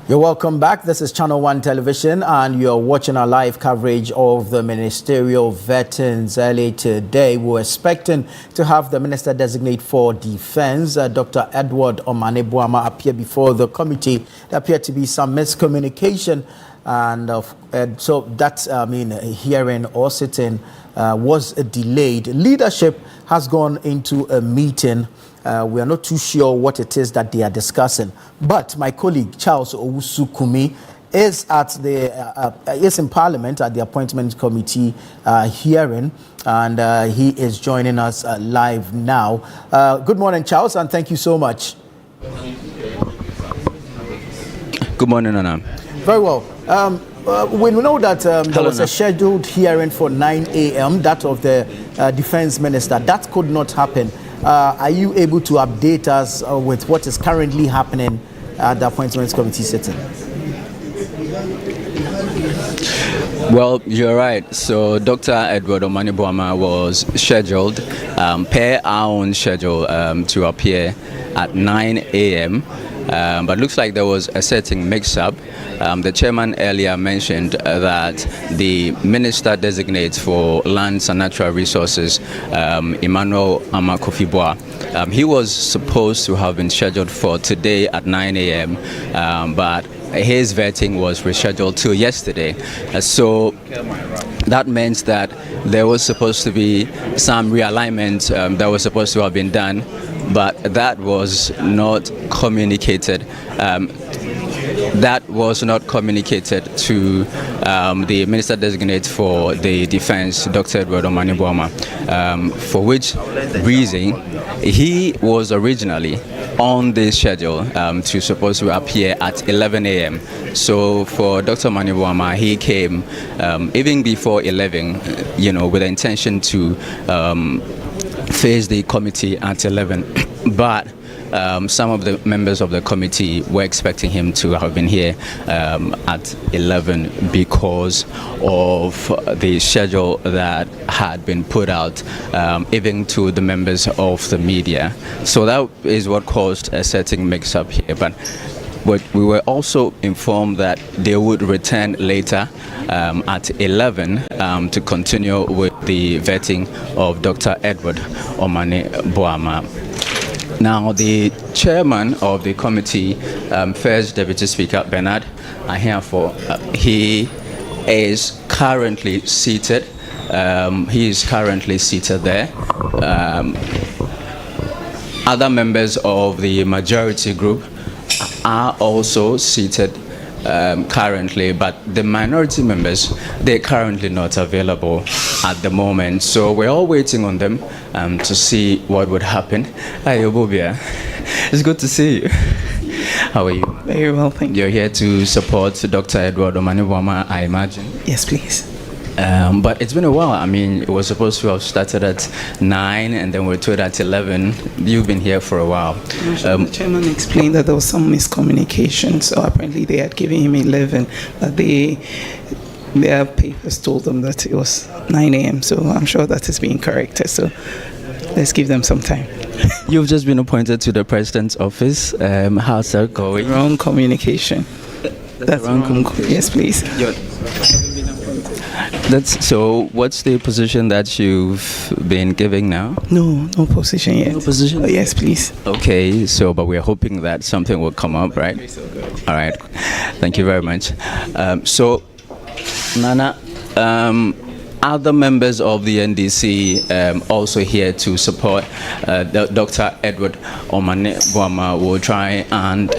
You're welcome back. This is Channel 1 Television, and you're watching our live coverage of the ministerial veterans. Early today, we were expecting to have the Minister Designate for Defense, Dr. Edward Omane-Boamah, appear before the committee. There appeared to be some miscommunication, and so that hearing or sitting was delayed. Leadership has gone into a meeting. We are not too sure what it is that they are discussing, but my colleague Charles Owusu-Kumi is is in Parliament at the Appointment Committee hearing, and he is joining us live now. Good morning, Charles, and thank you so much. Good morning, Anna. Very well. We know that there was a scheduled hearing for 9 a.m., that of the Defense Minister. That could not happen. Are you able to update us with what is currently happening at the Appointments Committee sitting? Well, you're right. So Dr. Edward Omane-Boamah was scheduled, per our own schedule, to appear at 9 a.m., but looks like there was a certain mix-up. The chairman earlier mentioned that the Minister Designate for Lands and Natural Resources, Emmanuel Amakofi-Boa, he was supposed to have been scheduled for today at 9 a.m., but his vetting was rescheduled till yesterday. So that means that there was supposed to be some realignment that was supposed to have been done, but that was not communicated. That was not communicated to the Minister Designate for the Defense, Dr. Edward Omane-Boamah, for which reason he was originally on the schedule to supposed to appear at 11 a.m. So for Dr. Omane-Boamah, he came even before 11, with the intention to face the committee at 11, but some of the members of the committee were expecting him to have been here at 11 because of the schedule that had been put out, even to the members of the media. So that is what caused a certain mix-up here. But we were also informed that they would return later at 11 to continue with the vetting of Dr. Edward Omane-Boamah. Now, the chairman of the committee, First Deputy Speaker Bernard Ahiafo, he is currently seated. There. Other members of the majority group are also seated currently, but the minority members, they're currently not available at the moment. So we're all waiting on them to see what would happen. Hi, Obobia. It's good to see you. How are you? Very well, thank you. You're here to support Dr. Edward Omane-Boamah, I imagine. Yes, please. But it's been a while. I mean, it was supposed to have started at 9 and then we're told at 11. You've been here for a while. The chairman explained that there was some miscommunication, so apparently they had given him 11, but their papers told them that it was 9 a.m., so I'm sure that is being corrected, so let's give them some time. You've just been appointed to the president's office. How's that going? Wrong communication. That's wrong. Yes, please. So what's the position that you've been giving now? No position yet. No position? Yes, please. Okay, but we're hoping that something will come up, right? All right. Thank you very much. So, Nana, other members of the NDC also here to support Dr. Edward Omane-Boamah. Will try and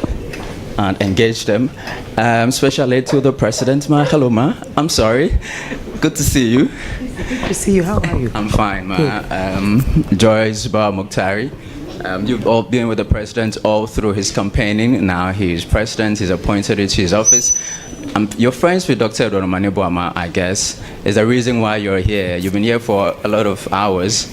engage them, especially to the president. Hello, ma. I'm sorry. Good to see you. Good to see you. How are you? I'm fine, ma. Joyce Ba Mukhtari. You've all been with the president all through his campaigning. Now he's president. He's appointed to his office. You're friends with Dr. Edward Omane-Boamah, I guess. Is the reason why you're here. You've been here for a lot of hours.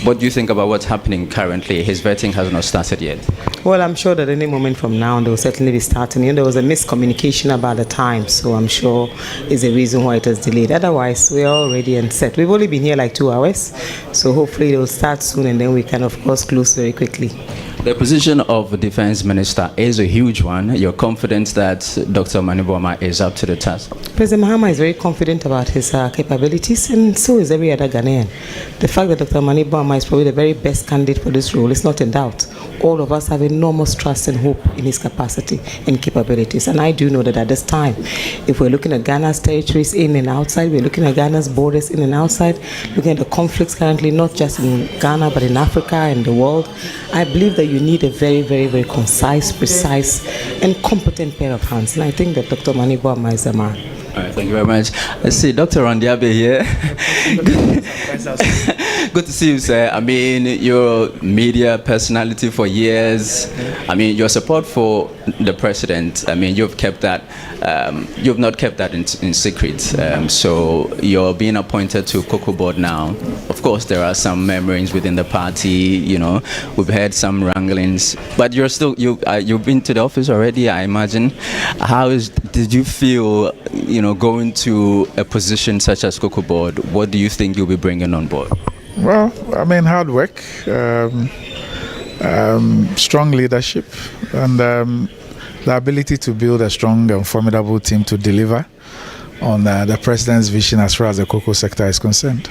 What do you think about what's happening currently? His vetting has not started yet. Well, I'm sure that any moment from now, they will certainly be starting. There was a miscommunication about the time, so I'm sure is the reason why it was delayed. Otherwise, we're all ready and set. We've only been here like 2 hours, so hopefully they'll start soon, and then we can, of course, close very quickly. The position of Defense Minister is a huge one. You're confident that Dr. Omani Boamah is up to the task? President Mahama is very confident about his capabilities, and so is every other Ghanaian. The fact that Dr. Omani Boamah is probably the very best candidate for this role is not in doubt. All of us have enormous trust and hope in his capacity and capabilities. And I do know that at this time, if we're looking at Ghana's territories in and outside, we're looking at Ghana's borders in and outside, looking at the conflicts currently, not just in Ghana, but in Africa and the world, I believe that you need a very, very, very concise, precise, and competent pair of hands. And I think that Dr. Omani Boamah is the man. All right, thank you very much. Let's see, Dr. Randiabe here. Good to see you, sir. I mean, you're a media personality for years. I mean, your support for the president, I mean, you've kept that, you've not kept that in secret. So you're being appointed to Cocoa Board now. Of course, there are some murmurings within the party, you know, we've had some wranglings, but you're still, you've been to the office already, I imagine. Did you feel, you know, going to a position such as Cocoa Board? What do you think you'll be bringing on board? Well, I mean, hard work, strong leadership, and the ability to build a strong and formidable team to deliver on the president's vision as far as the cocoa sector is concerned.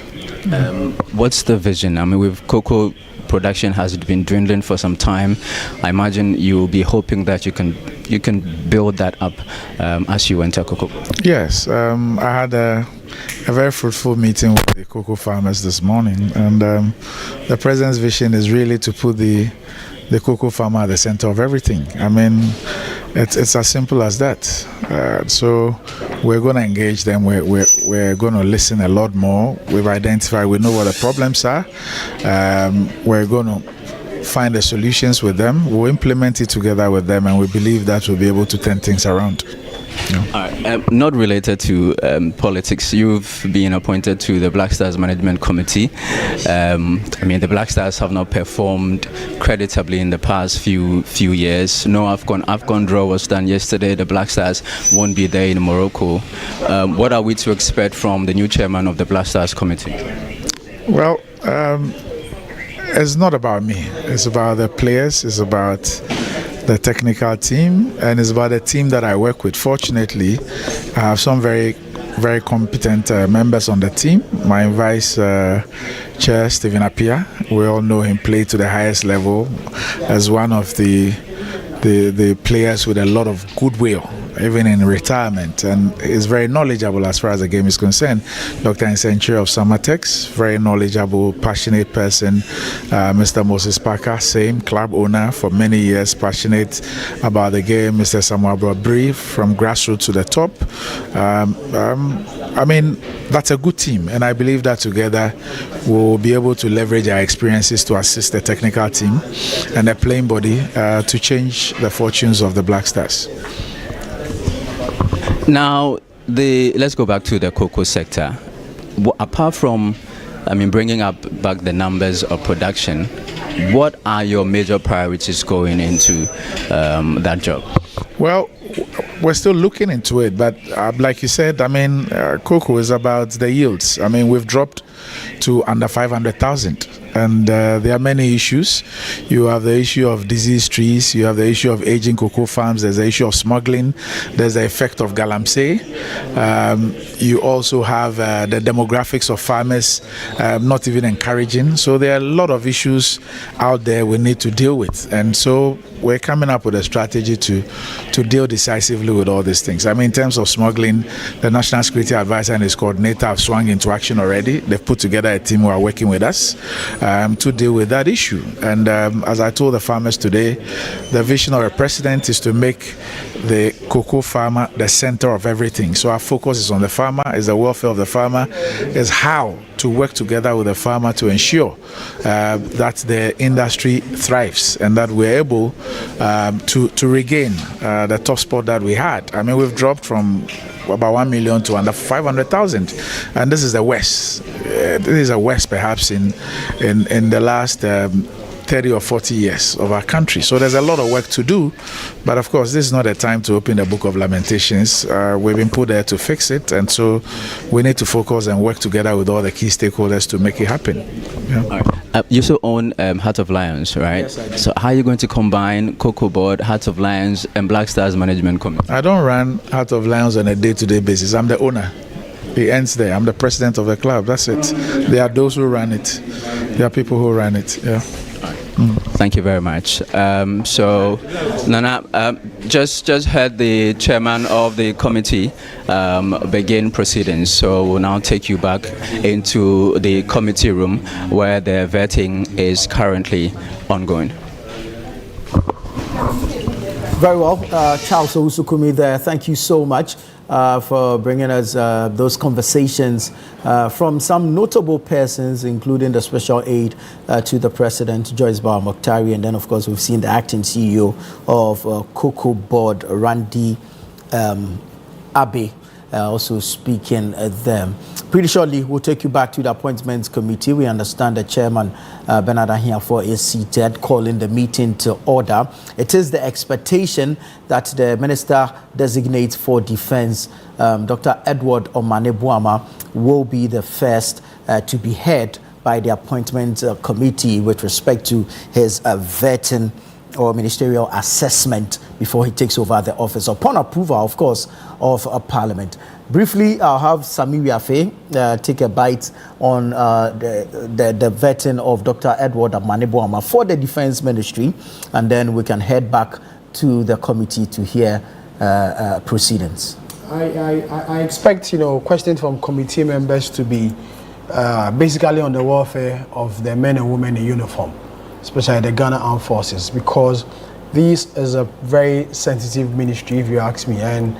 What's the vision? I mean, with cocoa production has been dwindling for some time. I imagine you'll be hoping that you can build that up as you enter cocoa. Yes, I had a very fruitful meeting with the cocoa farmers this morning, and the president's vision is really to put the cocoa farmer at the center of everything. I mean, it's as simple as that. So we're going to engage them. We're going to listen a lot more. We've identified, we know what the problems are. We're going to find the solutions with them. We'll implement it together with them, and we believe that we'll be able to turn things around. Yeah. All right. Not related to politics, you've been appointed to the Black Stars Management Committee. I mean, the Black Stars have not performed creditably in the past few years. No AFCON draw was done yesterday. The Black Stars won't be there in Morocco. What are we to expect from the new chairman of the Black Stars Committee? Well, it's not about me. It's about the players. It's about the technical team, and it's about the team that I work with. Fortunately, I have some very, very competent members on the team. My vice chair, Stephen Appiah, we all know him play to the highest level as one of the players with a lot of goodwill, even in retirement, and is very knowledgeable as far as the game is concerned. Dr. Nsenche of Samatex, very knowledgeable, passionate person. Mr. Moses Parker, same club owner for many years, passionate about the game. Mr. Samuel Brobri, from grassroots to the top. I mean, that's a good team, and I believe that together we'll be able to leverage our experiences to assist the technical team and the playing body to change the fortunes of the Black Stars. Now, let's go back to the cocoa sector. Apart from, I mean, bringing back the numbers of production, what are your major priorities going into that job? Well, we're still looking into it, but like you said, I mean, cocoa is about the yields. I mean, we've dropped to under 500,000. And there are many issues. You have the issue of diseased trees, you have the issue of aging cocoa farms, there's the issue of smuggling, there's the effect of Galamsey. You also have the demographics of farmers not even encouraging. So there are a lot of issues out there we need to deal with. And so we're coming up with a strategy to deal decisively with all these things. I mean, in terms of smuggling, the National Security Advisor and his coordinator have swung into action already. They've put together a team who are working with us to deal with that issue. And as I told the farmers today, the vision of the president is to make the cocoa farmer the center of everything. So our focus is on the farmer, is the welfare of the farmer, is how to work together with the farmer to ensure that the industry thrives and that we're able to regain the top spot that we had. I mean, we've dropped from about 1 million to under 500,000, and this is the West. This is a West perhaps in the last 30 30 or 40 years of our country. So there's a lot of work to do, but of course this is not a time to open the book of lamentations. We've been put there to fix it, and so we need to focus and work together with all the key stakeholders to make it happen. Yeah. You also own Heart of Lions, right? Yes, I do. So how are you going to combine Cocoa Board, Heart of Lions, and Black Stars Management Committee? I don't run Heart of Lions on a day-to-day basis. I'm the owner. It ends there. I'm the president of the club. That's it. There are those who run it. There are people who run it. Yeah. Thank you very much. So, Nana, just heard the chairman of the committee begin proceedings. So we'll now take you back into the committee room where the vetting is currently ongoing. Very well. Charles Owusukumi there. Thank you so much for bringing us those conversations from some notable persons, including the special aide to the president, Joyce Bawumia, and then, of course, we've seen the acting CEO of Cocoa Board, Randy Adjei, also speaking them. Pretty shortly, we'll take you back to the appointments committee. We understand the chairman, Bernard Ahiafo, is seated, calling the meeting to order. It is the expectation that the Minister Designate for Defense, Dr. Edward Omane Boamah, will be the first to be heard by the appointment committee with respect to his vetting or ministerial assessment before he takes over the office, upon approval, of course, of Parliament. Briefly, I'll have Samiri Afe take a bite on the vetting of Dr. Edward Omane Boamah for the Defense Ministry, and then we can head back to the committee to hear proceedings. I expect, questions from committee members to be basically on the welfare of the men and women in uniform, especially the Ghana Armed Forces, because this is a very sensitive ministry, if you ask me. And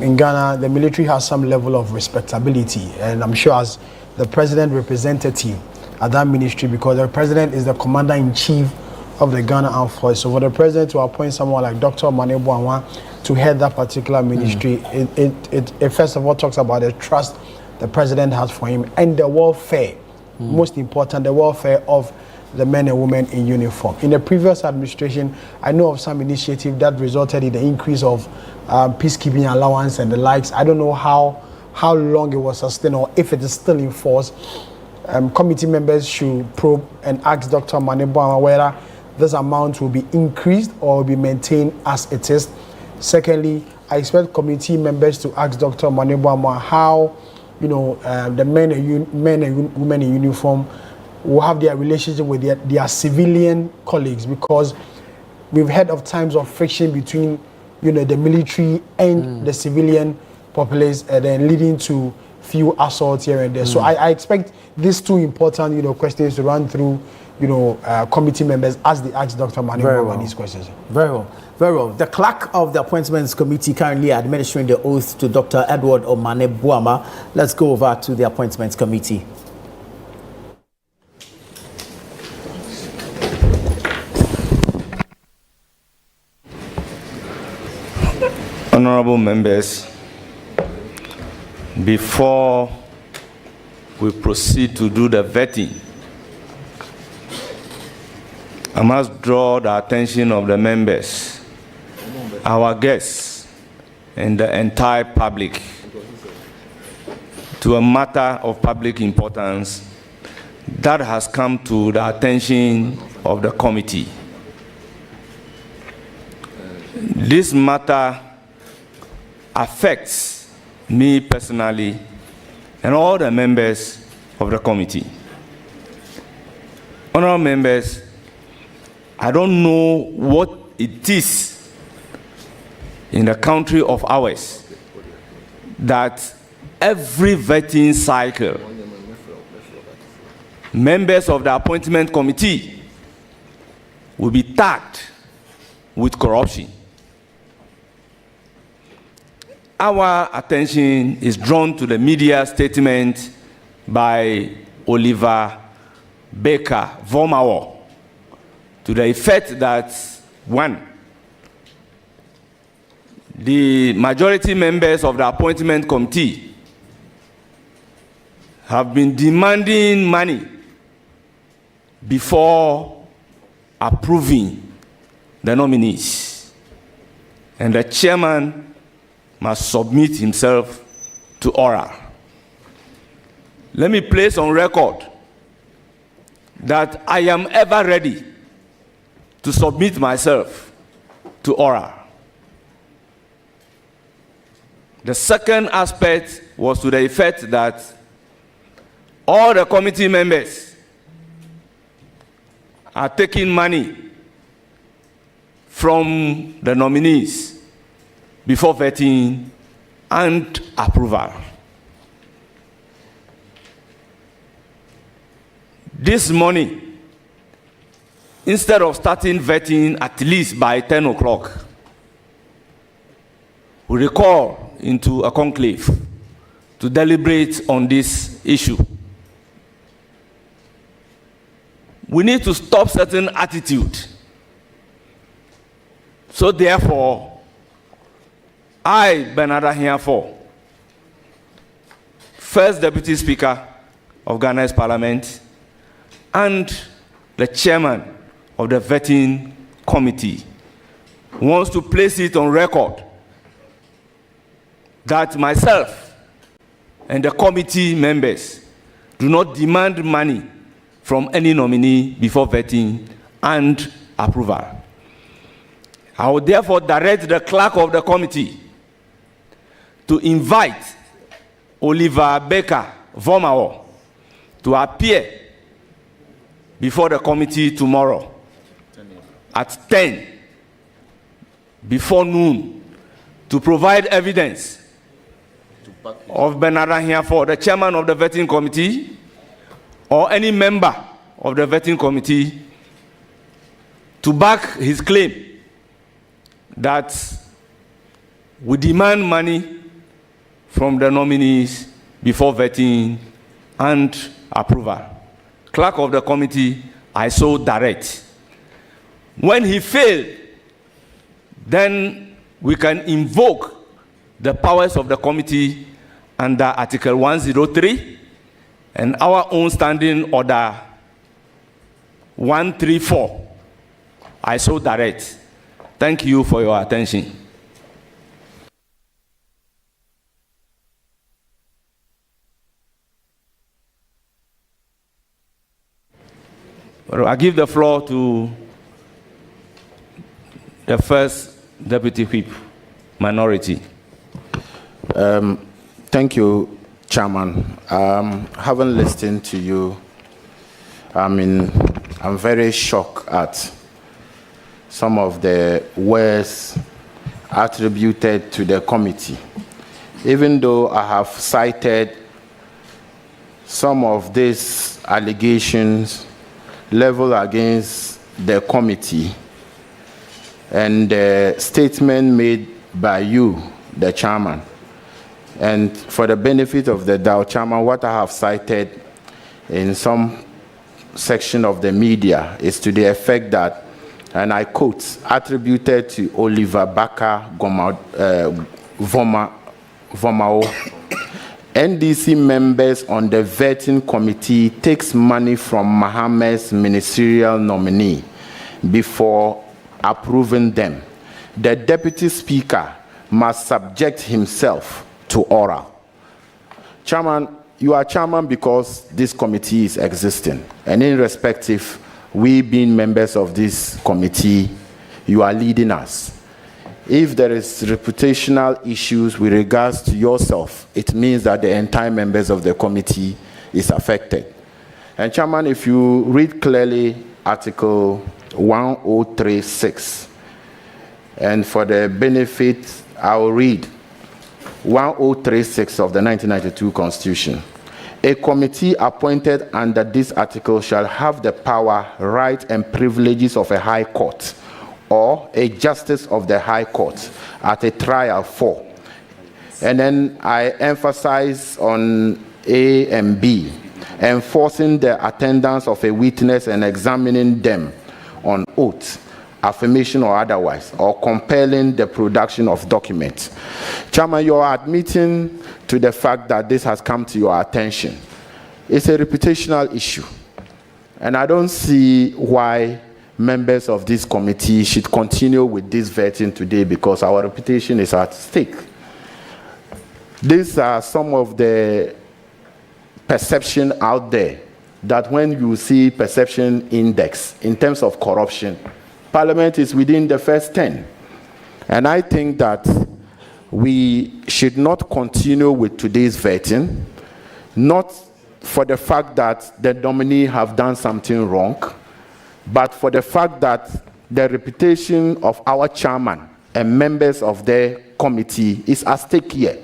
in Ghana, the military has some level of respectability, and I'm sure as the president representative at that ministry, because the president is the commander-in-chief of the Ghana Armed Forces. So for the president to appoint someone like Dr. Omane Boamah to head that particular ministry, it first of all talks about the trust the president has for him and the welfare, most important, the welfare of the men and women in uniform. In the previous administration, I know of some initiative that resulted in the increase of peacekeeping allowance and the likes. I don't know how long it was sustained or if it is still in force. Committee members should probe and ask Dr. Omane Boamah whether this amount will be increased or will be maintained as it is. Secondly, I expect committee members to ask Dr. Omane Boamah how the men and women in uniform will have their relationship with their civilian colleagues, because we've heard of times of friction between the military and the civilian populace, and then leading to few assaults here and there. So I expect these two important questions to run through committee members as they ask Dr. Omane Boamah these questions. Very well. Very well. The clerk of the appointments committee currently administering the oath to Dr. Edward Omane Boamah. Let's go over to the appointments committee. Honorable members, before we proceed to do the vetting, I must draw the attention of the members, our guests, and the entire public to a matter of public importance that has come to the attention of the committee. This matter affects me personally and all the members of the committee. Honorable members, I don't know what it is in the country of ours that every vetting cycle, members of the appointment committee will be tagged with corruption. Our attention is drawn to the media statement by Oliver Baker Vomawo to the effect that, one, the majority members of the appointment committee have been demanding money before approving the nominees. And the chairman must submit himself to oral. Let me place on record that I am ever ready to submit myself to oral. The second aspect was to the effect that all the committee members are taking money from the nominees before vetting and approval. This morning, instead of starting vetting at least by 10 o'clock, we recall into a conclave to deliberate on this issue. We need to stop certain attitude. So therefore, I, Bernard Ahiafo, First Deputy Speaker of Ghana's Parliament, and the chairman of the vetting committee, wants to place it on record that myself and the committee members do not demand money from any nominee before vetting and approval. I will therefore direct the clerk of the committee to invite Oliver Baker Vomao to appear before the committee tomorrow at 10 before noon to provide evidence of Bernard Ahiafo, the chairman of the vetting committee, or any member of the vetting committee, to back his claim that we demand money from the nominees before vetting and approval. Clerk of the committee, I so direct. When he failed, then we can invoke the powers of the committee under Article 103 and our own standing order 134. I so direct. Thank you for your attention. I give the floor to the First Deputy Whip, Minority. Thank you, Chairman. Having listened to you, I'm very shocked at some of the words attributed to the committee. Even though I have cited some of these allegations leveled against the committee and the statement made by you, the chairman. And for the benefit of the doubt, Chairman, what I have cited in some section of the media is to the effect that, and I quote, attributed to Oliver Baker Vomao, NDC members on the vetting committee takes money from Mohammed's ministerial nominee before approving them. The deputy speaker must subject himself to oral. Chairman, you are chairman because this committee is existing. And irrespective, we being members of this committee, you are leading us. If there is reputational issues with regards to yourself, it means that the entire members of the committee is affected. And Chairman, if you read clearly Article 1036, and for the benefit, I'll read 1036 of the 1992 Constitution. A committee appointed under this article shall have the power, right, and privileges of a high court or a justice of the high court at a trial for. And then I emphasize on A and B, enforcing the attendance of a witness and examining them on oath, affirmation or otherwise, or compelling the production of documents. Chairman, you are admitting to the fact that this has come to your attention. It's a reputational issue. And I don't see why members of this committee should continue with this vetting today because our reputation is at stake. These are some of the perception out there that when you see perception index in terms of corruption, Parliament is within the first 10. And I think that we should not continue with today's vetting, not for the fact that the nominee have done something wrong, but for the fact that the reputation of our chairman and members of the committee is at stake here.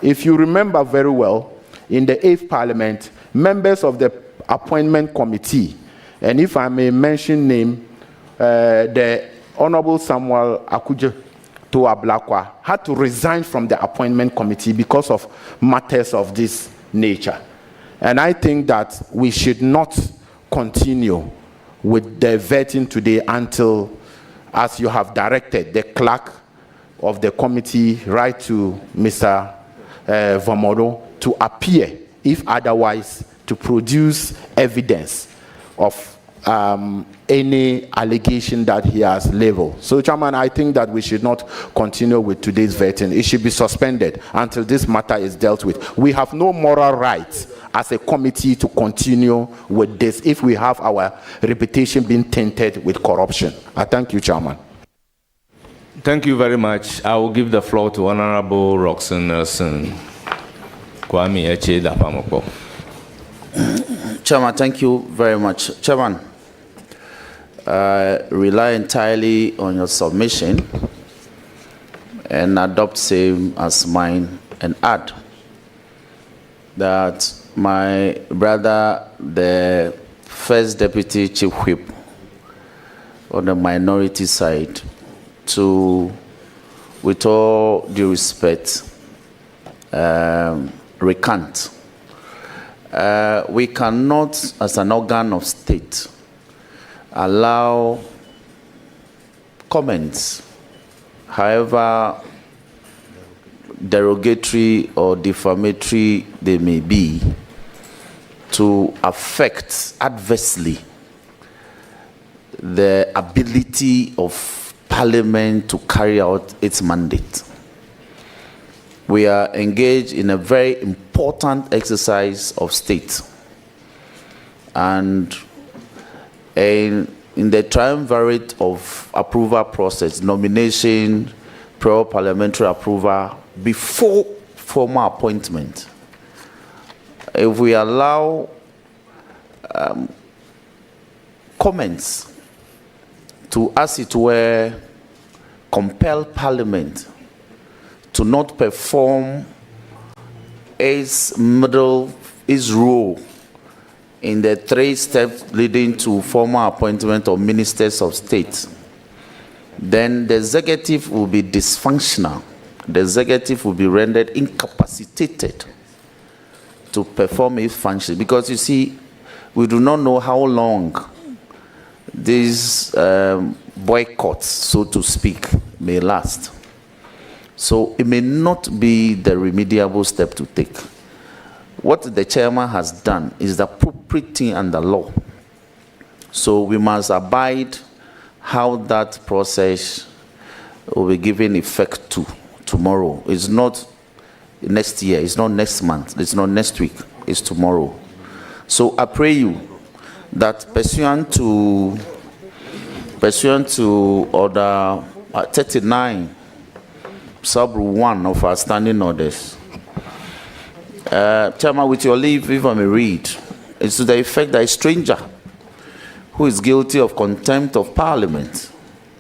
If you remember very well, in the 8th Parliament, members of the appointment committee, and if I may mention name, the Honorable Samuel Akuje to Ablakwa had to resign from the appointment committee because of matters of this nature. And I think that we should not continue with the vetting today until, as you have directed, the clerk of the committee write to Mr. Vomodo to appear, if otherwise, to produce evidence of any allegation that he has leveled. So, Chairman, I think that we should not continue with today's vetting. It should be suspended until this matter is dealt with. We have no moral right as a committee to continue with this if we have our reputation being tainted with corruption. I thank you, Chairman. Thank you very much. I will give the floor to Honorable Roxanne Nelson. Kwame Adjei Dapamoko. Chairman, thank you very much. Chairman, I rely entirely on your submission and adopt same as mine and add that my brother, the first deputy chief whip on the minority side, to, with all due respect, recant. We cannot, as an organ of state, allow comments, however derogatory or defamatory they may be, to affect adversely the ability of Parliament to carry out its mandate. We are engaged in a very important exercise of state. And in the triumvirate of approval process, nomination, prior parliamentary approval, before formal appointment, if we allow comments to, as it were, compel Parliament to not perform its role in the 3 steps leading to formal appointment of ministers of state, then the executive will be dysfunctional. The executive will be rendered incapacitated to perform its function. Because you see, we do not know how long these boycotts, so to speak, may last. So it may not be the remediable step to take. What the chairman has done is the appropriate thing under law. So we must abide how that process will be given effect to tomorrow. It's not next year, it's not next month, it's not next week, it's tomorrow. So I pray you that pursuant to order 39, sub 1 of our standing orders, Chairman, with your leave, if I may read, it's to the effect that a stranger who is guilty of contempt of Parliament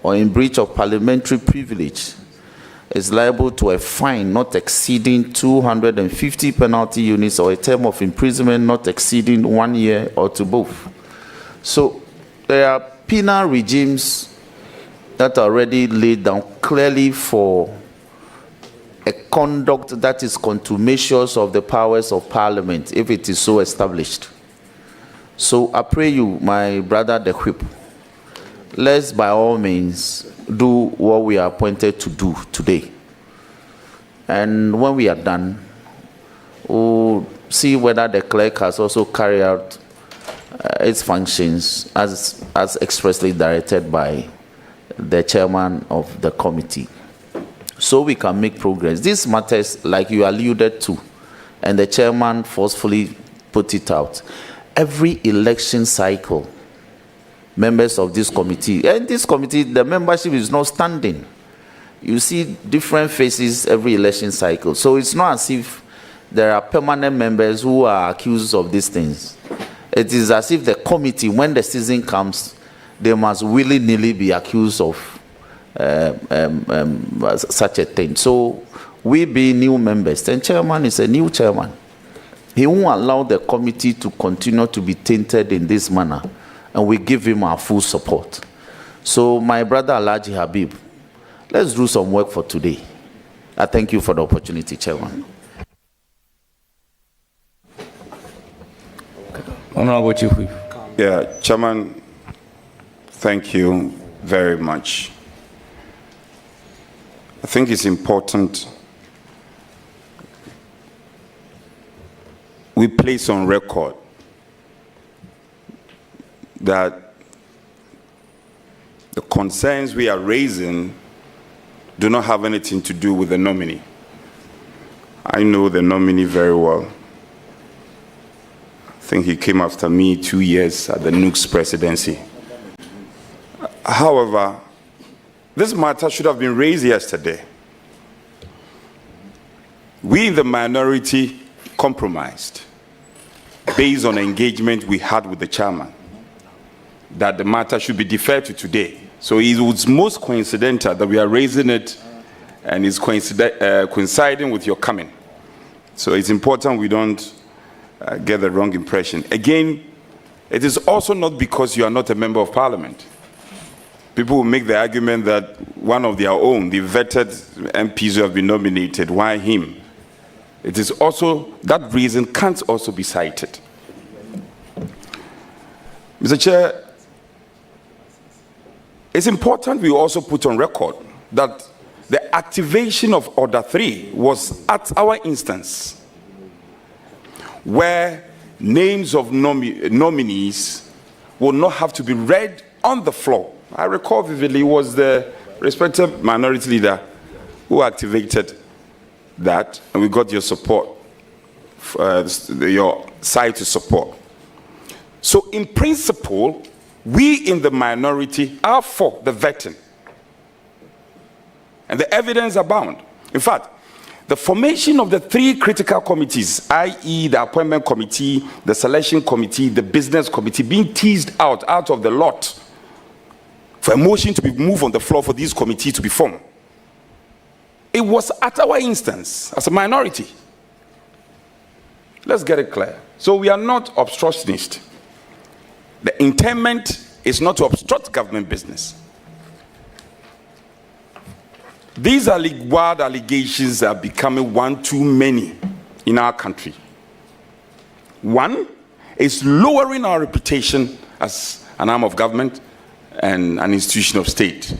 or in breach of parliamentary privilege is liable to a fine not exceeding 250 penalty units or a term of imprisonment not exceeding 1 year or to both. So there are penal regimes that are already laid down clearly for a conduct that is contumacious of the powers of Parliament, if it is so established. So I pray you, my brother the whip, let's by all means do what we are appointed to do today. And when we are done, we'll see whether the clerk has also carried out its functions as expressly directed by the chairman of the committee, so we can make progress. These matters, like you alluded to, and the chairman forcefully put it out, every election cycle, members of this committee, and this committee, the membership is not standing. You see different faces every election cycle. So it's not as if there are permanent members who are accused of these things. It is as if the committee, when the season comes, they must willy-nilly be accused of such a thing. So we being new members, and chairman is a new chairman. He won't allow the committee to continue to be tainted in this manner, and we give him our full support. So my brother Adjei Habib, let's do some work for today. I thank you for the opportunity, Chairman. Honorable Chief Whip. Yeah, Chairman, thank you very much. I think it's important we place on record that the concerns we are raising do not have anything to do with the nominee. I know the nominee very well. I think he came after me 2 years at the Nukes presidency. However, this matter should have been raised yesterday. We in the minority compromised based on engagement we had with the chairman that the matter should be deferred to today. So it was most coincidental that we are raising it, and it's coinciding with your coming. So it's important we don't get the wrong impression. Again, it is also not because you are not a member of parliament. People will make the argument that one of their own, the vetted MPs who have been nominated, why him? It is also, that reason can't also be cited. Mr. Chair, it's important we also put on record that the activation of Order 3 was at our instance, where names of nominees will not have to be read on the floor. I recall vividly it was the respected minority leader who activated that, and we got your support, your side to support. So in principle, we in the minority are for the vetting. And the evidence abound. In fact, the formation of the 3 critical committees, i.e. the appointment committee, the selection committee, the business committee, being teased out of the lot for a motion to be moved on the floor for these committees to be formed. It was at our instance as a minority. Let's get it clear. So we are not obstructionists. The intent is not to obstruct government business. These are wild allegations that are becoming one too many in our country. One is lowering our reputation as an arm of government and an institution of state.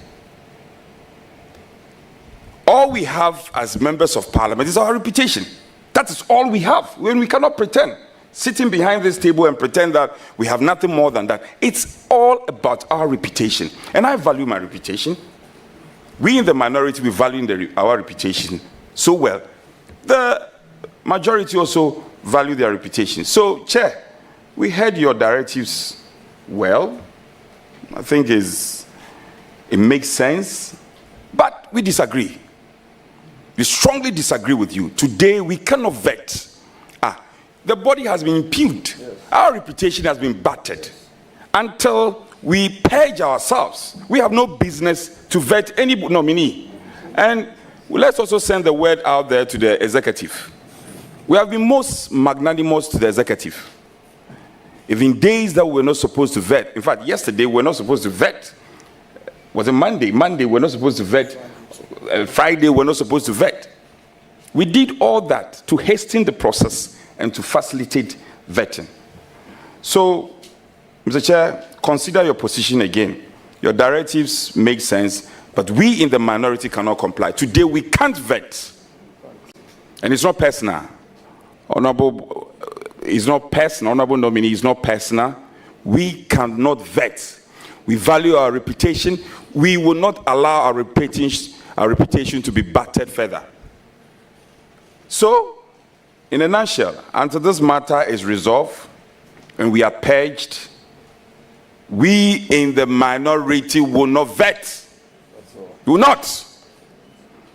All we have as members of parliament is our reputation. That is all we have. When we cannot pretend, sitting behind this table and pretend that we have nothing more than that. It's all about our reputation. And I value my reputation. We in the minority, we value our reputation so well. The majority also value their reputation. So, Chair, we heard your directives well. I think it makes sense, but we disagree. We strongly disagree with you. Today, we cannot vet. The body has been impugned. Yes. Our reputation has been battered. Until we purge ourselves, we have no business to vet any nominee. And let's also send the word out there to the executive. We have been most magnanimous to the executive. If in days that we were not supposed to vet, in fact, yesterday we were not supposed to vet. Was it Monday? Monday we were not supposed to vet. Friday we were not supposed to vet. We did all that to hasten the process and to facilitate vetting. So, Mr. Chair, consider your position again. Your directives make sense, but we in the minority cannot comply. Today, we can't vet. And it's not personal. Honorable nominee is not personal, We cannot vet. We value our reputation. We will not allow our reputation to be battered further. So, in a nutshell, until this matter is resolved and we are purged, we in the minority will not vet. We will not.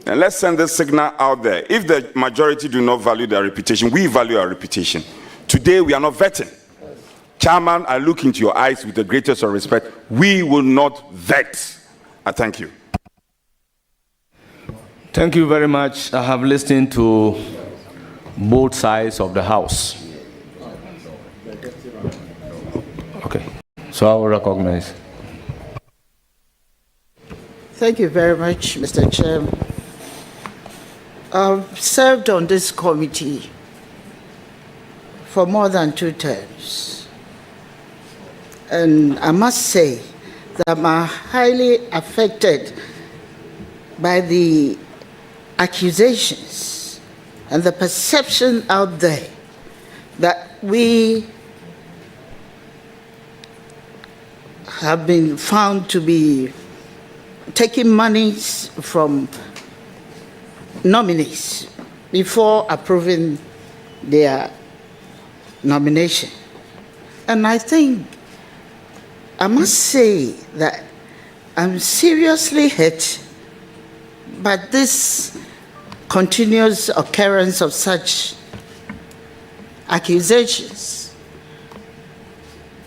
And let's send this signal out there. If the majority do not value their reputation, we value our reputation. Today, we are not vetting. Chairman, I look into your eyes with the greatest of respect. We will not vet. I thank you. Thank you very much. I have listened to both sides of the House. Okay, so I will recognize. Thank you very much, Mr. Chairman. I've served on this committee for more than 2 terms. And I must say that I'm highly affected by the accusations and the perception out there that we have been found to be taking monies from nominees before approving their nomination. And I think I must say that I'm seriously hurt by this continuous occurrence of such accusations.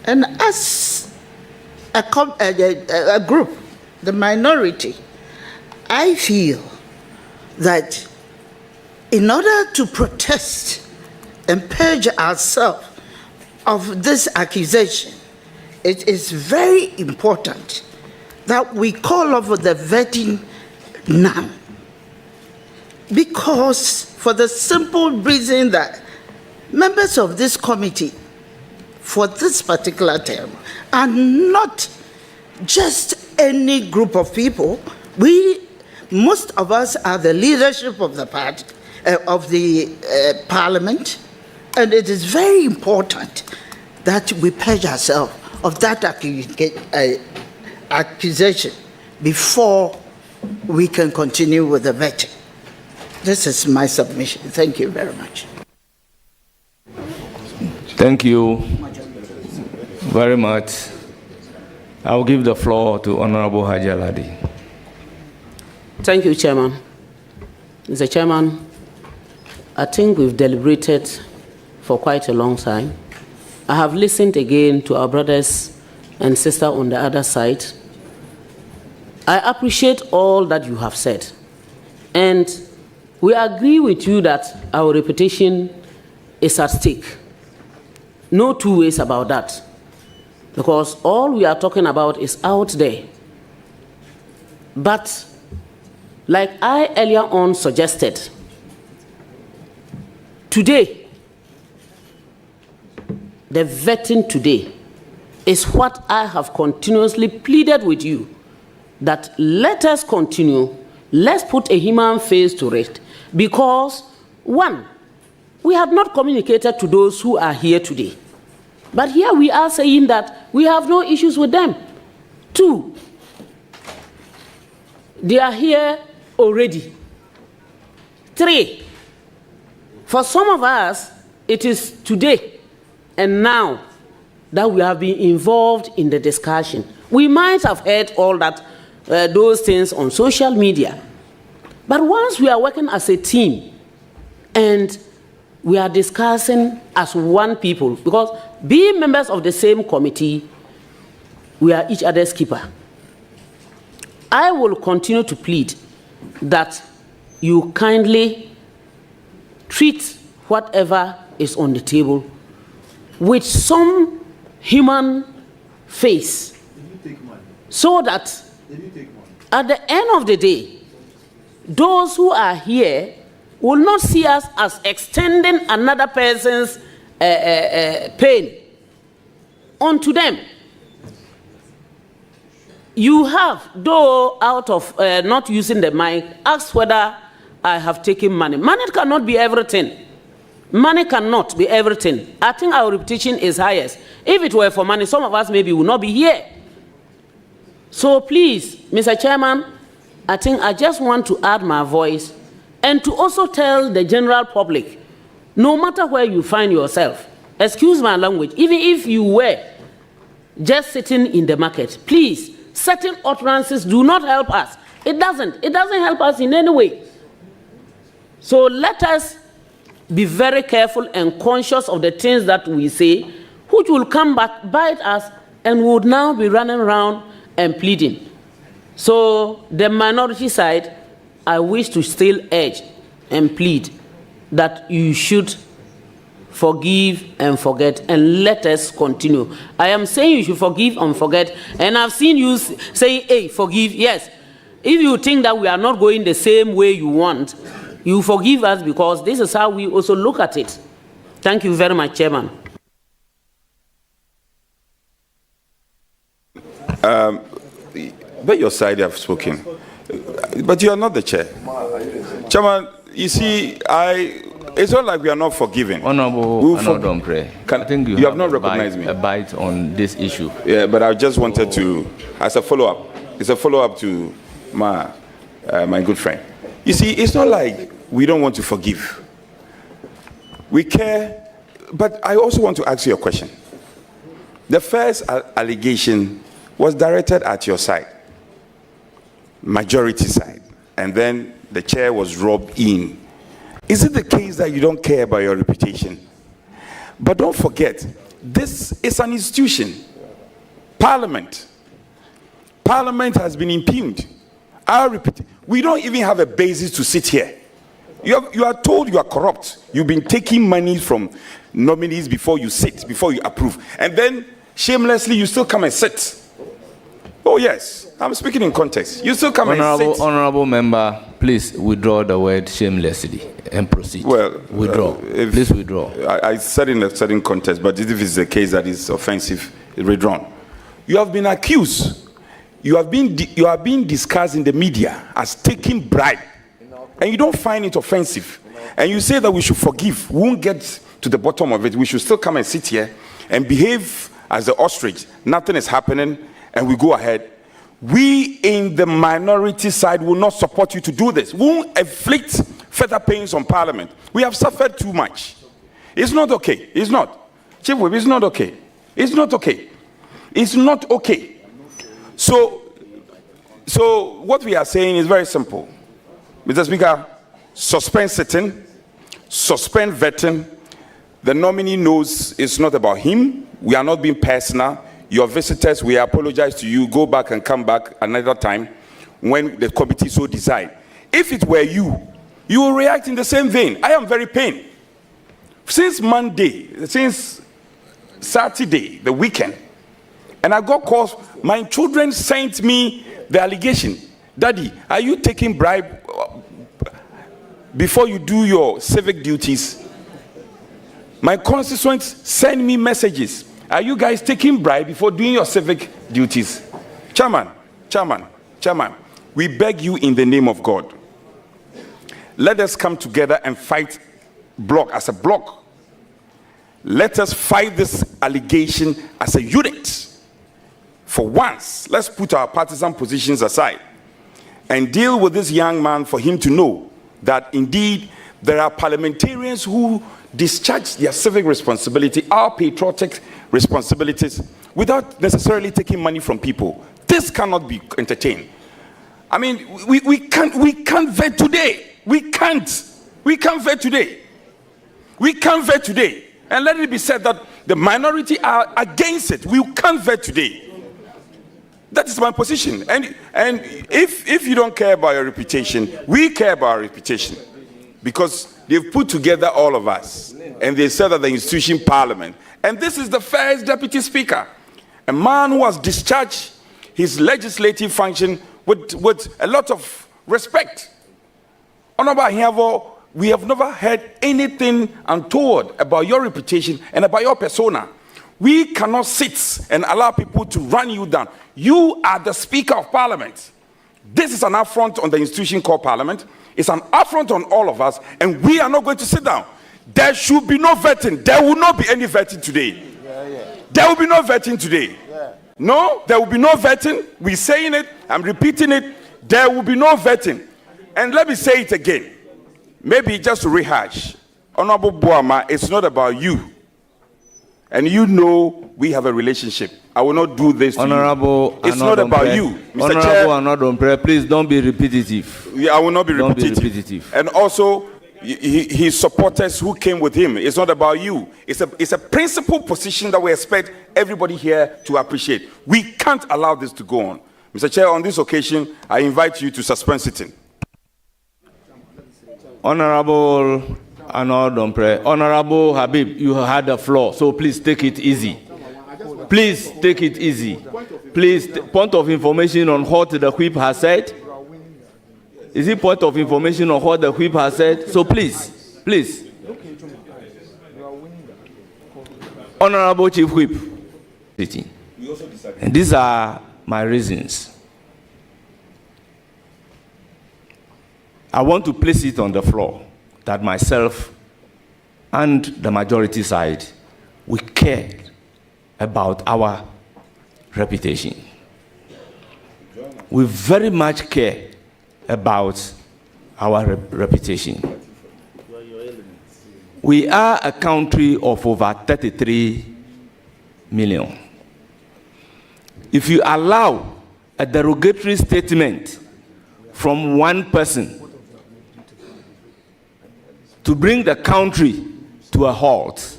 And as a group, the minority, I feel that in order to protest and purge ourselves of this accusation, it is very important that we call off the vetting now. Because for the simple reason that members of this committee for this particular term are not just any group of people. Most of us are the leadership of the party, of the parliament, and it is very important that we purge ourselves of that accusation before we can continue with the vetting. This is my submission. Thank you very much. Thank you very much. I will give the floor to Honorable Adjei. Thank you, Chairman. Mr. Chairman, I think we've deliberated for quite a long time. I have listened again to our brothers and sisters on the other side. I appreciate all that you have said. And we agree with you that our reputation is at stake. No two ways about that. Because all we are talking about is out there. But like I earlier on suggested, today, the vetting today is what I have continuously pleaded with you, that let us continue, let's put a human face to it. Because, one, we have not communicated to those who are here today. But here we are saying that we have no issues with them. Two, they are here already. Three, for some of us, it is today and now that we have been involved in the discussion. We might have heard all that, those things on social media. But once we are working as a team and we are discussing as one people, because being members of the same committee, we are each other's keeper. I will continue to plead that you kindly treat whatever is on the table with some human face, so that at the end of the day, those who are here will not see us as extending another person's pain onto them. You have, though out of not using the mic, asked whether I have taken money. Money cannot be everything. Money cannot be everything. I think our reputation is highest. If it were for money, some of us maybe would not be here. So please, Mr. Chairman, I think I just want to add my voice and to also tell the general public, no matter where you find yourself, excuse my language, even if you were just sitting in the market, please, certain utterances do not help us. It doesn't help us in any way. So let us be very careful and conscious of the things that we say, which will come back, bite us, and would now be running around and pleading. So the minority side, I wish to still urge and plead that you should forgive and forget, and let us continue. I am saying you should forgive and forget, and I've seen you say, hey, forgive, yes. If you think that we are not going the same way you want, you forgive us, because this is how we also look at it. Thank you very much, Chairman. But your side have spoken, but you are not the chair. Chairman, you see, it's not like we are not forgiving. Honorable Anodompre, I think you have not recognized me. A bite on this issue. Yeah, but I just wanted to, as a follow-up, it's a follow-up to my good friend. You see, it's not like we don't want to forgive. We care, but I also want to ask you a question. The first allegation was directed at your side, majority side, and then the chair was robbed in. Is it the case that you don't care about your reputation? But don't forget, this is an institution. Parliament. Parliament has been impugned. We don't even have a basis to sit here. You are told you are corrupt. You've been taking money from nominees before you sit, before you approve. And then, shamelessly, you still come and sit. Oh, yes. I'm speaking in context. You still come and sit. Honorable member, please withdraw the word shamelessly and proceed. Well, withdraw. Please withdraw. I said in a certain context, but if it's a case that is offensive, withdrawn. You have been accused. You are being discussed in the media as taking bribe, and you don't find it offensive, and you say that we should forgive. We won't get to the bottom of it. We should still come and sit here and behave as the ostrich. Nothing is happening, and we go ahead. We in the minority side will not support you to do this. We won't inflict further pains on Parliament. We have suffered too much. It's not okay. It's not. Chief Whip, it's not okay. It's not okay. It's not okay. So what we are saying is very simple. Mr. Speaker, suspend sitting, suspend vetting. The nominee knows it's not about him. We are not being personal. Your visitors, we apologize to you. Go back and come back another time when the committee so decide. If it were you, you will react in the same vein. I am very pained. Since Monday, since Saturday, the weekend, and I got calls, my children sent me the allegation. Daddy, are you taking bribe before you do your civic duties? My constituents send me messages. Are you guys taking bribe before doing your civic duties? Chairman, we beg you in the name of God. Let us come together and fight block as a block. Let us fight this allegation as a unit. For once, let's put our partisan positions aside and deal with this young man for him to know that indeed there are parliamentarians who discharge their civic responsibility, our patriotic responsibilities, without necessarily taking money from people. This cannot be entertained. I mean, we can't vet today. We can't vet today. We can't vet today. And let it be said that the minority are against it. We can't vet today. That is my position. And if you don't care about your reputation, we care about our reputation. Because they've put together all of us. And they said that the institution Parliament. And this is the first deputy speaker. A man who has discharged his legislative function with a lot of respect. Honorable Hiavo, we have never heard anything untoward about your reputation and about your persona. We cannot sit and allow people to run you down. You are the Speaker of Parliament. This is an affront on the institution called Parliament. It's an affront on all of us, and we are not going to sit down. there should be no vetting. There will not be any vetting today. There will be no vetting today. No, there will be no vetting. We're saying it. I'm repeating it. There will be no vetting. And let me say it again. Maybe just to rehash. Honorable Boama, it's not about you. And you know we have a relationship. I will not do this to Honorable, you. It's not about you. Mr. Chair, Honorable, please don't be repetitive. Yeah, I will not be repetitive. Don't be repetitive. And also, his supporters who came with him. It's not about you. It's a principal position that we expect everybody here to appreciate. We can't allow this to go on. Mr. Chair, on this occasion, I invite you to suspend sitting. Honorable Honorable Habib, you had the floor, so please take it easy. Please take it easy. Please, point of information on what the whip has said. Is it point of information on what the whip has said? So please. Honorable Chief Whip, and these are my reasons. I want to place it on the floor that myself and the majority side, we care about our reputation. We very much care about our reputation. We are a country of over 33 million. If you allow a derogatory statement from one person to bring the country to a halt,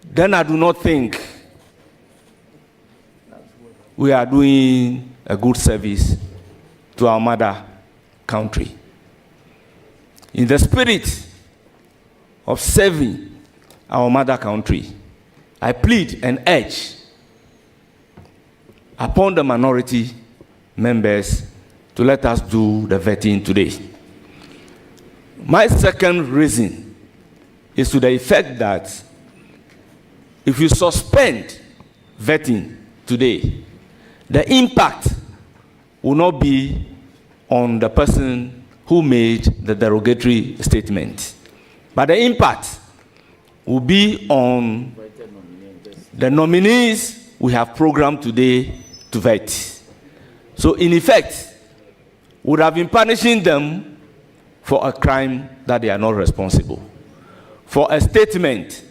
then I do not think we are doing a good service to our mother country. In the spirit of serving our mother country, I plead and urge upon the minority members to let us do the vetting today. My second reason is to the effect that if you suspend vetting today, the impact will not be on the person who made the derogatory statement, but the impact will be on the nominees we have programmed today to vet. So in effect, we would have been punishing them for a crime that they are not responsible, for a statement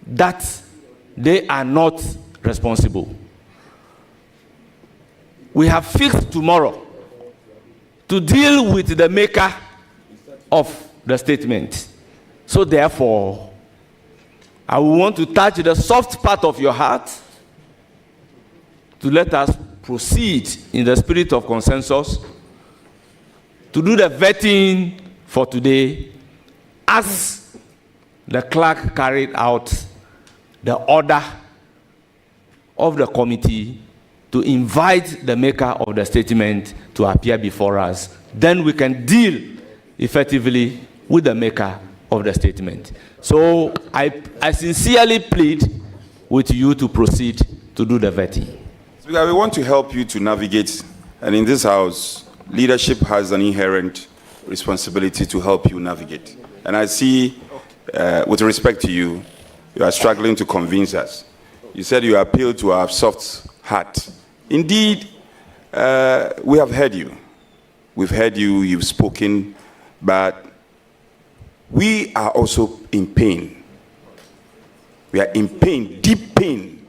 that they are not responsible. We have fixed tomorrow to deal with the maker of the statement. So therefore, I will want to touch the soft part of your heart to let us proceed in the spirit of consensus to do the vetting for today as the clerk carried out the order of the committee to invite the maker of the statement to appear before us. Then we can deal effectively with the maker of the statement. So I sincerely plead with you to proceed to do the vetting. So we want to help you to navigate, and in this house, leadership has an inherent responsibility to help you navigate. And I see, with respect to you, you are struggling to convince us. You said you appeal to our soft heart. Indeed, we have heard you. We've heard you, you've spoken, but we are also in pain. We are in pain, deep pain,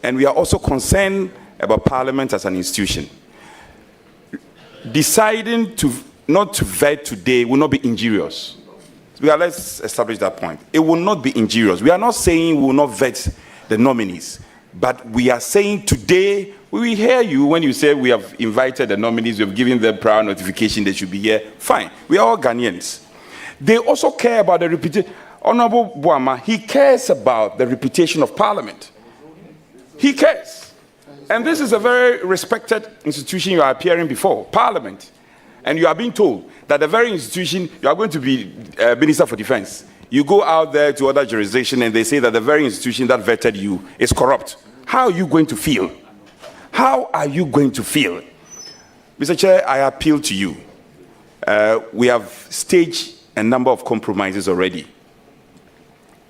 and we are also concerned about Parliament as an institution. Deciding not to vet today will not be injurious. Let's establish that point. It will not be injurious. We are not saying we will not vet the nominees, but we are saying today, we will hear you when you say we have invited the nominees, we have given them prior notification, they should be here. Fine. We are all Ghanaians. They also care about the reputation. Honorable Boama, he cares about the reputation of Parliament. He cares. And this is a very respected institution you are appearing before, Parliament. And you are being told that the very institution, you are going to be Minister for Defense. You go out there to other jurisdictions and they say that the very institution that vetted you is corrupt. How are you going to feel? How are you going to feel? Mr. Chair, I appeal to you. We have staged a number of compromises already.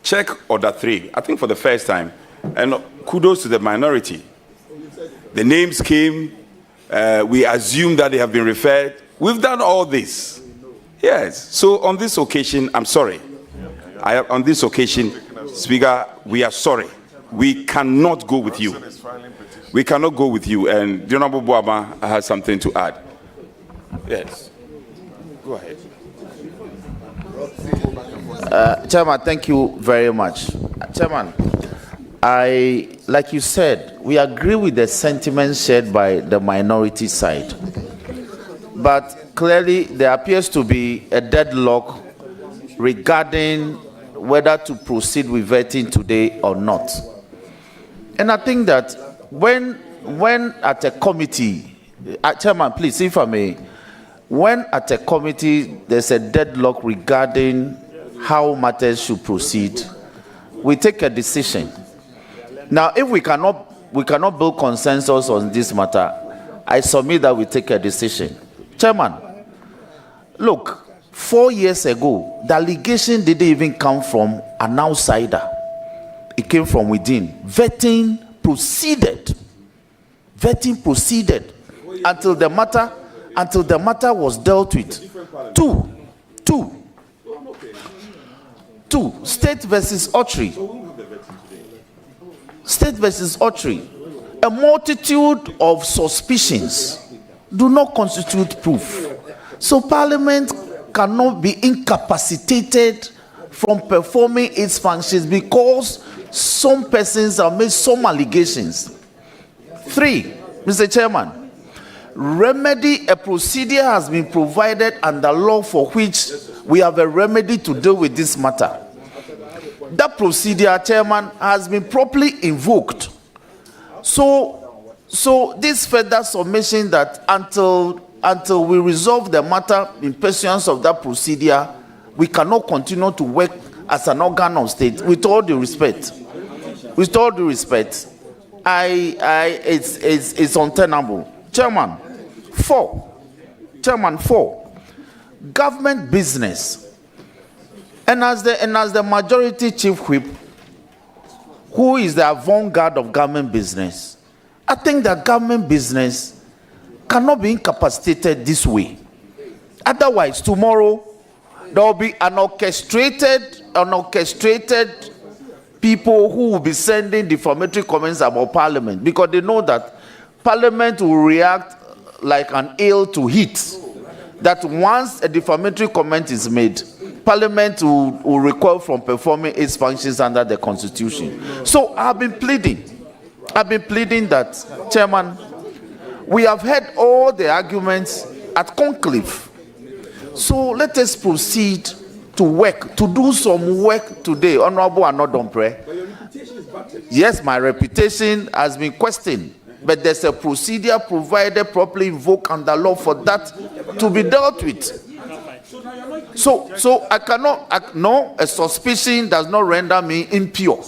Check Order 3, I think for the first time, and kudos to the minority. The names came, we assume that they have been referred. We've done all this. Yes, so on this occasion, I'm sorry. On this occasion, Speaker, we are sorry. We cannot go with you. We cannot go with you. And the Honorable Boama has something to add. Yes. Go ahead. Chairman, thank you very much. Chairman, like you said, we agree with the sentiments shared by the minority side. But clearly, there appears to be a deadlock regarding whether to proceed with vetting today or not. And I think that when at a committee, Chairman, please, if I may, when at a committee there's a deadlock regarding how matters should proceed, we take a decision. Now, if we cannot build consensus on this matter, I submit that we take a decision. Chairman, look, 4 years ago, the allegation didn't even come from an outsider. It came from within. Vetting proceeded. Vetting proceeded until the matter was dealt with. Two, State versus Adjei. State versus Adjei. A multitude of suspicions do not constitute proof. So Parliament cannot be incapacitated from performing its functions because some persons have made some allegations. 3, Mr. Chairman, remedy, a procedure has been provided under law for which we have a remedy to deal with this matter. That procedure, Chairman, has been properly invoked. So this further submission that until we resolve the matter in pursuance of that procedure, we cannot continue to work as an organ of state. With all due respect, it's untenable. Chairman, 4, government business. And as the majority chief whip, who is the avant-garde of government business, I think that government business cannot be incapacitated this way. Otherwise, tomorrow there will be an orchestrated people who will be sending defamatory comments about Parliament, because they know that Parliament will react like an ale to heat. That once a defamatory comment is made, Parliament will recoil from performing its functions under the Constitution. So I've been pleading that, Chairman, we have heard all the arguments at conclave. So let us proceed to work, to do some work today. Honorable Anodompre. Yes, my reputation has been questioned, but there's a procedure provided, properly invoked under law for that to be dealt with. So I cannot, no, a suspicion does not render me impure.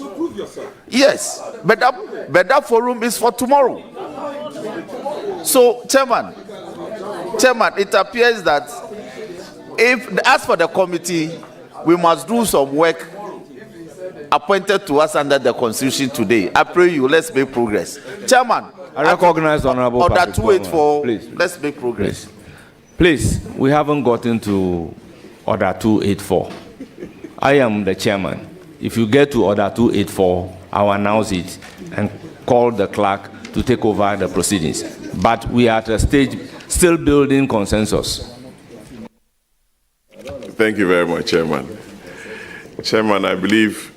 Yes, but that forum is for tomorrow. So, Chairman, it appears that as for the committee, we must do some work appointed to us under the Constitution today. I pray you, let's make progress. Chairman, I recognize Honorable Order 284, please. Let's make progress. Please, we haven't gotten to Order 284. I am the chairman. If you get to Order 284, I'll announce it and call the clerk to take over the proceedings. But we are at a stage still building consensus. Thank you very much, Chairman. Chairman, I believe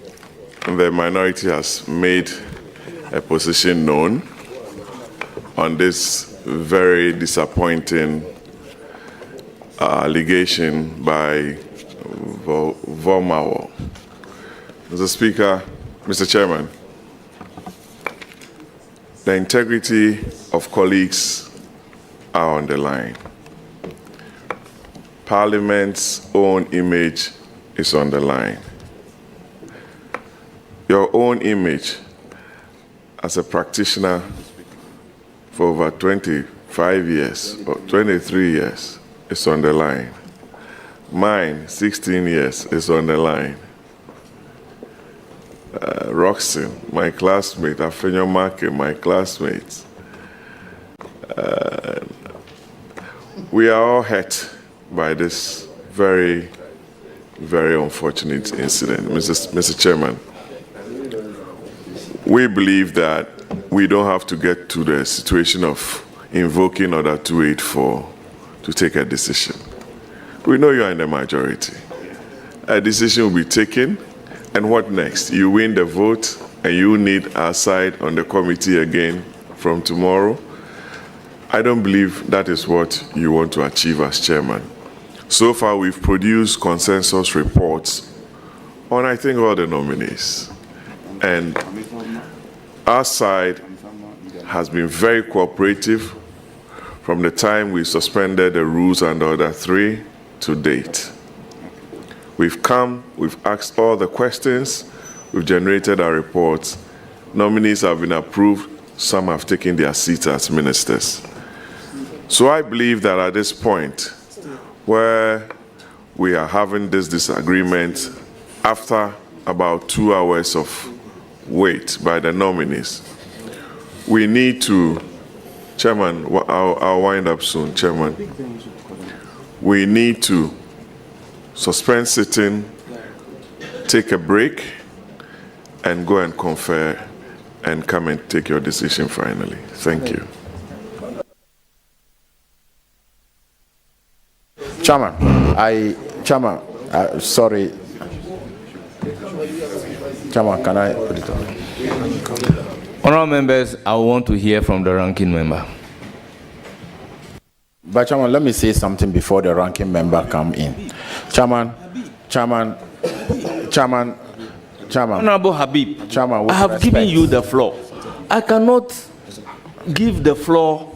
the minority has made a position known on this very disappointing allegation by Vomawo. Mr. Speaker, Mr. Chairman, the integrity of colleagues are on the line. Parliament's own image is on the line. Your own image as a practitioner for over 25 years or 23 years is on the line. Mine, 16 years, is on the line. Roxanne, my classmate, Afenyo Marke, my classmate. We are all hurt by this very, very unfortunate incident. Mr. Chairman, we believe that we don't have to get to the situation of invoking Order 284 to take a decision. We know you are in the majority. A decision will be taken, and what next? You win the vote, and you need our side on the committee again from tomorrow. I don't believe that is what you want to achieve as chairman. So far, we've produced consensus reports on, I think, all the nominees. And our side has been very cooperative from the time we suspended the rules and Order 3 to date. We've come, we've asked all the questions, we've generated our reports. Nominees have been approved, some have taken their seats as ministers. So I believe that at this point, where we are having this disagreement after about 2 hours of wait by the nominees, we need to, Chairman, I'll wind up soon, Chairman. We need to suspend sitting, take a break, and go and confer and come and take your decision finally. Thank you. Chairman, sorry. Chairman, can I put it on? Honourable members, I want to hear from the ranking member. But Chairman, let me say something before the ranking member come in. Chairman. Honourable Habib, Chairman, I have given you the floor. I cannot give the floor.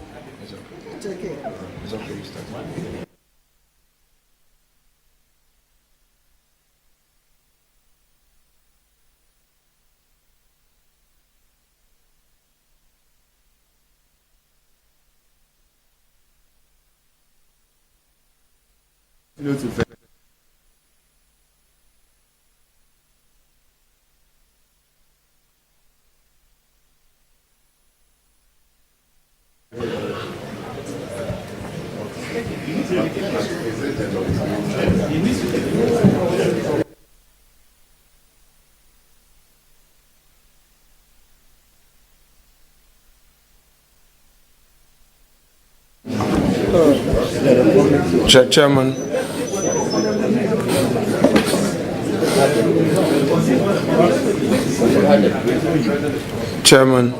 Chairman,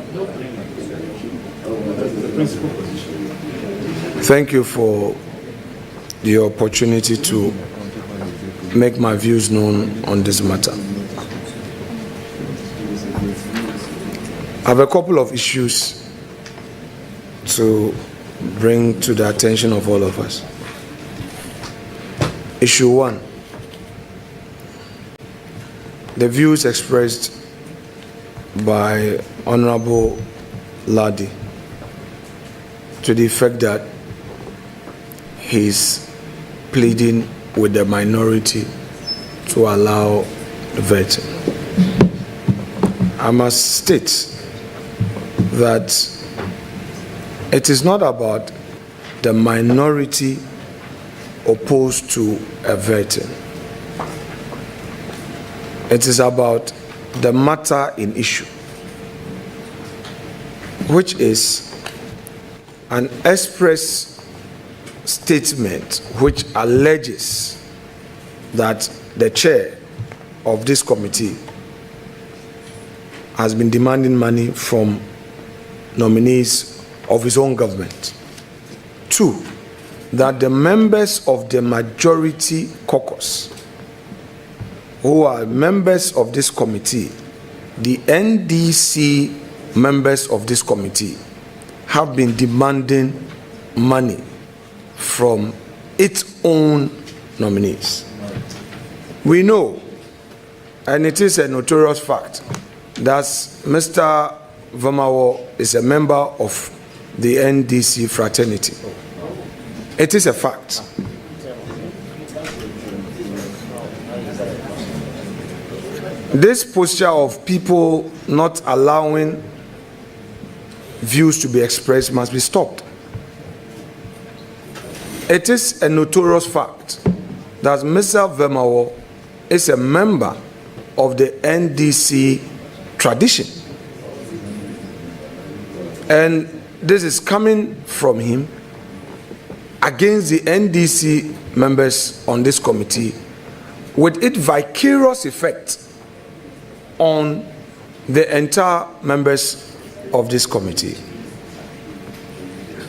thank you for the opportunity to make my views known on this matter. I have a couple of issues to bring to the attention of all of us. Issue 1, the views expressed by Honorable Ladi to the effect that he's pleading with the minority to allow the vetting. I must state that it is not about the minority opposed to a vetting. It is about the matter in issue, which is an express statement which alleges that the chair of this committee has been demanding money from nominees of his own government. 2, that the members of the majority caucus, who are members of this committee, the NDC members of this committee, have been demanding money from its own nominees. We know, and it is a notorious fact, that Mr. Vamawo is a member of the NDC fraternity. It is a fact. This posture of people not allowing views to be expressed must be stopped. It is a notorious fact that Mr. Vemawo is a member of the NDC tradition. And this is coming from him against the NDC members on this committee, with its vicarious effect on the entire members of this committee.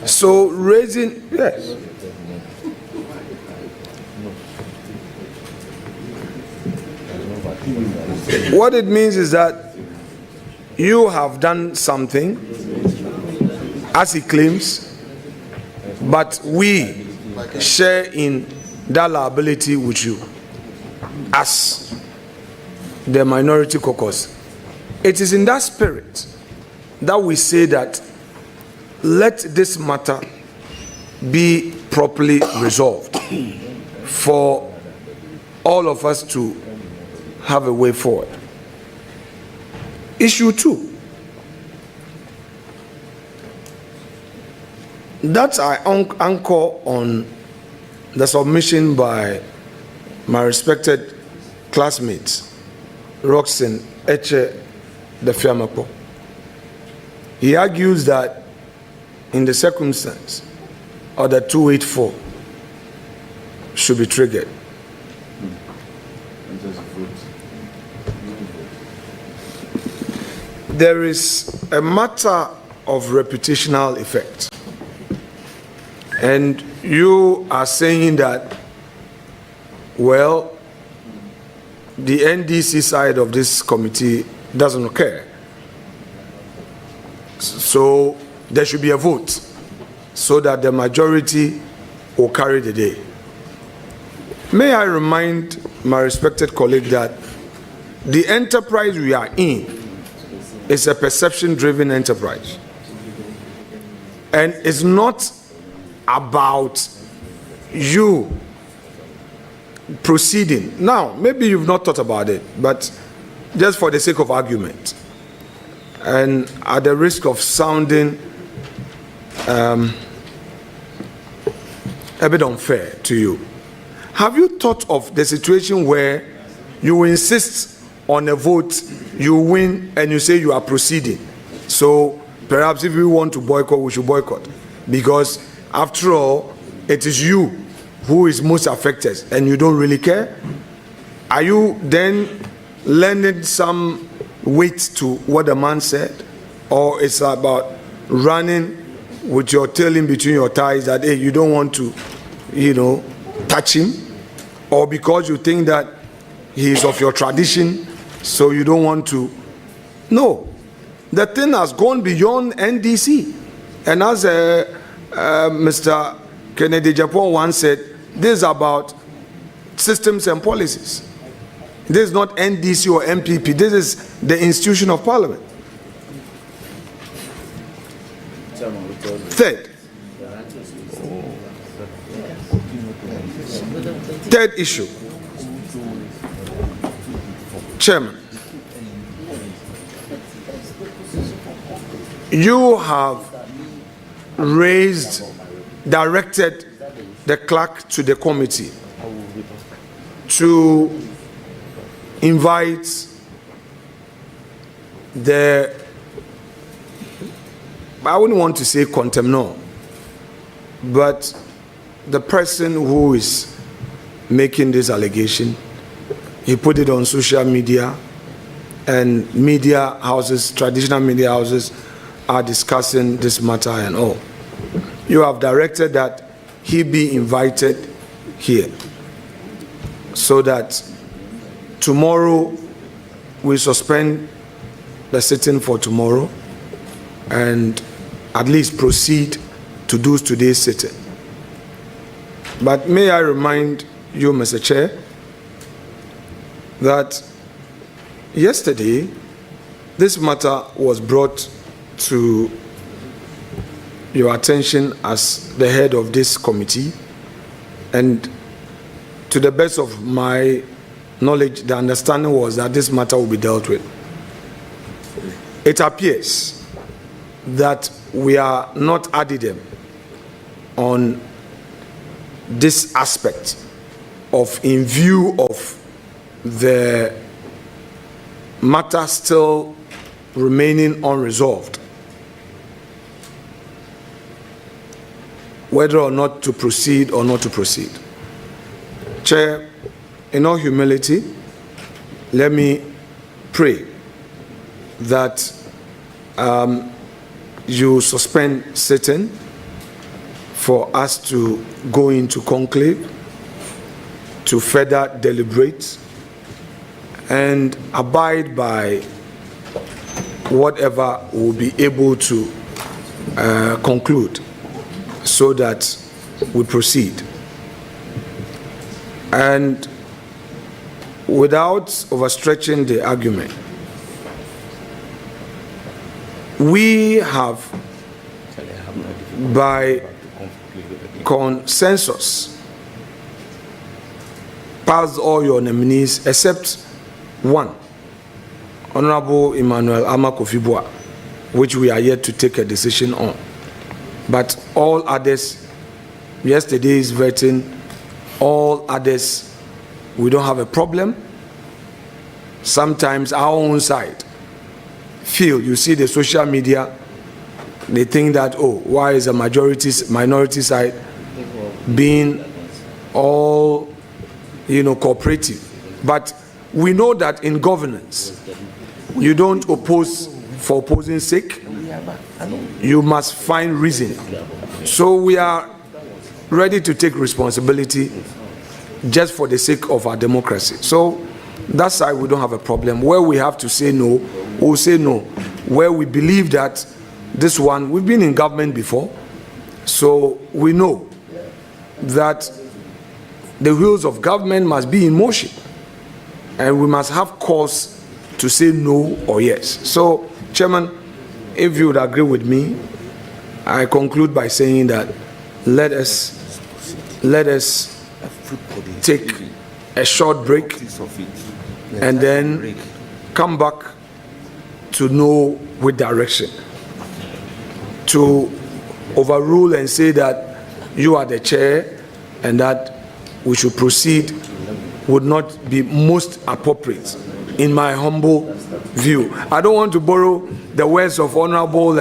So raising, yes. What it means is that you have done something, as he claims, but we share in that liability with you as the minority caucus. It is in that spirit that we say that let this matter be properly resolved for all of us to have a way forward. Issue 2. That I anchor on the submission by my respected classmates, Roxanne Adjei the Fiamapo. He argues that in the circumstance, Order 284 should be triggered. There is a matter of reputational effect. And you are saying that, well, the NDC side of this committee doesn't care. So there should be a vote so that the majority will carry the day. May I remind my respected colleague that the enterprise we are in is a perception-driven enterprise. And it's not about you proceeding. Now, maybe you've not thought about it, but just for the sake of argument, and at the risk of sounding a bit unfair to you, have you thought of the situation where you insist on a vote, you win, and you say you are proceeding? So perhaps if we want to boycott, we should boycott, because after all, it is you who is most affected and you don't really care. Are you then lending some weight to what the man said? Or it's about running with your tail in between your thighs that, hey, you don't want to, touch him? Or because you think that he is of your tradition, so you don't want to? No. The thing has gone beyond NDC. And as Mr. Kenneth Japan once said, this is about systems and policies. This is not NDC or MPP. This is the institution of parliament. Third issue. Chairman, you have directed the clerk to the committee to invite I wouldn't want to say contemnor, but the person who is making this allegation. He put it on social media, and media houses, traditional media houses, are discussing this matter and all. You have directed that he be invited here, so that tomorrow we suspend the sitting for tomorrow and at least proceed to do today's sitting. But may I remind you, Mr. Chair, that yesterday this matter was brought to your attention as the head of this committee, and to the best of my knowledge, the understanding was that this matter will be dealt with. It appears that we are not adding on this aspect of, in view of the matter still remaining unresolved, whether or not to proceed or not to proceed. Chair, in all humility, let me pray that you suspend sitting for us to go into conclave, to further deliberate and abide by whatever we'll be able to conclude, so that we proceed. And without overstretching the argument, we have, by consensus, passed all your nominees except one, Honorable Emmanuel Amakofibua, which we are yet to take a decision on. But all others, yesterday's vetting, all others, we don't have a problem. Sometimes our own side feel, you see the social media, they think that, oh, why is the minority side being all, cooperative? But we know that in governance, you don't oppose for opposing sake. You must find reason. So we are ready to take responsibility just for the sake of our democracy. So that side we don't have a problem. Where we have to say no, we'll say no. Where we believe that this one, we've been in government before, so we know that the wheels of government must be in motion, and we must have cause to say no or yes. So, Chairman, if you would agree with me, I conclude by saying that let us take a short break and then come back to know with direction, to overrule and say that you are the chair and that we should proceed would not be most appropriate in my humble view. I don't want to borrow the words of Honorable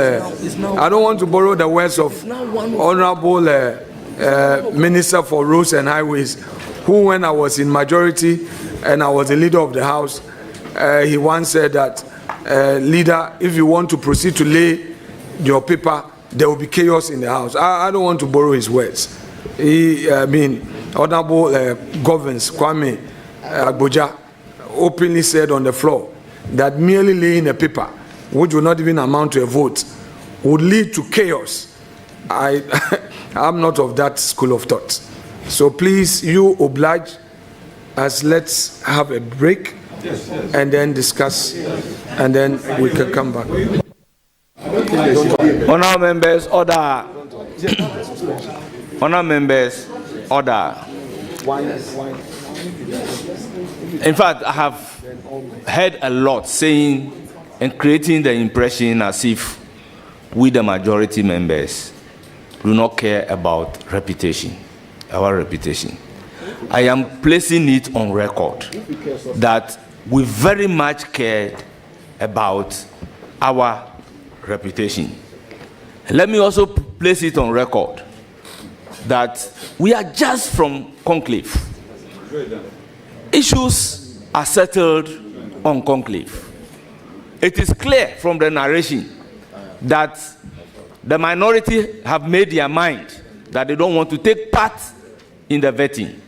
Minister for Roads and Highways, who, when I was in majority and I was the leader of the House, he once said that, leader, if you want to proceed to lay your paper, there will be chaos in the House. I don't want to borrow his words. Honorable Governors Kwame Agboja openly said on the floor that merely laying a paper, which will not even amount to a vote, would lead to chaos. I'm not of that school of thought. So please, you oblige us. Let's have a break and then discuss, and then we can come back. Honourable members, order. Honourable members, order. In fact, I have heard a lot saying and creating the impression as if we, the majority members, do not care about reputation, our reputation. I am placing it on record that we very much cared about our reputation. Let me also place it on record that we are just from conclave. Issues are settled on conclave. It is clear from the narration that the minority have made their mind that they don't want to take part in the vetting.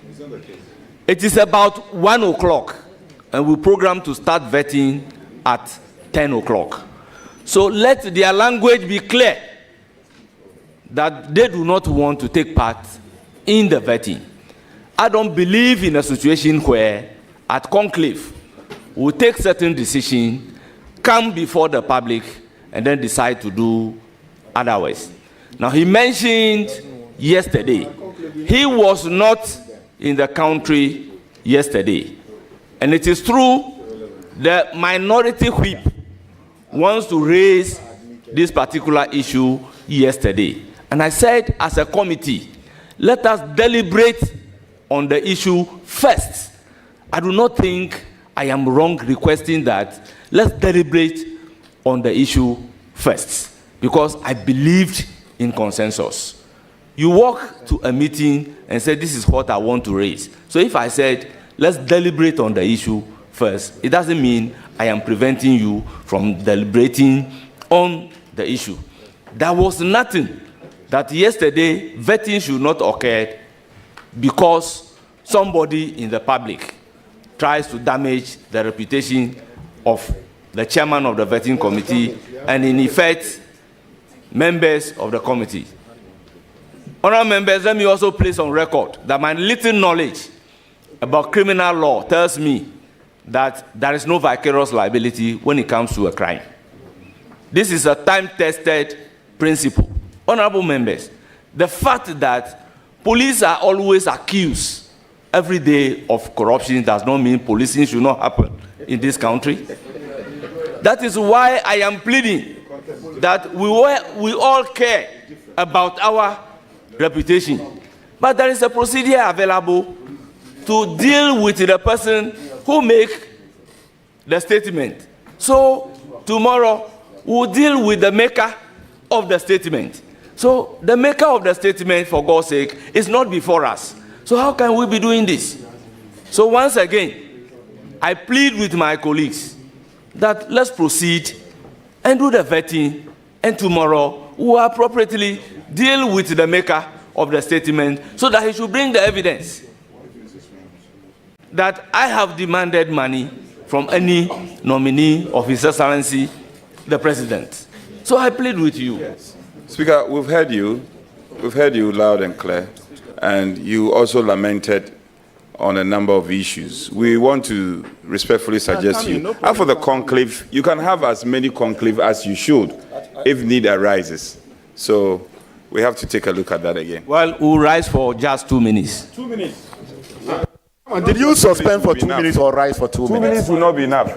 It is about 1 o'clock, and we program to start vetting at 10 o'clock. So let their language be clear that they do not want to take part in the vetting. I don't believe in a situation where at conclave we take certain decisions, come before the public, and then decide to do otherwise. Now, he mentioned yesterday, he was not in the country yesterday, And it is true the minority whip wants to raise this particular issue yesterday. And I said, as a committee, let us deliberate on the issue first. I do not think I am wrong requesting that. Let's deliberate on the issue first, because I believed in consensus. You walk to a meeting and say, this is what I want to raise. So if I said, let's deliberate on the issue first, it doesn't mean I am preventing you from deliberating on the issue. There was nothing that yesterday vetting should not occur because somebody in the public tries to damage the reputation of the chairman of the vetting committee and in effect members of the committee. Honourable members, let me also place on record that my little knowledge about criminal law tells me that there is no vicarious liability when it comes to a crime. This is a time-tested principle. Honourable members, the fact that police are always accused every day of corruption does not mean policing should not happen in this country. That is why I am pleading that we all care about our reputation. But there is a procedure available to deal with the person who make the statement. So tomorrow we'll deal with the maker of the statement. So the maker of the statement, for God's sake, is not before us. So how can we be doing this? So once again, I plead with my colleagues that let's proceed and do the vetting, and tomorrow we will appropriately deal with the maker of the statement so that he should bring the evidence that I have demanded money from any nominee of His Excellency, the President. So I plead with you. Yes. Speaker, we've heard you loud and clear, and you also lamented on a number of issues. We want to respectfully suggest for the conclave, you can have as many conclave as you should if need arises. So we have to take a look at that again. Well, we'll rise for just 2 minutes. 2 minutes. Did you suspend for 2 minutes or rise for 2 minutes? 2 minutes will not be enough.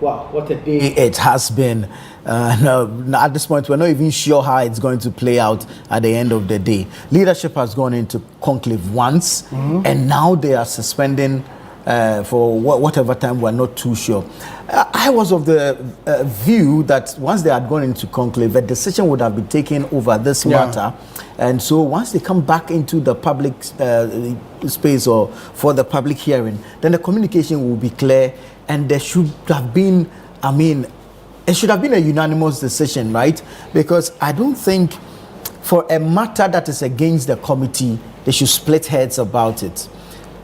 Wow, what a day it has been. At this point, we're not even sure how it's going to play out at the end of the day. Leadership has gone into conclave once, and now they are suspending for whatever time, we're not too sure. I was of the view that once they had gone into conclave, a decision would have been taken over this matter. And so once they come back into the public space or for the public hearing, then the communication will be clear. And there should have been, it should have been a unanimous decision, right? Because I don't think for a matter that is against the committee, they should split heads about it.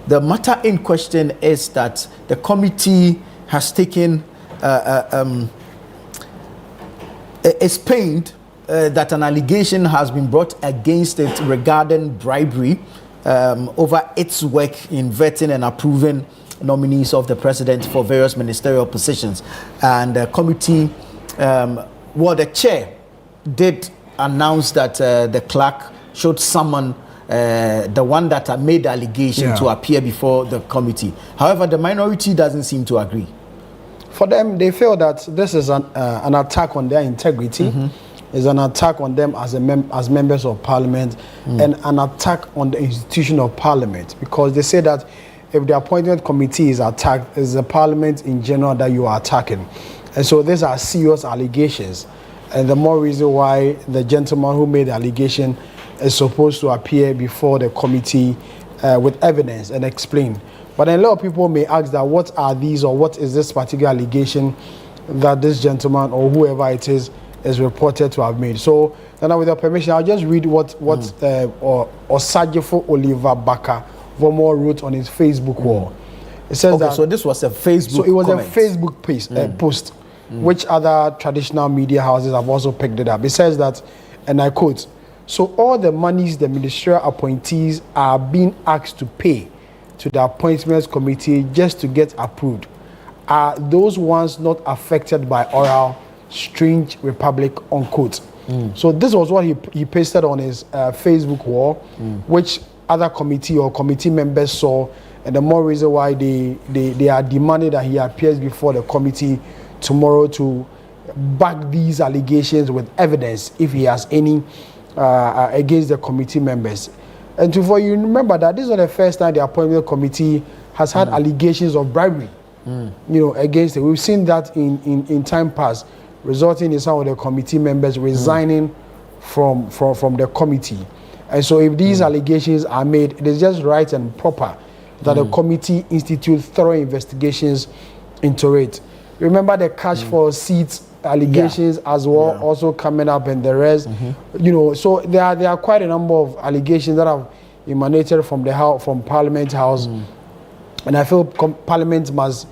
The matter in question is that the committee has taken, is pained that an allegation has been brought against it regarding bribery over its work in vetting and approving nominees of the president for various ministerial positions. And the committee, the chair did announce that the clerk should summon the one that made the allegation to appear before the committee. However, the minority doesn't seem to agree. For them, they feel that this is an attack on their integrity, is an attack on them as members of parliament, and an attack on the institution of parliament, because they say that if the appointment committee is attacked, it's the parliament in general that you are attacking. And so these are serious allegations. And the more reason why the gentleman who made the allegation is supposed to appear before the committee with evidence and explain. But a lot of people may ask that what are these, or what is this particular allegation that this gentleman or whoever it is is reported to have made. So, now with your permission, I'll just read what Osajefo Oliver Baka Vomo wrote on his Facebook wall. It says that. So this was a Facebook. So it was comment. a Facebook post, which other traditional media houses have also picked it up. It says that, and I quote: "So all the monies the ministerial appointees are being asked to pay to the appointments committee just to get approved are those ones not affected by oral strange republic," unquote. So this was what he pasted on his Facebook wall, which other committee or committee members saw, and the more reason why they are demanding that he appears before the committee tomorrow to back these allegations with evidence if he has any against the committee members. And for you remember that this is not the first time the appointment committee has had allegations of bribery, against it. We've seen that in time past, resulting in some of the committee members resigning from the committee. And so if these allegations are made, it is just right and proper that the committee institute thorough investigations into it. Remember the cash for seats allegations as well, also coming up, and the rest. So there are quite a number of allegations that have emanated from from Parliament House, and I feel Parliament must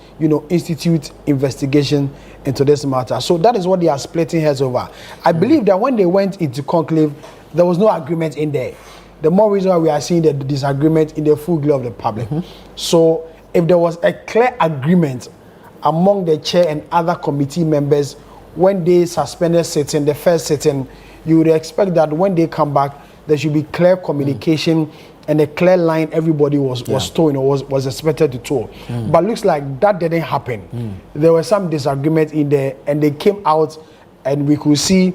institute investigation into this matter. So that is what they are splitting heads over. I believe that when they went into conclave, there was no agreement in there. The more reason why we are seeing the disagreement in the full glare of the public. So if there was a clear agreement among the chair and other committee members when they suspended sitting, the first sitting, you would expect that when they come back, there should be clear communication and a clear line everybody was towing or was expected to tow. But looks like that didn't happen. There was some disagreement in there, and they came out, and we could see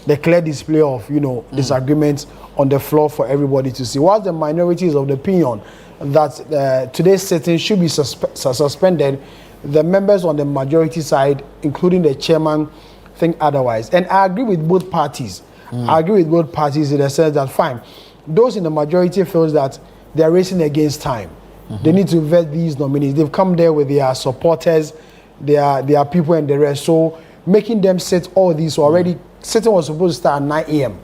the clear display of disagreements on the floor for everybody to see. Whilst the minority is of the opinion that today's sitting should be suspended, the members on the majority side, including the chairman, think otherwise. And I agree with both parties. I agree with both parties in the sense that, fine, those in the majority feels that they are racing against time. They need to vet these nominees. They've come there with their supporters, their people and the rest. So making them sit all these already, sitting was supposed to start at 9 a.m.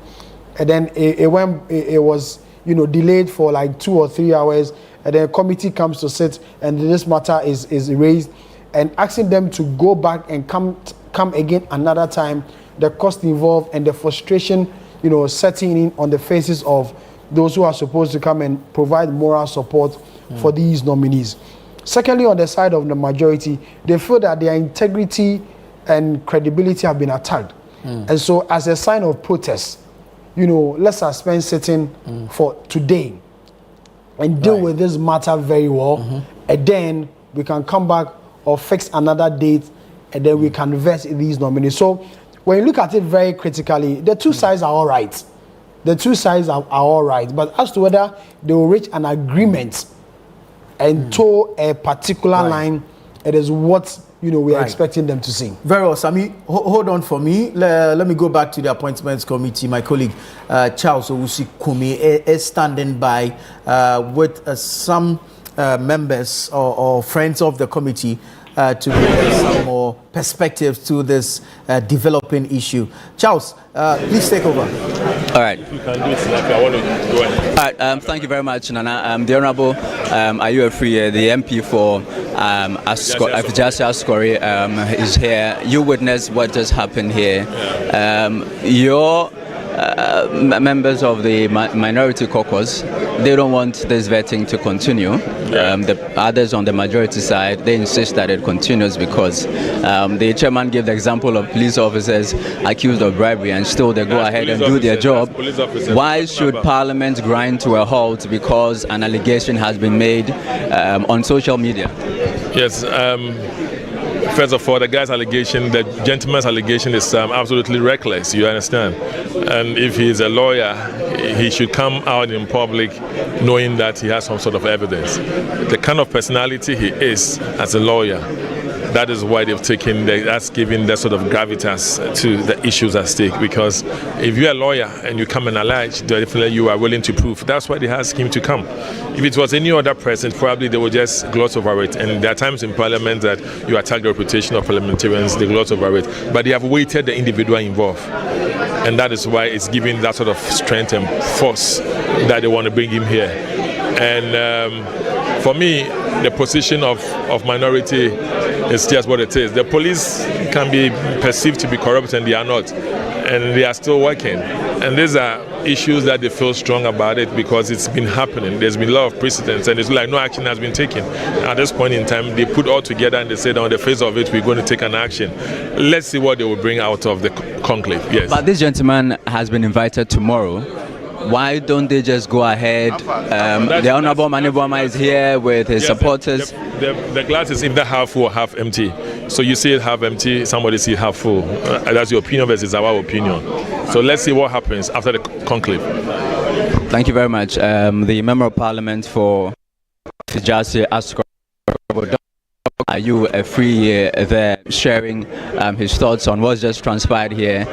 And then it was delayed for like 2 or 3 hours. And then a committee comes to sit, and this matter is raised, and asking them to go back and come again another time, the cost involved and the frustration, setting in on the faces of those who are supposed to come and provide moral support for these nominees. Secondly, on the side of the majority, they feel that their integrity and credibility have been attacked. And so as a sign of protest, let's suspend sitting for today and deal with this matter very well, and then we can come back or fix another date, and then we can vet these nominees. So when you look at it very critically, the two sides are all right. The two sides are all right. But as to whether they will reach an agreement and toe a particular line, it is what we are expecting them to see. Very well, Sami. Hold on for me. Let me go back to the appointments committee. My colleague Charles Owusu-Kumi is standing by with some members or friends of the committee to bring some more perspectives to this developing issue. Charles, please take over. All right. If you can do it, I want to go ahead. All right. Thank you very much, Nana. The Honourable Ayuafri, the MP for Adjei Ascori, is here. You witnessed what just happened here. Your members of the minority caucus, they don't want this vetting to continue. The others on the majority side, they insist that it continues because the chairman gave the example of police officers accused of bribery, and still they go ahead and do their job. Why should Parliament grind to a halt because an allegation has been made on social media? Yes. First of all, the guy's allegation, the gentleman's allegation is absolutely reckless, you understand? And if he's a lawyer, he should come out in public knowing that he has some sort of evidence. The kind of personality he is as a lawyer, that is why they've taken that's giving that sort of gravitas to the issues at stake. Because if you're a lawyer and you come and allege, definitely you are willing to prove. That's why they asked him to come. If it was any other person, probably they would just gloss over it. And there are times in Parliament that you attack the reputation of parliamentarians, they gloss over it. But they have weighted the individual involved. And that is why it's giving that sort of strength and force that they want to bring him here. And for me, the position of minority is just what it is. The police can be perceived to be corrupt and they are not. And they are still working. And these are issues that they feel strong about it because it's been happening. There's been a lot of precedents and it's like no action has been taken. At this point in time, they put all together and they said on the face of it, we're going to take an action. Let's see what they will bring out of the conclave. Yes. But this gentleman has been invited tomorrow. Why don't they just go ahead? The Honorable Mani Boama is here with his supporters. The glass is either half full or half empty. So you see it half empty, somebody see it half full. That's your opinion versus our opinion. So let's see what happens after the conclave. Thank you very much. The Member of Parliament for Adjei asked, are you a free year there sharing his thoughts on what's just transpired here?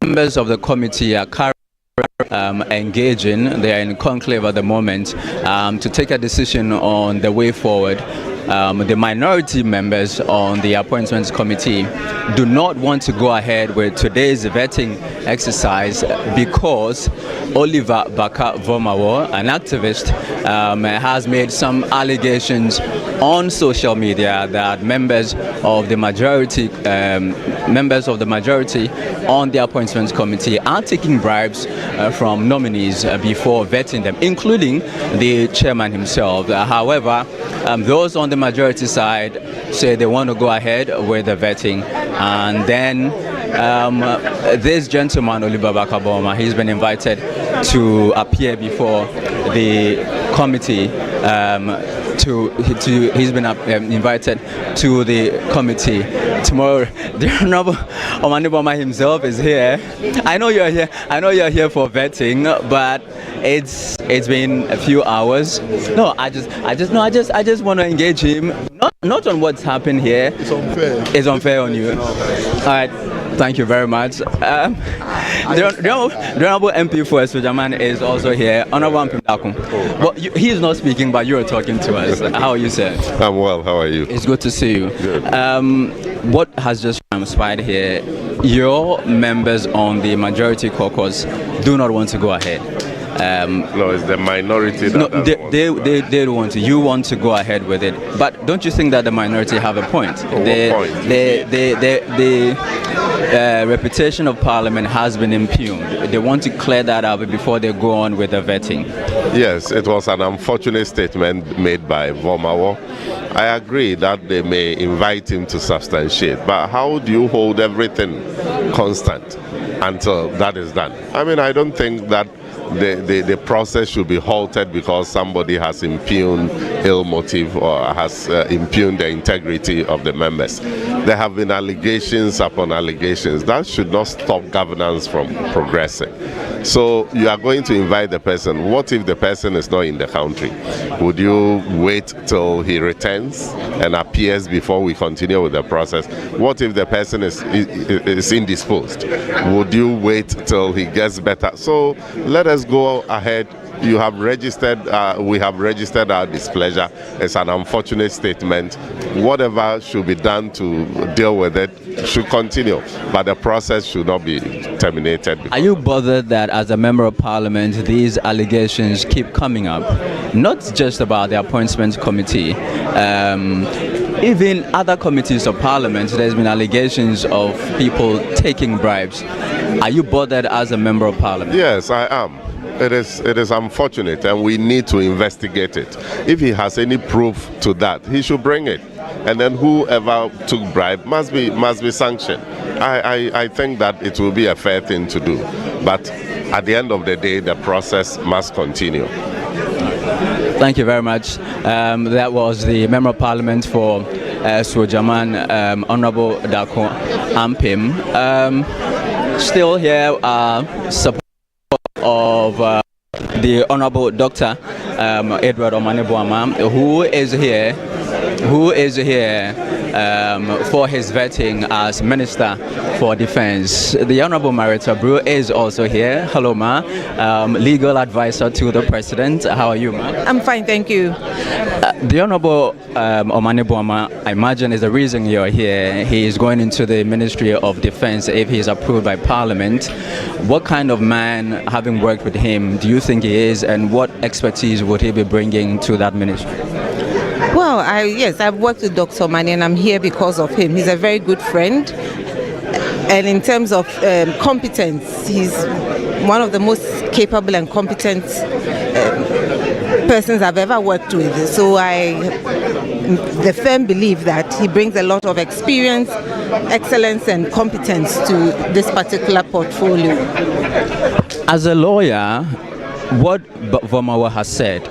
Members of the committee are currently engaging. They are in conclave at the moment to take a decision on the way forward. The minority members on the appointments committee do not want to go ahead with today's vetting exercise because Oliver Baka-Vomawo, an activist, has made some allegations on social media that members of the majority on the appointments committee are taking bribes from nominees before vetting them, including the chairman himself. However, those on the majority side say they want to go ahead with the vetting, and then this gentleman Oliver Baka-Vomawo, he's been invited to appear before the committee. He's been invited to the committee tomorrow. The Honorable Mani Boama himself is here. I know you're here. I know you're here for vetting, but it's been a few hours. No, I just want to engage him. Not on what's happened here. It's unfair. It's unfair on you. All right. Thank you very much. The Honorable MP for Sujaman is also here. Honorable MP Dakum. Well, he is not speaking, but you are talking to us. How are you, sir? I'm well. How are you? It's good to see you. Good. What has just transpired here? Your members on the majority caucus do not want to go ahead. No, it's the minority that they don't want to. You want to go ahead with it, but don't you think that the minority have a point? The reputation of Parliament has been impugned. They want to clear that up before they go on with the vetting. Yes, it was an unfortunate statement made by Vomawo. I agree that they may invite him to substantiate, but how do you hold everything constant until that is done? I mean, I don't think that the process should be halted because somebody has impugned ill motive or has impugned the integrity of the members. There have been allegations upon allegations. That should not stop governance from progressing. So you are going to invite the person. What if the person is not in the country? Would you wait till he returns and appears before we continue with the process? What if the person is indisposed? Would you wait till he gets better? So let us go ahead. You have registered, we have registered our displeasure. It's an unfortunate statement. Whatever should be done to deal with it should continue, but the process should not be terminated. Are you bothered that as a member of Parliament, these allegations keep coming up? Not just about the appointments committee. Even other committees of Parliament, there's been allegations of people taking bribes. Are you bothered as a member of Parliament? Yes, I am. It is unfortunate, and we need to investigate it. If he has any proof to that, he should bring it, and then whoever took bribe must be sanctioned. I think that it will be a fair thing to do, but at the end of the day, the process must continue. Thank you very much. That was the Member of Parliament for Sujaman, Honorable Dako Ampim. Still here, support of the Honorable Dr. Edward Mani Boama, who is here who is here for his vetting as Minister for Defense. The Honorable Marietta Brew is also here. Hello, ma. Legal advisor to the President. How are you, ma? I'm fine, thank you. The Honorable Omane Boamah, I imagine, is the reason you're here. He is going into the Ministry of Defense if he is approved by Parliament. What kind of man, having worked with him, do you think he is, and what expertise would he be bringing to that ministry? Well, yes, I've worked with Dr. Omane and I'm here because of him. He's a very good friend. And in terms of competence, he's one of the most capable and competent persons I've ever worked with. So the firm believe that he brings a lot of experience, excellence and competence to this particular portfolio. As a lawyer, what Vomawa has said,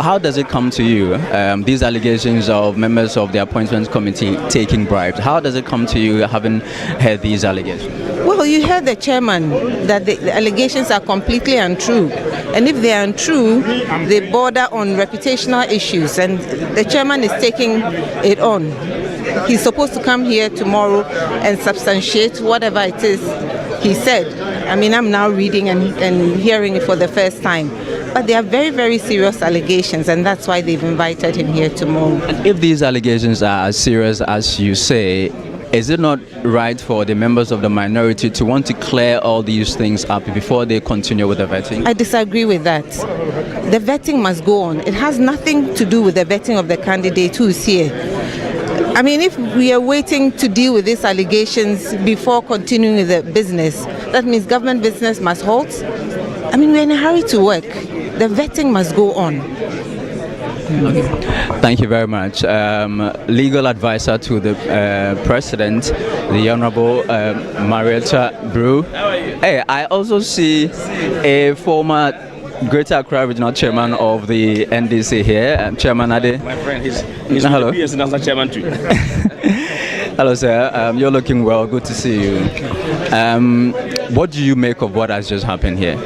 how does it come to you, these allegations of members of the Appointments Committee taking bribes? How does it come to you having heard these allegations? Well, you heard the chairman that the allegations are completely untrue. And if they are untrue, they border on reputational issues. And the chairman is taking it on. He's supposed to come here tomorrow and substantiate whatever it is he said. I mean, I'm now reading and hearing it for the first time. But they are very, very serious allegations, and that's why they've invited him here tomorrow. And if these allegations are as serious as you say, is it not right for the members of the minority to want to clear all these things up before they continue with the vetting? I disagree with that. The vetting must go on. It has nothing to do with the vetting of the candidate who is here. I mean, if we are waiting to deal with these allegations before continuing with the business, that means government business must halt. I mean, we're in a hurry to work. The vetting must go on. Thank you very much. Legal advisor to the President, the Honorable Marietta Brew. Hey, I also see a former Greater Accra Regional Chairman of the NDC here, Chairman Adjei. My friend, he's hello. the PNC chairman too. Hello, sir. You're looking well. Good to see you. What do you make of what has just happened here?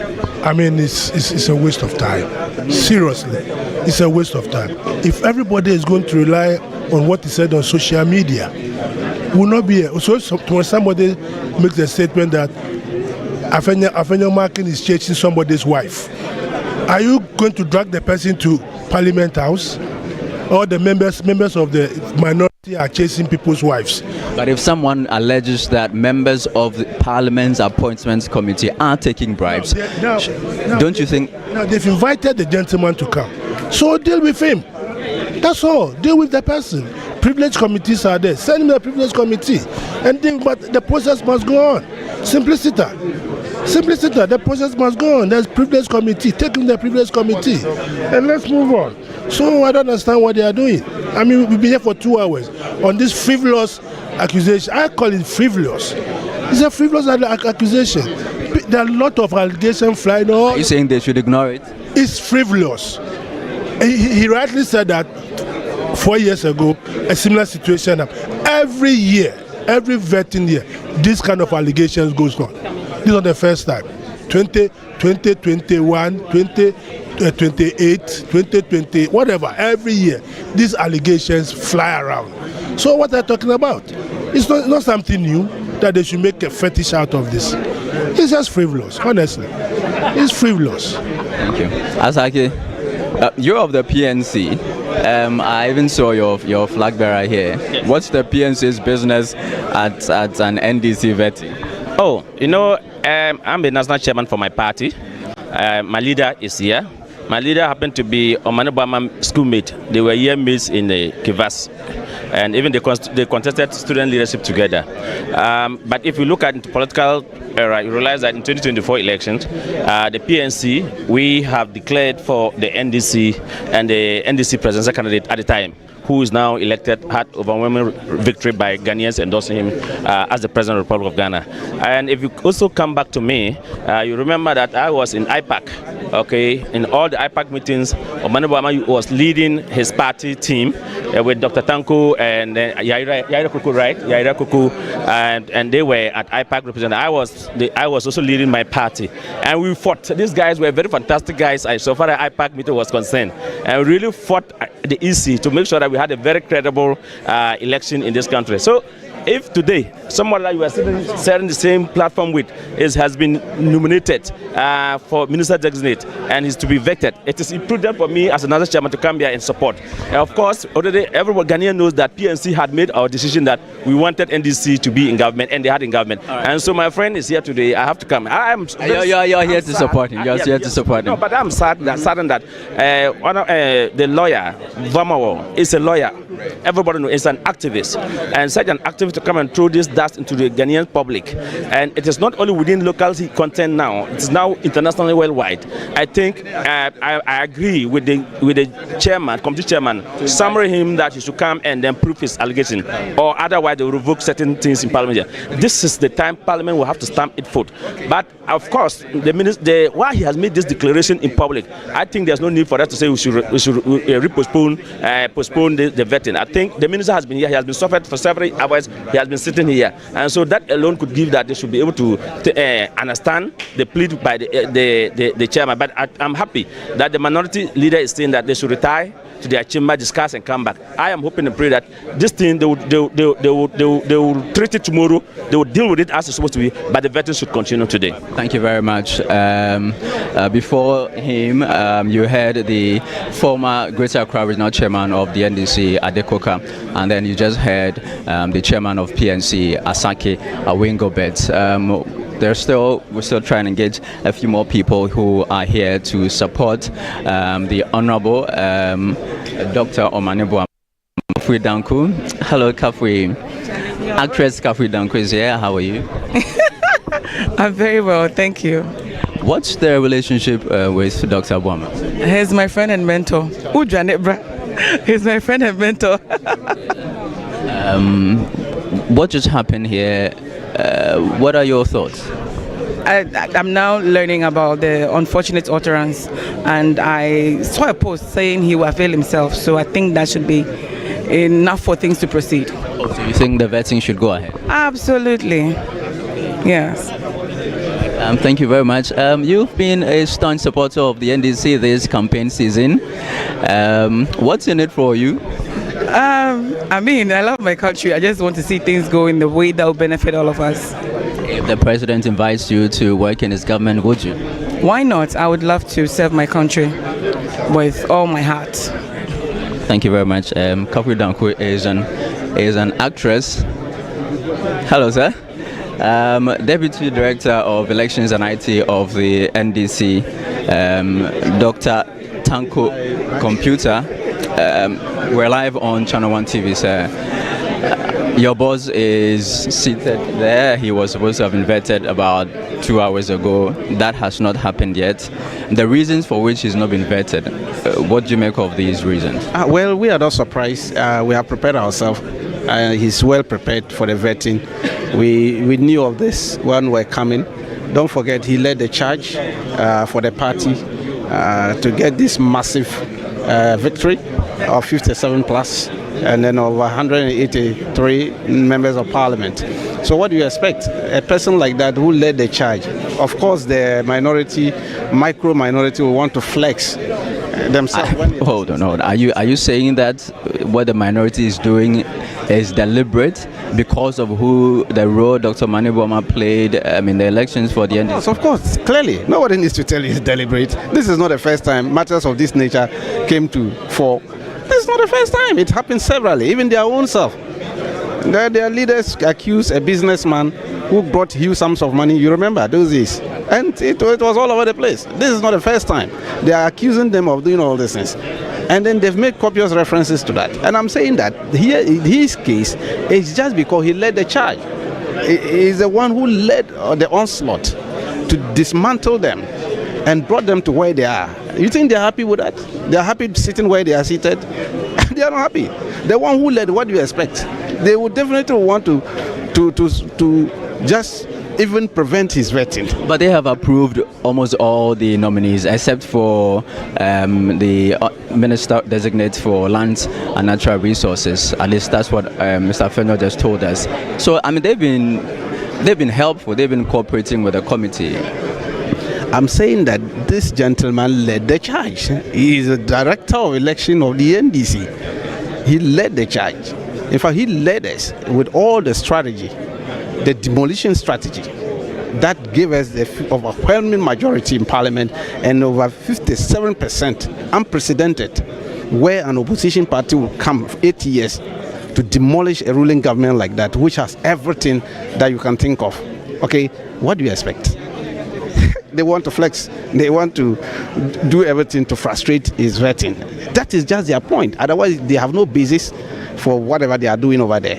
I mean, it's a waste of time. Seriously, it's a waste of time. If everybody is going to rely on what is said on social media, will not be. So when somebody makes a statement that Afenya Markin is chasing somebody's wife, are you going to drag the person to Parliament House? Or the members of the minority are chasing people's wives? But if someone alleges that members of the Parliament's Appointments Committee are taking bribes, don't you think? Now they've invited the gentleman to come, so deal with him. That's all. Deal with the person. Privilege committees are there. Send him the privilege committee, and then, but the process must go on. Simplicity. The process must go on. There's privilege committee. Take him the privilege committee, and let's move on. So I don't understand what they are doing. I mean, we've been here for 2 hours on this frivolous accusation. I call it frivolous. It's a frivolous accusation. There are a lot of allegations flying on. Are you saying they should ignore it? It's frivolous. He rightly said that 4 years ago, a similar situation happened. Every year, every vetting year, this kind of allegations goes on. This is not the first time. 2021, 2028, 2020, whatever, every year, these allegations fly around. So what they're talking about, it's not something new that they should make a fetish out of this. It's just frivolous, honestly. It's frivolous. Thank you. Asake, you're of the PNC. I even saw your flag bearer here. Yes. What's the PNC's business at an NDC vetting? Oh, you know, I'm the national chairman for my party. My leader is here. My leader happened to be Omane Boamah's schoolmate. They were year mates in the Kivas, and even they contested student leadership together. But if you look at the political era, you realize that in 2024 elections, the PNC, we have declared for the NDC and the NDC presidential candidate at the time, who is now elected, had overwhelming victory by Ghanaians endorsing him as the President of the Republic of Ghana. And if you also come back to me, you remember that I was in IPAC Okay, in all the IPAC meetings, Omani Boama was leading his party team with Dr. Tanko and Yaira Kuku, right? Yaira Kuku, and they were at IPAC representing. I was also leading my party, and we fought. These guys were very fantastic guys. So far as IPAC meeting was concerned, and we really fought the EC to make sure that we had a very credible election in this country. So, if today someone that you are sharing the same platform with has been nominated for Minister Designate and is to be vetted, it is prudent for me as another chairman to come here and support. And of course, already everyone Ghanaian knows that PNC had made our decision that we wanted NDC to be in government, and they had in government. Right. And so my friend is here today. I have to come. You're here to support him. You're here to support him. No, but I'm saddened that the lawyer Vomawo is a lawyer. Everybody knows he's an activist, and such an activist to come and throw this dust into the Ghanaian public. And it is not only within local content now; it is now internationally worldwide. I think I agree with the chairman, committee chairman, summary him that he should come and then prove his allegation, or otherwise they will revoke certain things in Parliament. This is the time Parliament will have to stamp its foot. But of course, why he has made this declaration in public, I think there's no need for us to say we should postpone the vetting. I think the minister has been here. He has been suffered for several hours. He has been sitting here, and so that alone could give that they should be able to understand the plea by the chairman. But I'm happy that the minority leader is saying that they should retire to their chamber, discuss, and come back. I am hoping and pray that this thing they will treat it tomorrow. They will deal with it as it's supposed to be, but the vetting should continue today. Thank you very much. Before him, you heard the former Greater Accra Regional Chairman of the NDC, Adekoka, and then you just heard the Chairman of PNC, Asake Gilbert. We're still trying to engage a few more people who are here to support the Honorable Dr. Omani Boama. Kafui Danku. Hello, Kafui. Actress Kafui Danku is here. How are you? I'm very well, thank you. What's the relationship with Dr. Boama? He's my friend and mentor. He's my friend and mentor. What just happened here? What are your thoughts? I'm now learning about the unfortunate utterance, and I saw a post saying he will avail himself, so I think that should be enough for things to proceed. Oh, so you think the vetting should go ahead? Absolutely, yes. Thank you very much. You've been a staunch supporter of the NDC this campaign season. What's in it for you? I mean, I love my country. I just want to see things go in the way that will benefit all of us. If the president invites you to work in his government, would you? Why not? I would love to serve my country with all my heart. Thank you very much. Kafui Danku is an actress. Hello, sir. Deputy Director of Elections and IT of the NDC, Dr. Tanko Computer. We're live on Channel 1 TV, sir. Your boss is seated there. He was supposed to have been vetted about 2 hours ago. That has not happened yet. The reasons for which he's not been vetted, what do you make of these reasons? Well, we are not surprised. We have prepared ourselves. He's well prepared for the vetting. We knew of this when we're coming. Don't forget, he led the charge for the party to get this massive victory of 57 plus, and then over 183 members of parliament. So what do you expect? A person like that who led the charge. Of course, the micro minority will want to flex themselves. Hold on. Are you saying that what the minority is doing is deliberate because of the role Dr. Omani Boama played in the elections for the NDC? Of course, clearly. Nobody needs to tell you it's deliberate. This is not the first time matters of this nature came to fore. This is not the first time. It happened severally, even their own self. Their leaders accused a businessman who brought huge sums of money. You remember those days? And it was all over the place. This is not the first time. They are accusing them of doing all these things. And then they've made copious references to that. And I'm saying that here in his case, it's just because he led the charge. He's the one who led the onslaught to dismantle them and brought them to where they are. You think they're happy with that? They're happy sitting where they are seated? They are not happy. The one who led, what do you expect? They would definitely want to just even prevent his vetting. But they have approved almost all the nominees except for the Minister Designate for Lands and Natural Resources. At least that's what Mr. Fenno just told us. So I mean, they've been helpful. They've been cooperating with the committee. I'm saying that this gentleman led the charge. He is a director of election of the NDC. He led the charge. In fact, he led us with all the strategy, the demolition strategy that gave us the overwhelming majority in Parliament and over 57%, unprecedented, where an opposition party will come 8 years to demolish a ruling government like that, which has everything that you can think of. Okay, what do you expect? They want to flex. They want to do everything to frustrate his vetting. That is just their point. Otherwise, they have no basis for whatever they are doing over there.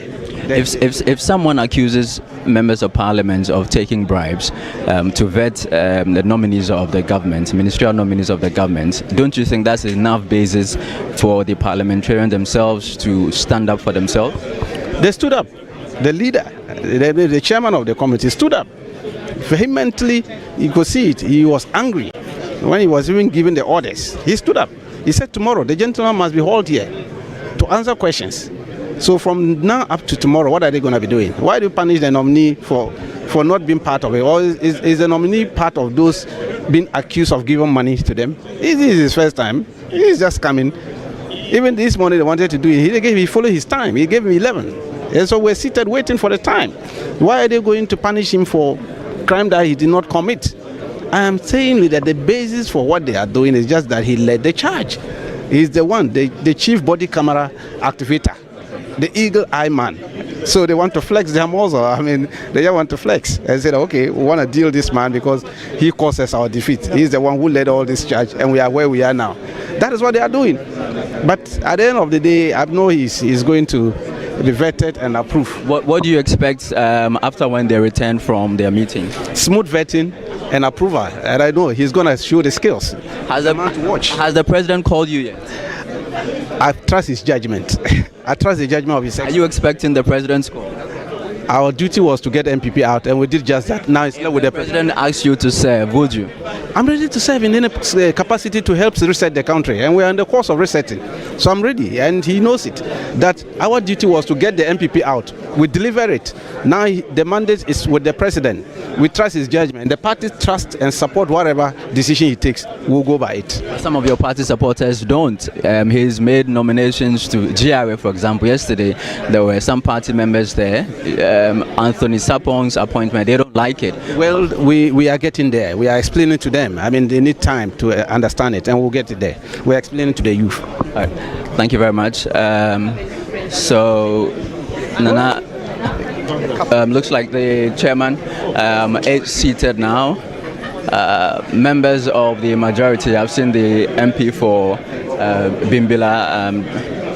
If someone accuses members of parliament of taking bribes to vet the nominees of the government, ministerial nominees of the government, don't you think that's enough basis for the parliamentarians themselves to stand up for themselves? They stood up. The leader, the chairman of the committee stood up. Vehemently, you could see it. He was angry when he was even given the orders. He stood up. He said, tomorrow, the gentleman must be hauled here to answer questions. So from now up to tomorrow, what are they going to be doing? Why do you punish the nominee for not being part of it? Or is the nominee part of those being accused of giving money to them? This is his first time. He's just coming. Even this morning they wanted to do it. He followed his time. He gave him 11. And so we're seated waiting for the time. Why are they going to punish him for crime that he did not commit? I am saying that the basis for what they are doing is just that he led the charge. He's the one, the chief body camera activator, the eagle eye man. So they want to flex them also. I mean, they just want to flex and say, okay, we want to deal this man because he causes our defeat. He's the one who led all this charge and we are where we are now. That is what they are doing. But at the end of the day, I know he's going to be vetted and approved. What do you expect after when they return from their meeting? Smooth vetting and approval. And I know he's going to show the skills. Has the president called you yet? I trust his judgment. I trust the judgment of his secretary. Are you expecting the president's call? Our duty was to get MPP out, and we did just that. Now it's with the president asked you to serve, would you? I'm ready to serve in any capacity to help reset the country, and we're in the course of resetting. So I'm ready, and he knows it, that our duty was to get the MPP out. We deliver it. Now the mandate is with the president. We trust his judgment. The party trust and support whatever decision he takes. We'll go by it. Some of your party supporters don't. He's made nominations to GRA, for example. Yesterday, there were some party members there. Anthony Sapong's appointment, they don't like it. Well, we are getting there. We are explaining to them. I mean, they need time to understand it, and we'll get it there. We're explaining to the youth. All right. Thank you very much. So, Nana, looks like the chairman is seated now. Members of the majority, I've seen the MP for Bimbila,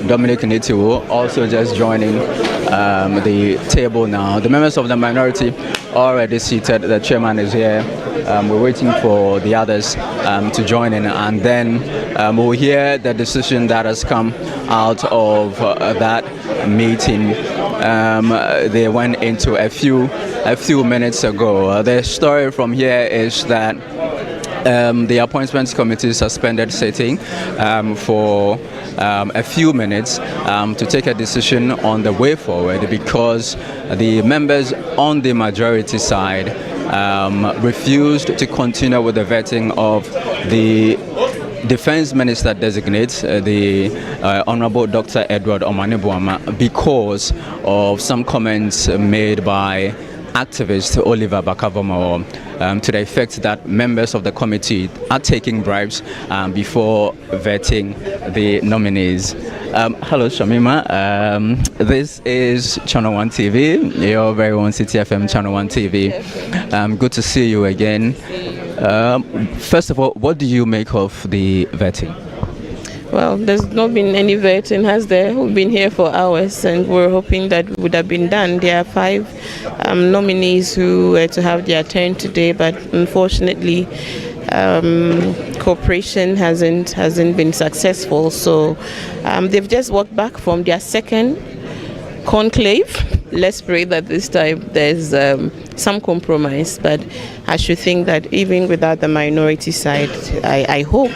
Dominic Nitiwo, also just joining the table now. The members of the minority already seated. The chairman is here. We're waiting for the others to join in, and then we'll hear the decision that has come out of that meeting. They went into a few minutes ago. The story from here is that the appointments committee suspended sitting for a few minutes to take a decision on the way forward, because the members on the majority side refused to continue with the vetting of the Defense Minister Designate, the Honorable Dr. Edward Omanibuama, because of some comments made by activist Oliver Bakavomo to the effect that members of the committee are taking bribes before vetting the nominees. Hello, Shamima. This is Channel 1 TV, your very own City FM Channel 1 TV. Good to see you again. First of all, what do you make of the vetting? Well, there's not been any vetting, has there? We've been here for hours, and we're hoping that it would have been done. There are 5 nominees who were to have their turn today, but unfortunately, cooperation hasn't been successful. So they've just walked back from their second conclave. Let's pray that this time there's some compromise, but I should think that even without the minority side, I hope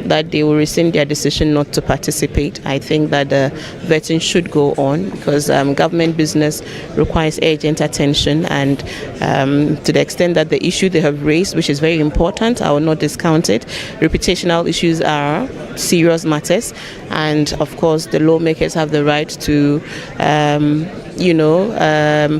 that they will rescind their decision not to participate. I think that the vetting should go on because government business requires urgent attention, and to the extent that the issue they have raised, which is very important, I will not discount it. Reputational issues are serious matters, and of course the lawmakers have the right to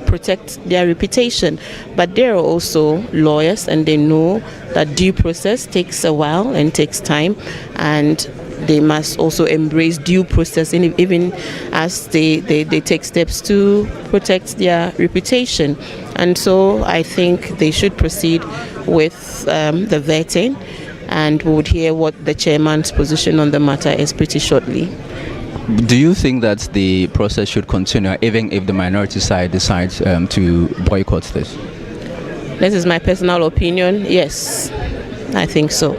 protect their reputation. But they are also lawyers, and they know that due process takes a while and takes time, and they must also embrace due process even as they take steps to protect their reputation. And so I think they should proceed with the vetting, and we would hear what the chairman's position on the matter is pretty shortly. Do you think that the process should continue even if the minority side decides to boycott this? This is my personal opinion. Yes, I think so.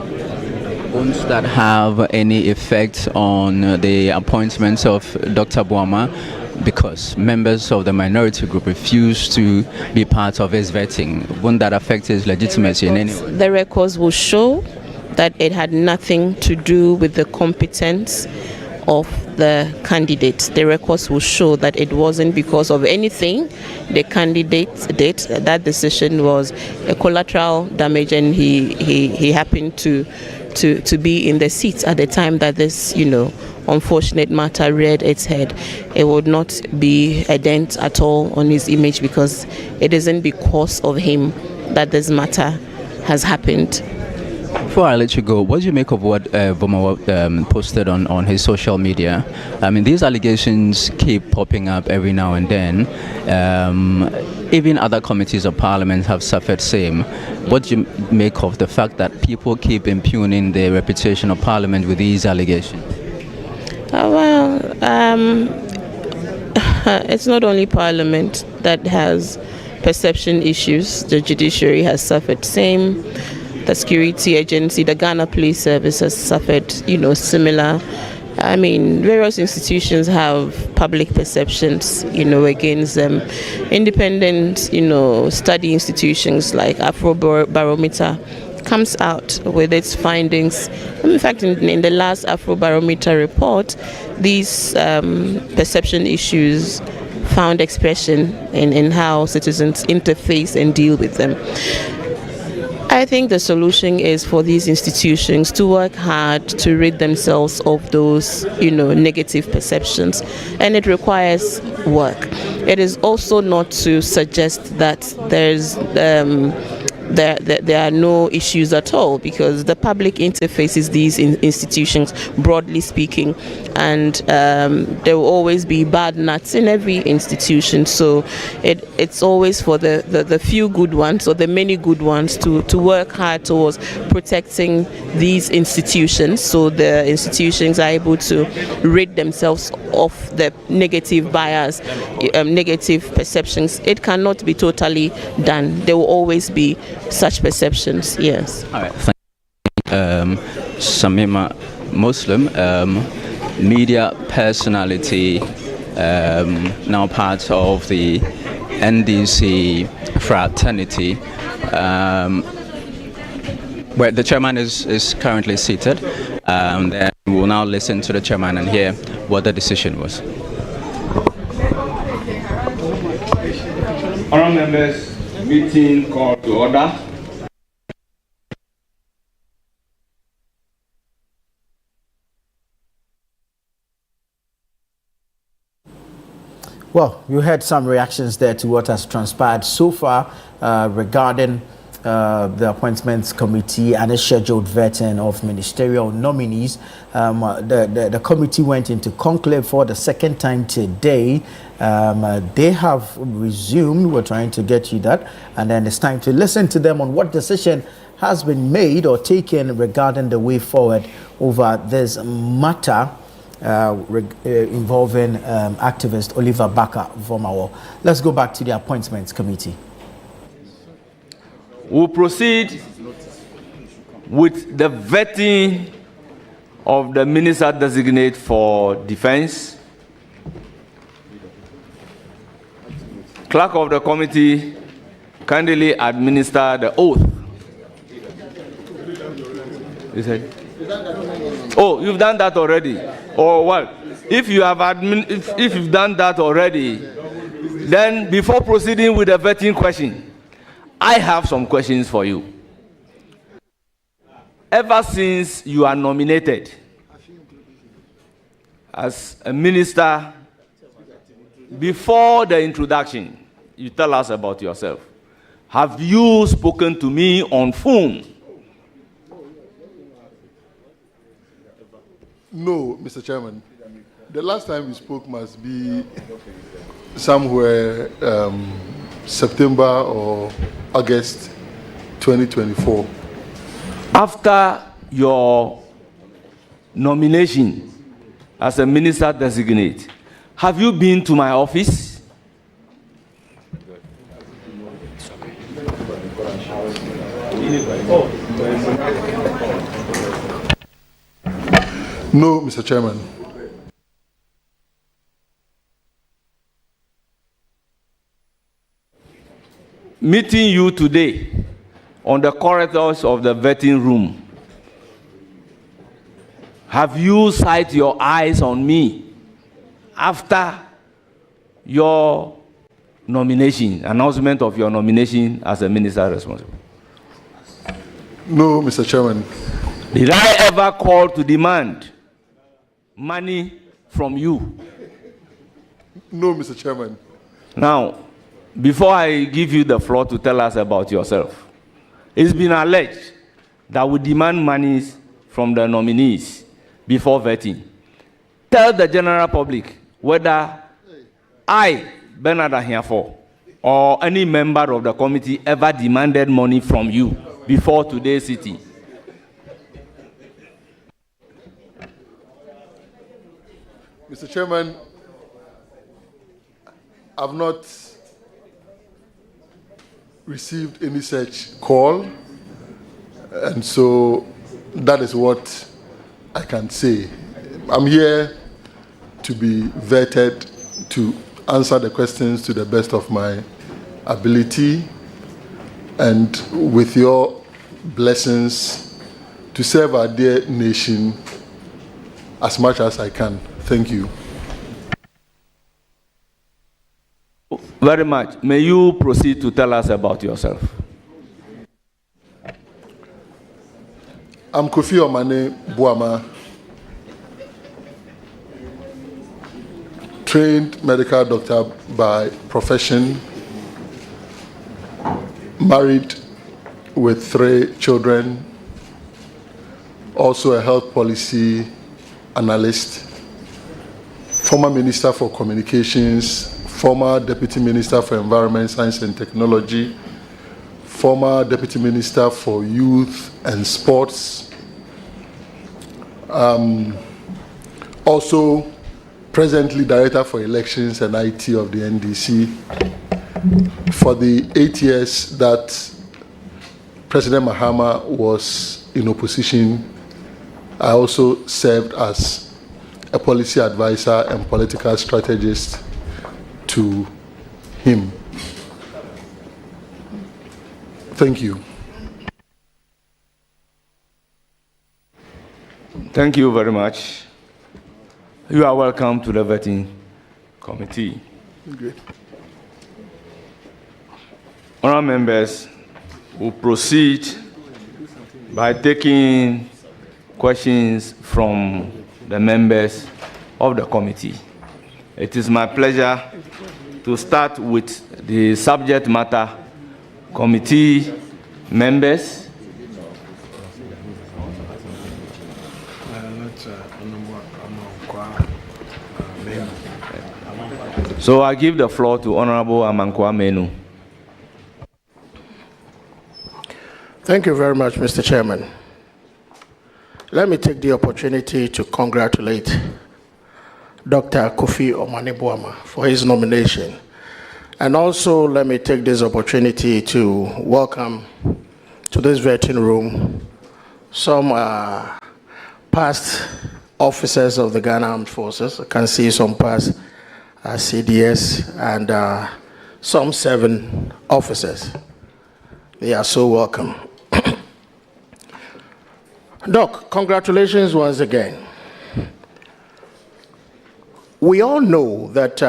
Won't that have any effect on the appointments of Dr. Boama? Because members of the minority group refuse to be part of his vetting. Won't that affect his legitimacy in any way? The records will show that it had nothing to do with the competence of the candidate. The records will show that it wasn't because of anything the candidate did. That decision was a collateral damage, and he happened to be in the seat at the time that this unfortunate matter reared its head. It would not be a dent at all on his image because it isn't because of him that this matter has happened. Before I let you go, what do you make of what Vomawa posted on his social media? I mean, these allegations keep popping up every now and then. Even other committees of parliament have suffered same. What do you make of the fact that people keep impugning the reputation of parliament with these allegations? It's not only parliament that has perception issues. The judiciary has suffered same. The security agency, the Ghana Police Service has suffered, similar. I mean, various institutions have public perceptions, against them. Independent, study institutions like Afrobarometer comes out with its findings. In fact, in the last Afrobarometer report, these perception issues found expression in how citizens interface and deal with them. I think the solution is for these institutions to work hard to rid themselves of those, negative perceptions, and it requires work. It is also not to suggest that there are no issues at all, because the public interfaces these institutions, broadly speaking, and there will always be bad nuts in every institution. So it's always for the few good ones or the many good ones to work hard towards protecting these institutions, so the institutions are able to rid themselves of the negative bias, negative perceptions. It cannot be totally done. There will always be such perceptions. Yes. All right. Thank you. Samima Muslim, media personality, now part of the NDC fraternity, where the chairman is currently seated. Then we'll now listen to the chairman and hear what the decision was. Honourable members, meeting called to order. Well, you heard some reactions there to what has transpired so far regarding the Appointments Committee and a scheduled vetting of ministerial nominees. The committee went into conclave for the second time today. They have resumed. We're trying to get you that. And then it's time to listen to them on what decision has been made or taken regarding the way forward over this matter involving activist Oliver Baka-Vomawo. Let's go back to the Appointments Committee. We'll proceed with the vetting of the Minister Designate for Defense. Clerk of the committee, kindly administer the oath. You said? Oh, you've done that already. Or what? If you have if you've done that already, then before proceeding with the vetting question, I have some questions for you. Ever since you are nominated as a minister, before the introduction, you tell us about yourself. Have you spoken to me on phone? No, Mr. Chairman. The last time we spoke must be somewhere September or August 2024. After your nomination as a minister designate, have you been to my office? No, Mr. Chairman. Meeting you today on the corridors of the vetting room, have you sight your eyes on me after your nomination, announcement of your nomination as a minister responsible? No, Mr. Chairman. Did I ever call to demand money from you? No, Mr. Chairman. Now, before I give you the floor to tell us about yourself, it's been alleged that we demand monies from the nominees before vetting. Tell the general public whether I, Bernard Ahiafo, or any member of the committee ever demanded money from you before today's sitting. Mr. Chairman, I've not received any such call, and so that is what I can say. I'm here to be vetted, to answer the questions to the best of my ability, and with your blessings, to serve our dear nation as much as I can. Thank you. Very much. May you proceed to tell us about yourself. I'm Kofi Omane Buama, trained medical doctor by profession, married with 3 children, also a health policy analyst, former Minister for Communications, former Deputy Minister for Environment, Science and Technology, former Deputy Minister for Youth and Sports, also presently Director for Elections and IT of the NDC. For the 8 years that President Mahama was in opposition, I also served as a policy advisor and political strategist to him. Thank you. Thank you very much. You are welcome to the vetting committee. Great. Honourable members, will proceed by taking questions from the members of the committee. It is my pleasure to start with the subject matter committee members. So I give the floor to Honorable Amankwa Menu. Thank you very much, Mr. Chairman. Let me take the opportunity to congratulate Dr. Kofi Omane Buama for his nomination. And also let me take this opportunity to welcome to this vetting room some past officers of the Ghana Armed Forces. I can see some past CDS and some 7 officers. They are so welcome. Doc, congratulations once again. We all know that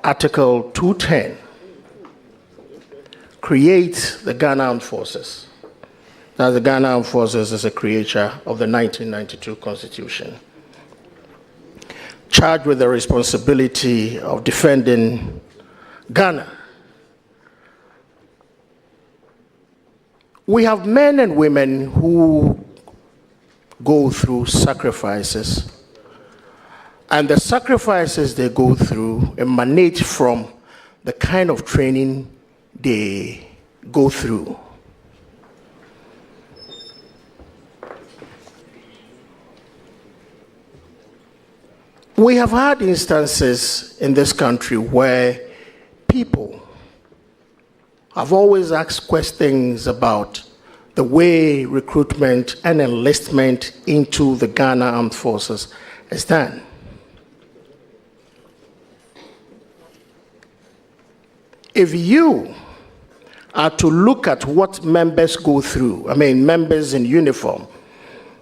Article 210 creates the Ghana Armed Forces. Now, the Ghana Armed Forces is a creature of the 1992 Constitution, charged with the responsibility of defending Ghana. We have men and women who go through sacrifices, and the sacrifices they go through emanate from the kind of training they go through. We have had instances in this country where people have always asked questions about the way recruitment and enlistment into the Ghana Armed Forces is done. If you are to look at what members go through, I mean members in uniform,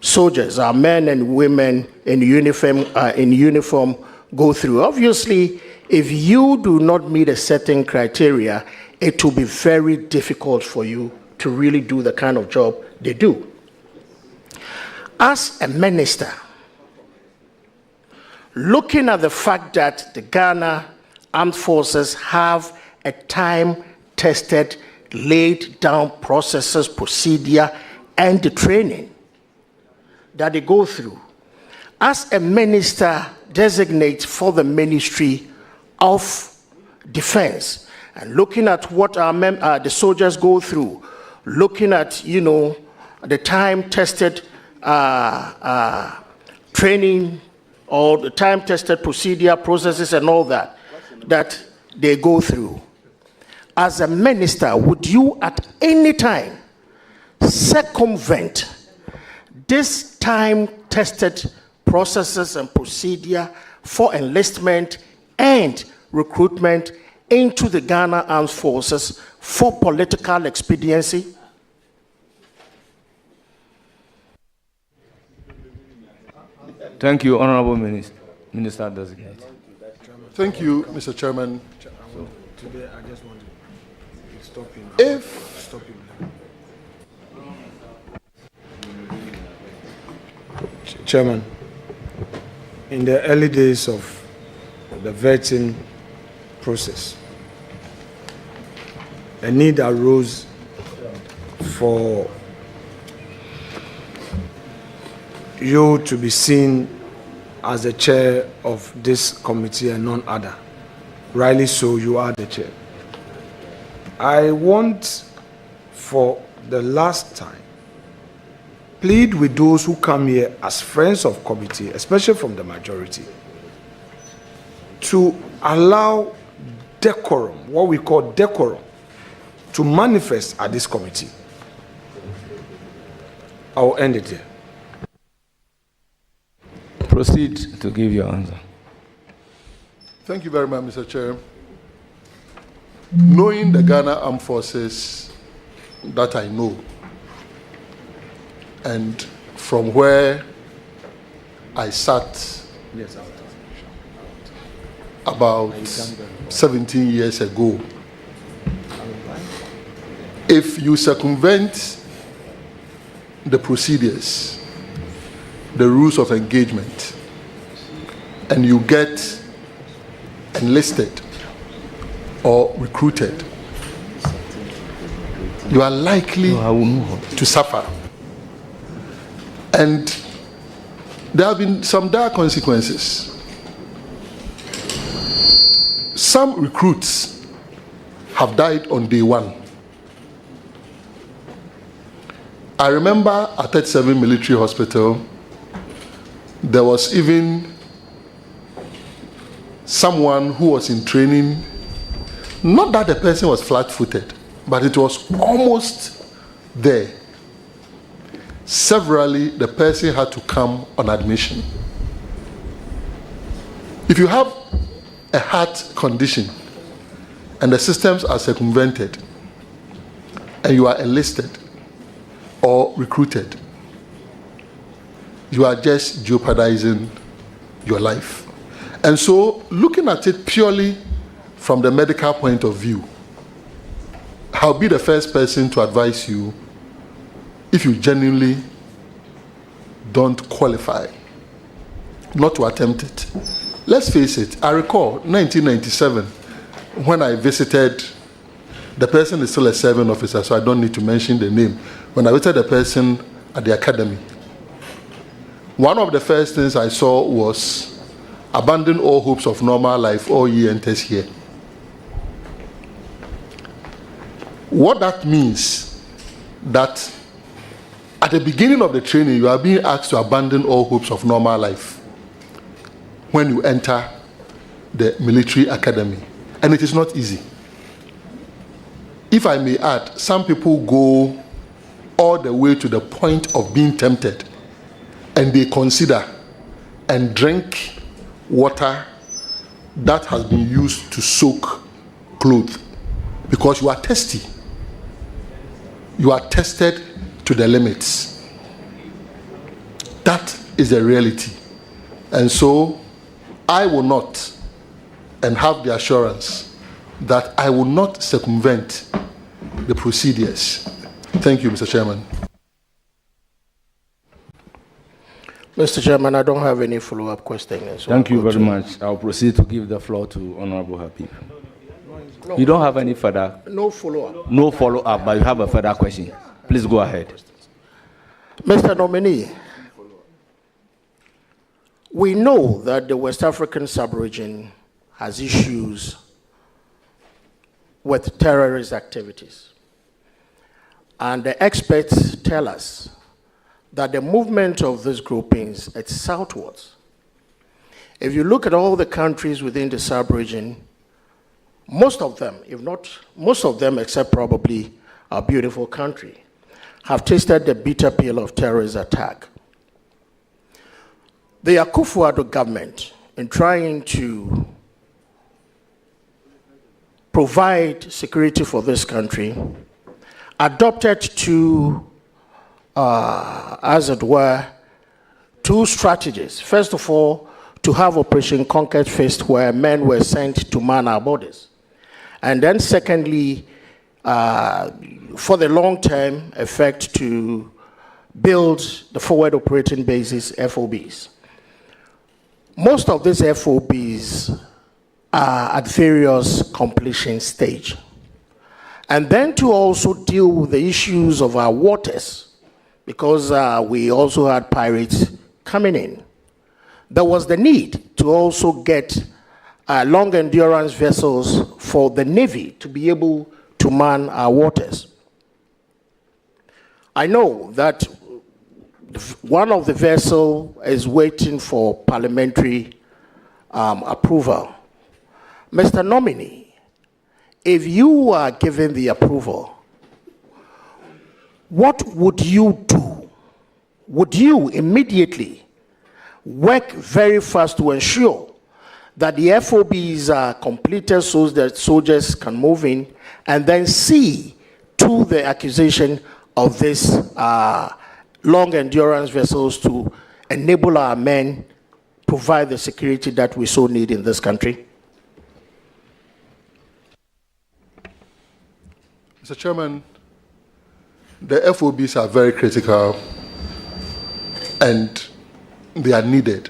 soldiers, our men and women in uniform go through. Obviously, if you do not meet a certain criteria, it will be very difficult for you to really do the kind of job they do. As a minister, looking at the fact that the Ghana Armed Forces have a time-tested, laid-down processes, procedure, and the training that they go through, as a minister designate for the Ministry of Defense, and looking at what the soldiers go through, looking at, you know, the time-tested training or the time-tested procedure, processes, and all that they go through. As a minister, would you at any time circumvent this time-tested processes and procedure for enlistment and recruitment into the Ghana Armed Forces for political expediency? Thank you, Honorable Minister Designate. Thank you, Mr. Chairman. So today I just want to stop him. If Chairman, in the early days of the vetting process, a need arose for you to be seen as the chair of this committee and none other. Rightly so, you are the chair. I want, for the last time, plead with those who come here as friends of committee, especially from the majority, to allow decorum, what we call decorum, to manifest at this committee. I will end it here. Proceed to give your answer. Thank you very much, Mr. Chair. Knowing the Ghana Armed Forces that I know, and from where I sat about 17 years ago, if you circumvent the procedures, the rules of engagement, and you get enlisted or recruited, you are likely to suffer. And there have been some dire consequences. Some recruits have died on day one. I remember at 37 Military Hospital, there was even someone who was in training, not that the person was flat-footed, but it was almost there. Severally, the person had to come on admission. If you have a heart condition and the systems are circumvented, and you are enlisted or recruited, you are just jeopardizing your life. And so, looking at it purely from the medical point of view, I'll be the first person to advise you, if you genuinely don't qualify, not to attempt it. Let's face it, I recall 1997, when I visited, the person is still a serving officer, so I don't need to mention the name. When I visited the person at the academy, one of the first things I saw was, abandon all hopes of normal life, all ye enters here. What that means, that at the beginning of the training, you are being asked to abandon all hopes of normal life when you enter the military academy. And it is not easy. If I may add, some people go all the way to the point of being tempted, and they consider and drink water that has been used to soak clothes, because you are thirsty. You are tested to the limits. That is the reality. And so I will not, and have the assurance that I will not circumvent the procedures. Thank you, Mr. Chairman. Mr. Chairman, I don't have any follow-up questions. So Thank you very much. I'll proceed to give the floor to Honorable Happy. No, you don't have any further? No follow-up. No follow-up, but you have a further question. Please go ahead. Mr. Nominee, we know that the West African sub-region has issues with terrorist activities. And the experts tell us that the movement of these groupings is southwards. If you look at all the countries within the sub-region, most of them, if not most of them, except probably our beautiful country, have tasted the bitter pill of terrorist attack. The Akufo-Addo government, in trying to provide security for this country, adopted two, as it were, two strategies. First of all, to have Operation Conquered Fist, where men were sent to man our borders. And then secondly, for the long-term effect, to build the forward operating bases, FOBs. Most of these FOBs are at various completion stage. And then to also deal with the issues of our waters, because we also had pirates coming in. There was the need to also get long endurance vessels for the Navy to be able to man our waters. I know that one of the vessels is waiting for parliamentary approval. Mr. Nominee, if you are given the approval, what would you do? Would you immediately work very fast to ensure that the FOBs are completed so that soldiers can move in, and then see to the acquisition of this long endurance vessels to enable our men provide the security that we so need in this country? Mr. Chairman, the FOBs are very critical, and they are needed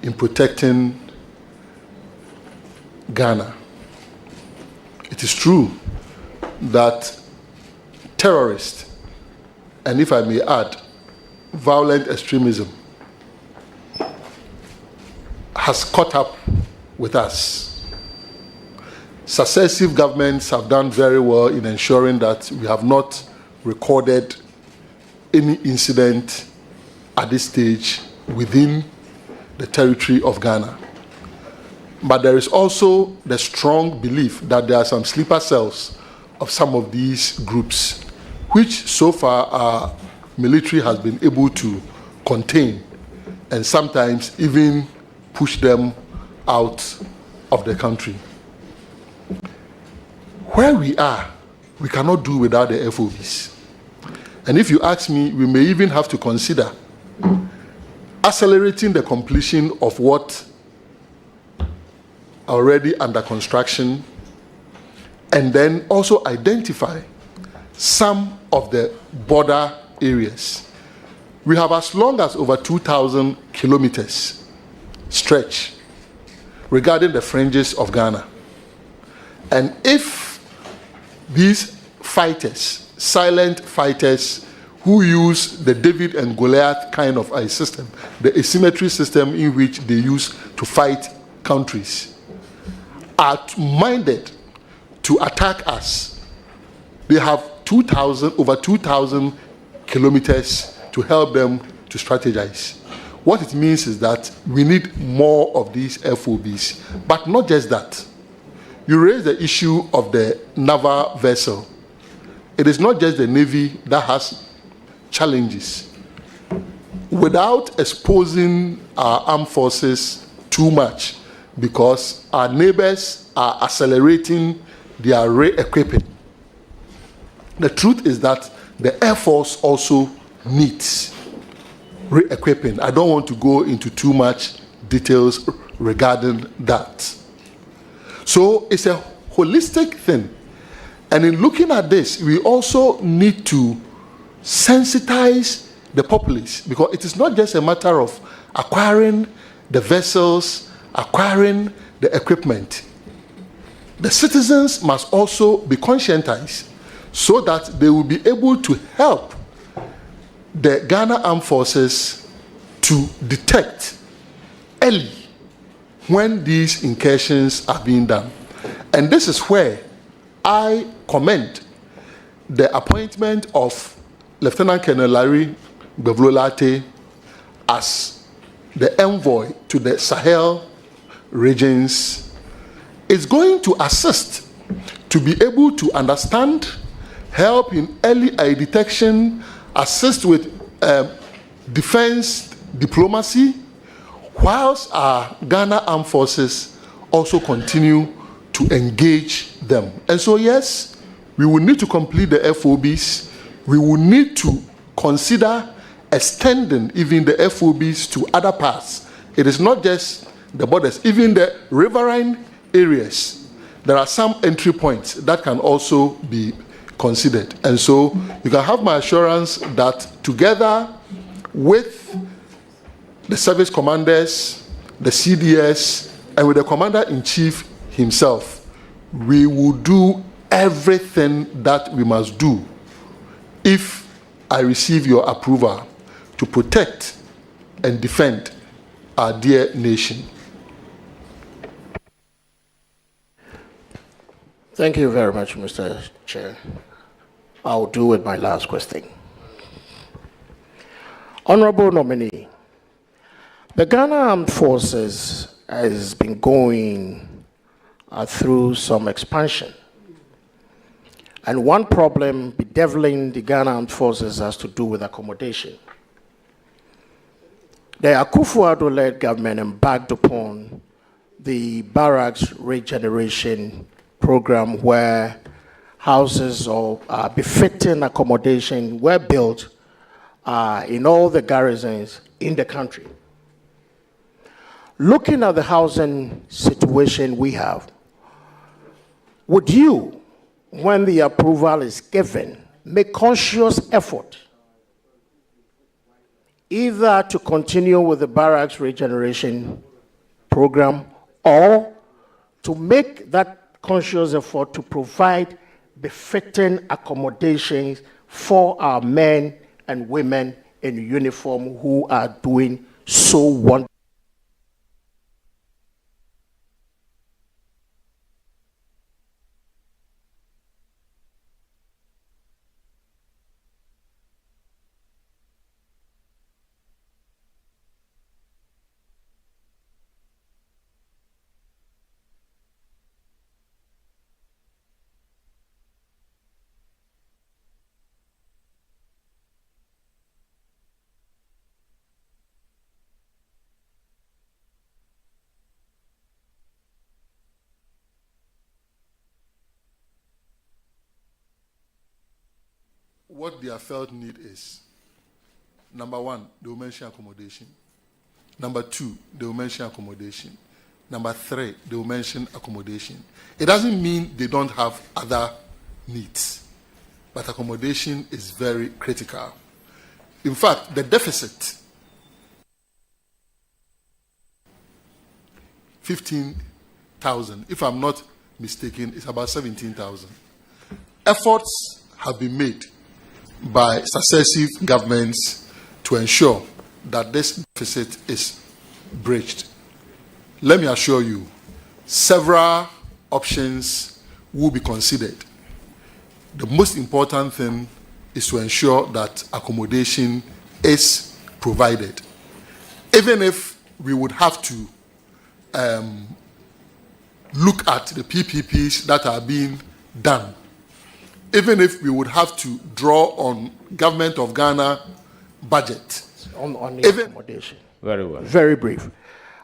in protecting Ghana. It is true that terrorists, and if I may add, violent extremism, has caught up with us. Successive governments have done very well in ensuring that we have not recorded any incident at this stage within the territory of Ghana. But there is also the strong belief that there are some sleeper cells of some of these groups, which so far our military has been able to contain and sometimes even push them out of the country. Where we are we cannot do without the FOBs. And if you ask me, we may even have to consider accelerating the completion of what are already under construction, and then also identify some of the border areas. We have as long as over 2,000 kilometers stretch regarding the fringes of Ghana. And if these fighters, silent fighters who use the David and Goliath kind of a system, the asymmetry system in which they use to fight countries, are minded to attack us, they have over 2,000 kilometers to help them to strategize. What it means is that we need more of these FOBs, but not just that. You raise the issue of the naval vessel. It is not just the Navy that has challenges. Without exposing our armed forces too much, because our neighbors are accelerating their re-equipping. The truth is that the Air Force also needs re-equipping. I don't want to go into too much details regarding that. So it's a holistic thing. And in looking at this, we also need to sensitize the populace, because it is not just a matter of acquiring the vessels, acquiring the equipment. The citizens must also be conscientized so that they will be able to help the Ghana Armed Forces to detect early when these incursions are being done. And this is where I commend the appointment of Lieutenant Colonel Larry Bevlolate as the envoy to the Sahel regions. Is going to assist to be able to understand, help in early eye detection, assist with defense diplomacy, whilst our Ghana Armed Forces also continue to engage them. And so yes, we will need to complete the FOBs. We will need to consider extending even the FOBs to other parts. It is not just the borders, even the riverine areas. There are some entry points that can also be considered. And so you can have my assurance that together with the service commanders, the CDS, and with the commander-in-chief himself, we will do everything that we must do if I receive your approval to protect and defend our dear nation. Thank you very much, Mr. Chair. I'll do with my last question. Honorable nominee, the Ghana Armed Forces has been going through some expansion. And one problem bedeviling the Ghana Armed Forces has to do with accommodation. The Akufo-Addo-led government embarked upon the barracks regeneration program where houses of befitting accommodation were built in all the garrisons in the country. Looking at the housing situation we have, would you, when the approval is given, make conscious effort either to continue with the barracks regeneration program or to make that conscious effort to provide befitting accommodations for our men and women in uniform who are doing so wonderful? what their felt need is, number one, they will mention accommodation. Number two, they will mention accommodation. Number three, they will mention accommodation. It doesn't mean they don't have other needs, but accommodation is very critical. In fact, the deficit, 15,000, if I'm not mistaken, it's about 17,000. Efforts have been made by successive governments to ensure that this deficit is bridged. Let me assure you, several options will be considered. The most important thing is to ensure that accommodation is provided. Even if we would have to look at the PPPs that are being done, even if we would have to draw on Government of Ghana budget. On the accommodation. Very well. Very brief.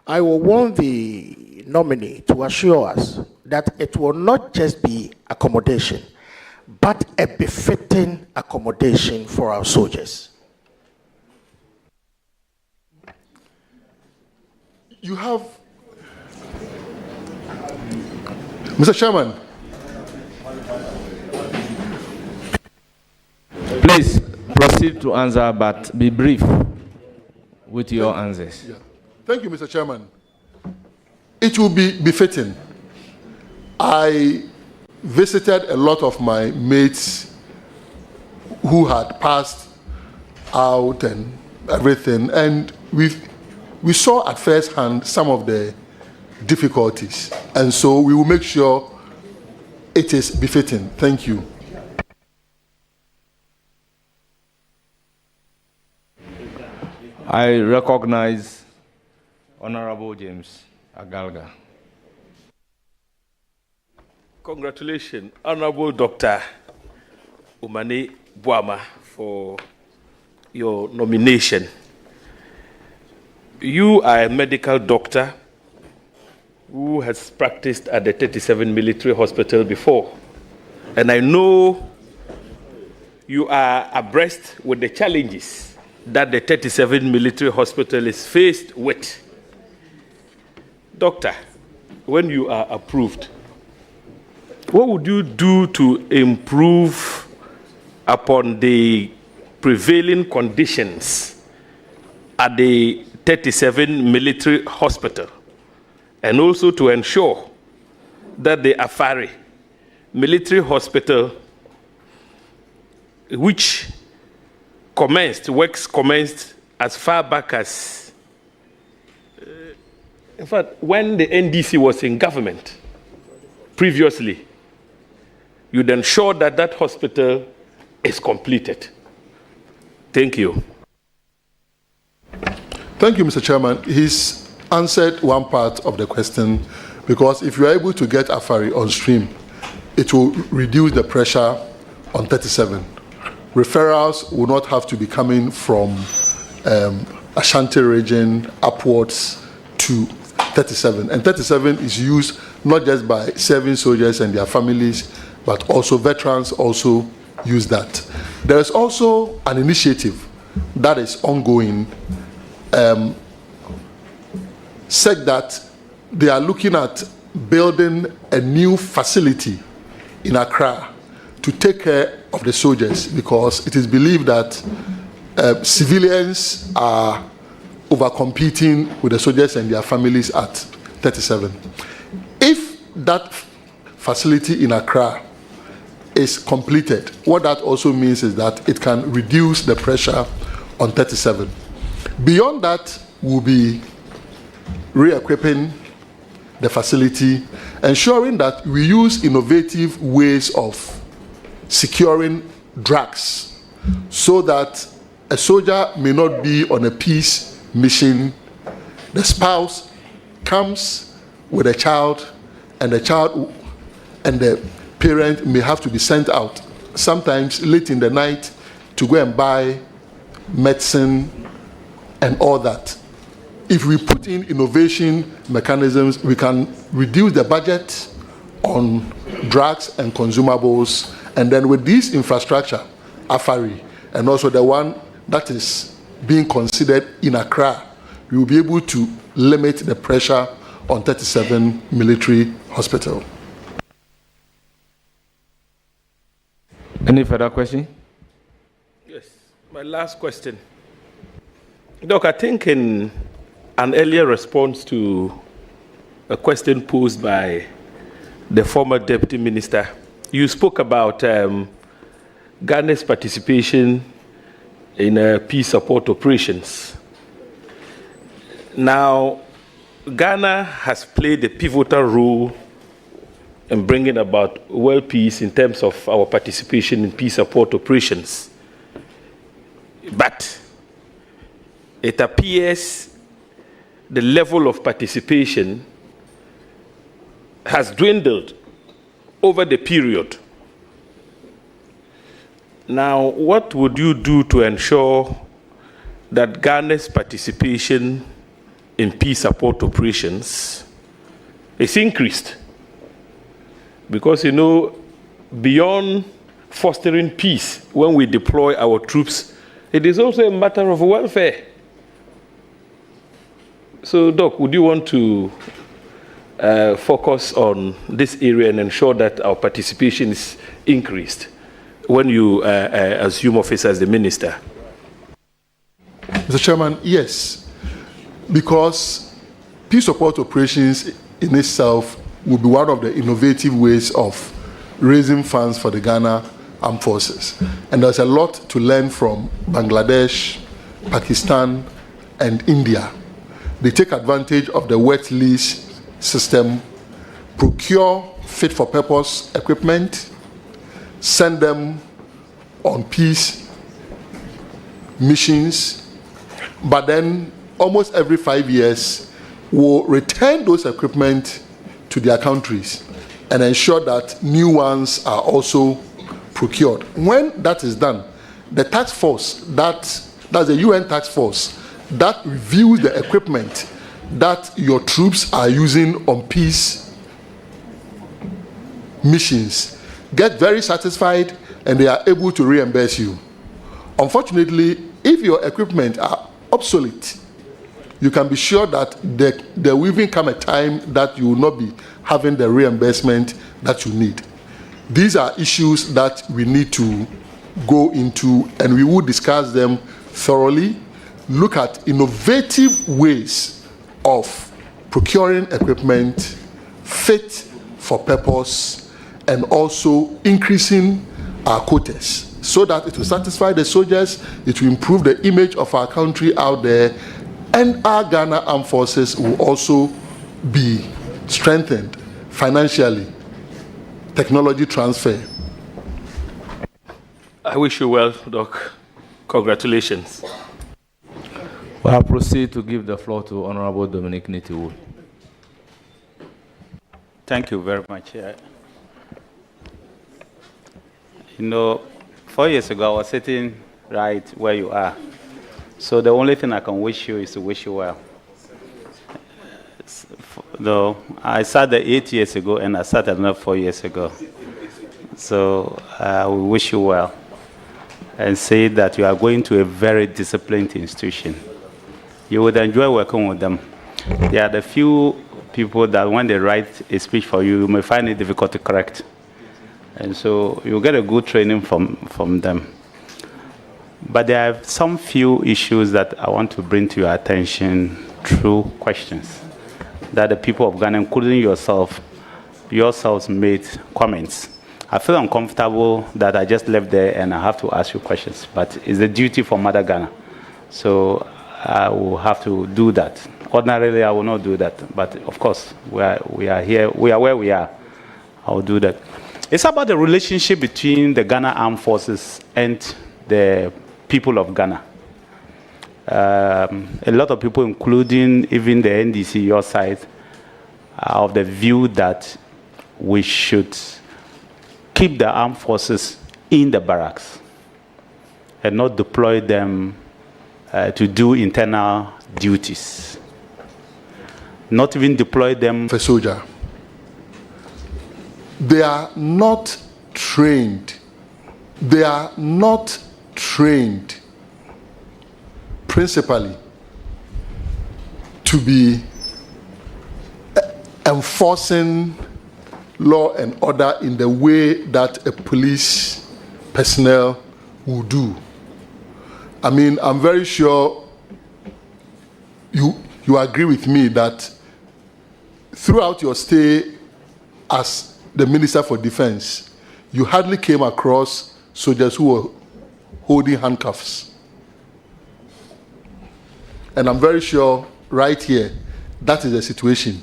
I will want the nominee to assure us that it will not just be accommodation, but a befitting accommodation for our soldiers. You have, Mr. Chairman. Please proceed to answer, but be brief with your answers. Yeah. Thank you, Mr. Chairman. It will be befitting. I visited a lot of my mates who had passed out and everything, and we saw at first hand some of the difficulties, and so we will make sure it is befitting. Thank you. I recognize Honorable James Agalga. Congratulations, Honorable Dr. Omane Boamah, for your nomination. You are a medical doctor who has practiced at the 37 Military Hospital before, and I know you are abreast with the challenges that the 37 Military Hospital is faced with. Doctor, when you are approved, what would you do to improve upon the prevailing conditions at the 37 Military Hospital, and also to ensure that the Afari Military Hospital, which works commenced as far back as, in fact, when the NDC was in government previously, you'd ensure that that hospital is completed. Thank you. Thank you, Mr. Chairman. He's answered one part of the question, because if you are able to get Afari on stream, it will reduce the pressure on 37. Referrals will not have to be coming from Ashanti region upwards to 37. And 37 is used not just by serving soldiers and their families, but also veterans also use that. There is also an initiative that is ongoing, said that they are looking at building a new facility in Accra to take care of the soldiers, because it is believed that civilians are overcompeting with the soldiers and their families at 37. If that facility in Accra is completed, what that also means is that it can reduce the pressure on 37. Beyond that, we'll be re-equipping the facility, ensuring that we use innovative ways of securing drugs, so that a soldier may not be on a peace mission. The spouse comes with a child, and the child and the parent may have to be sent out, sometimes late in the night, to go and buy medicine and all that. If we put in innovation mechanisms, we can reduce the budget on drugs and consumables, and then with this infrastructure, Afari, and also the one that is being considered in Accra, we will be able to limit the pressure on 37 military hospital. Any further question? Yes, my last question. Doc, I think in an earlier response to a question posed by the former deputy minister, you spoke about Ghana's participation in peace support operations. Now, Ghana has played a pivotal role in bringing about world peace in terms of our participation in peace support operations. But it appears the level of participation has dwindled over the period. Now, what would you do to ensure that Ghana's participation in peace support operations is increased? Because, you know, beyond fostering peace when we deploy our troops, it is also a matter of welfare. So, Doc, would you want to focus on this area and ensure that our participation is increased when you assume office as the minister? Mr. Chairman, yes, because peace support operations in itself will be one of the innovative ways of raising funds for the Ghana Armed Forces. And there's a lot to learn from Bangladesh, Pakistan, and India. They take advantage of the wet lease system, procure fit-for-purpose equipment, send them on peace missions, but then almost every 5 years will return those equipment to their countries and ensure that new ones are also procured. When that is done, the task force, that's the UN task force, that reviews the equipment that your troops are using on peace missions, get very satisfied, and they are able to reimburse you. Unfortunately, if your equipment are obsolete, you can be sure that there will even come a time that you will not be having the reimbursement that you need. These are issues that we need to go into, and we will discuss them thoroughly, look at innovative ways of procuring equipment fit for purpose, and also increasing our quotas so that it will satisfy the soldiers, it will improve the image of our country out there, and our Ghana Armed Forces will also be strengthened financially. Technology transfer. I wish you well, Doc. Congratulations. Well, I'll proceed to give the floor to Honorable Dominic Nitiwood. Thank you very much. You know, 4 years ago, I was sitting right where you are. So the only thing I can wish you is to wish you well. Though I sat there 8 years ago, and I sat another 4 years ago. So we wish you well, and say that you are going to a very disciplined institution. You would enjoy working with them. There are the few people that when they write a speech for you, you may find it difficult to correct. And so you get a good training from them. But there are some few issues that I want to bring to your attention through questions that the people of Ghana, including yourselves made comments. I feel uncomfortable that I just left there and I have to ask you questions, but it's a duty for Mother Ghana. So I will have to do that. Ordinarily, I will not do that, but of course, we are here, we are where we are. I will do that. It's about the relationship between the Ghana Armed Forces and the people of Ghana. A lot of people, including even the NDC, your side, are of the view that we should keep the armed forces in the barracks and not deploy them to do internal duties. Not even deploy them for soldier. They are not trained They are not trained principally to be enforcing law and order in the way that a police personnel will do. I mean, I'm very sure you agree with me that throughout your stay as the Minister for Defense, you hardly came across soldiers who were holding handcuffs. And I'm very sure right here, that is the situation.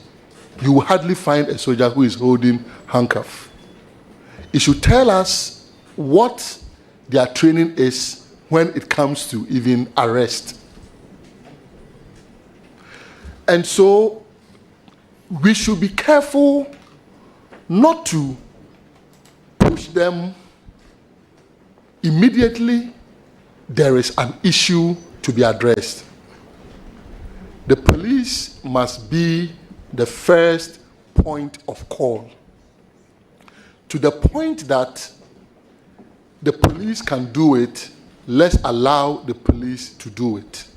You will hardly find a soldier who is holding handcuff. It should tell us what their training is when it comes to even arrest. And so we should be careful not to push them immediately there is an issue to be addressed. The police must be the first point of call, to the point that the police can do it. Let's allow the police to do it.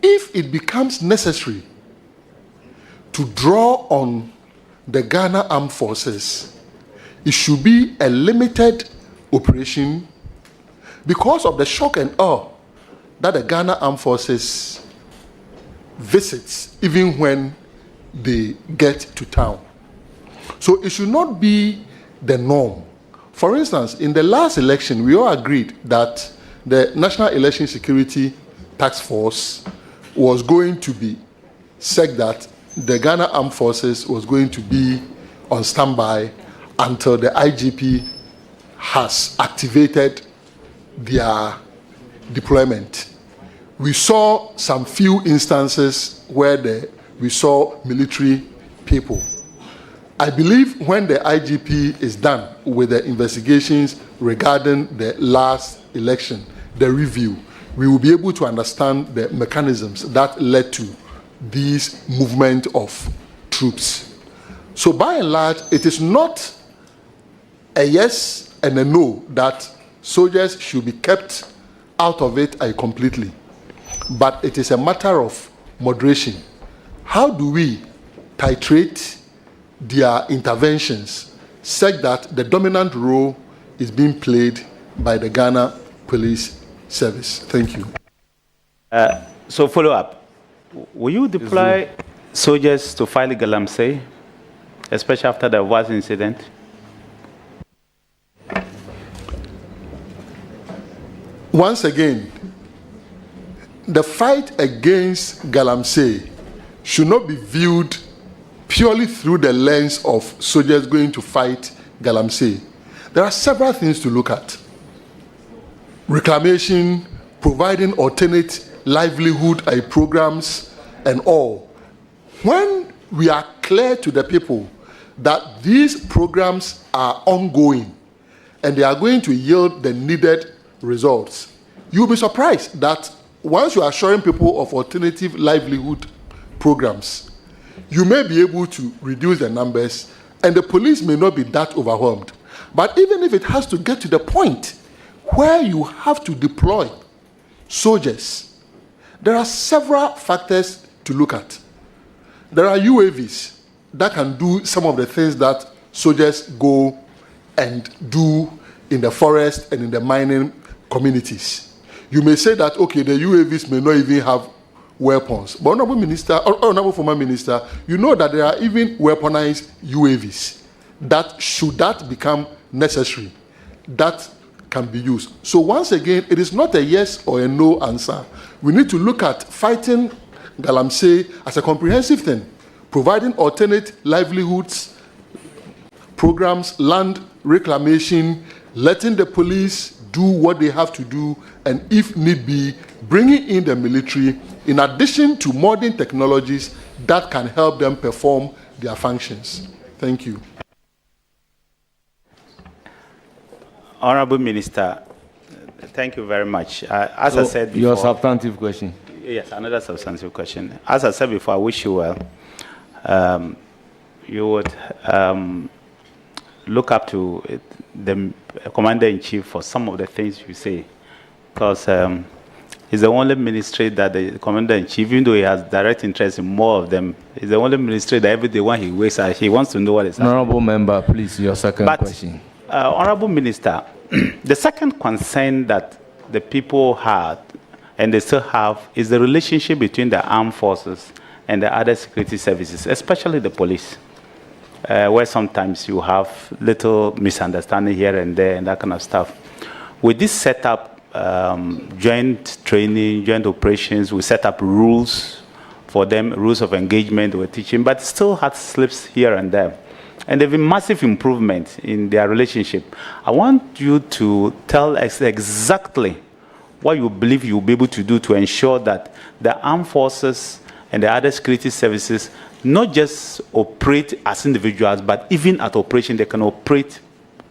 If it becomes necessary to draw on the Ghana Armed Forces, it should be a limited operation because of the shock and awe that the Ghana Armed Forces visits even when they get to town. So it should not be the norm. For instance, in the last election, we all agreed that the National Election Security Task Force was going to be said that the Ghana Armed Forces was going to be on standby until the IGP has activated their deployment. We saw some few instances where we saw military people. I believe when the IGP is done with the investigations regarding the last election, the review, we will be able to understand the mechanisms that led to this movement of troops. So by and large, it is not a yes and a no that soldiers should be kept out of it completely. But it is a matter of moderation. How do we titrate their interventions such that the dominant role is being played by the Ghana Police Service? Thank you. So follow up. Will you deploy soldiers to fight Galamsey, especially after the was incident? Once again, the fight against Galamsey should not be viewed purely through the lens of soldiers going to fight Galamsey. There are several things to look at. Reclamation, providing alternate livelihood programs, and all. When we are clear to the people that these programs are ongoing and they are going to yield the needed results, you'll be surprised that once you are showing people of alternative livelihood programs, you may be able to reduce the numbers and the police may not be that overwhelmed. But even if it has to get to the point where you have to deploy soldiers, there are several factors to look at. There are UAVs that can do some of the things that soldiers go and do in the forest and in the mining communities. You may say that, okay, the UAVs may not even have weapons. But Honorable Minister, or Honorable Former Minister, you know that there are even weaponized UAVs that, should that become necessary, that can be used. So once again, it is not a yes or a no answer. We need to look at fighting Galamsey as a comprehensive thing, providing alternate livelihoods, programs, land reclamation, letting the police do what they have to do, and if need be, bringing in the military, in addition to modern technologies that can help them perform their functions. Thank you. Honorable Minister, thank you very much. As I said before, your substantive question. Yes, another substantive question. As I said before, I wish you well. You would look up to the commander-in-chief for some of the things you say, because he's the only ministry that the commander-in-chief, even though he has direct interest in more of them, he's the only ministry that every day when he wakes up, he wants to know what is happening. Honorable member, please, your second question. Honorable Minister, the second concern that the people had, and they still have, is the relationship between the armed forces and the other security services, especially the police, where sometimes you have little misunderstanding here and there and that kind of stuff. With this setup, joint training, joint operations, we set up rules for them, rules of engagement we're teaching, but still had slips here and there. And there have been massive improvements in their relationship. I want you to tell us exactly what you believe you'll be able to do to ensure that the armed forces and the other security services not just operate as individuals, but even at operation, they can operate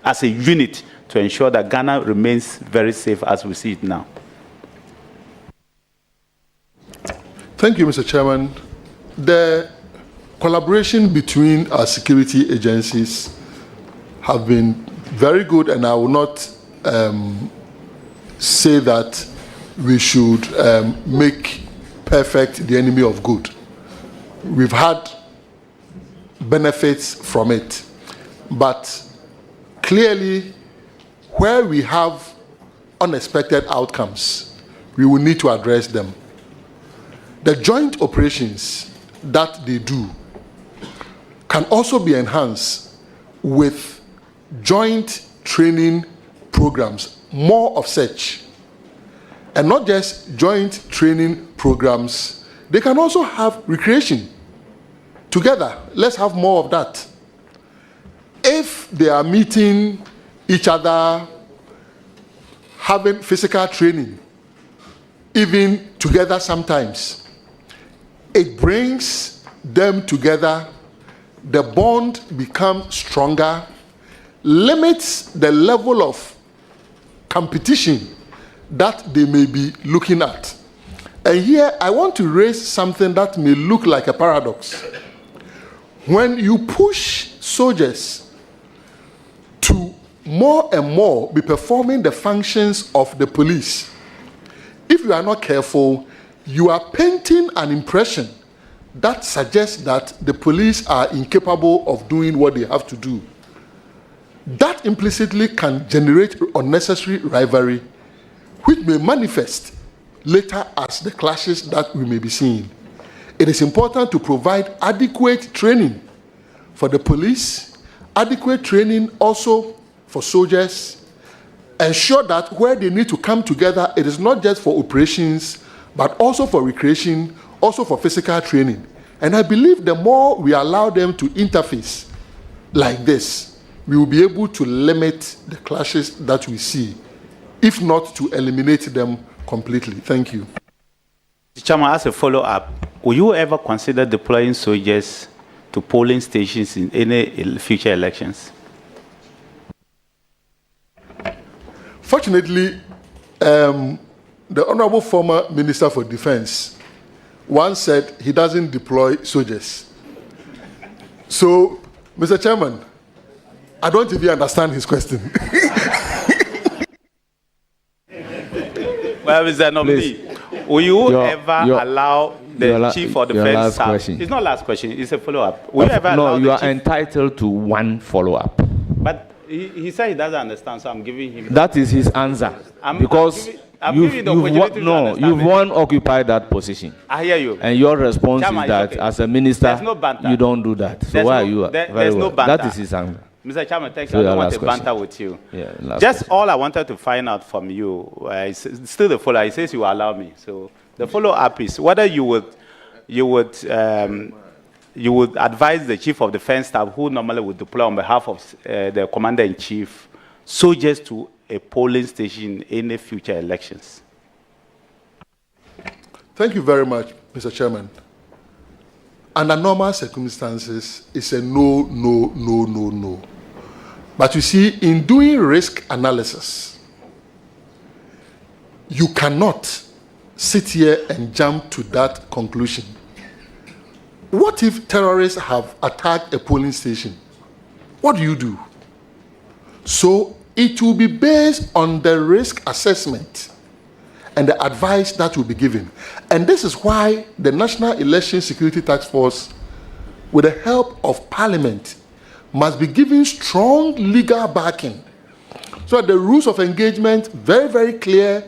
as a unit to ensure that Ghana remains very safe as we see it now. Thank you, Mr. Chairman. The collaboration between our security agencies have been very good, and I will not say that we should make perfect the enemy of good. We've had benefits from it, but clearly where we have unexpected outcomes, we will need to address them. The joint operations that they do can also be enhanced with joint training programs, more of such. And not just joint training programs, they can also have recreation together. Let's have more of that. If they are meeting each other, having physical training, even together sometimes, it brings them together, the bond becomes stronger, limits the level of competition that they may be looking at. And here I want to raise something that may look like a paradox. When you push soldiers to more and more be performing the functions of the police, if you are not careful, you are painting an impression that suggests that the police are incapable of doing what they have to do. That implicitly can generate unnecessary rivalry, which may manifest later as the clashes that we may be seeing. It is important to provide adequate training for the police, adequate training also for soldiers, ensure that where they need to come together, it is not just for operations, but also for recreation, also for physical training. And I believe the more we allow them to interface like this, we will be able to limit the clashes that we see, if not to eliminate them completely. Thank you. Chairman, as a follow-up, will you ever consider deploying soldiers to polling stations in any future elections? Fortunately, the Honorable former Minister for Defense once said he doesn't deploy soldiers. So, Mr. Chairman, I don't even understand his question. Well, Mr. Nominee, will you ever allow the Chief of Defense staff? It's not last question, it's a follow-up. Will you ever allow you are entitled to one follow-up. But he said he doesn't understand, so I'm giving him. That is his answer. Because you've won occupy that position. I hear you. And your response Chairman, is that okay. As a minister, no you don't do that. So why are you? There's no banter. That is his answer. Mr. Chairman, thank you. So I don't want to banter with you. Just all I wanted to find out from you, still the follow-up. He says you allow me. So the follow-up is whether you would advise the Chief of Defense Staff, who normally would deploy on behalf of the Commander-in-Chief, soldiers to a polling station in the future elections. Thank you very much, Mr. Chairman. Under normal circumstances, it's a no, no, no, no, no. But you see, in doing risk analysis, you cannot sit here and jump to that conclusion. What if terrorists have attacked a polling station? What do you do? So it will be based on the risk assessment and the advice that will be given. And this is why the National Election Security Task Force, with the help of Parliament, must be given strong legal backing. So the rules of engagement, very, very clear,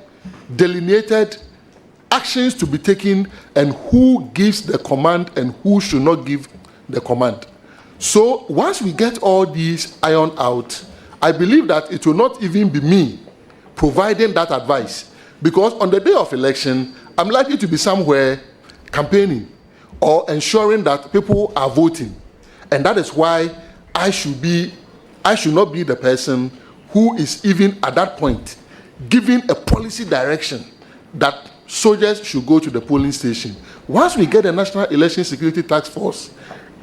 delineated, actions to be taken, and who gives the command and who should not give the command. So once we get all these ironed out, I believe that it will not even be me providing that advice, because on the day of election, I'm likely to be somewhere campaigning or ensuring that people are voting. And that is why I should not be the person who is even at that point giving a policy direction that soldiers should go to the polling station. Once we get the National Election Security Task Force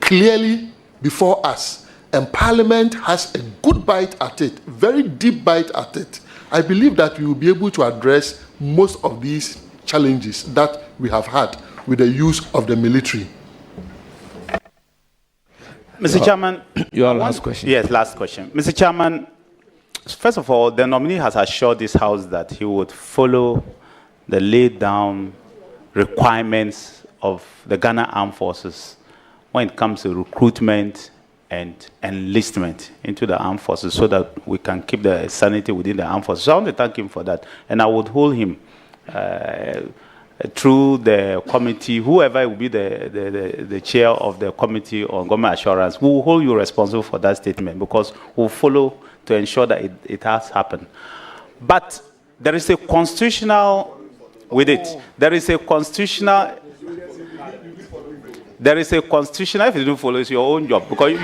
clearly before us, and Parliament has a good bite at it, very deep bite at it, I believe that we will be able to address most of these challenges that we have had with the use of the military. Mr. Chairman, your last question. Yes, last question. Mr. Chairman, first of all, the nominee has assured this House that he would follow the laid down requirements of the Ghana Armed Forces when it comes to recruitment and enlistment into the armed forces, so that we can keep the sanity within the armed forces. So I want to thank him for that, and I would hold him through the committee, whoever will be the chair of the committee on government assurance, we will hold you responsible for that statement, because we'll follow to ensure that it has happened. But there is a constitutional with it. There is a constitutional. If you don't follow, it's your own job, because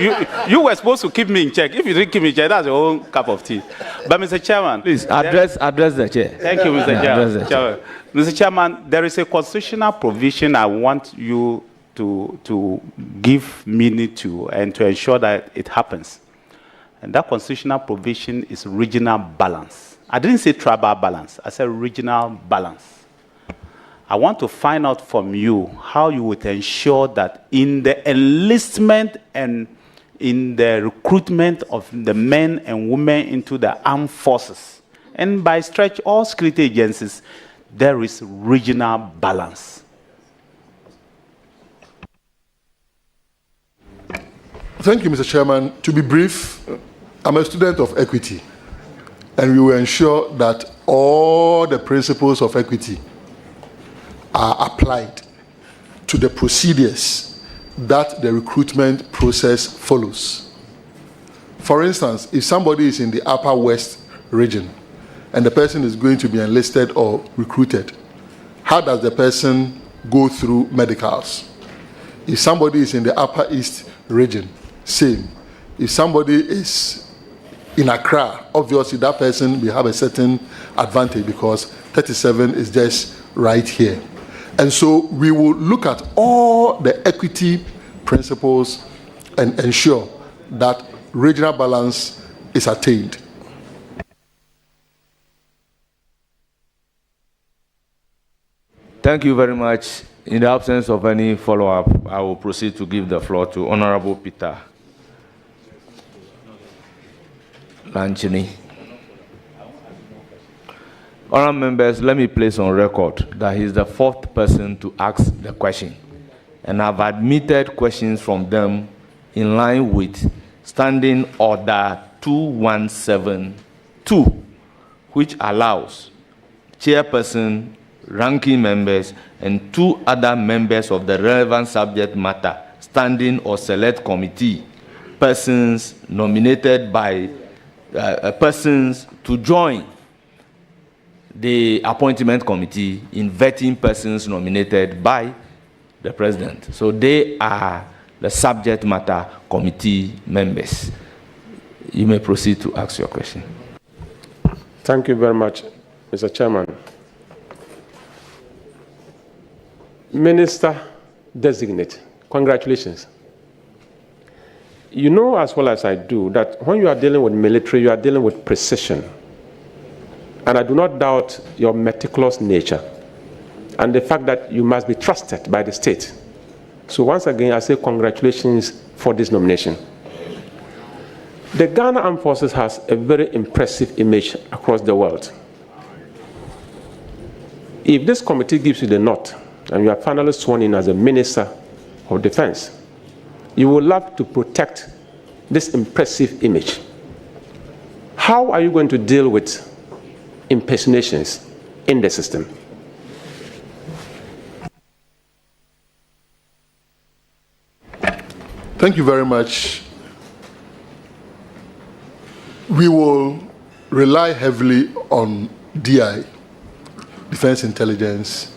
you were supposed to keep me in check. If you didn't keep me in check, that's your own cup of tea. But Mr. Chairman, please address the chair. Thank you, Mr. Chairman. Mr. Chairman, there is a constitutional provision I want you to give meaning to and to ensure that it happens. And that constitutional provision is regional balance. I didn't say tribal balance. I said regional balance. I want to find out from you how you would ensure that in the enlistment and in the recruitment of the men and women into the armed forces, and by stretch all security agencies, there is regional balance. Thank you, Mr. Chairman. To be brief, I'm a student of equity, and we will ensure that all the principles of equity are applied to the procedures that the recruitment process follows. For instance, if somebody is in the Upper West region and the person is going to be enlisted or recruited, how does the person go through medicals? If somebody is in the Upper East region, same. If somebody is in Accra, obviously that person will have a certain advantage because 37 is just right here. And so we will look at all the equity principles and ensure that regional balance is attained. Thank you very much. In the absence of any follow-up, I will proceed to give the floor to Honorable Peter Lanchini. Honourable members, let me place on record that he is the fourth person to ask the question, and I've admitted questions from them in line with Standing Order 2172, which allows chairperson, ranking members, and two other members of the relevant subject matter, standing or select committee, persons nominated by persons to join the appointment committee in vetting persons nominated by the president. So they are the subject matter committee members. You may proceed to ask your question. Thank you very much, Mr. Chairman. Minister Designate, congratulations. You know as well as I do that when you are dealing with military, you are dealing with precision. And I do not doubt your meticulous nature and the fact that you must be trusted by the state. So once again, I say congratulations for this nomination. The Ghana Armed Forces has a very impressive image across the world. If this committee gives you the nod, and you are finally sworn in as a Minister of Defense, you will love to protect this impressive image. How are you going to deal with impersonations in the system? Thank you very much. We will rely heavily on DI, Defense Intelligence,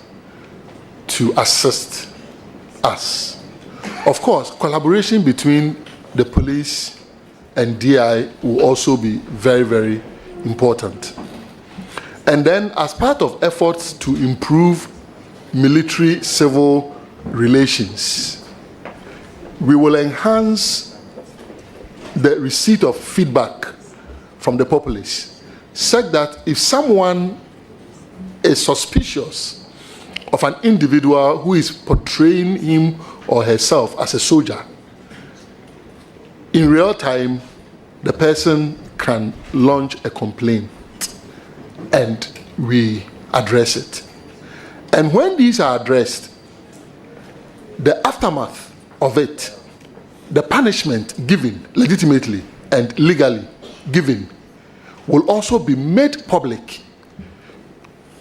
to assist us. Of course, collaboration between the police and DI will also be very, very important. And then, as part of efforts to improve military-civil relations, we will enhance the receipt of feedback from the populace, such that if someone is suspicious of an individual who is portraying him or herself as a soldier, in real time, the person can launch a complaint and we address it. And when these are addressed, the aftermath of it, the punishment given legitimately and legally given, will also be made public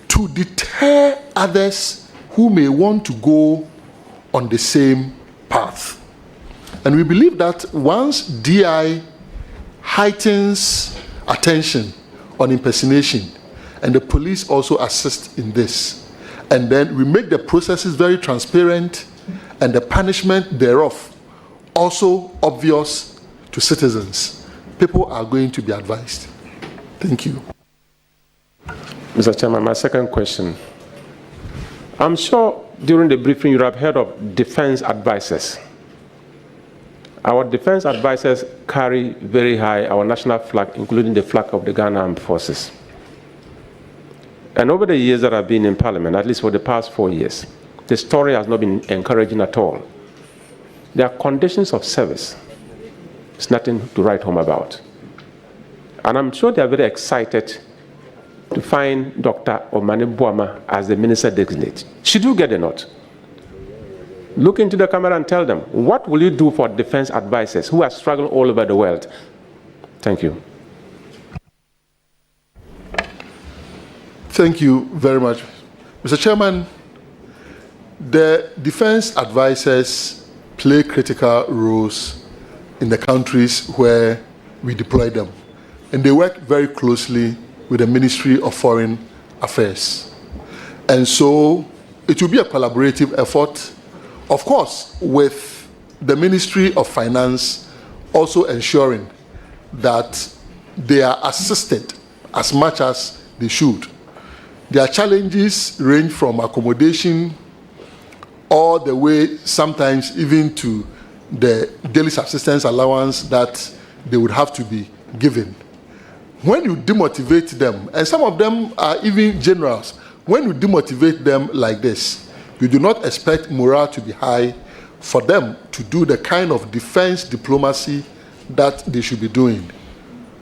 to deter others who may want to go on the same path. And we believe that once DI heightens attention on impersonation, and the police also assist in this, and then we make the processes very transparent and the punishment thereof also obvious to citizens, people are going to be advised. Thank you. Mr. Chairman, my second question. I'm sure during the briefing you have heard of defense advisors. Our defense advisors carry very high our national flag, including the flag of the Ghana Armed Forces. And over the years that I've been in Parliament, at least for the past 4 years, the story has not been encouraging at all. There are conditions of service. It's nothing to write home about. And I'm sure they are very excited to find Dr. Omane Boamah as the Minister Designate. Should you get a nod? Look into the camera and tell them, what will you do for defense advisors who are struggling all over the world? Thank you. Thank you very much. Mr. Chairman, the defense advisors play critical roles in the countries where we deploy them. And they work very closely with the Ministry of Foreign Affairs. And so it will be a collaborative effort, of course, with the Ministry of Finance also ensuring that they are assisted as much as they should. Their challenges range from accommodation all the way sometimes even to the daily subsistence allowance that they would have to be given. When you demotivate them, and some of them are even generals, when you demotivate them like this, you do not expect morale to be high for them to do the kind of defense diplomacy that they should be doing.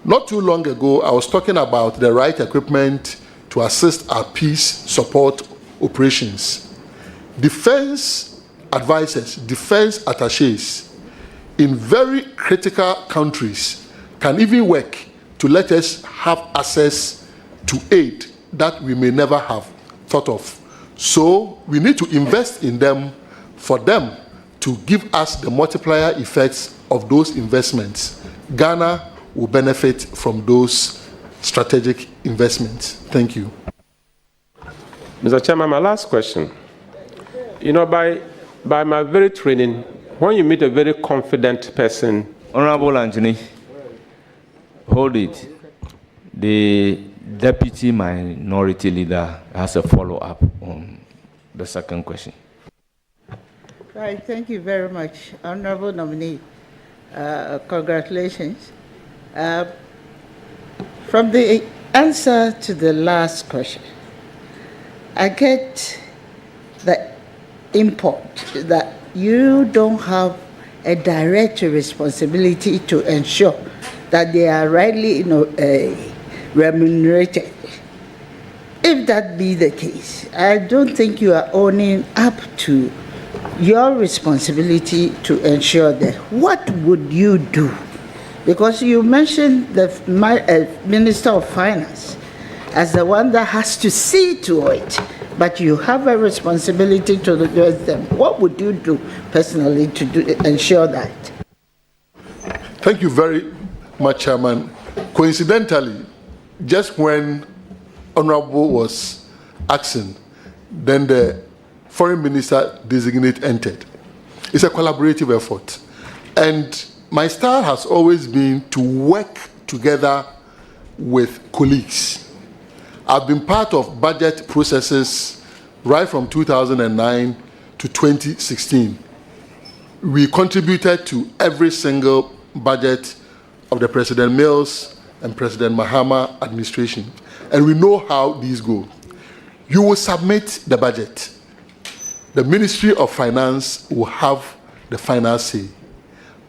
Not too long ago, I was talking about the right equipment to assist our peace support operations. Defense advisors, defense attachés in very critical countries can even work to let us have access to aid that we may never have thought of. So we need to invest in them for them to give us the multiplier effects of those investments. Ghana will benefit from those strategic investments. Thank you. Mr. Chairman, my last question. You know, by my very training, when you meet a very confident person... Honorable Anthony, hold it. The Deputy Minority Leader has a follow-up on the second question. Right, thank you very much, Honorable Nominee. Congratulations. From the answer to the last question, I get the import that you don't have a direct responsibility to ensure that they are rightly remunerated. If that be the case, I don't think you are owning up to your responsibility to ensure that. What would you do? Because you mentioned the Minister of Finance as the one that has to see to it, but you have a responsibility to address them. What would you do personally to ensure that? Thank you very much, Chairman. Coincidentally, just when Honorable was asking, then the Foreign Minister Designate entered. It's a collaborative effort. And my style has always been to work together with colleagues. I've been part of budget processes right from 2009 to 2016. We contributed to every single budget of the President Mills and President Mahama administration. And we know how these go. You will submit the budget. The Ministry of Finance will have the final say.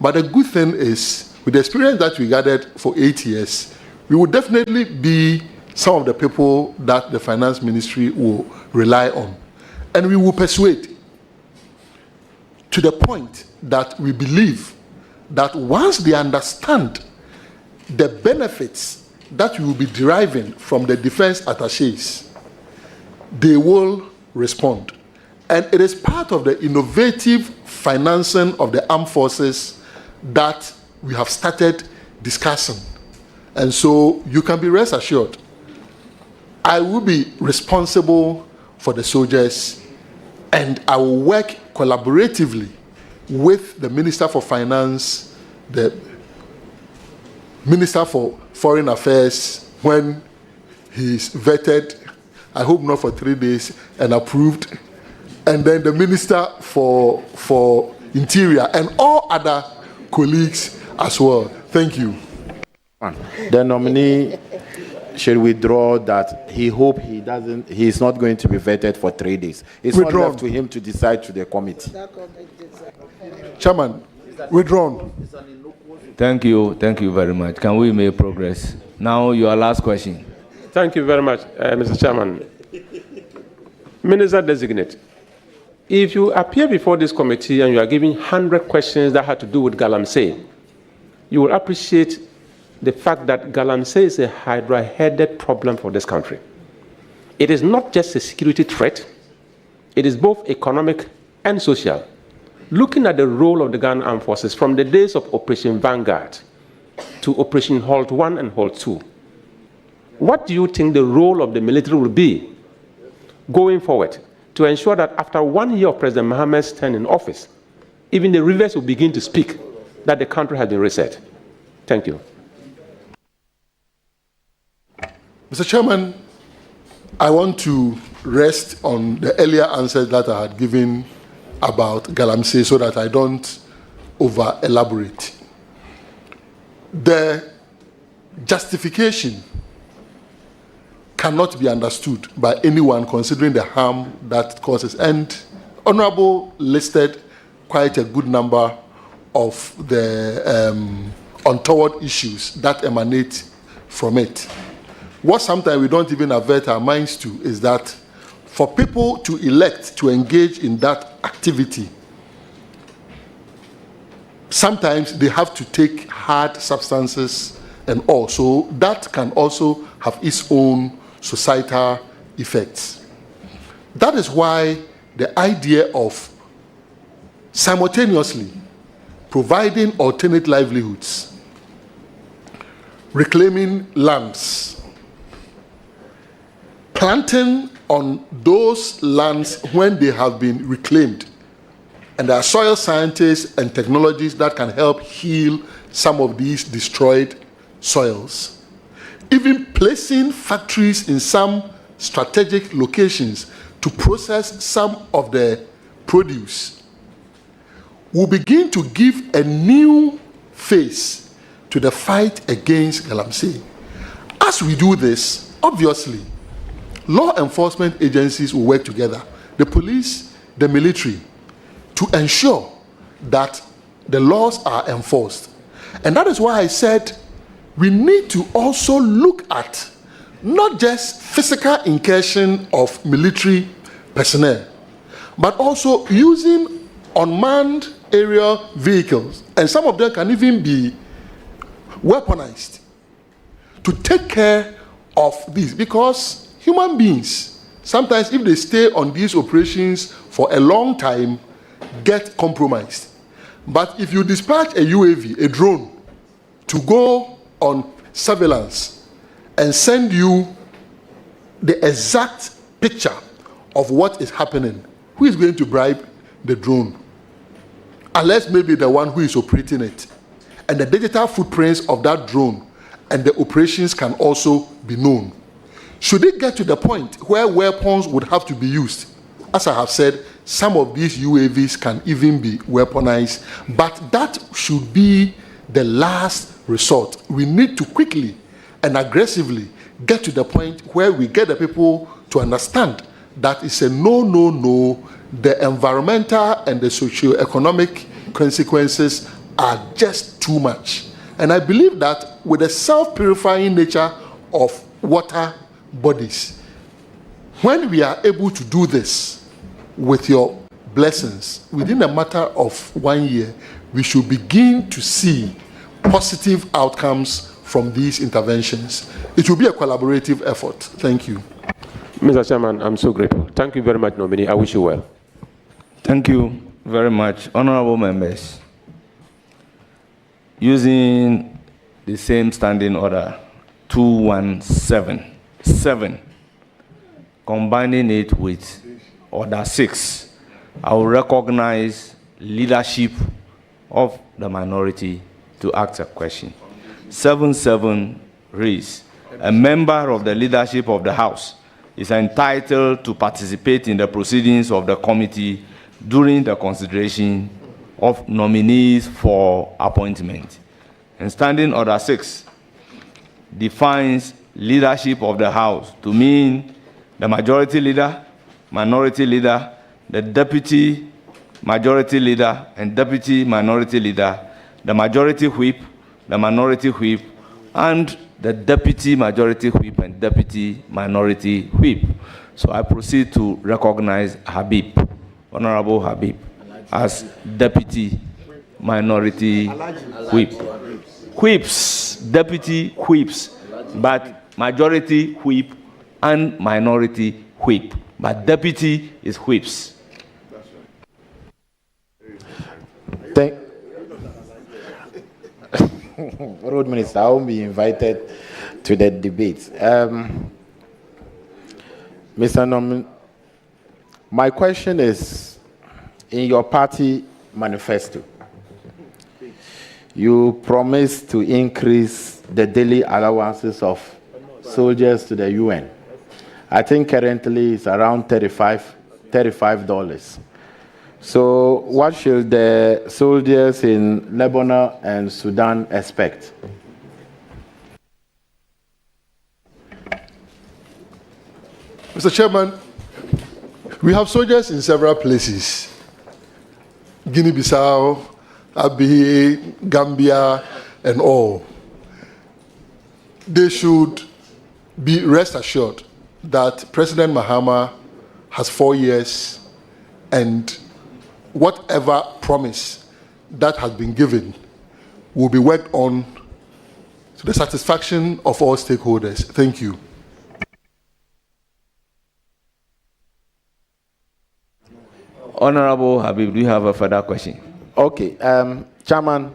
But the good thing is, with the experience that we gathered for 8 years, we will definitely be some of the people that the Finance Ministry will rely on. And we will persuade to the point that we believe that once they understand the benefits that we will be deriving from the defense attaches, they will respond. And it is part of the innovative financing of the armed forces that we have started discussing. And so you can be rest assured, I will be responsible for the soldiers, and I will work collaboratively with the Minister for Finance, the Minister for Foreign Affairs, when he's vetted, I hope not for 3 days, and approved, and then the Minister for Interior and all other colleagues as well. Thank you. The nominee should withdraw that he hope he's not going to be vetted for 3 days. It's not left to him to decide to the committee. Chairman, withdrawn. Thank you very much. Can we make progress? Now, your last question. Thank you very much, Mr. Chairman. Minister Designate, if you appear before this committee and you are giving 100 questions that have to do with Galamsey, you will appreciate the fact that Galamsey is a hydra-headed problem for this country. It is not just a security threat, it is both economic and social. Looking at the role of the Ghana Armed Forces from the days of Operation Vanguard to Operation Halt 1 and Halt 2, what do you think the role of the military will be going forward to ensure that after 1 year of President Mohammed's term in office, even the rivers will begin to speak that the country has been reset? Thank you. Mr. Chairman, I want to rest on the earlier answers that I had given about Galamsey so that I don't over-elaborate. The justification cannot be understood by anyone considering the harm that it causes. And Honorable listed quite a good number of the untoward issues that emanate from it. What sometimes we don't even avert our minds to is that for people to elect to engage in that activity, sometimes they have to take hard substances and all. So that can also have its own societal effects. That is why the idea of simultaneously providing alternate livelihoods, reclaiming lands, planting on those lands when they have been reclaimed, and there are soil scientists and technologies that can help heal some of these destroyed soils. Even placing factories in some strategic locations to process some of the produce will begin to give a new face to the fight against Galamsey. As we do this, obviously, law enforcement agencies will work together, the police, the military, to ensure that the laws are enforced. And that is why I said we need to also look at not just physical incursion of military personnel, but also using unmanned aerial vehicles, and some of them can even be weaponized to take care of this, because human beings, sometimes if they stay on these operations for a long time, get compromised. But if you dispatch a UAV, a drone, to go on surveillance and send you the exact picture of what is happening, who is going to bribe the drone? Unless maybe the one who is operating it. And the digital footprints of that drone and the operations can also be known. Should it get to the point where weapons would have to be used? As I have said, some of these UAVs can even be weaponized, but that should be the last resort. We need to quickly and aggressively get to the point where we get the people to understand that it's a no, no, no. The environmental and the socio-economic consequences are just too much. And I believe that with the self-purifying nature of water bodies, when we are able to do this with your blessings, within a matter of 1 year, we should begin to see positive outcomes from these interventions. It will be a collaborative effort. Thank you. Mr. Chairman, I'm so grateful. Thank you very much, Nominee. I wish you well. Thank you very much, honorable members. Using the same standing order 2177, combining it with order 6, I will recognize leadership of the minority to ask a question. 77 reads, a member of the leadership of the House is entitled to participate in the proceedings of the committee during the consideration of nominees for appointment. And standing order 6 defines leadership of the House to mean the majority leader, minority leader, the deputy majority leader and deputy minority leader, the majority whip, the minority whip, and the deputy majority whip and deputy minority whip. So I proceed to recognize Habib, Honorable Habib, as deputy minority whip. Whips, deputy whips, but majority whip and minority whip. But deputy is whips. Road Minister, I won't be invited to the debate. Mr. Nominee, my question is, in your party manifesto, you promised to increase the daily allowances of soldiers to the UN. I think currently it's around $35. So what should the soldiers in Lebanon and Sudan expect? Mr. Chairman, we have soldiers in several places. Guinea-Bissau, Abyei, Gambia, and all. They should be rest assured that President Mahama has 4 years, and whatever promise that has been given will be worked on to the satisfaction of all stakeholders. Thank you. Honorable Habib, do you have a further question? Okay, Chairman,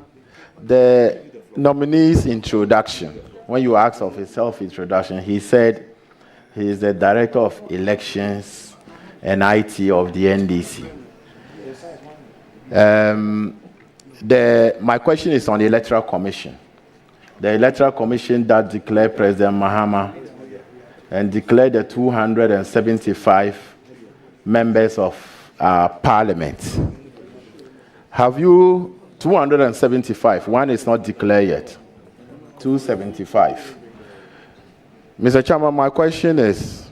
the nominee's introduction, when you asked of his self-introduction, he said he is the Director of Elections and IT of the NDC. My question is on the Electoral Commission. The Electoral Commission that declared President Mahama and declared the 275 members of Parliament. Have you 275? One is not declared yet. 275. Mr. Chairman, my question is,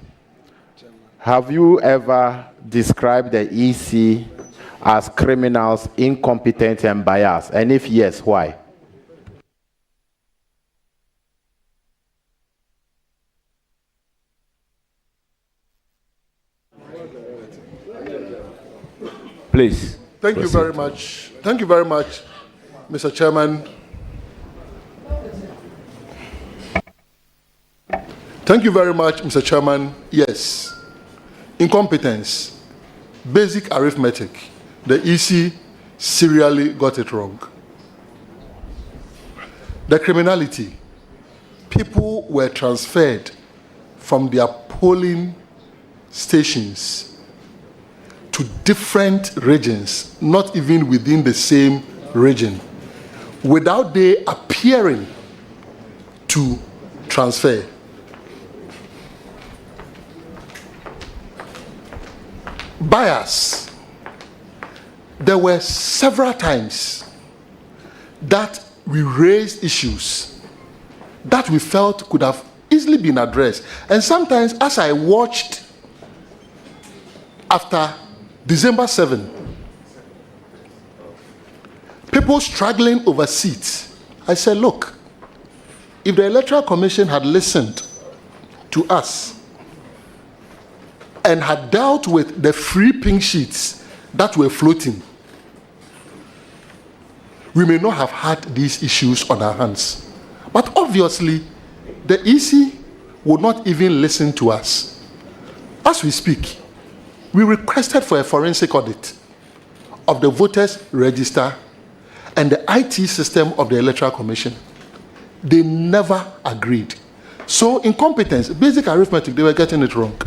have you ever described the EC as criminals, incompetent, and biased? And if yes, why? Please. Thank you very much. Thank you very much, Mr. Chairman. Thank you very much, Mr. Chairman. Yes, incompetence, basic arithmetic. The EC serially got it wrong. The criminality, people were transferred from their polling stations to different regions, not even within the same region, without they appearing to transfer. Bias. There were several times that we raised issues that we felt could have easily been addressed. And sometimes, as I watched after December 7, people struggling over seats, I said, look, if the Electoral Commission had listened to us and had dealt with the free pink sheets that were floating, we may not have had these issues on our hands. But obviously, the EC would not even listen to us. As we speak, we requested for a forensic audit of the voters' register and the IT system of the Electoral Commission. They never agreed. So incompetence, basic arithmetic, they were getting it wrong.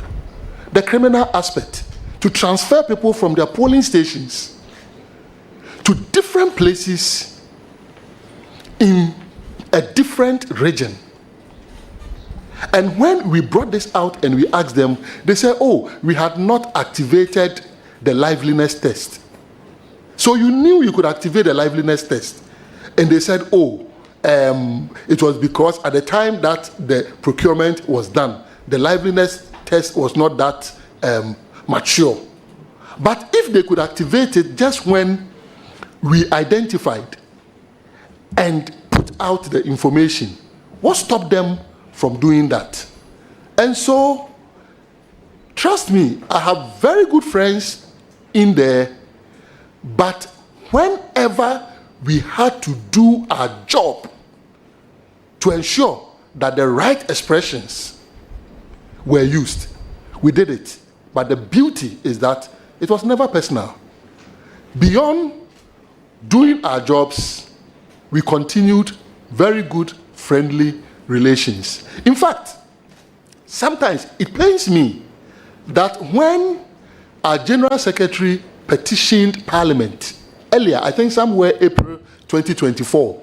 The criminal aspect, to transfer people from their polling stations to different places in a different region. And when we brought this out and we asked them, they said, oh, we had not activated the liveliness test. So you knew you could activate the liveliness test. And they said, oh, it was because at the time that the procurement was done, the liveliness test was not that mature. But if they could activate it just when we identified and put out the information, what stopped them from doing that? And so, trust me, I have very good friends in there, but whenever we had to do our job to ensure that the right expressions were used, we did it. But the beauty is that it was never personal. Beyond doing our jobs, we continued very good, friendly relations. In fact, sometimes it pains me that when our General Secretary petitioned Parliament earlier, I think somewhere April 2024,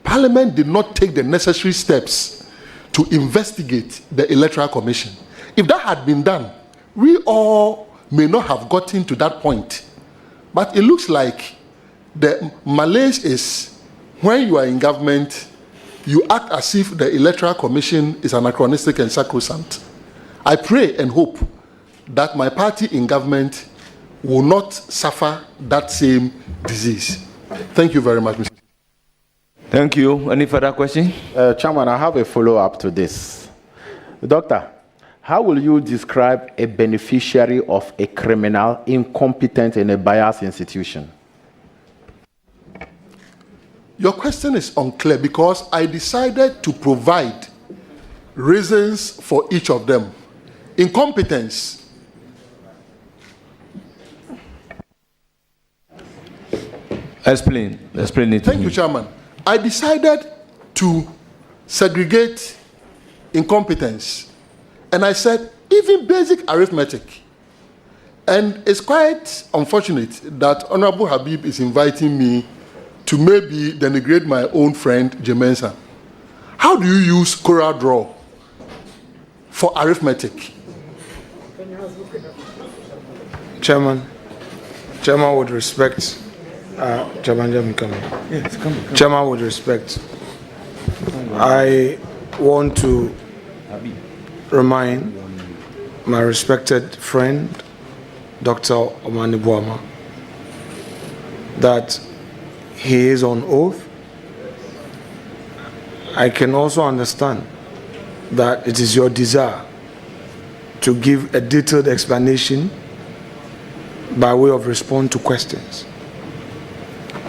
Parliament did not take the necessary steps to investigate the Electoral Commission. If that had been done, we all may not have gotten to that point. But it looks like the malaise is when you are in government, you act as if the Electoral Commission is anachronistic and sacrosanct. I pray and hope that my party in government will not suffer that same disease. Thank you very much, Mr. Thank you. Any further question? Chairman, I have a follow-up to this. Doctor, how will you describe a beneficiary of a criminal, incompetent, and a biased institution? Your question is unclear because I decided to provide reasons for each of them. Incompetence. Explain it. Thank you, Chairman. I decided to segregate incompetence. And I said, even basic arithmetic. And it's quite unfortunate that Honorable Habib is inviting me to maybe denigrate my own friend, Jemensa. How do you use Cora draw for arithmetic? Chairman would respect, Chairman, come. Yes, come. Chairman would respect. I want to remind my respected friend, Dr. Omani Boama, that he is on oath. I can also understand that it is your desire to give a detailed explanation by way of response to questions.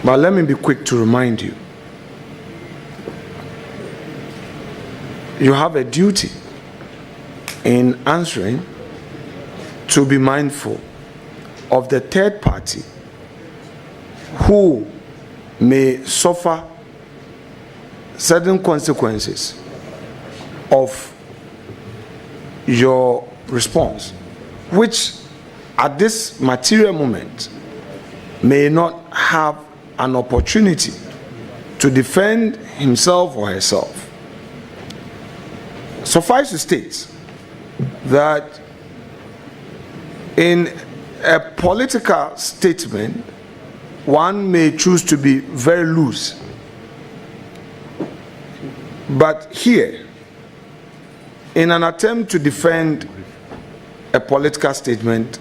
But let me be quick to remind you, you have a duty in answering to be mindful of the third party who may suffer certain consequences of your response, which at this material moment may not have an opportunity to defend himself or herself. Suffice to state that in a political statement, one may choose to be very loose. But here, in an attempt to defend a political statement,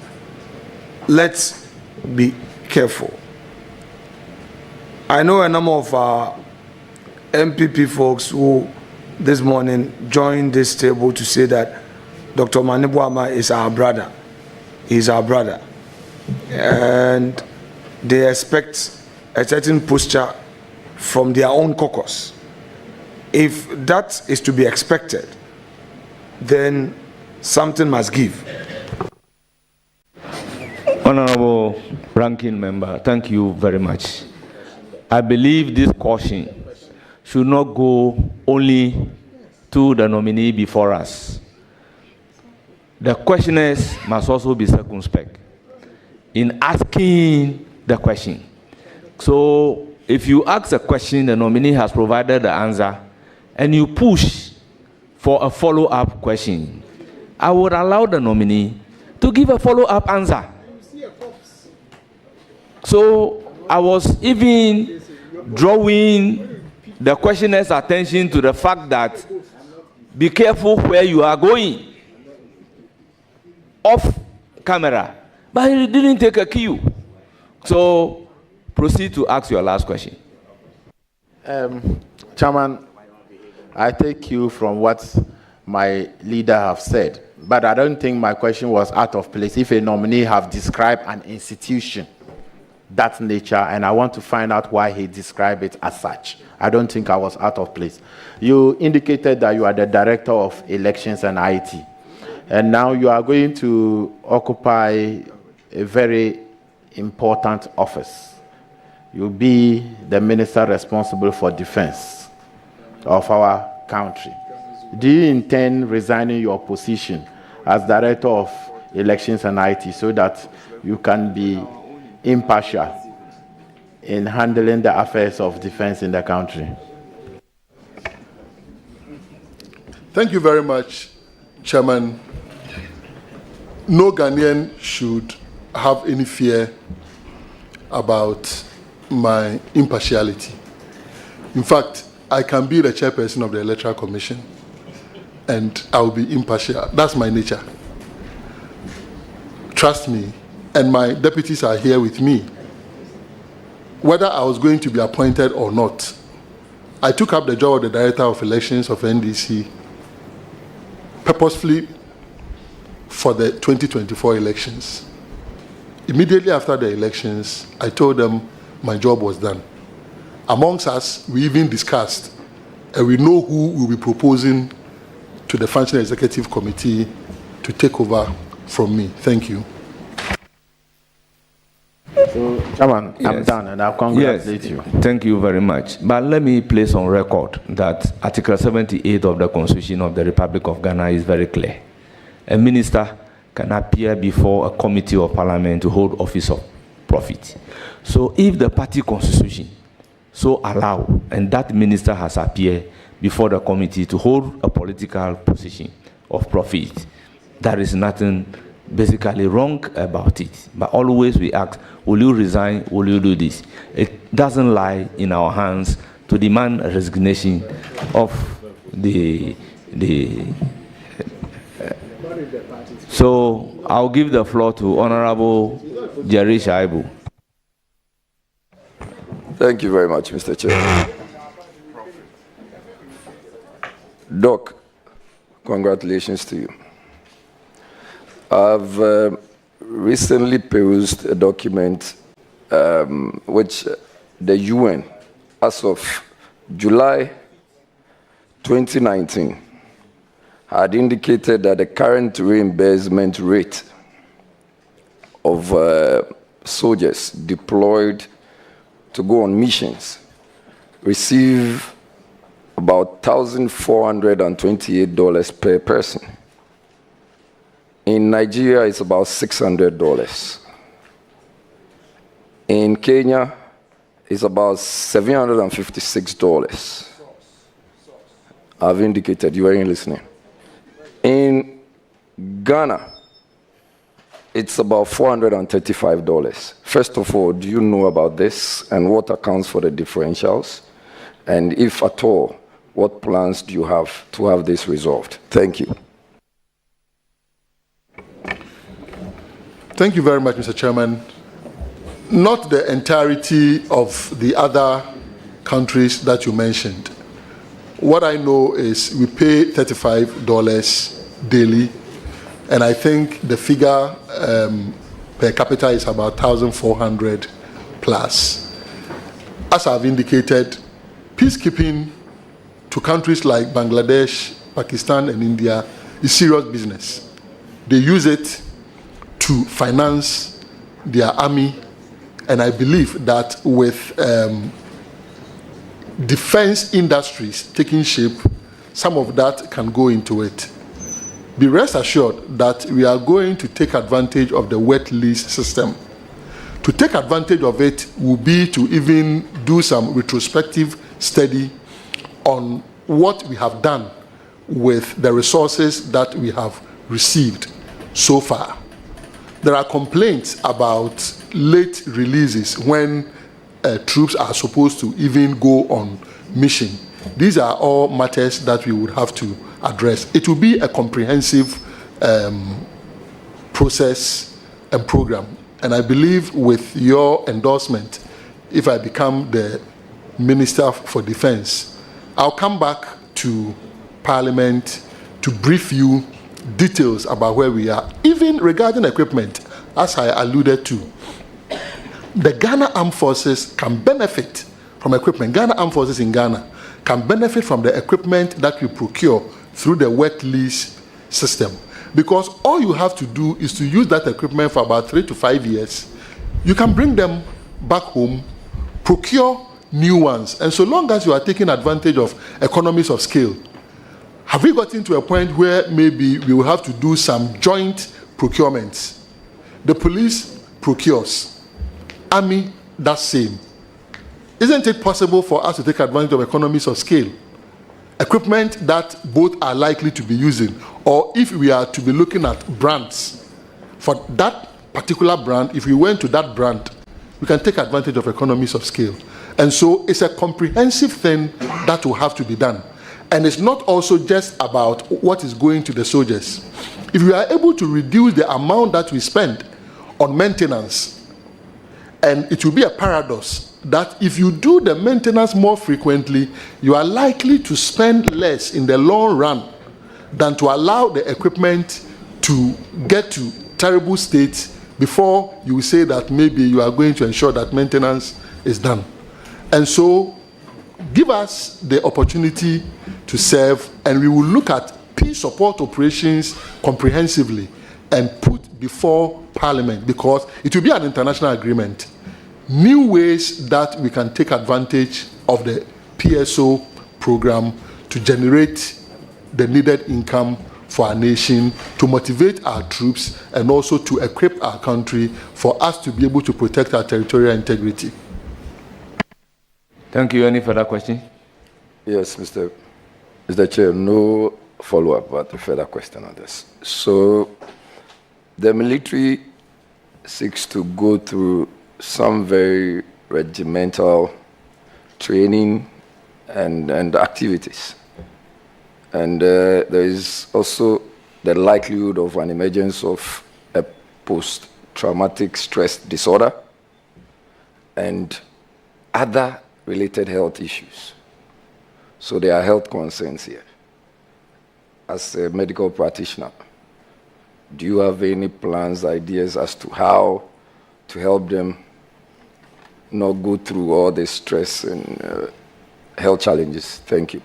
let's be careful. I know a number of MPP folks who this morning joined this table to say that Dr. Omane Boamah is our brother. He's our brother. And they expect a certain posture from their own caucus. If that is to be expected, then something must give. Honorable Ranking Member, thank you very much. I believe this caution should not go only to the nominee before us. The questioners must also be circumspect in asking the question. So if you ask a question, the nominee has provided the answer, and you push for a follow-up question, I would allow the nominee to give a follow-up answer. So I was even drawing the questioner's attention to the fact that be careful where you are going off camera, but he didn't take a cue. So proceed to ask your last question. Chairman, I take cue from what my leader have said, but I don't think my question was out of place. If a nominee have described an institution that nature, and I want to find out why he described it as such, I don't think I was out of place. You indicated that you are the Director of Elections and IT, and now you are going to occupy a very important office. You'll be the Minister responsible for defense of our country. Do you intend resigning your position as Director of Elections and IT so that you can be impartial in handling the affairs of defense in the country? Thank you very much, Chairman. No Ghanaian should have any fear about my impartiality. In fact, I can be the chairperson of the Electoral Commission and I will be impartial. That's my nature. Trust me, and my deputies are here with me. Whether I was going to be appointed or not, I took up the job of the Director of Elections of NDC purposefully for the 2024 elections. Immediately after the elections, I told them my job was done. Amongst us, we even discussed, and we know who will be proposing to the Functional Executive Committee to take over from me. Thank you. So, Chairman, yes. I'm done, and I'll congratulate you. Thank you very much. But let me place on record that Article 78 of the Constitution of the Republic of Ghana is very clear. A minister can appear before a committee of parliament to hold office of profit. So if the party constitution so allow, and that minister has appeared before the committee to hold a political position of profit, there is nothing basically wrong about it. But always we ask, will you resign, will you do this? It doesn't lie in our hands to demand a resignation of the so I'll give the floor to Honorable Jerry Shaibu. Thank you very much, Mr. Chair. Doc, congratulations to you. I've recently perused a document which the UN, as of July 2019, had indicated that the current reimbursement rate of soldiers deployed to go on missions receive about $1,428 per person. In Nigeria, it's about $600. In Kenya, it's about $756. I've indicated, you weren't listening. In Ghana, it's about $435. First of all, do you know about this and what accounts for the differentials? And if at all, what plans do you have to have this resolved? Thank you. Thank you very much, Mr. Chairman. Not the entirety of the other countries that you mentioned. What I know is we pay $35 daily, and I think the figure per capita is about 1,400 plus. As I've indicated, peacekeeping to countries like Bangladesh, Pakistan, and India is serious business. They use it to finance their army, and I believe that with defense industries taking shape, some of that can go into it. Be rest assured that we are going to take advantage of the wet lease system. To take advantage of it will be to even do some retrospective study on what we have done with the resources that we have received so far. There are complaints about late releases when troops are supposed to even go on mission. These are all matters that we would have to address. It will be a comprehensive process and program. And I believe with your endorsement, if I become the Minister for Defense, I'll come back to Parliament to brief you details about where we are, even regarding equipment, as I alluded to. The Ghana Armed Forces can benefit from equipment. Ghana Armed Forces in Ghana can benefit from the equipment that we procure through the wet lease system. Because all you have to do is to use that equipment for about 3 to 5 years. You can bring them back home, procure new ones, and so long as you are taking advantage of economies of scale. Have we gotten to a point where maybe we will have to do some joint procurements? The police procures, army does same. Isn't it possible for us to take advantage of economies of scale? Equipment that both are likely to be using, or if we are to be looking at brands, for that particular brand, if we went to that brand, we can take advantage of economies of scale. And so it's a comprehensive thing that will have to be done. And it's not also just about what is going to the soldiers. If we are able to reduce the amount that we spend on maintenance, and it will be a paradox that if you do the maintenance more frequently, you are likely to spend less in the long run than to allow the equipment to get to terrible states before you say that maybe you are going to ensure that maintenance is done. And so give us the opportunity to serve, and we will look at peace support operations comprehensively and put before Parliament, because it will be an international agreement, new ways that we can take advantage of the PSO program to generate the needed income for our nation, to motivate our troops, and also to equip our country for us to be able to protect our territorial integrity. Thank you. Any further question? Yes, Mr. Chair, no follow-up, but a further question on this. So the military seeks to go through some very regimental training and activities. And there is also the likelihood of an emergence of a post-traumatic stress disorder and other related health issues. So there are health concerns here. As a medical practitioner, do you have any plans, ideas as to how to help them not go through all the stress and health challenges? Thank you.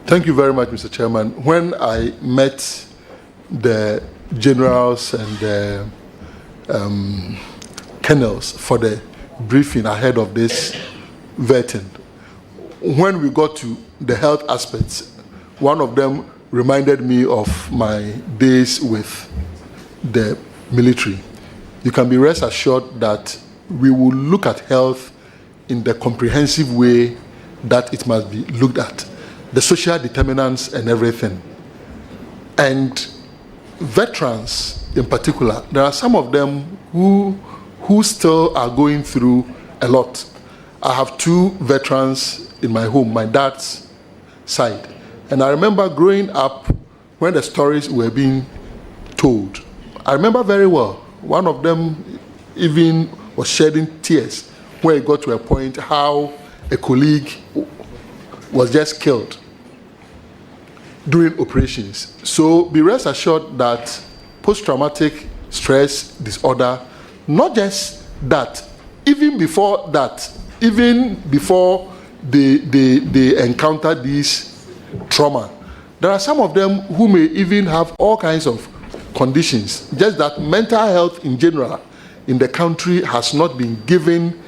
Thank you very much, Mr. Chairman. When I met the generals and the colonels for the briefing ahead of this vetting, when we got to the health aspects, one of them reminded me of my days with the military. You can be rest assured that we will look at health in the comprehensive way that it must be looked at, the social determinants and everything. And veterans in particular, there are some of them who still are going through a lot. I have 2 veterans in my home, my dad's side. And I remember growing up when the stories were being told. I remember very well. One of them even was shedding tears when it got to a point how a colleague was just killed during operations. So be rest assured that post-traumatic stress disorder, not just that, even before that, even before they encounter these trauma, there are some of them who may even have all kinds of conditions. Just that mental health in general in the country has not been given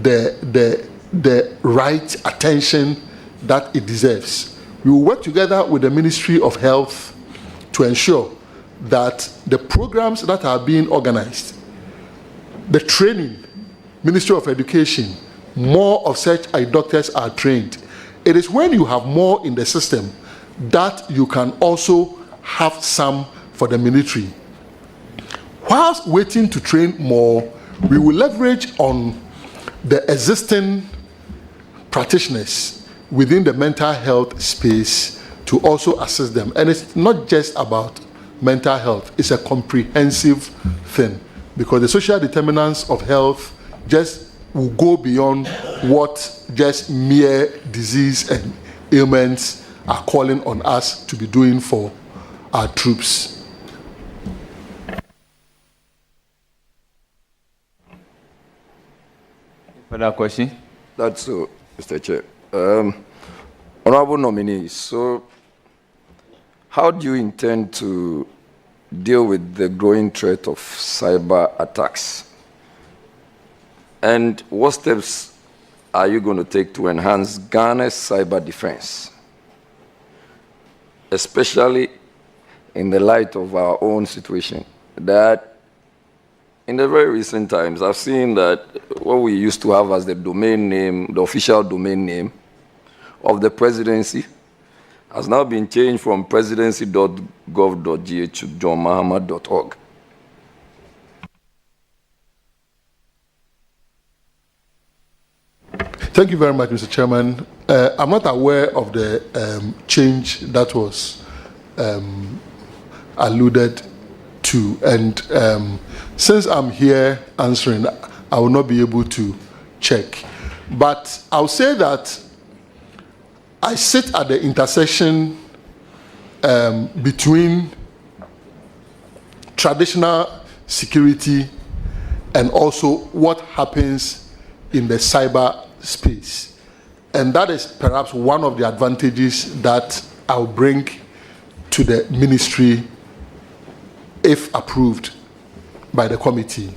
the right attention that it deserves. We will work together with the Ministry of Health to ensure that the programs that are being organized, the training, Ministry of Education, more of such eye doctors are trained. It is when you have more in the system that you can also have some for the military. Whilst waiting to train more, we will leverage on the existing practitioners within the mental health space to also assist them. And it's not just about mental health, it's a comprehensive thing, because the social determinants of health just will go beyond what just mere disease and ailments are calling on us to be doing for our troops. Further question? That's so, Mr. Chair. Honorable nominees, so how do you intend to deal with the growing threat of cyber attacks? And what steps are you going to take to enhance Ghana's cyber defense, especially in the light of our own situation? That in the very recent times, I've seen that what we used to have as the domain name, the official domain name of the presidency, has now been changed from presidency.gov.gh to johnmahama.org. Thank you very much, Mr. Chairman. I'm not aware of the change that was alluded to, and since I'm here answering, I will not be able to check. But I'll say that I sit at the intersection between traditional security and also what happens in the cyber space. And that is perhaps one of the advantages that I'll bring to the ministry if approved by the committee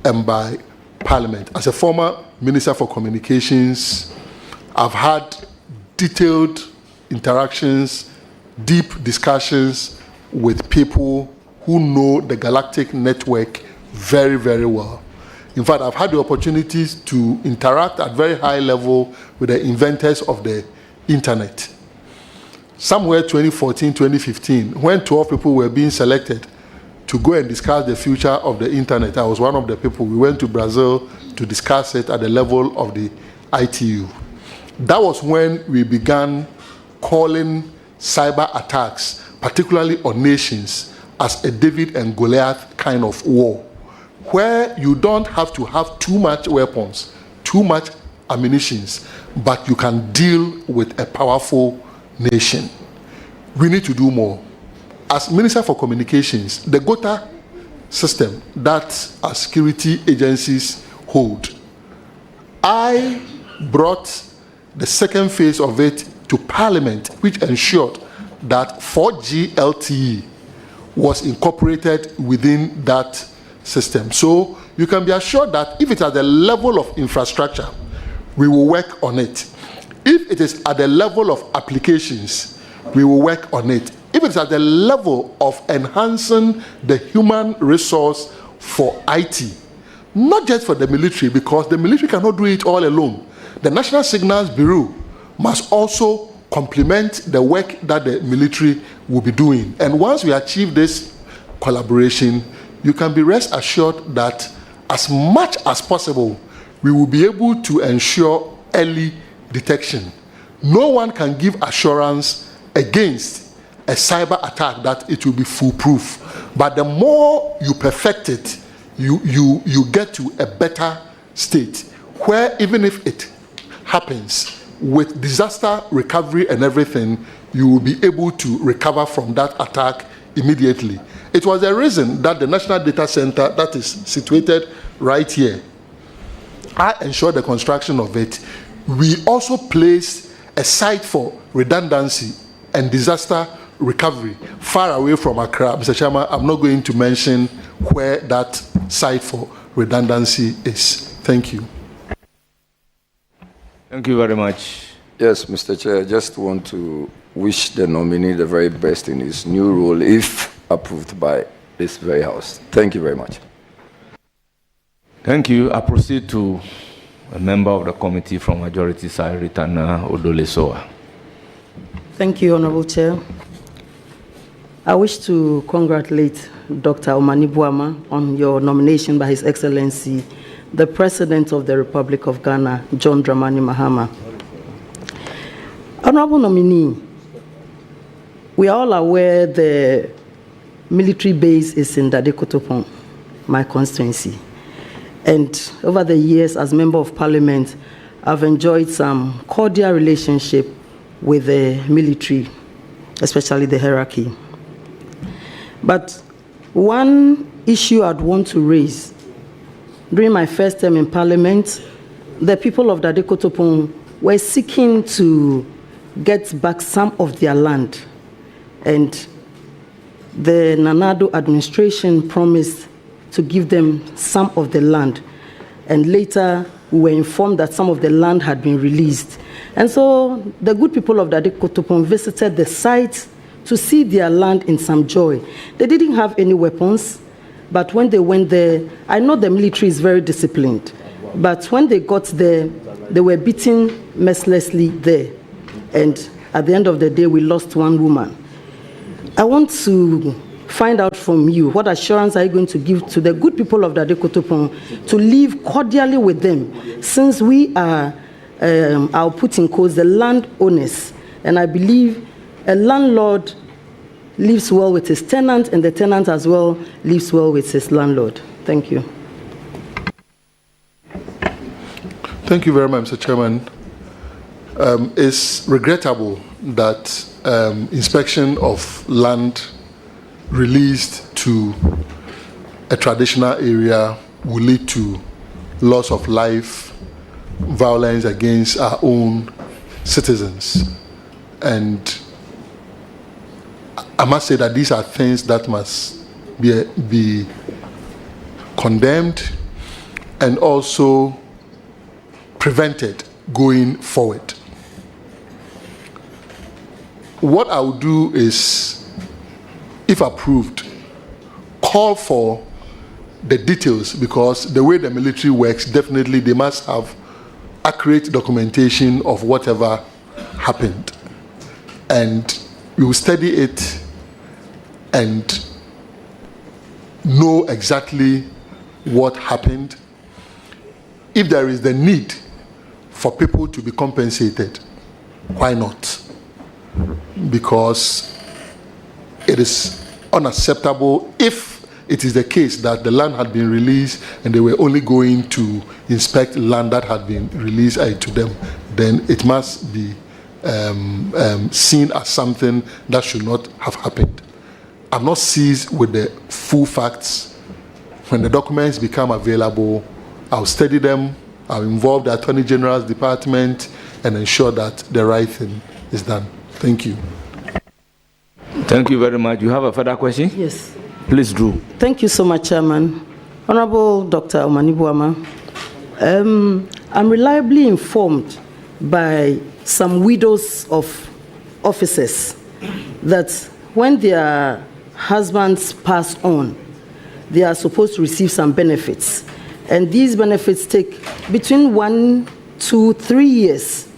and by Parliament. As a former Minister for Communications, I've had detailed interactions, deep discussions with people who know the galactic network very, very well. In fact, I've had the opportunities to interact at very high level with the inventors of the internet. Somewhere 2014, 2015, when 12 people were being selected to go and discuss the future of the internet, I was one of the people. We went to Brazil to discuss it at the level of the ITU. That was when we began calling cyber attacks, particularly on nations, as a David and Goliath kind of war, where you don't have to have too much weapons, too much ammunitions, but you can deal with a powerful nation. We need to do more. as Minister for Communications, the GOTA system that our security agencies hold, I brought the second phase of it to Parliament, which ensured that 4G LTE was incorporated within that system. So you can be assured that if it's at the level of infrastructure, we will work on it. If it is at the level of applications, we will work on it. If it's at the level of enhancing the human resource for IT, not just for the military, because the military cannot do it all alone. The National Signals Bureau must also complement the work that the military will be doing. And once we achieve this collaboration, you can be rest assured that as much as possible, we will be able to ensure early detection. No one can give assurance against a cyber attack that it will be foolproof. But the more you perfect it, you get to a better state where even if it happens, with disaster recovery and everything, you will be able to recover from that attack immediately. It was the reason that the National Data Center that is situated right here, I ensured the construction of it. We also placed a site for redundancy and disaster recovery far away from Accra. Mr. Chairman, I'm not going to mention where that site for redundancy is. Thank you. Thank you very much. Yes, Mr. Chair, I just want to wish the nominee the very best in his new role, if approved by this very House. Thank you very much. Thank you. I proceed to a member of the committee from majority side, Ritana Odolesoa. Thank you, Honorable Chair. I wish to congratulate Dr. Omani Boama on your nomination by His Excellency, the President of the Republic of Ghana, John Dramani Mahama. Honorable nominee, we are all aware the military base is in Dadekotopon, my constituency. And over the years, as Member of Parliament, I've enjoyed some cordial relationship with the military, especially the hierarchy. But one issue I'd want to raise, during my first term in Parliament, the people of Dadekotopon were seeking to get back some of their land. And the Nanado administration promised to give them some of the land. And later, we were informed that some of the land had been released. And so the good people of Dadekotopon visited the site to see their land in some joy. They didn't have any weapons, but when they went there, I know the military is very disciplined, but when they got there, they were beaten mercilessly there. And at the end of the day, we lost one woman. I want to find out from you, what assurance are you going to give to the good people of Dadekotopon to live cordially with them, since we are, I'll put in quotes, the landowners. And I believe a landlord lives well with his tenant, and the tenant as well lives well with his landlord. Thank you. Thank you very much, Mr. Chairman. It's regrettable that inspection of land released to a traditional area will lead to loss of life, violence against our own citizens. And I must say that these are things that must be condemned and also prevented going forward. What I will do is, if approved, call for the details, because the way the military works, definitely they must have accurate documentation of whatever happened. And we will study it and know exactly what happened. If there is the need for people to be compensated, why not? Because it is unacceptable if it is the case that the land had been released and they were only going to inspect land that had been released to them, then it must be seen as something that should not have happened. I'm not seized with the full facts. When the documents become available, I'll study them, I'll involve the Attorney General's department and ensure that the right thing is done. Thank you. Thank you very much. You have a further question? Yes. Please do. Thank you so much, Chairman. Honorable Dr. Omani Boamah, I'm reliably informed by some widows of officers that when their husbands pass on, they are supposed to receive some benefits. And these benefits take between 1 to 3 years.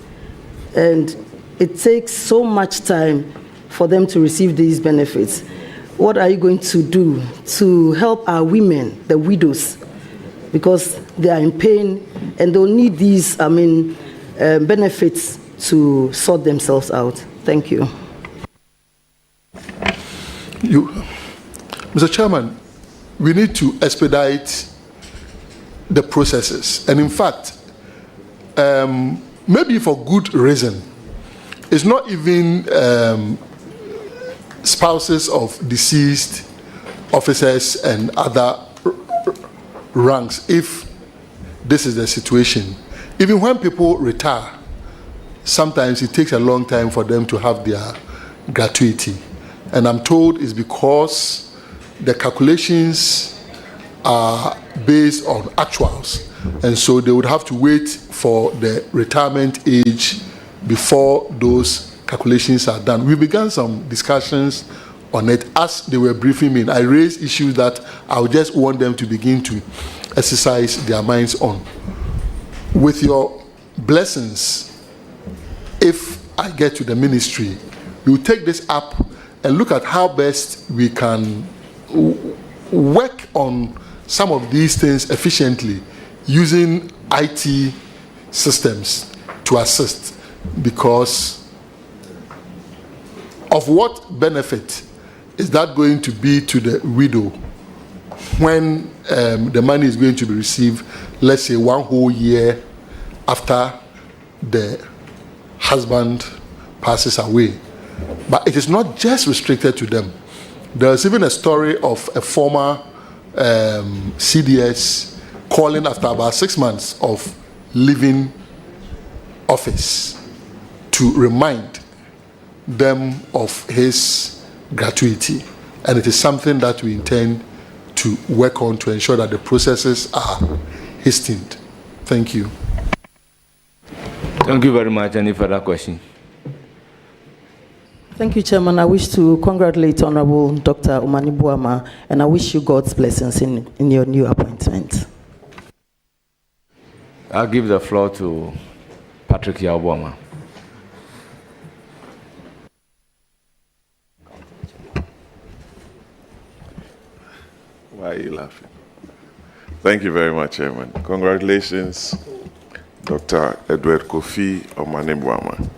And it takes so much time for them to receive these benefits. What are you going to do to help our women, the widows, because they are in pain and they'll need these, benefits to sort themselves out? Thank you. Mr. Chairman, we need to expedite the processes. And in fact, maybe for good reason, it's not even spouses of deceased officers and other ranks, if this is the situation. Even when people retire, sometimes it takes a long time for them to have their gratuity. And I'm told it's because the calculations are based on actuals. And so they would have to wait for the retirement age before those calculations are done. We began some discussions on it as they were briefing me. I raised issues that I would just want them to begin to exercise their minds on. With your blessings, if I get to the ministry, we will take this up and look at how best we can work on some of these things efficiently using IT systems to assist, because of what benefit is that going to be to the widow when the money is going to be received, let's say 1 whole year after the husband passes away? But it is not just restricted to them. There's even a story of a former CDS calling after about 6 months of leaving office to remind them of his gratuity. And it is something that we intend to work on to ensure that the processes are hastened. Thank you. Thank you very much. Any further question? Thank you, Chairman. I wish to congratulate Honorable Dr. Omani Boamah, and I wish you God's blessings in your new appointment. I'll give the floor to Patrick Yaoboma. Why are you laughing? Thank you very much, Chairman. Congratulations, Dr. Edward Kofi Omani Boamah.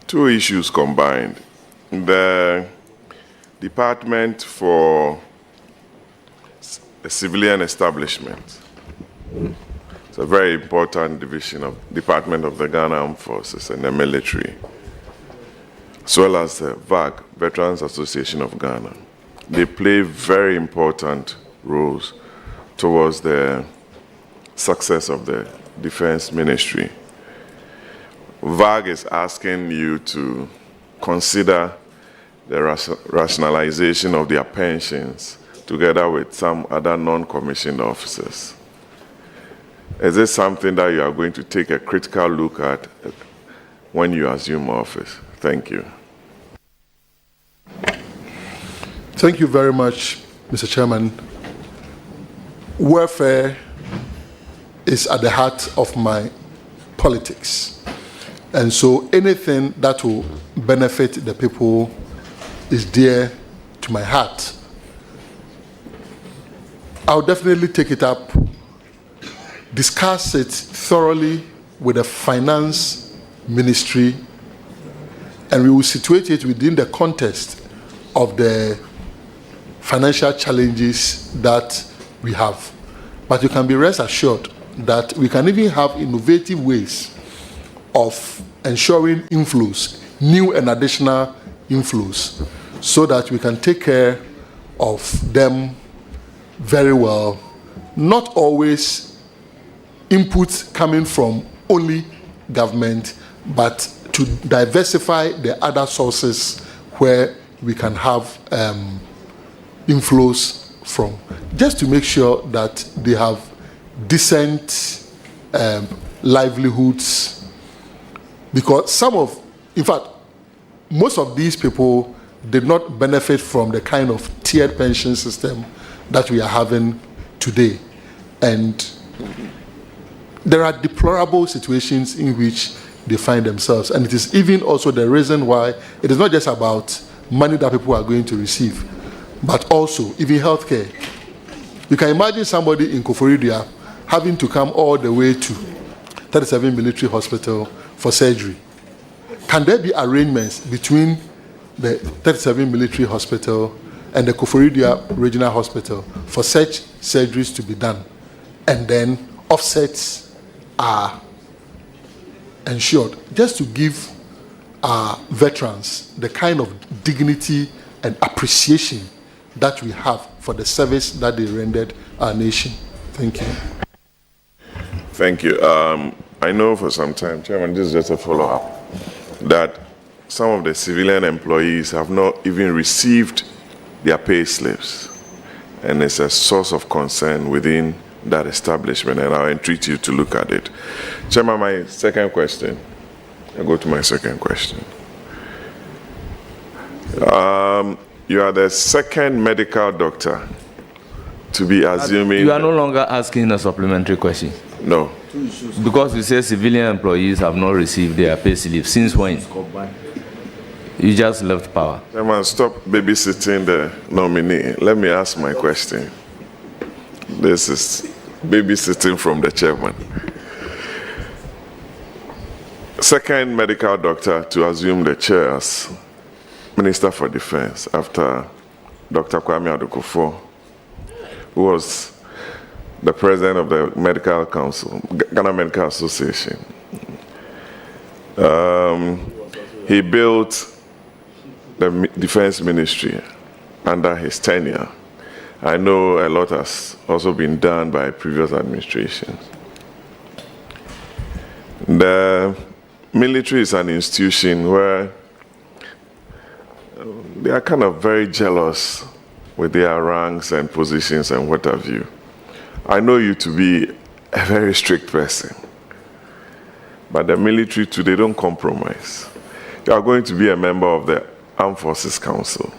Two issues combined. The Department for the Civilian Establishment. It's a very important division of Department of the Ghana Armed Forces and the military, as well as the VAG, Veterans Association of Ghana. They play very important roles towards the success of the Defense Ministry. VAG is asking you to consider the rationalization of their pensions together with some other non-commissioned officers. Is this something that you are going to take a critical look at when you assume office? Thank you. Thank you very much, Mr. Chairman. Welfare is at the heart of my politics. And so anything that will benefit the people is dear to my heart. I'll definitely take it up, discuss it thoroughly with the finance ministry, and we will situate it within the context of the financial challenges that we have. But you can be rest assured that we can even have innovative ways of ensuring inflows, new and additional inflows, so that we can take care of them very well. Not always inputs coming from only government, but to diversify the other sources where we can have inflows from, just to make sure that they have decent livelihoods. Because in fact, most of these people did not benefit from the kind of tiered pension system that we are having today. And there are deplorable situations in which they find themselves. And it is even also the reason why it is not just about money that people are going to receive, but also even healthcare. You can imagine somebody in Koforidua having to come all the way to 37 Military Hospital for surgery. Can there be arrangements between the 37 Military Hospital and the Koforidua Regional Hospital for such surgeries to be done, and then offsets are ensured, just to give our veterans the kind of dignity and appreciation that we have for the service that they rendered our nation? Thank you. Thank you. I know for some time, Chairman, this is just a follow-up, that some of the civilian employees have not even received their pay slips, and it's a source of concern within that establishment, and I'll entreat you to look at it. Chairman, my second question. I'll go to my second question. You are the second medical doctor to be assuming... You are no longer asking a supplementary question. No. Because you say civilian employees have not received their pay slip. Since when? You just left power. Chairman, stop babysitting the nominee. Let me ask my question. This is babysitting from the chairman. Second medical doctor to assume the chair as Minister for Defense after Dr. Kwame Adokufo, who was the president of the Medical Council, Ghana Medical Association. He built the Defense Ministry under his tenure. I know a lot has also been done by previous administrations. The military is an institution where they are kind of very jealous with their ranks and positions and what have you. I know you to be a very strict person, but the military too, they don't compromise. You are going to be a member of the Armed Forces Council.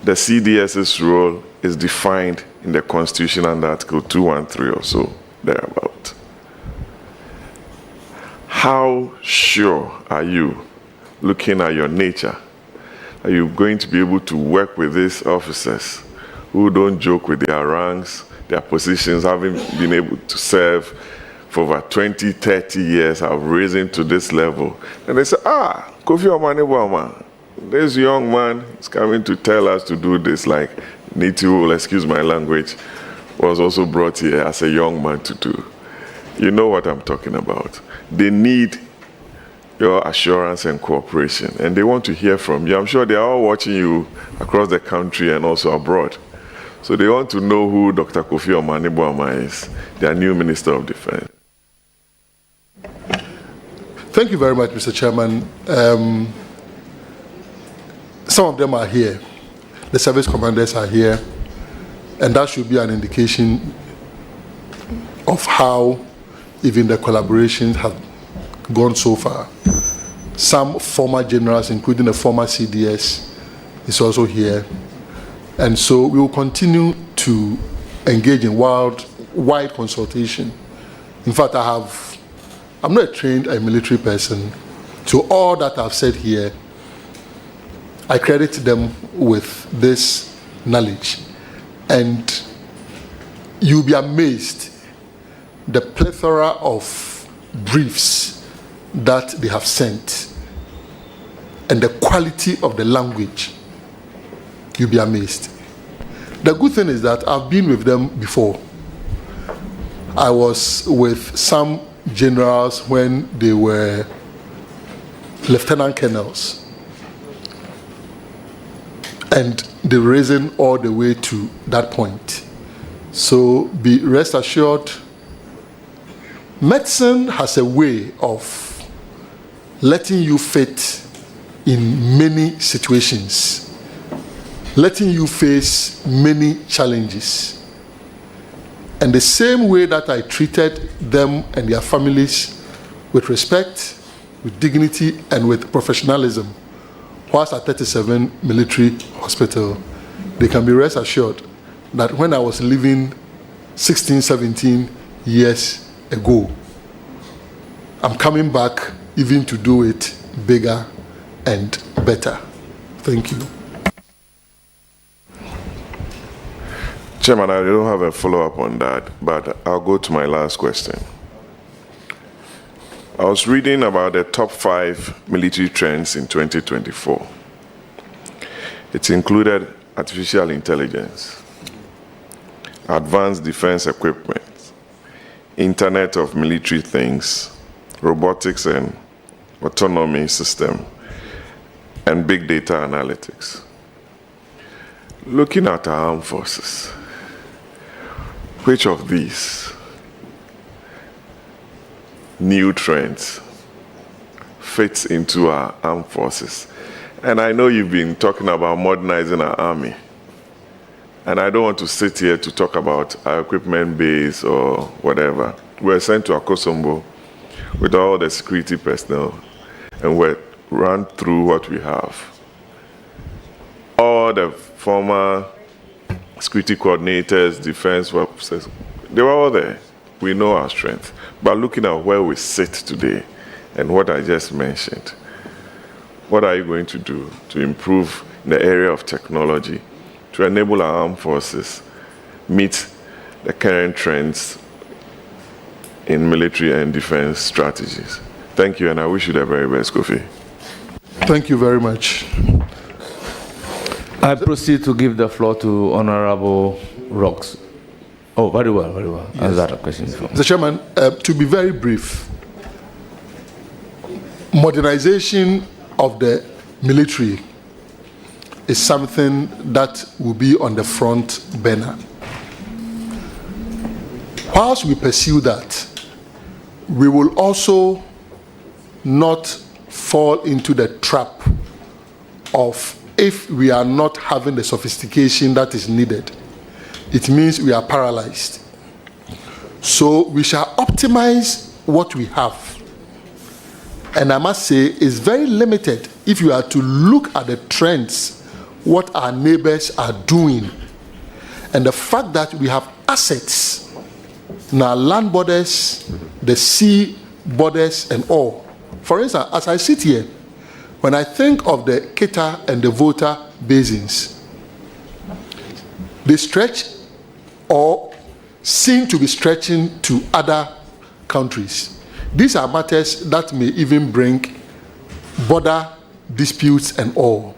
The CDS's role is defined in the Constitution under Article 213 or so, thereabout. How sure are you, looking at your nature, are you going to be able to work with these officers who don't joke with their ranks, their positions, having been able to serve for over 20, 30 years, have risen to this level? And they say, Kofi Omanibwama, this young man is coming to tell us to do this, like Niti, will excuse my language, was also brought here as a young man to do. You know what I'm talking about. They need your assurance and cooperation, and they want to hear from you. I'm sure they are all watching you across the country and also abroad. So they want to know who Dr. Kofi Omanibwama is, their new Minister of Defense. Thank you very much, Mr. Chairman. Some of them are here. The service commanders are here, and that should be an indication of how even the collaborations have gone so far. Some former generals, including the former CDS, is also here. And so we will continue to engage in wide consultation. In fact, I'm not trained a military person. To all that I've said here, I credit them with this knowledge. And you'll be amazed the plethora of briefs that they have sent and the quality of the language. You'll be amazed. The good thing is that I've been with them before. I was with some generals when they were lieutenant colonels. And they risen all the way to that point. So be rest assured, medicine has a way of letting you fit in many situations, letting you face many challenges. And the same way that I treated them and their families with respect, with dignity, and with professionalism, whilst at 37 Military Hospital, they can be rest assured that when I was living 16, 17 years ago, I'm coming back even to do it bigger and better. Thank you. Chairman, I don't have a follow-up on that, but I'll go to my last question. I was reading about the top 5 military trends in 2024. It included artificial intelligence, advanced defense equipment, Internet of Military Things, robotics and autonomy system, and big data analytics. Looking at our armed forces, which of these new trends fits into our armed forces? And I know you've been talking about modernizing our army, and I don't want to sit here to talk about our equipment base or whatever. We're sent to Akosombo with all the security personnel, and we're run through what we have. All the former security coordinators, defense officers, they were all there. We know our strength. But looking at where we sit today and what I just mentioned, what are you going to do to improve in the area of technology to enable our armed forces meet the current trends in military and defense strategies? Thank you, and I wish you the very best, Kofi. Thank you very much. I proceed to give the floor to Honorable Rocks. Oh, very well, very well. Yes. Is that a question? Mr. Chairman, to be very brief, modernization of the military is something that will be on the front burner. Whilst we pursue that, we will also not fall into the trap of, if we are not having the sophistication that is needed, it means we are paralyzed. So we shall optimize what we have. And I must say, it's very limited if you are to look at the trends, what our neighbors are doing, and the fact that we have assets in our land borders, the sea borders, and all. For instance, as I sit here, when I think of the Kita and the Volta basins, they stretch or seem to be stretching to other countries. These are matters that may even bring border disputes and all.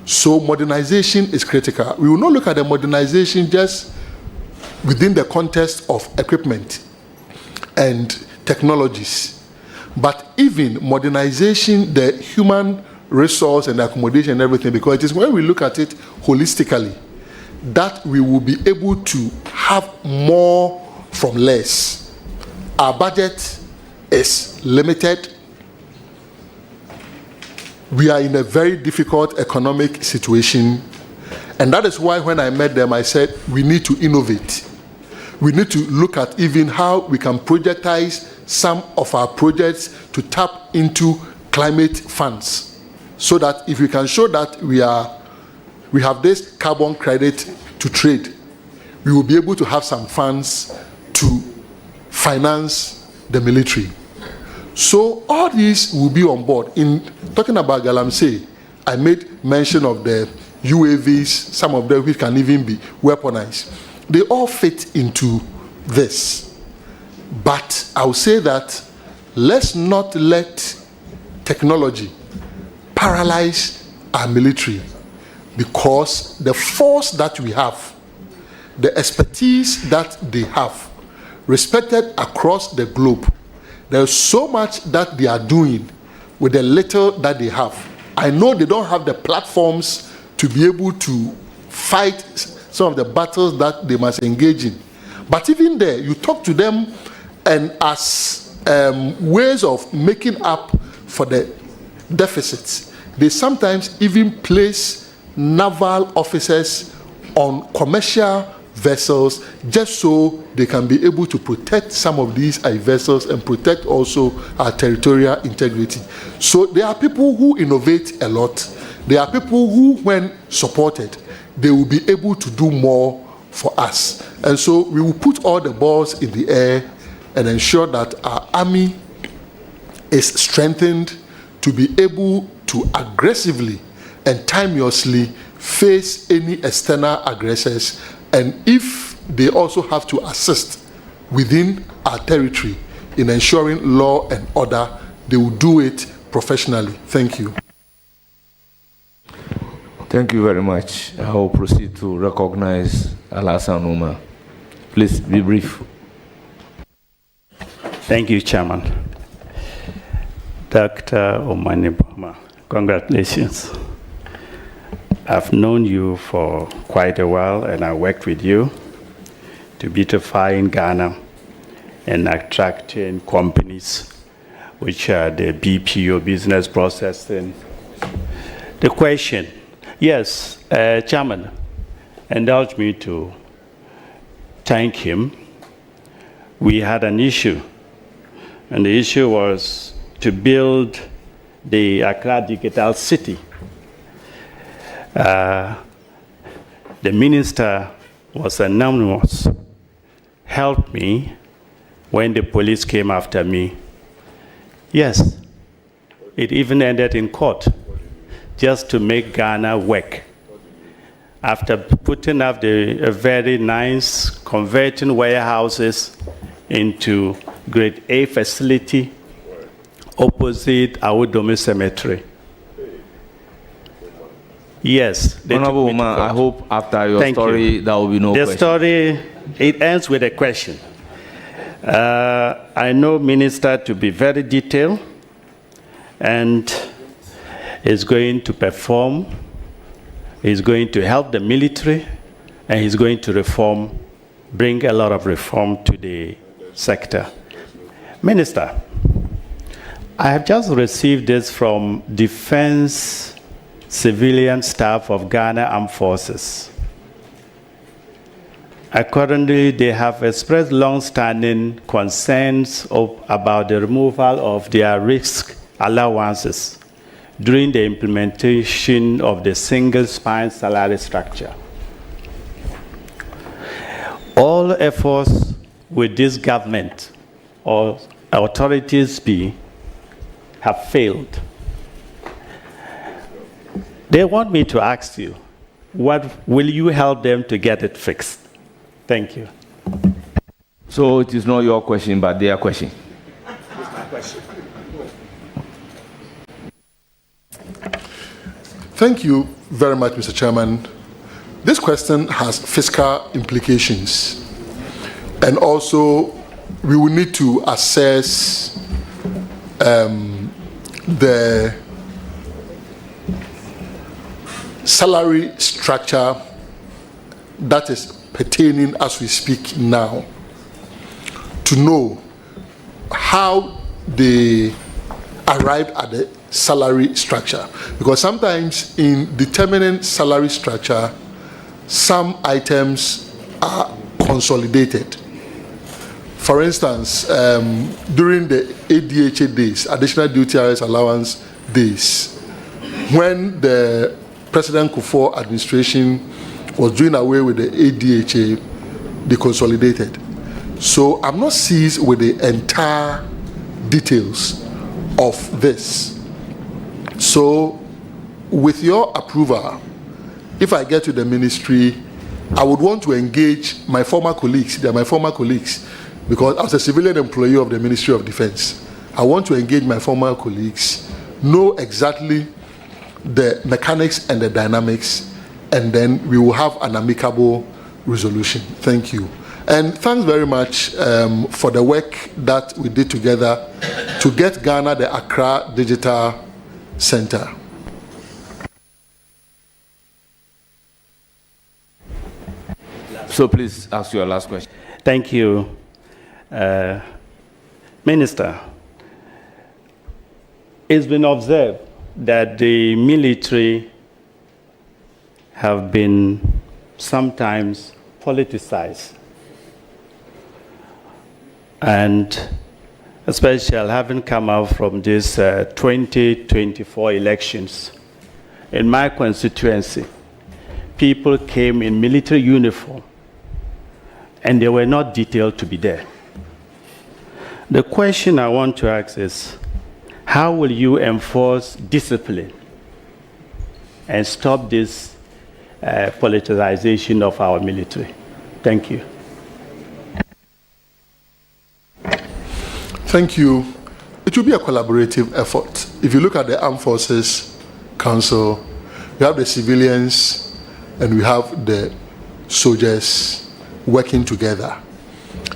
So modernization is critical. We will not look at the modernization just within the context of equipment and technologies, but even modernization, the human resource and accommodation and everything, because it is when we look at it holistically that we will be able to have more from less. Our budget is limited. We are in a very difficult economic situation, and that is why when I met them, I said we need to innovate. We need to look at even how we can projectize some of our projects to tap into climate funds, so that if we can show that we have this carbon credit to trade, we will be able to have some funds to finance the military. So all these will be on board. In talking about Galamsey, I made mention of the UAVs, some of them which can even be weaponized. They all fit into this. But I will say that let's not let technology paralyze our military, because the force that we have, the expertise that they have, respected across the globe, There's so much that they are doing with the little that they have. I know they don't have the platforms to be able to fight some of the battles that they must engage in. But even there, you talk to them, and as ways of making up for the deficits, they sometimes even place naval officers on commercial vessels just so they can be able to protect some of these vessels and protect also our territorial integrity. So there are people who innovate a lot. There are people who, when supported, they will be able to do more for us. And so we will put all the balls in the air and ensure that our army is strengthened to be able to aggressively and timeously face any external aggressors. And if they also have to assist within our territory in ensuring law and order, they will do it professionally. Thank you. Thank you very much. I will proceed to recognize Alassane Umar. Please be brief. Thank you, Chairman. Dr. Omani Boamah, congratulations. I've known you for quite a while, and I worked with you to beautify Ghana and attracting companies, which are the BPO, business processing. The question, yes, Chairman, indulge me to thank him. We had an issue, and the issue was to build the Accra Digital City. The minister was anonymous, helped me when the police came after me. Yes, it even ended in court just to make Ghana work. After putting up a very nice, converting warehouses into grade A facility opposite Awudome Cemetery. Yes. Honorable Umar, I hope after your story there will be no question. The story, it ends with a question. I know Minister to be very detailed and is going to perform, is going to help the military, and he's going to reform, bring a lot of reform to the sector. Minister, I have just received this from Defense Civilian Staff of Ghana Armed Forces. Accordingly, they have expressed long-standing concerns about the removal of their risk allowances during the implementation of the single spine salary structure. All efforts with this government or authorities have failed. They want me to ask you, what will you help them to get it fixed? Thank you. So it is not your question, but their question. Thank you very much, Mr. Chairman. This question has fiscal implications. And also, we will need to assess the salary structure that is pertaining as we speak now, to know how they arrived at the salary structure. Because sometimes in determining salary structure, some items are consolidated. For instance, during the ADHA days, additional duty hours allowance days, when the President Kufuor administration was doing away with the ADHA, they consolidated. So I'm not seized with the entire details of this. So with your approval, if I get to the ministry, I would want to engage my former colleagues. They are my former colleagues, because as a civilian employee of the Ministry of Defense, I want to engage my former colleagues, know exactly the mechanics and the dynamics, and then we will have an amicable resolution. Thank you. And thanks very much for the work that we did together to get Ghana the Accra Digital Center. So please ask your last question. Thank you. Minister, it's been observed that the military have been sometimes politicized, and especially having come out from these 2024 elections. In my constituency, people came in military uniform and they were not detailed to be there. The question I want to ask is, how will you enforce discipline and stop this politicization of our military? Thank you. Thank you. It will be a collaborative effort. If you look at the Armed Forces Council, we have the civilians and we have the soldiers working together.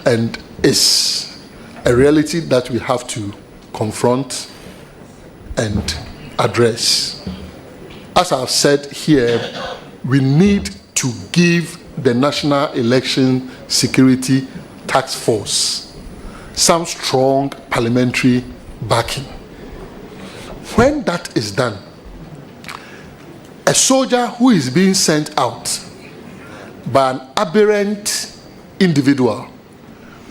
And it's a reality that we have to confront and address. As I've said here, we need to give the National Election Security Task Force some strong parliamentary backing. When that is done, a soldier who is being sent out by an aberrant individual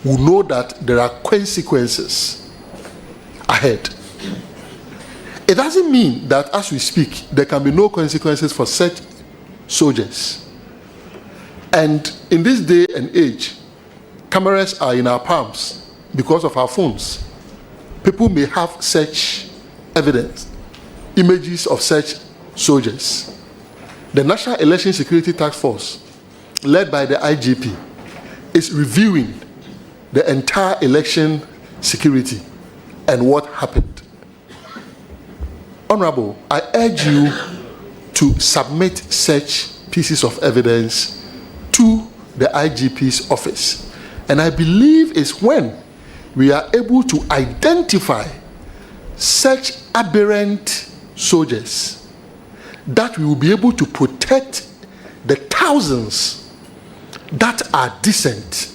will know that there are consequences ahead. It doesn't mean that as we speak, there can be no consequences for such soldiers. And in this day and age, cameras are in our palms because of our phones. People may have such evidence, images of such soldiers. The National Election Security Task Force, led by the IGP, is reviewing the entire election security and what happened. Honorable, I urge you to submit such pieces of evidence to the IGP's office. And I believe it's when we are able to identify such aberrant soldiers that we will be able to protect the thousands that are decent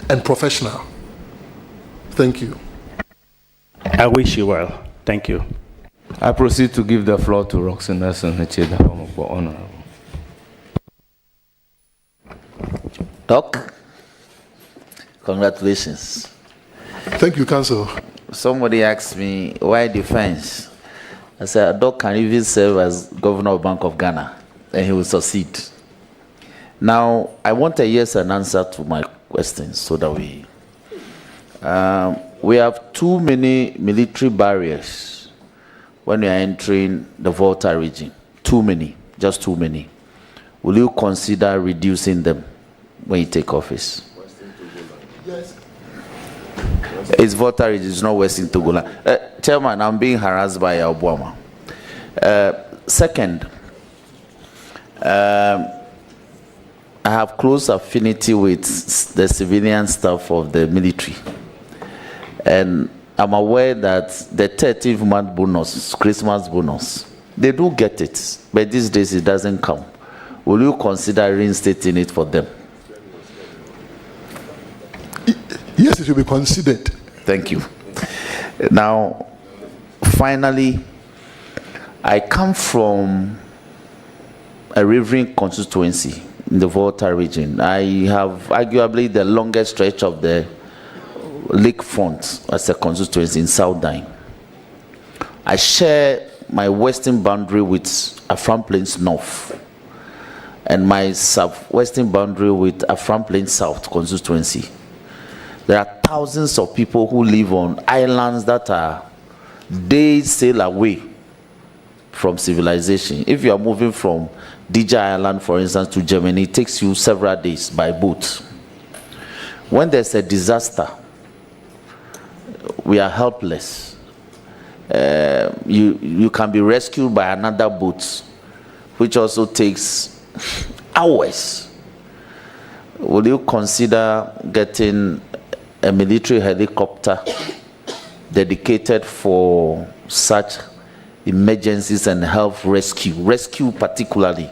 and professional. Thank you. I wish you well. Thank you. I proceed to give the floor to Roxanne Nelson, the chair of the honorable. Doc, congratulations. Thank you, Council. Somebody asked me, why defense? I said, Doc can even serve as governor of Bank of Ghana, and he will succeed. Now, I want a yes and answer to my questions so that we have too many military barriers when we are entering the Volta region. Too many, just too many. Will you consider reducing them when you take office? Yes. It's Volta region, it's not Western Togoland. Chairman, I'm being harassed by Obama. Second, I have close affinity with the civilian staff of the military. And I'm aware that the 13th month bonus, Christmas bonus, they do get it, but these days it doesn't come. Will you consider reinstating it for them? Yes, it will be considered. Thank you. Now, finally, I come from a riverine constituency in the Volta region. I have arguably the longest stretch of the lakefront as a constituency in South Dine. I share my western boundary with Afram Plains North and my southwestern boundary with Afram Plains South constituency. There are thousands of people who live on islands that are days sail away from civilization. If you are moving from Adjei Island, for instance, to Germany, it takes you several days by boat. When there's a disaster, we are helpless. You can be rescued by another boat, which also takes hours. will you consider getting a military helicopter dedicated for such emergencies and health rescue particularly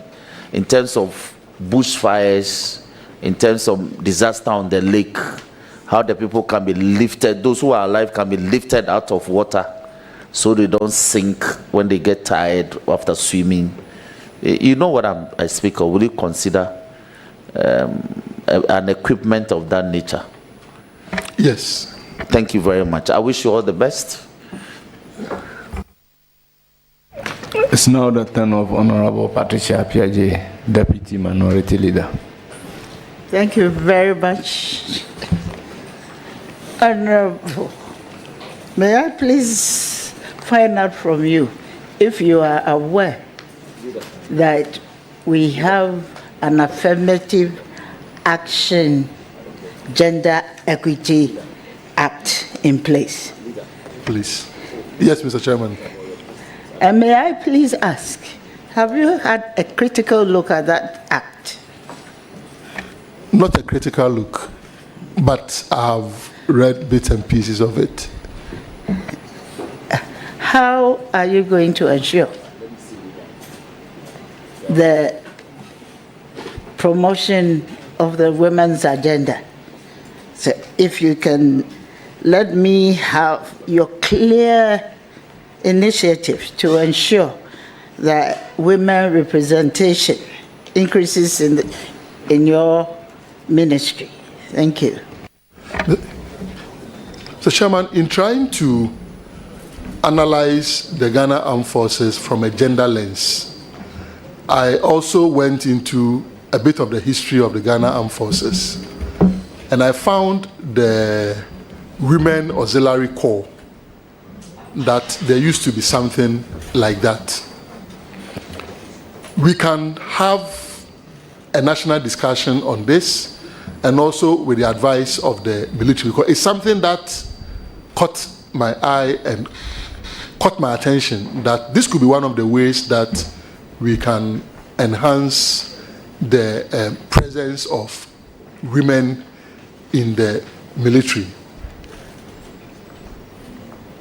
in terms of bushfires, in terms of disaster on the lake, how the people can be lifted, those who are alive can be lifted out of water so they don't sink when they get tired after swimming. You know what I speak of. Will you consider an equipment of that nature? Yes. Thank you very much. I wish you all the best. It's now the turn of Honorable Patricia Adjei, Deputy Minority Leader. Thank you very much. Honorable, may I please find out from you if you are aware that we have an affirmative action Gender Equity Act in place? Please. Yes, Mr. Chairman. And may I please ask, have you had a critical look at that act? Not a critical look, but I've read bits and pieces of it. How are you going to ensure the promotion of the women's agenda? So if you can let me have your clear initiative to ensure that women representation increases in your ministry. Thank you. So, Chairman, in trying to analyze the Ghana Armed Forces from a gender lens, I also went into a bit of the history of the Ghana Armed Forces. And I found the Women Auxiliary Corps, that there used to be something like that. We can have a national discussion on this, and also with the advice of the military, because it's something that caught my eye and caught my attention, that this could be one of the ways that we can enhance the presence of women in the military.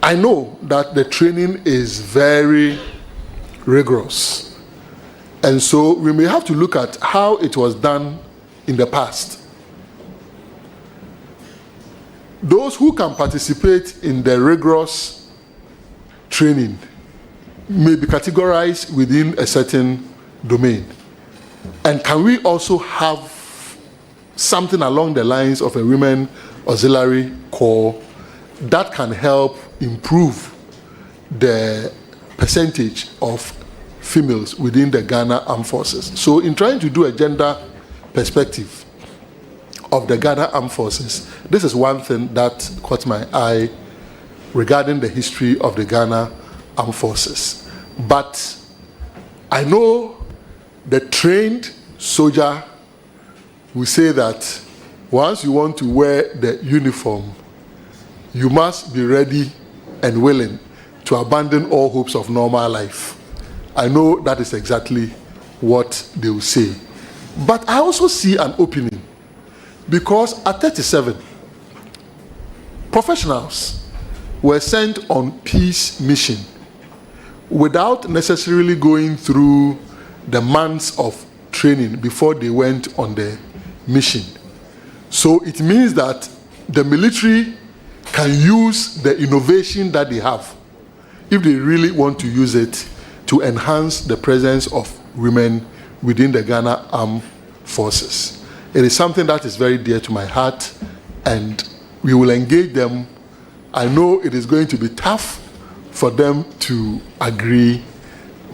I know that the training is very rigorous, and so we may have to look at how it was done in the past. Those who can participate in the rigorous training may be categorized within a certain domain. And can we also have something along the lines of a Women Auxiliary Corps that can help improve the percentage of females within the Ghana Armed Forces? So in trying to do a gender perspective of the Ghana Armed Forces, this is one thing that caught my eye regarding the history of the Ghana Armed Forces. But I know the trained soldier will say that once you want to wear the uniform, you must be ready and willing to abandon all hopes of normal life. I know that is exactly what they will say. But I also see an opening, because at 37, professionals were sent on peace mission without necessarily going through the months of training before they went on the mission. So it means that the military can use the innovation that they have, if they really want to use it, to enhance the presence of women within the Ghana Armed Forces. It is something that is very dear to my heart, and we will engage them. I know it is going to be tough for them to agree,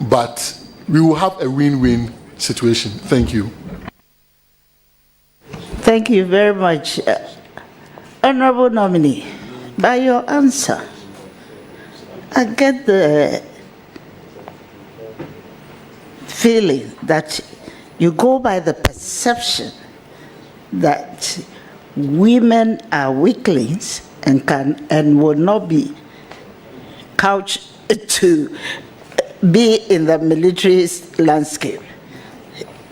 but we will have a win-win situation. Thank you. Thank you very much. Honorable Nominee, by your answer, I get the feeling that you go by the perception that women are weaklings and will not be couched to be in the military landscape.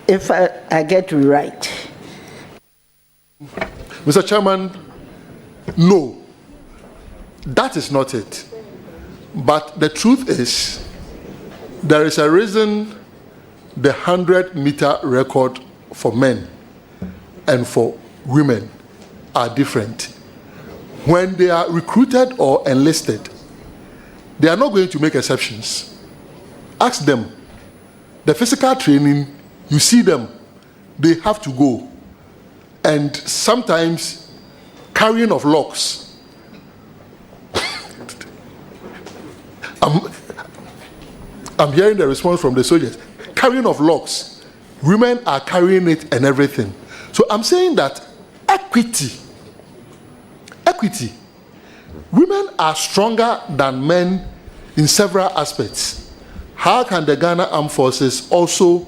If I get it right. Mr. Chairman, no, that is not it. But the truth is, there is a reason the 100-meter record for men and for women are different. When they are recruited or enlisted, they are not going to make exceptions. Ask them. The physical training, you see them, they have to go. And sometimes carrying of locks. I'm hearing the response from the soldiers. Carrying of locks. Women are carrying it and everything. So I'm saying that equity. Women are stronger than men in several aspects. How can the Ghana Armed Forces also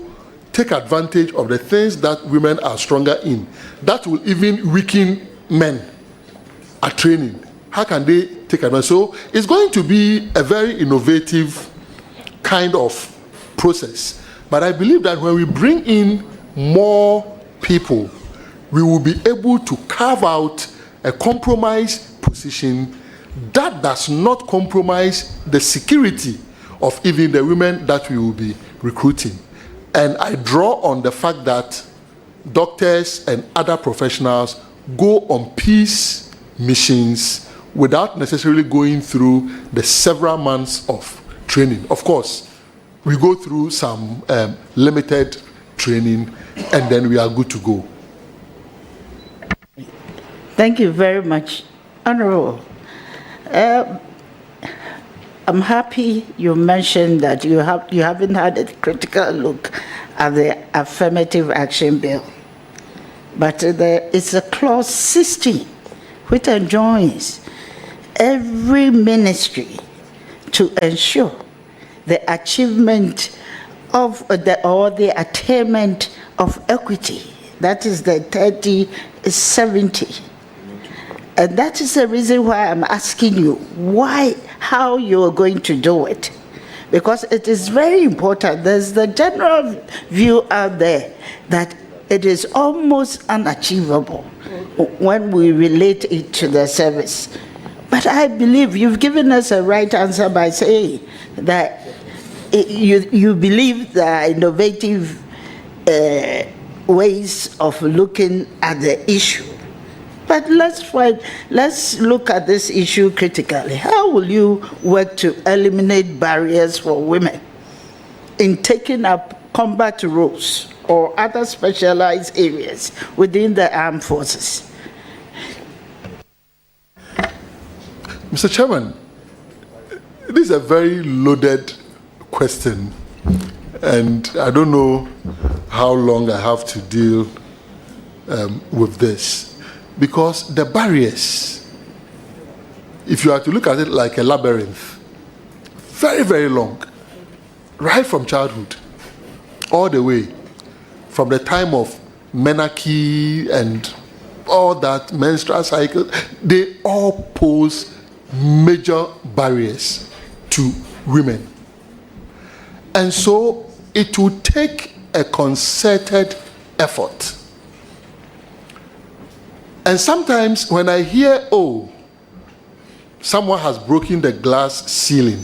take advantage of the things that women are stronger in? That will even weaken men at training. How can they take advantage? So it's going to be a very innovative kind of process. But I believe that when we bring in more people, we will be able to carve out a compromise position that does not compromise the security of even the women that we will be recruiting. And I draw on the fact that doctors and other professionals go on peace missions without necessarily going through the several months of training. Of course, we go through some limited training and then we are good to go. Thank you very much, Honorable. I'm happy you mentioned that you haven't had a critical look at the affirmative action bill. But it's a clause 60 which enjoins every ministry to ensure the achievement of the attainment of equity. That is the 30-70. And that is the reason why I'm asking you how you're going to do it. Because it is very important. There's the general view out there that it is almost unachievable when we relate it to the service. But I believe you've given us a right answer by saying that you believe there are innovative ways of looking at the issue. But let's look at this issue critically. How will you work to eliminate barriers for women in taking up combat roles or other specialized areas within the armed forces? Mr. Chairman, this is a very loaded question, and I don't know how long I have to deal with this. Because the barriers, if you are to look at it like a labyrinth, very, very long, right from childhood, all the way, from the time of menarche and all that, menstrual cycle, they all pose major barriers to women. And so it will take a concerted effort. And sometimes when I hear, oh, someone has broken the glass ceiling,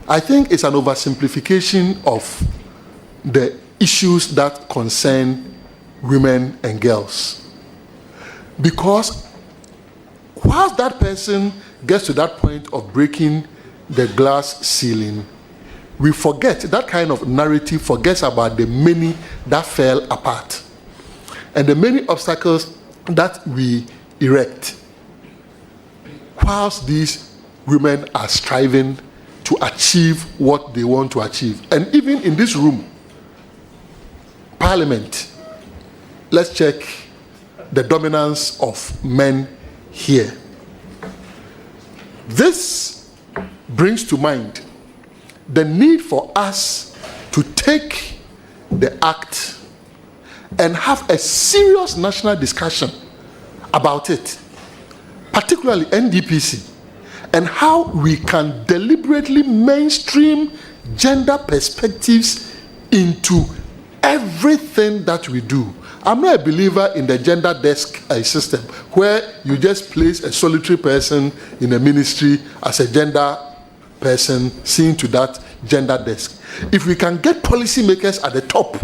I think it's an oversimplification of the issues that concern women and girls. Because whilst that person gets to that point of breaking the glass ceiling, we forget, that kind of narrative forgets about the many that fell apart and the many obstacles that we erect whilst these women are striving to achieve what they want to achieve. And even in this room, Parliament, let's check the dominance of men here. This brings to mind the need for us to take the act and have a serious national discussion about it, particularly NDPC, and how we can deliberately mainstream gender perspectives into everything that we do. I'm not a believer in the gender desk system where you just place a solitary person in a ministry as a gender person seeing to that gender desk. If we can get policymakers at the top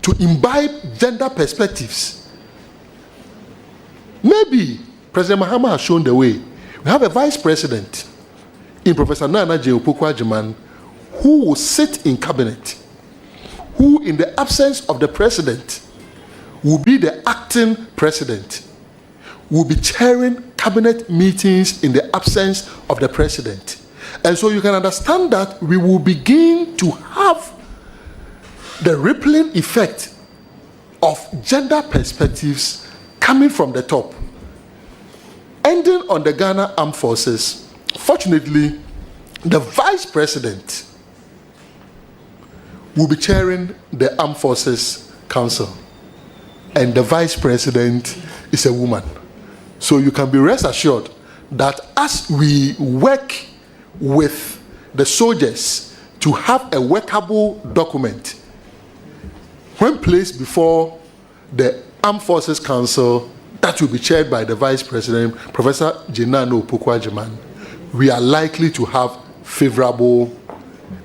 to imbibe gender perspectives, maybe President Mahama has shown the way. We have a vice president in Professor Adjei who will sit in cabinet, who in the absence of the president will be the acting president, will be chairing cabinet meetings in the absence of the president. And so you can understand that we will begin to have the rippling effect of gender perspectives coming from the top. Ending on the Ghana Armed Forces, fortunately, the vice president will be chairing the Armed Forces Council. And the vice president is a woman. So you can be rest assured that as we work with the soldiers to have a workable document, when placed before the Armed Forces Council, that will be chaired by the Vice President, Professor Jenano Opoku-Agyeman, we are likely to have favorable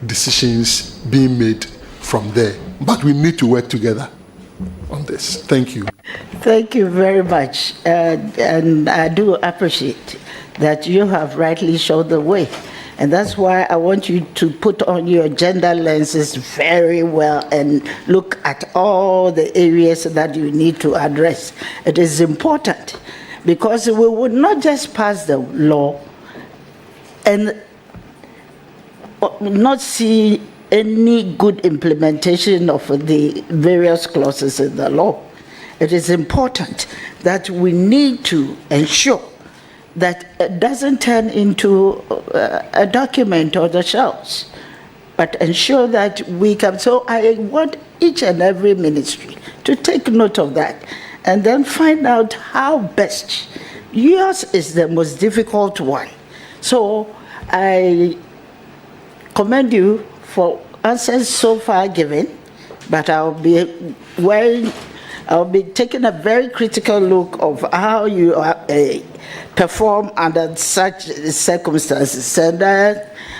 decisions being made from there. But we need to work together on this. Thank you. Thank you very much. And I do appreciate that you have rightly showed the way. And that's why I want you to put on your gender lenses very well and look at all the areas that you need to address. It is important because we would not just pass the law and not see any good implementation of the various clauses in the law. It is important that we need to ensure that it doesn't turn into a document on the shelves, but ensure that we can. So I want each and every ministry to take note of that and then find out how best. Yours is the most difficult one. So I commend you for answers so far given, but I'll be taking a very critical look of how you perform under such circumstances. And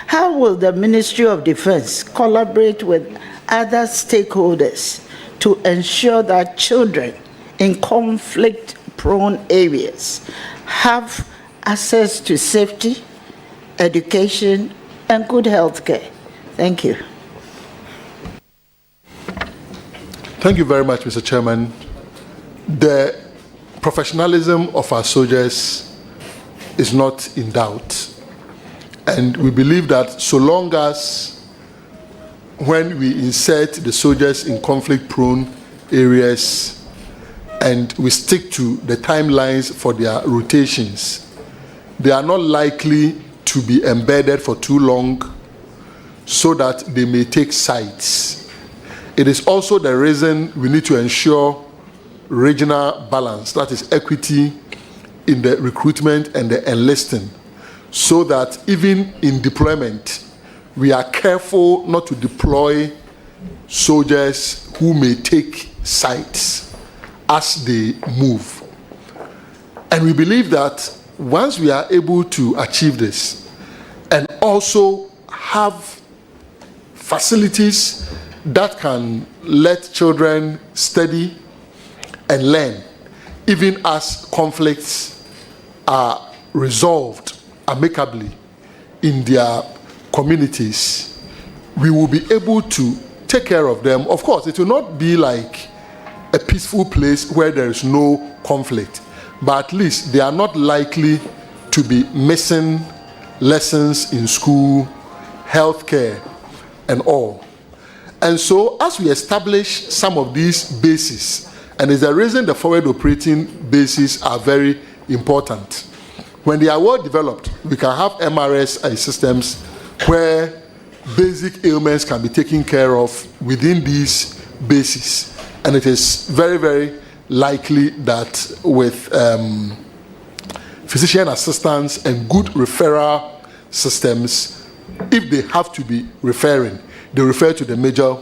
how will the Ministry of Defense collaborate with other stakeholders to ensure that children in conflict-prone areas have access to safety, education, and good health care? Thank you. Thank you very much, Mr. Chairman. The professionalism of our soldiers is not in doubt. And we believe that so long as when we insert the soldiers in conflict-prone areas and we stick to the timelines for their rotations, they are not likely to be embedded for too long so that they may take sides. It is also the reason we need to ensure regional balance, that is equity in the recruitment and the enlisting, so that even in deployment, we are careful not to deploy soldiers who may take sides as they move. And we believe that once we are able to achieve this and also have facilities that can let children study and learn, even as conflicts are resolved amicably in their communities, we will be able to take care of them. Of course, it will not be like a peaceful place where there is no conflict, but at least they are not likely to be missing lessons in school, healthcare, and all. And so as we establish some of these bases, and there's a reason the forward operating bases are very important. When they are well developed, we can have MRS systems where basic ailments can be taken care of within these bases. And it is very, very likely that with physician assistance and good referral systems, if they have to be referring, they refer to the major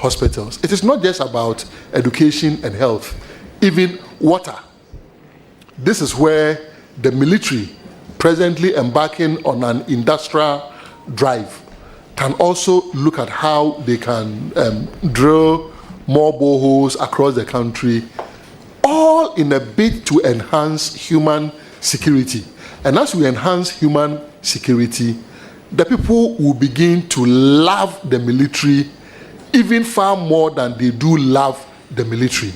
hospitals. It is not just about education and health, even water. This is where the military, presently embarking on an industrial drive, can also look at how they can drill more boreholes across the country, all in a bid to enhance human security. And as we enhance human security, the people will begin to love the military even far more than they do love the military.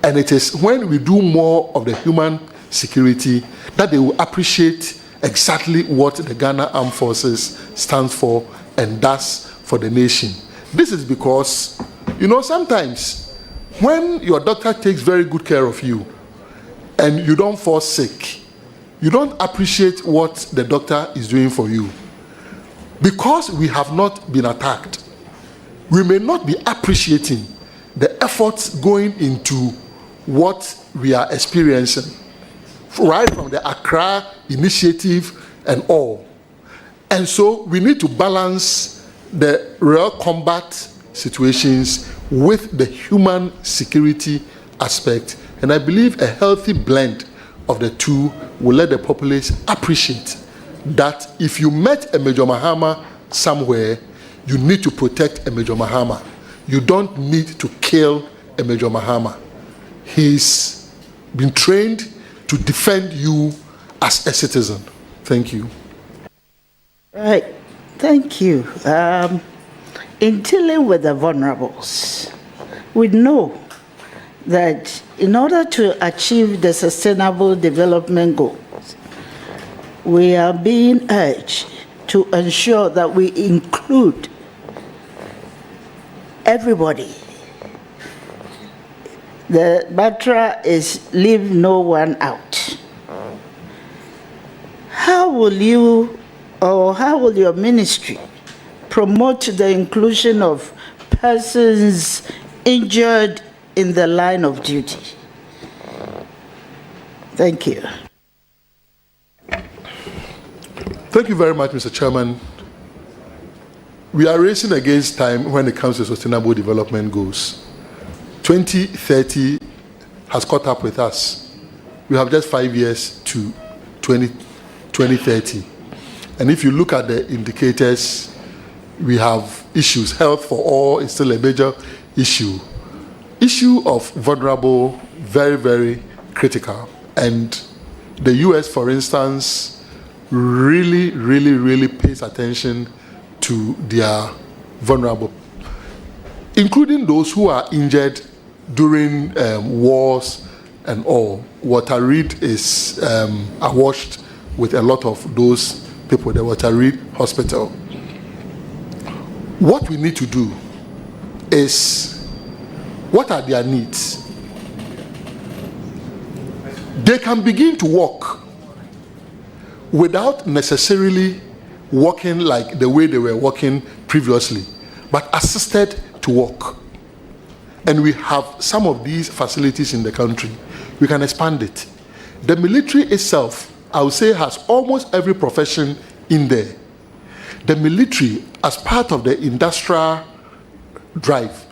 And it is when we do more of the human security that they will appreciate exactly what the Ghana Armed Forces stands for and does for the nation. This is because, you know, sometimes when your doctor takes very good care of you and you don't fall sick, you don't appreciate what the doctor is doing for you. Because we have not been attacked, we may not be appreciating the efforts going into what we are experiencing, right from the Accra initiative and all. And so we need to balance the real combat situations with the human security aspect. And I believe a healthy blend of the two will let the populace appreciate that if you met a Major Mahama somewhere, you need to protect a Major Mahama. You don't need to kill a Major Mahama. He's been trained to defend you as a citizen. Thank you. Right. Thank you. In dealing with the vulnerables, we know that in order to achieve the Sustainable Development Goals, we are being urged to ensure that we include everybody. The mantra is leave no one out. How will you, or how will your ministry promote the inclusion of persons injured in the line of duty? Thank you. Thank you very much, Mr. Chairman. We are racing against time when it comes to sustainable development goals. 2030 has caught up with us. We have just 5 years to 2030. And if you look at the indicators, we have issues. Health for all is still a major issue. Issue of vulnerable, very, very critical. And the US, for instance, really pays attention to their vulnerable, including those who are injured during wars and all. Walter Reed is awash with a lot of those people, the Walter Reed Hospital. What we need to do is, what are their needs? They can begin to walk without necessarily walking like the way they were walking previously, but assisted to walk. And we have some of these facilities in the country. We can expand it. The military itself, I would say, has almost every profession in there. The military, as part of the industrial drive,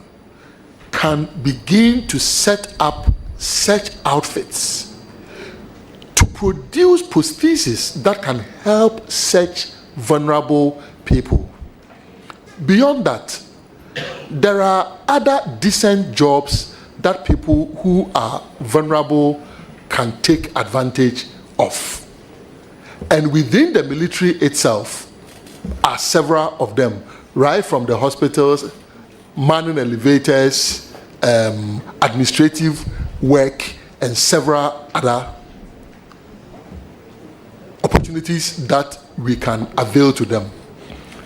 can begin to set up such outfits to produce prostheses that can help such vulnerable people. Beyond that, there are other decent jobs that people who are vulnerable can take advantage of. And within the military itself are several of them, right from the hospitals, manning elevators, administrative work, and several other opportunities that we can avail to them.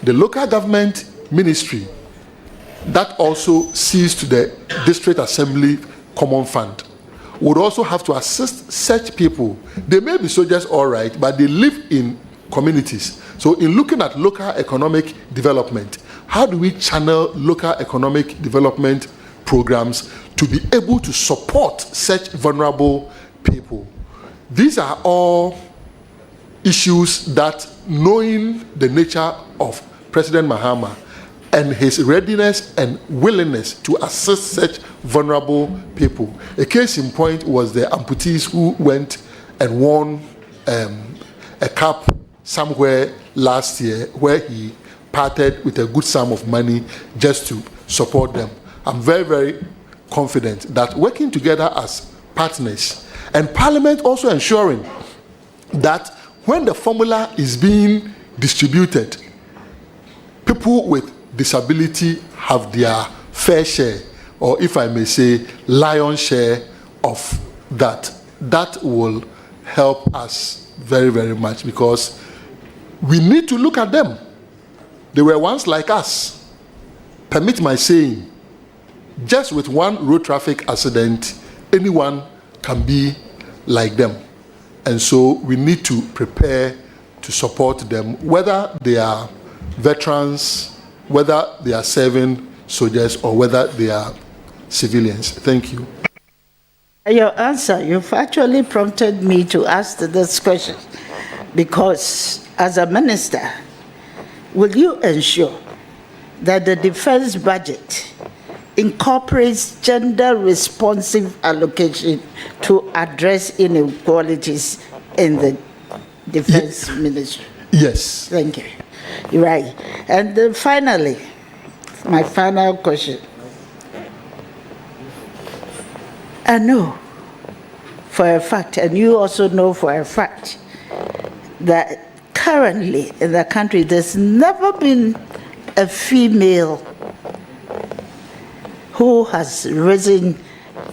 The local government ministry that also sees to the district assembly common fund would also have to assist such people. They may be soldiers, all right, but they live in communities. So in looking at local economic development, how do we channel local economic development programs to be able to support such vulnerable people? These are all issues that, knowing the nature of President Mahama and his readiness and willingness to assist such vulnerable people. A case in point was the amputees who went and won a cup somewhere last year, where he parted with a good sum of money just to support them. I'm very, very confident that working together as partners, and Parliament also ensuring that when the formula is being distributed, people with disability have their fair share, or if I may say, lion's share of that. That will help us very, very much, because we need to look at them. They were once like us. Permit my saying, just with one road traffic accident, anyone can be like them. And so we need to prepare to support them, whether they are veterans, whether they are serving soldiers, or whether they are civilians. Thank you. Your answer, you've actually prompted me to ask this question, because as a minister, will you ensure that the defense budget incorporates gender-responsive allocation to address inequalities in the defense ministry? Yes. Thank you. You're right. And then finally, my final question. I know for a fact, and you also know for a fact, that currently in the country there's never been a female who has risen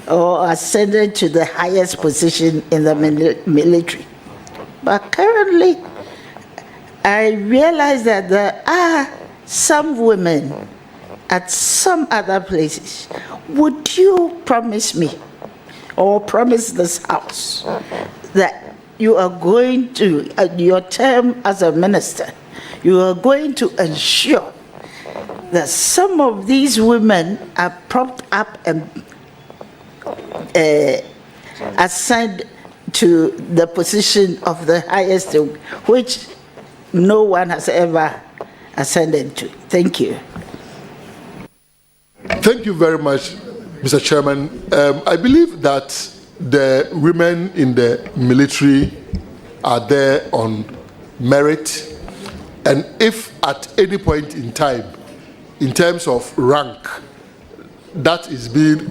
or ascended to the highest position in the military. But currently, I realize that there are some women at some other places. Would you promise me, or promise this House, that you are going to, your term as a minister, you are going to ensure that some of these women are propped up and assigned to the position of the highest, which no one has ever ascended to? Thank you. Thank you very much, Mr. Chairman. I believe that the women in the military are there on merit, and if at any point in time, in terms of rank, that is being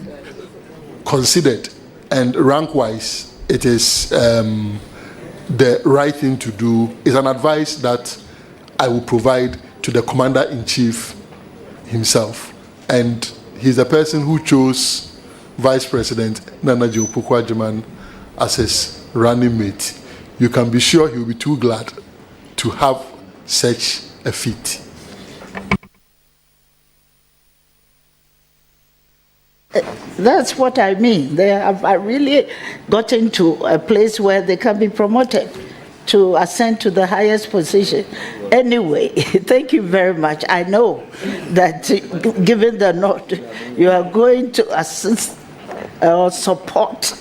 considered, and rank-wise, it is the right thing to do, is an advice that I will provide to the Commander-in-Chief himself. And he's the person who chose Vice President Nana Jopukwajiman as his running mate. You can be sure he'll be too glad to have such a feat. That's what I mean. They have really gotten to a place where they can be promoted to ascend to the highest position. Anyway, thank you very much. I know that given the nod, you are going to assist or support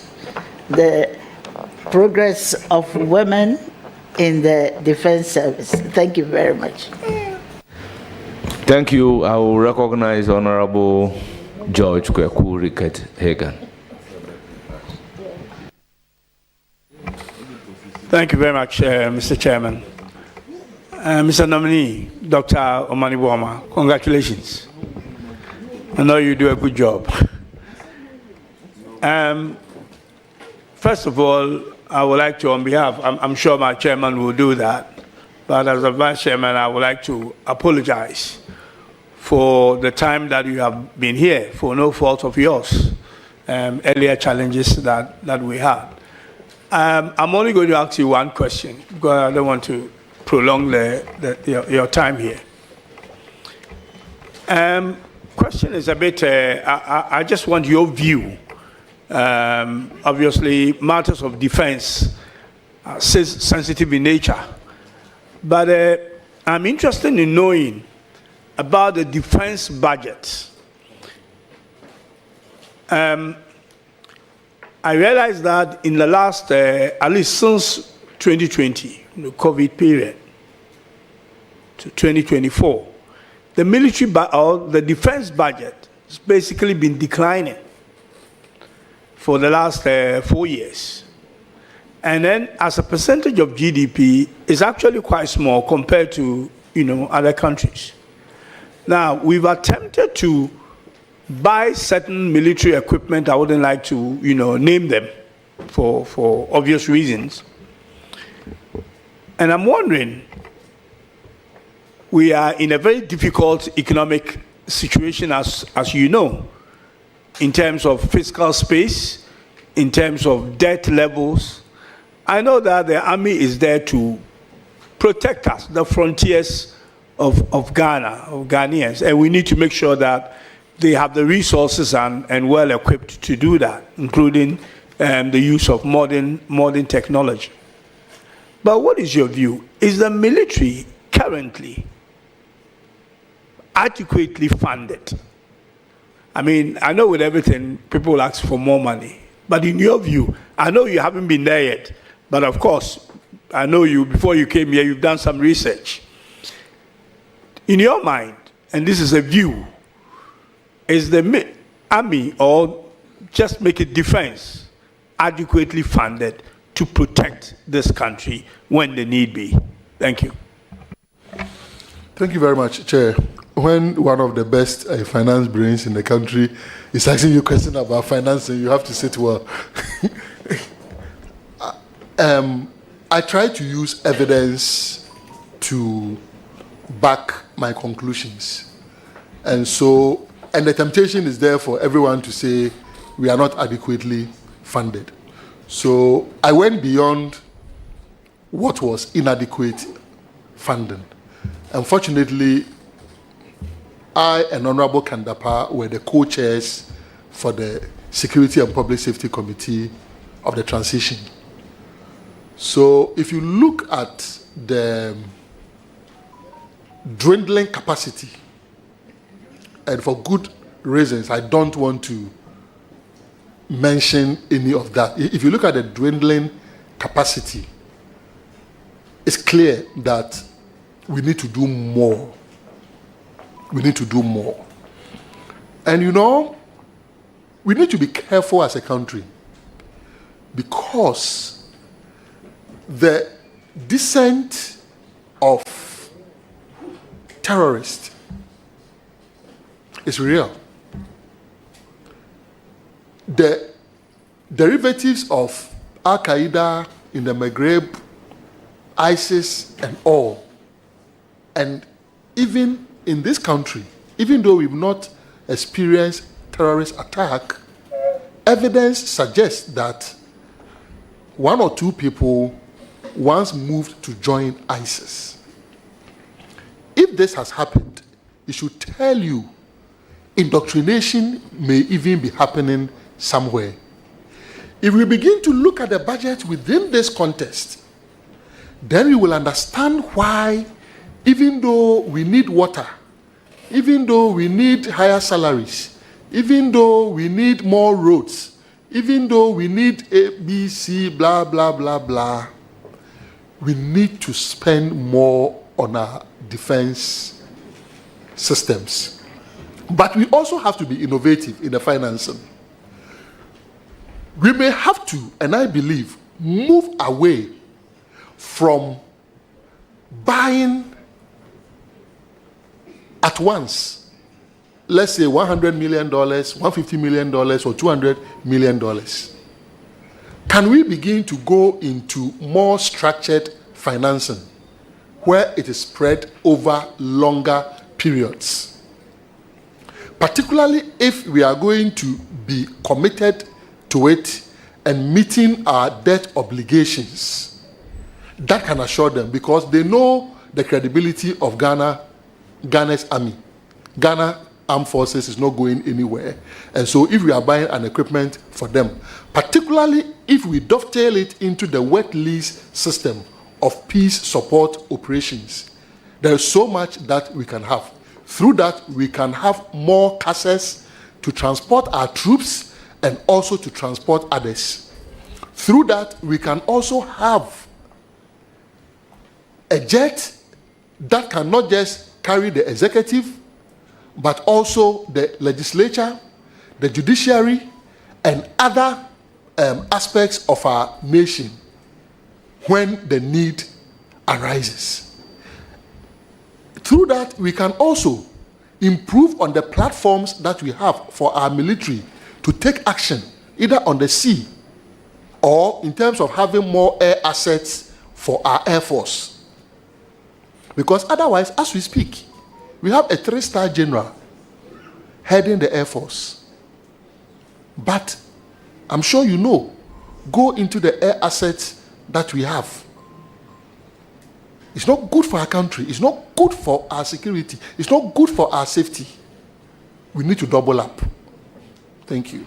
the progress of women in the defense service. Thank you very much. Thank you. I will recognize Honorable George Kweku Rickett Hagan. Thank you very much, Mr. Chairman. Mr. Nominee, Dr. Omani Buama, congratulations. I know you do a good job. First of all, I would like to, on behalf, I'm sure my chairman will do that, but as a vice chairman, I would like to apologize for the time that you have been here, for no fault of yours, earlier challenges that we had. I'm only going to ask you one question, because I don't want to prolong your time here. Question is a bit, I just want your view. Obviously, matters of defense are sensitive in nature, but I'm interested in knowing about the defense budget. I realized that in the last, at least since 2020, the COVID period, to 2024, the military or the defense budget has basically been declining for the last 4 years. And then as a percentage of GDP, it's actually quite small compared to, other countries. Now, we've attempted to buy certain military equipment. I wouldn't like to, name them for obvious reasons. And I'm wondering, we are in a very difficult economic situation, as you know, in terms of fiscal space, in terms of debt levels. I know that the army is there to protect us, the frontiers of Ghana, of Ghanaians, and we need to make sure that they have the resources and well equipped to do that, including the use of modern technology. But what is your view? Is the military currently adequately funded? I mean, I know with everything, people ask for more money. But in your view, I know you haven't been there yet, but of course, I know you, before you came here, you've done some research. In your mind, and this is a view, is the army, or just make it defense, adequately funded to protect this country when the need be? Thank you. Thank you very much, Chair. When one of the best finance brains in the country is asking you a question about financing, you have to sit well. I try to use evidence to back my conclusions. And the temptation is there for everyone to say we are not adequately funded. So I went beyond what was inadequate funding. Unfortunately, I and Honorable Kandapa were the co-chairs for the Security and Public Safety Committee of the transition. So if you look at the dwindling capacity, and for good reasons, I don't want to mention any of that. If you look at the dwindling capacity, it's clear that we need to do more. We need to do more. And we need to be careful as a country, because the descent of terrorists is real. The derivatives of Al-Qaeda in the Maghreb, ISIS and all, and even in this country, even though we've not experienced terrorist attack, evidence suggests that one or two people once moved to join ISIS. If this has happened, it should tell you indoctrination may even be happening somewhere. If we begin to look at the budget within this context, then we will understand why, even though we need water, even though we need higher salaries, even though we need more roads, even though we need A, B, C, blah, blah, blah, blah, we need to spend more on our defense systems. But we also have to be innovative in the financing. We may have to, and I believe, move away from buying at once, let's say $100 million, $150 million, or $200 million. Can we begin to go into more structured financing where it is spread over longer periods? Particularly if we are going to be committed to it and meeting our debt obligations, that can assure them, because they know the credibility of Ghana's army. Ghana Armed Forces is not going anywhere. And so if we are buying an equipment for them, particularly if we dovetail it into the wet lease system of peace support operations, there is so much that we can have. Through that, we can have more caucus to transport our troops and also to transport others. Through that, we can also have a jet that can not just carry the executive but also the legislature, the judiciary, and other aspects of our nation when the need arises. Through that, we can also improve on the platforms that we have for our military to take action, either on the sea or in terms of having more air assets for our Air Force. Because otherwise, as we speak, we have a 3-star general heading the Air Force. But I'm sure you know, go into the air assets that we have. It's not good for our country. It's not good for our security. It's not good for our safety. We need to double up. Thank you.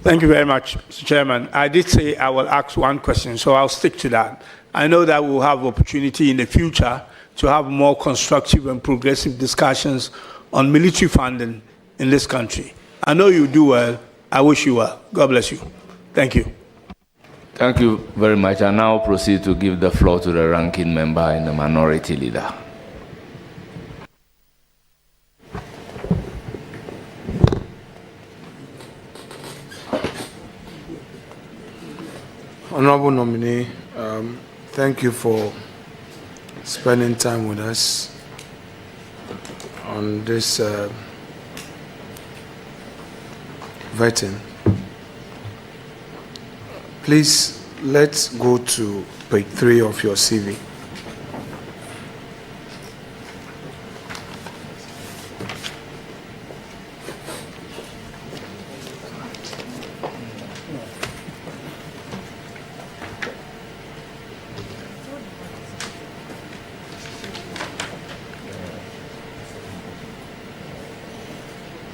Thank you very much, Mr. Chairman. I did say I will ask one question, so I'll stick to that. I know that we'll have opportunity in the future to have more constructive and progressive discussions on military funding in this country. I know you do well. I wish you well. God bless you. Thank you. Thank you very much. I now proceed to give the floor to the ranking member and the minority leader. Honorable nominee, thank you for spending time with us on this vetting. Please, let's go to page 3 of your CV.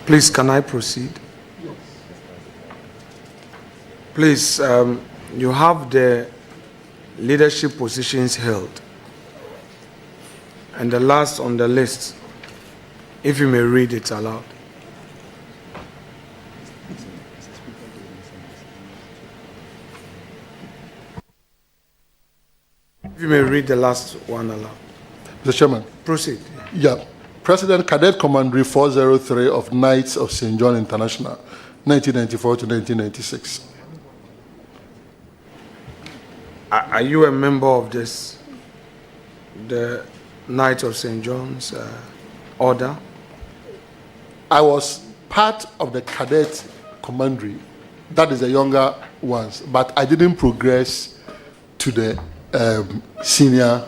Please, can I proceed? Please, you have the leadership positions held. And the last on the list, if you may read it aloud. If you may read the last one aloud. Mr. Chairman. Proceed. Yeah. President Cadet Commandery 403 of Knights of St. John International, 1994 to 1996. Are you a member of this, the Knights of St. John's order? I was part of the Cadet Commandery. That is the younger ones, but I didn't progress to the senior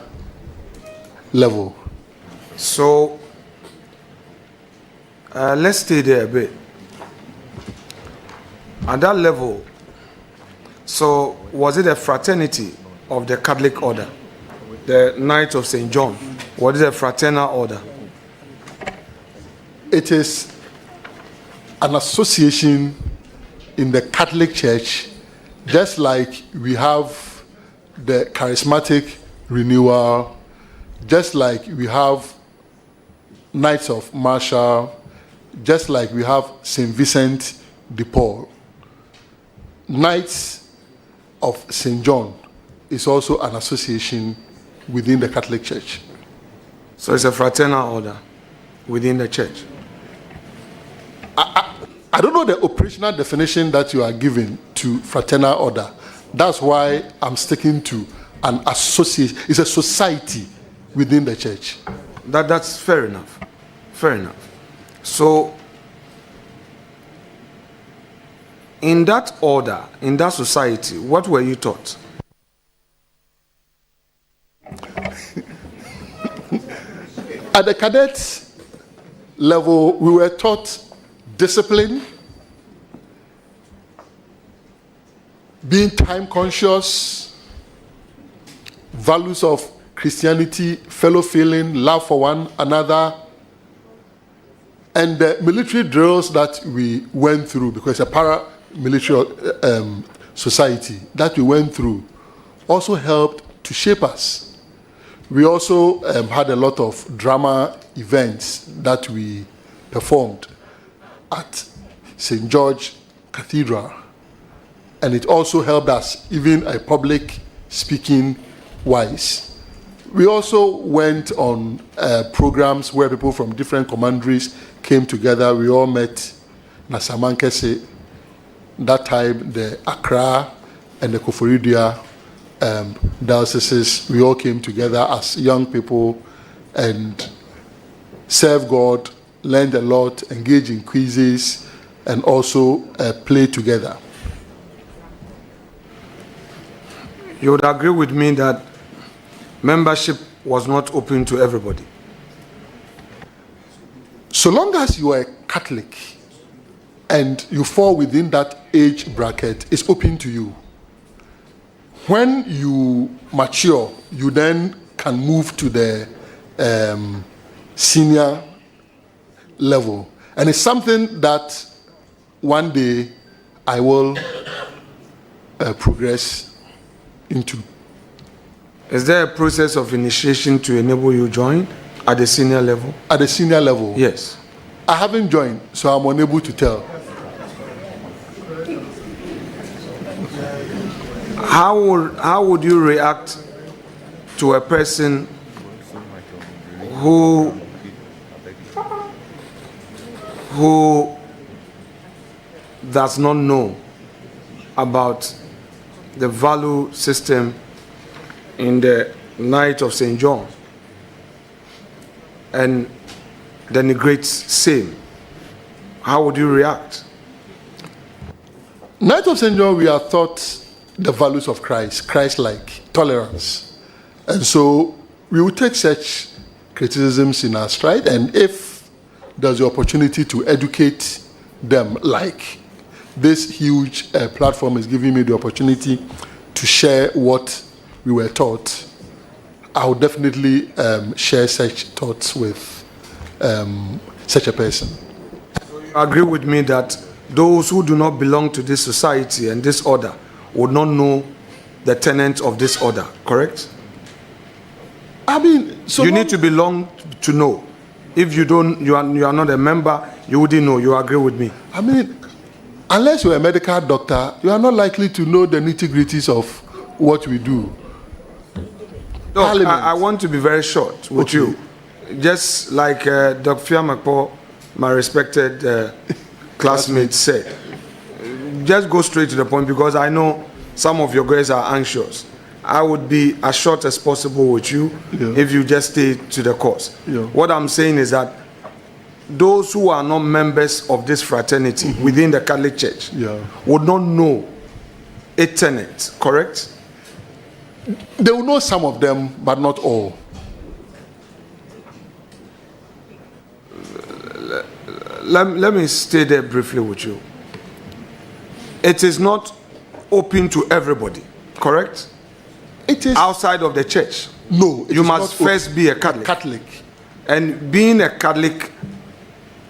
level. So, let's stay there a bit. At that level, so was it a fraternity of the Catholic order? The Knights of St. John, was it a fraternal order? It is an association in the Catholic Church, just like we have the Charismatic Renewal, just like we have Knights of Marshall, just like we have St. Vincent de Paul. Knights of St. John is also an association within the Catholic Church. So it's a fraternal order within the church? I don't know the operational definition that you are giving to fraternal order. That's why I'm sticking to an association. It's a society within the church. That's fair enough. Fair enough. So, in that order, in that society, what were you taught? At the cadet level, we were taught discipline, being time conscious, values of Christianity, fellow feeling, love for one another, and the military drills that we went through, because it's a paramilitary society that we went through, also helped to shape us. We also had a lot of drama events that we performed at St. George Cathedral, and it also helped us, even a public speaking wise. We also went on programs where people from different commanderies came together. We all met na Samankese. That time, the Accra and the Koforidua dioceses, we all came together as young people and served God, learned a lot, engaged in quizzes, and also played together. You would agree with me that membership was not open to everybody? So long as you are a Catholic and you fall within that age bracket, it's open to you. When you mature, you then can move to the senior level. And it's something that one day I will progress into. Is there a process of initiation to enable you join at the senior level? At the senior level? Yes. I haven't joined, so I'm unable to tell. How would you react to a person who does not know about the value system in the Night of St. John and denigrates same? How would you react? Night of St. John, we are taught the values of Christ, Christ-like, tolerance. And so we will take such criticisms in our stride, and if there's the opportunity to educate them, like this huge platform is giving me the opportunity to share what we were taught, I will definitely share such thoughts with such a person. So you agree with me that those who do not belong to this society and this order would not know the tenets of this order, correct? I mean, so you need to belong to know. If you don't, you are not a member, you wouldn't know. You agree with me? I mean, unless you're a medical doctor, you are not likely to know the nitty-gritties of what we do. No, I want to be very short with you. Just like Dr. Fiamakpo, my respected classmate, said. Just go straight to the point, because I know some of your guys are anxious. I would be as short as possible with you if you just stay to the course. What I'm saying is that those who are not members of this fraternity within the Catholic Church would not know a tenet, correct? They will know some of them, but not all. Let me stay there briefly with you. It is not open to everybody, correct? It is outside of the church. No, you must first be a Catholic. And being a Catholic,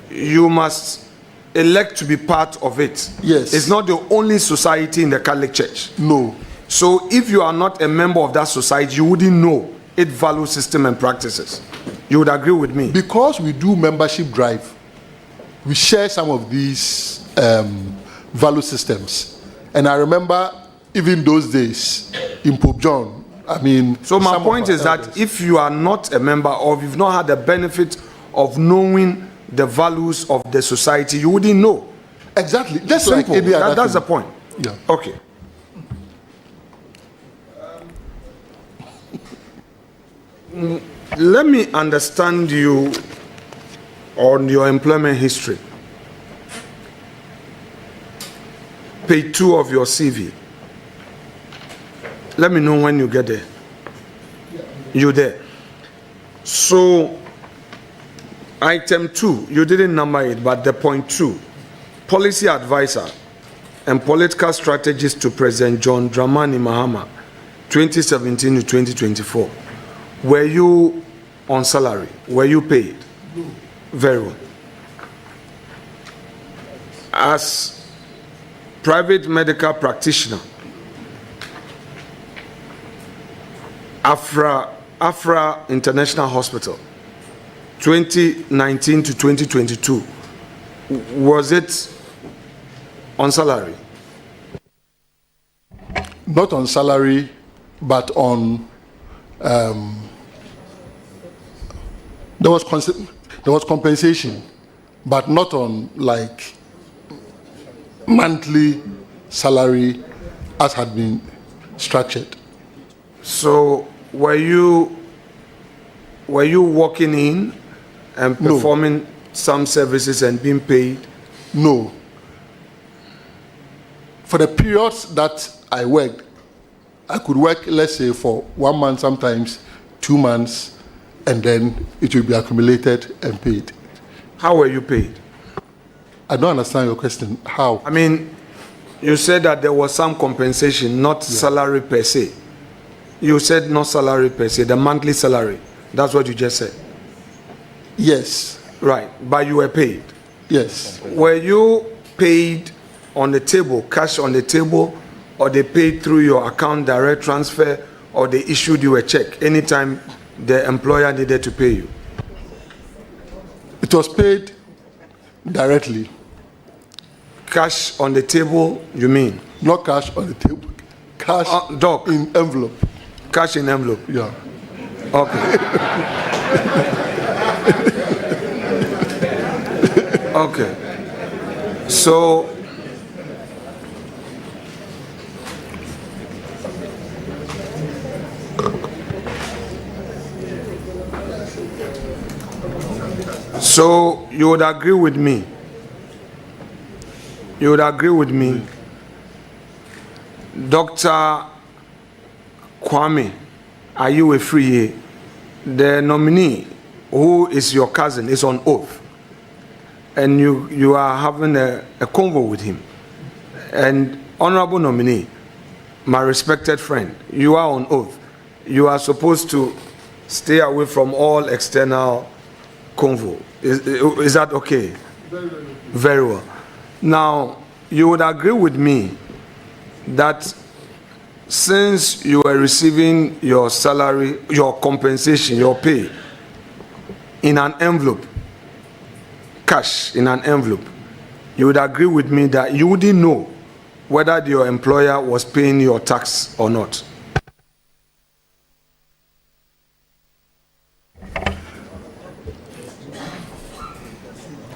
you must elect to be part of it. Yes. It's not the only society in the Catholic Church. No. So if you are not a member of that society, you wouldn't know its value system and practices. You would agree with me? Because we do membership drive, we share some of these value systems. And I remember even those days in Pope John, I mean... So my point is that if you are not a member, or you've not had the benefit of knowing the values of the society, you wouldn't know. Exactly. Just simple. Like any other that's thing. the point. Yeah. Okay. Let me understand you on your employment history. Page 2 of your CV. Let me know when you get there. You're there. So, item 2, you didn't number it, but the point 2, policy advisor and political strategist to President John Dramani Mahama, 2017 to 2024. Were you on salary? Were you paid? No. Very well. As private medical practitioner, Afra International Hospital, 2019 to 2022, was it on salary? Not on salary, but on There was compensation, but not on like monthly salary as had been structured. So were you walking in and performing some services and being paid? No. For the periods that I worked, I could work, let's say, for 1 month, sometimes 2 months, and then it will be accumulated and paid. How were you paid? I don't understand your question. How? I mean, you said that there was some compensation, not salary per se. You said not salary per se, the monthly salary. That's what you just said. Yes. Right, but you were paid. Yes. Were you paid on the table, cash on the table, or they paid through your account direct transfer, or they issued you a check anytime the employer needed to pay you? It was paid directly. Cash on the table, you mean? Not cash on the table. Cash in envelope. Cash in envelope? Yeah. Okay. Okay. So, you would agree with me? You would agree with me, Dr. Kwame, are you a free? The nominee, who is your cousin, is on oath, and you are having a convo with him. And honorable nominee, my respected friend, you are on oath. You are supposed to stay away from all external convo. Is that okay? Very well. Now, you would agree with me that since you were receiving your salary, your compensation, your pay in an envelope, cash in an envelope, you would agree with me that you wouldn't know whether your employer was paying your tax or not.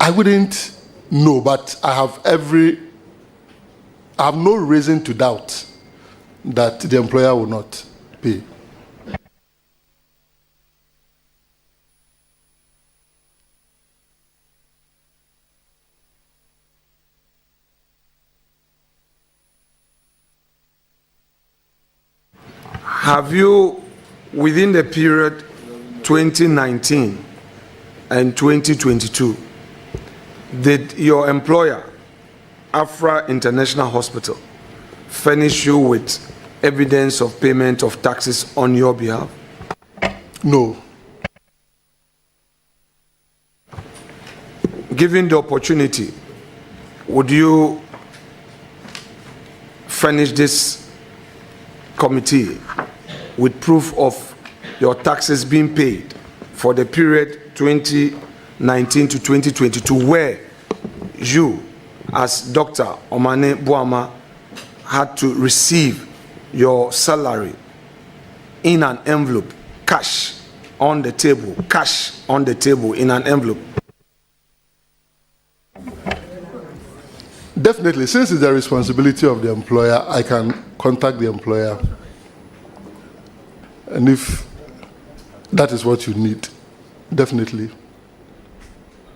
I wouldn't know, but I have no reason to doubt that the employer will not pay. Have you, within the period 2019 and 2022, did your employer, Afra International Hospital, furnish you with evidence of payment of taxes on your behalf? No. Given the opportunity, would you furnish this committee with proof of your taxes being paid for the period 2019 to 2022, where you, as Dr. Omane Boama, had to receive your salary in an envelope, cash on the table in an envelope? Definitely, since it's the responsibility of the employer, I can contact the employer. And if that is what you need, definitely.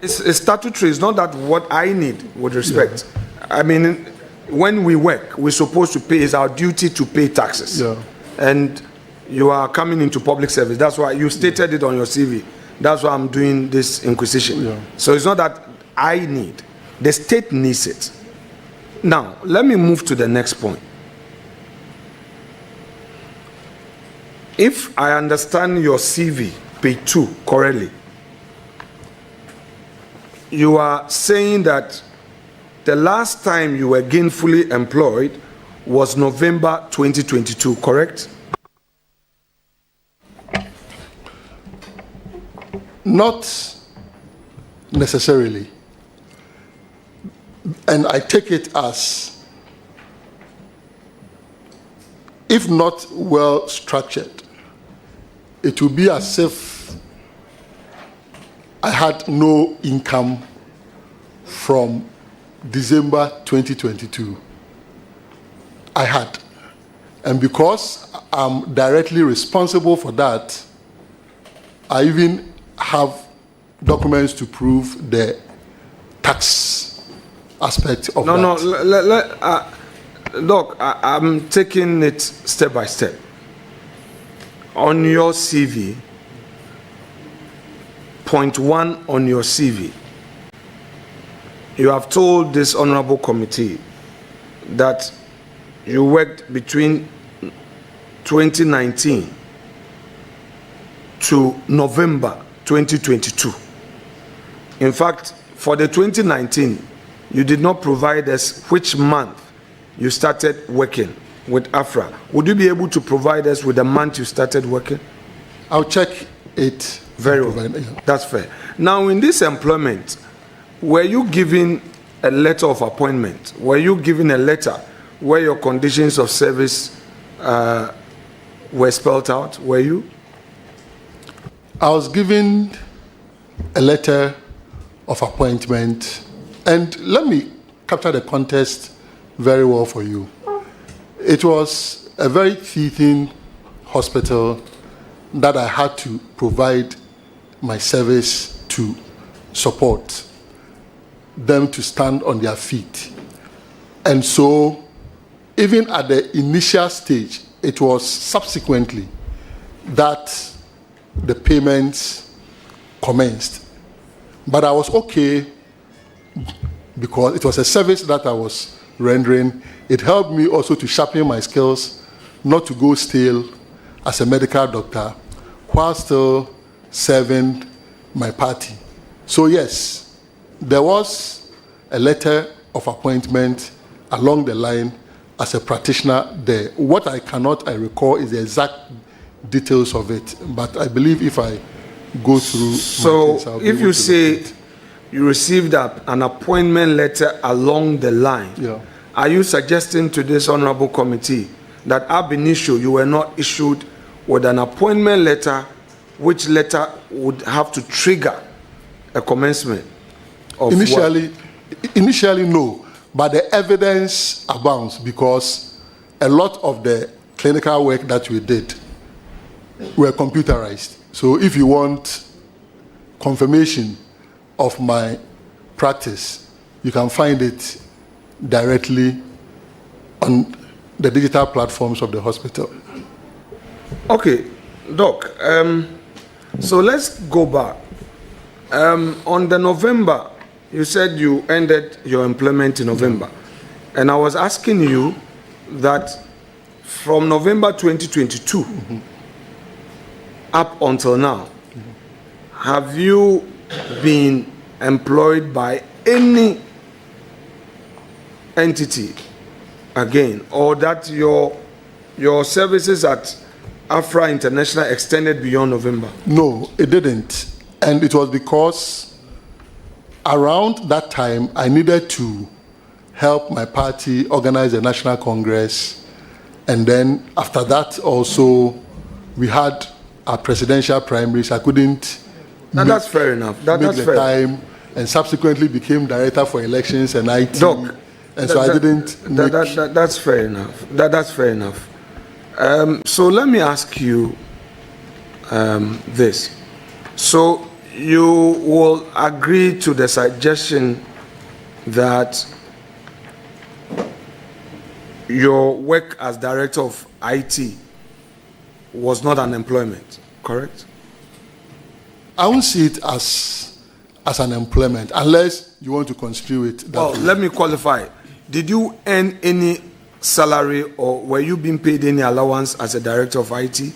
It's statutory. It's not that what I need, with respect. Yeah. I mean, when we work, we're supposed to pay. It's our duty to pay taxes. Yeah. And you are coming into public service. That's why you stated it on your CV. That's why I'm doing this inquisition. Yeah. So it's not that I need. The state needs it. Now, let me move to the next point. If I understand your CV, page 2, correctly, you are saying that the last time you were gainfully employed was November 2022, correct? Not necessarily. And I take it as, if not well structured, it will be as if I had no income from December 2022. I had. And because I'm directly responsible for that, I even have documents to prove the tax aspect of that. Doc, I'm taking it step by step. On your CV, point 1 on your CV, you have told this honorable committee that you worked between 2019 to November 2022. In fact, for the 2019, you did not provide us which month you started working with AFRA. Would you be able to provide us with the month you started working? I'll check it. Very well. That's fair. Now, in this employment, were you given a letter of appointment? Were you given a letter where your conditions of service were spelled out? Were you? I was given a letter of appointment, and let me capture the context very well for you. It was a very teething hospital that I had to provide my service to support them to stand on their feet. And so, even at the initial stage, it was subsequently that the payments commenced. But I was okay because it was a service that I was rendering. It helped me also to sharpen my skills, not to go stale as a medical doctor, while still serving my party. So yes, there was a letter of appointment along the line as a practitioner there. What I recall is the exact details of it, but I believe if I go through so if you say you received an appointment letter along the line, are you suggesting to this honorable committee that ab initio you were not issued with an appointment letter, which letter would have to trigger a commencement of Initially no, but the evidence abounds because a lot of the clinical work that we did were computerized. So if you want confirmation of my practice, you can find it directly on the digital platforms of the hospital. Okay, Doc, so let's go back. On the November, you said you ended your employment in November. And I was asking you that from November 2022 up until now, have you been employed by any entity again, or that your services at AFRA International extended beyond November? No, it didn't. And it was because around that time, I needed to help my party organize a national congress. And then after that also, we had our presidential primaries. I couldn't that's fair enough. That's the fair. time, and subsequently became director for elections and IT. Doc, and so I didn't that's fair enough. That's fair enough. So let me ask you this. So you will agree to the suggestion that your work as director of IT was not an employment, correct? I won't see it as an employment, unless you want to construe it that way. Let me qualify. Did you earn any salary, or were you being paid any allowance as a director of IT?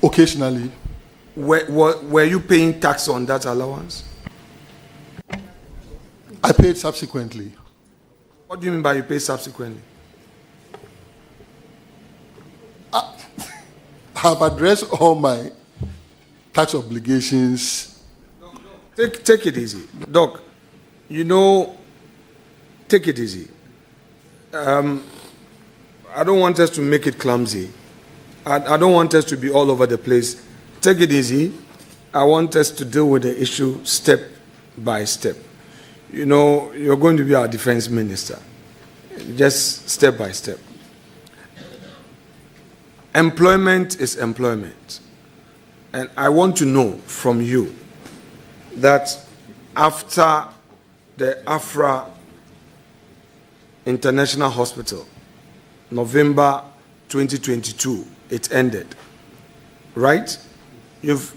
Occasionally. Were you paying tax on that allowance? I paid subsequently. What do you mean by you paid subsequently? I've addressed all my tax obligations. Take it easy. Doc, take it easy. I don't want us to make it clumsy. I don't want us to be all over the place. Take it easy. I want us to deal with the issue step by step. You know, you're going to be our defense minister. Just step by step. Employment is employment. And I want to know from you that after the Afra International Hospital, November 2022, it ended, right? You've,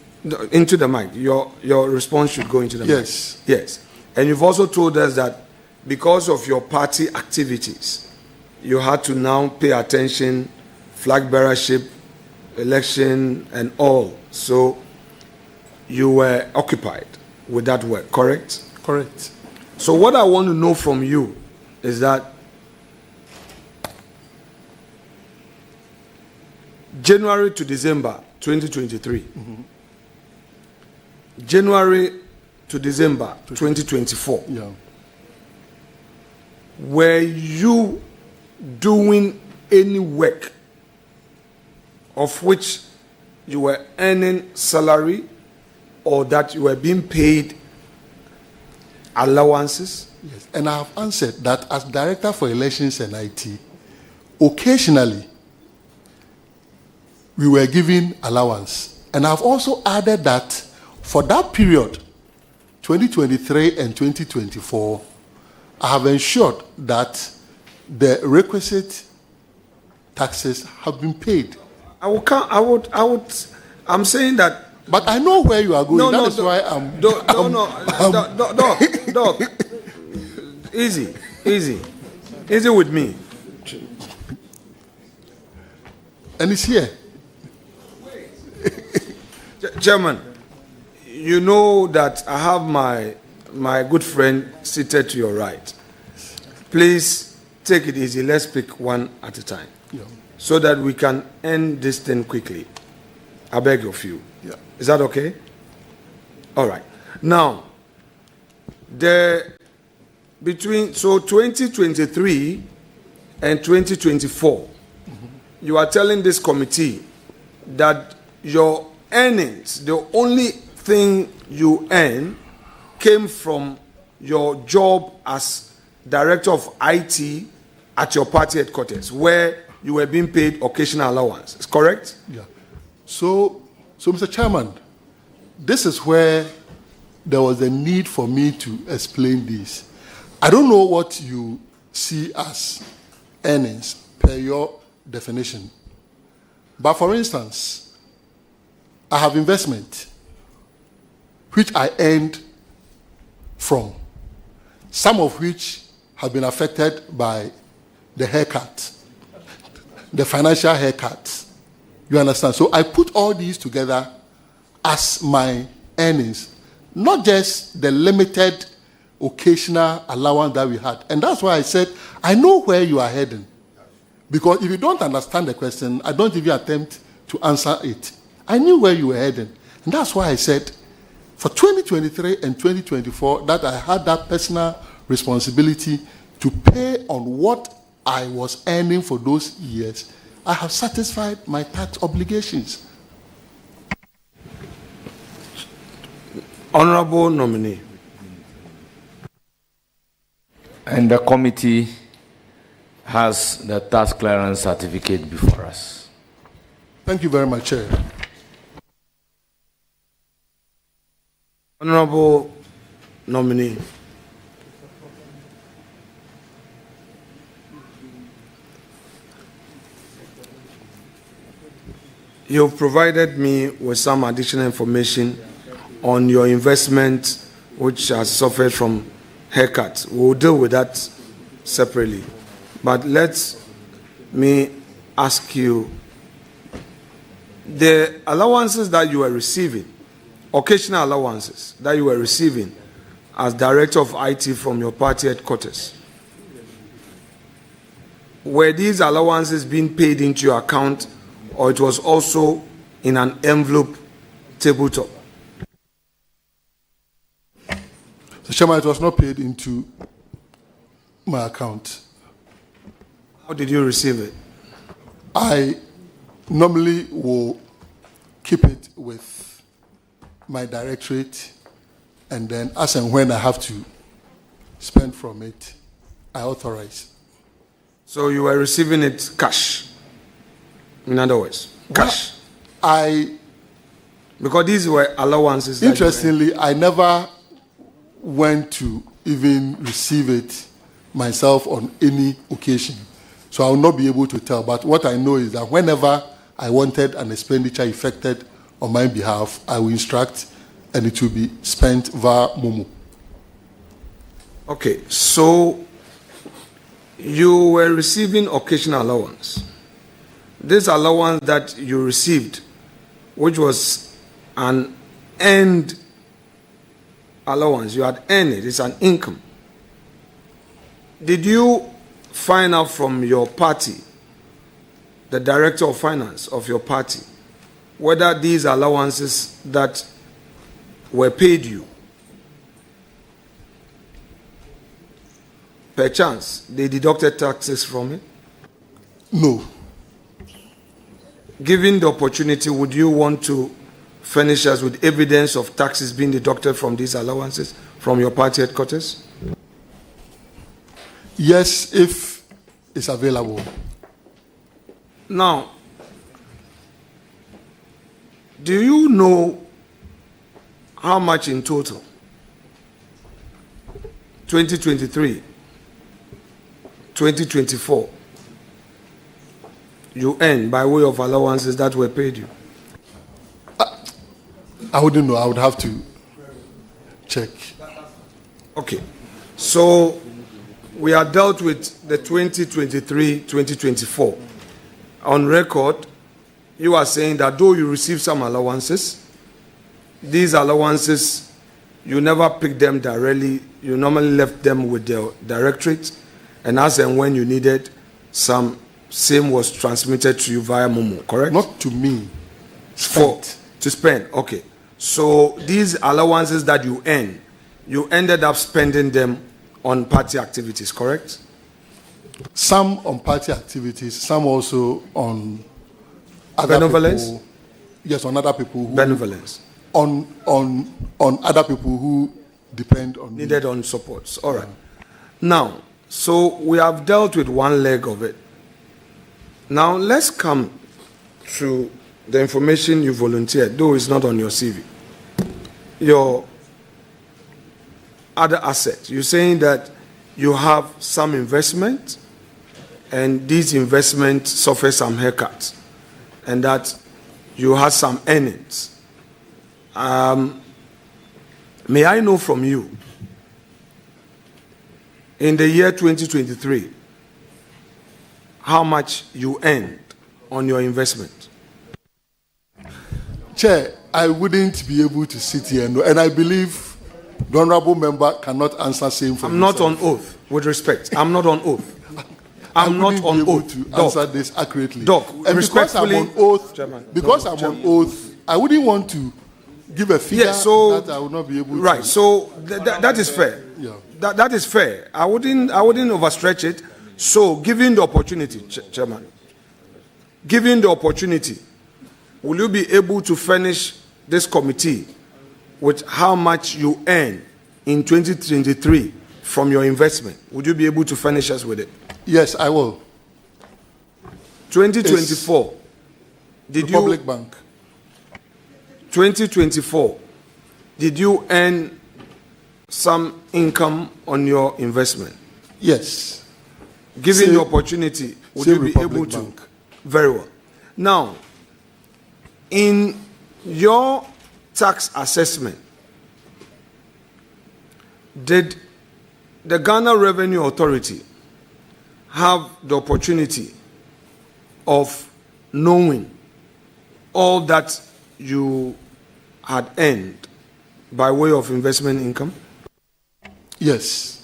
into the mic, your response should go into the mic. Yes. Yes. And you've also told us that because of your party activities, you had to now pay attention, flag bearership, election, and all. So you were occupied with that work, correct? Correct. So what I want to know from you is that January to December 2023, January to December 2024, were you doing any work of which you were earning salary or that you were being paid allowances? Yes, and I have answered that as Director for Elections and IT, occasionally we were given allowance. And I've also added that for that period, 2023 and 2024, I have ensured that the requisite taxes have been paid. I'm saying that. But I know where you are going. No, That is why I'm. Doc. Easy with me. And it's here. Chairman, you know that I have my good friend seated to your right. Please take it easy. Let's pick one at a time, so that we can end this thing quickly. I beg of you. Yeah. Is that okay? All right. Now, between 2023 and 2024, you are telling this committee that your earnings, the only thing you earn, came from your job as Director of IT at your party headquarters, where you were being paid occasional allowance. Is correct? Yeah. So, Mr. Chairman, this is where there was a need for me to explain this. I don't know what you see as earnings per your definition. But for instance, I have investment, which I earned from, some of which have been affected by the haircut, the financial haircut. You understand? So I put all these together as my earnings, not just the limited occasional allowance that we had. And that's why I said, I know where you are heading. Because if you don't understand the question, I don't even attempt to answer it. I knew where you were heading. And that's why I said, for 2023 and 2024, that I had that personal responsibility to pay on what I was earning for those years. I have satisfied my tax obligations. Honorable nominee. And the committee has the tax clearance certificate before us. Thank you very much, Chair. Honorable nominee. You've provided me with some additional information on your investment, which has suffered from haircuts. We'll deal with that separately. But let me ask you, the allowances that you were receiving, occasional allowances that you were receiving as Director of IT from your party headquarters, were these allowances being paid into your account, or it was also in an envelope tabletop? So, Chairman, it was not paid into my account. How did you receive it? I normally will keep it with my directorate, and then as and when I have to spend from it, I authorize. So you were receiving it cash, in other words, cash? Because these were allowances. Interestingly, I never went to even receive it myself on any occasion. So I will not be able to tell. But what I know is that whenever I wanted an expenditure effected on my behalf, I will instruct and it will be spent via Momo. Okay, so you were receiving occasional allowance. This allowance that you received, which was an earned allowance, you had earned it, it's an income. Did you find out from your party, the director of finance of your party, whether these allowances that were paid you, per chance, they deducted taxes from it? No. Given the opportunity, would you want to furnish us with evidence of taxes being deducted from these allowances from your party headquarters? Yes, if it's available. Now, do you know how much in total, 2023, 2024, you earn by way of allowances that were paid you? I wouldn't know. I would have to check. Okay. So we are dealt with the 2023-2024. On record, you are saying that though you received some allowances, these allowances, you never picked them directly. You normally left them with the directorate, and as and when you needed, some same was transmitted to you via Momo, correct? Not to me. To spend, okay. So these allowances that you earn, you ended up spending them on party activities, correct? Some on party activities, some also on other benevolence? people. Yes, on other people who benevolence. On other people who depend on needed on supports. All right. Now, so we have dealt with one leg of it. Now let's come to the information you volunteered, though it's not on your CV. Your other assets. You're saying that you have some investment, and these investments suffer some haircuts, and that you have some earnings. May I know from you, in the year 2023, how much you earned on your investment? Chair, I wouldn't be able to sit here and I believe the honorable member cannot answer same for I'm not on oath, with respect. I'm not on oath. I'm not on oath to answer this accurately. Doc, and because I'm on oath, I wouldn't want to give a figure that I would not be able to. Right, so that is fair. Yeah. That is fair. I wouldn't overstretch it. So, given the opportunity, Chairman, given the opportunity, will you be able to furnish this committee with how much you earn in 2023 from your investment? Would you be able to furnish us with it? Yes, I will. 2024, Republic Bank. 2024, did you earn some income on your investment? Yes. Given the opportunity, would you be able to? Very well. Now, in your tax assessment, did the Ghana Revenue Authority have the opportunity of knowing all that you had earned by way of investment income? Yes.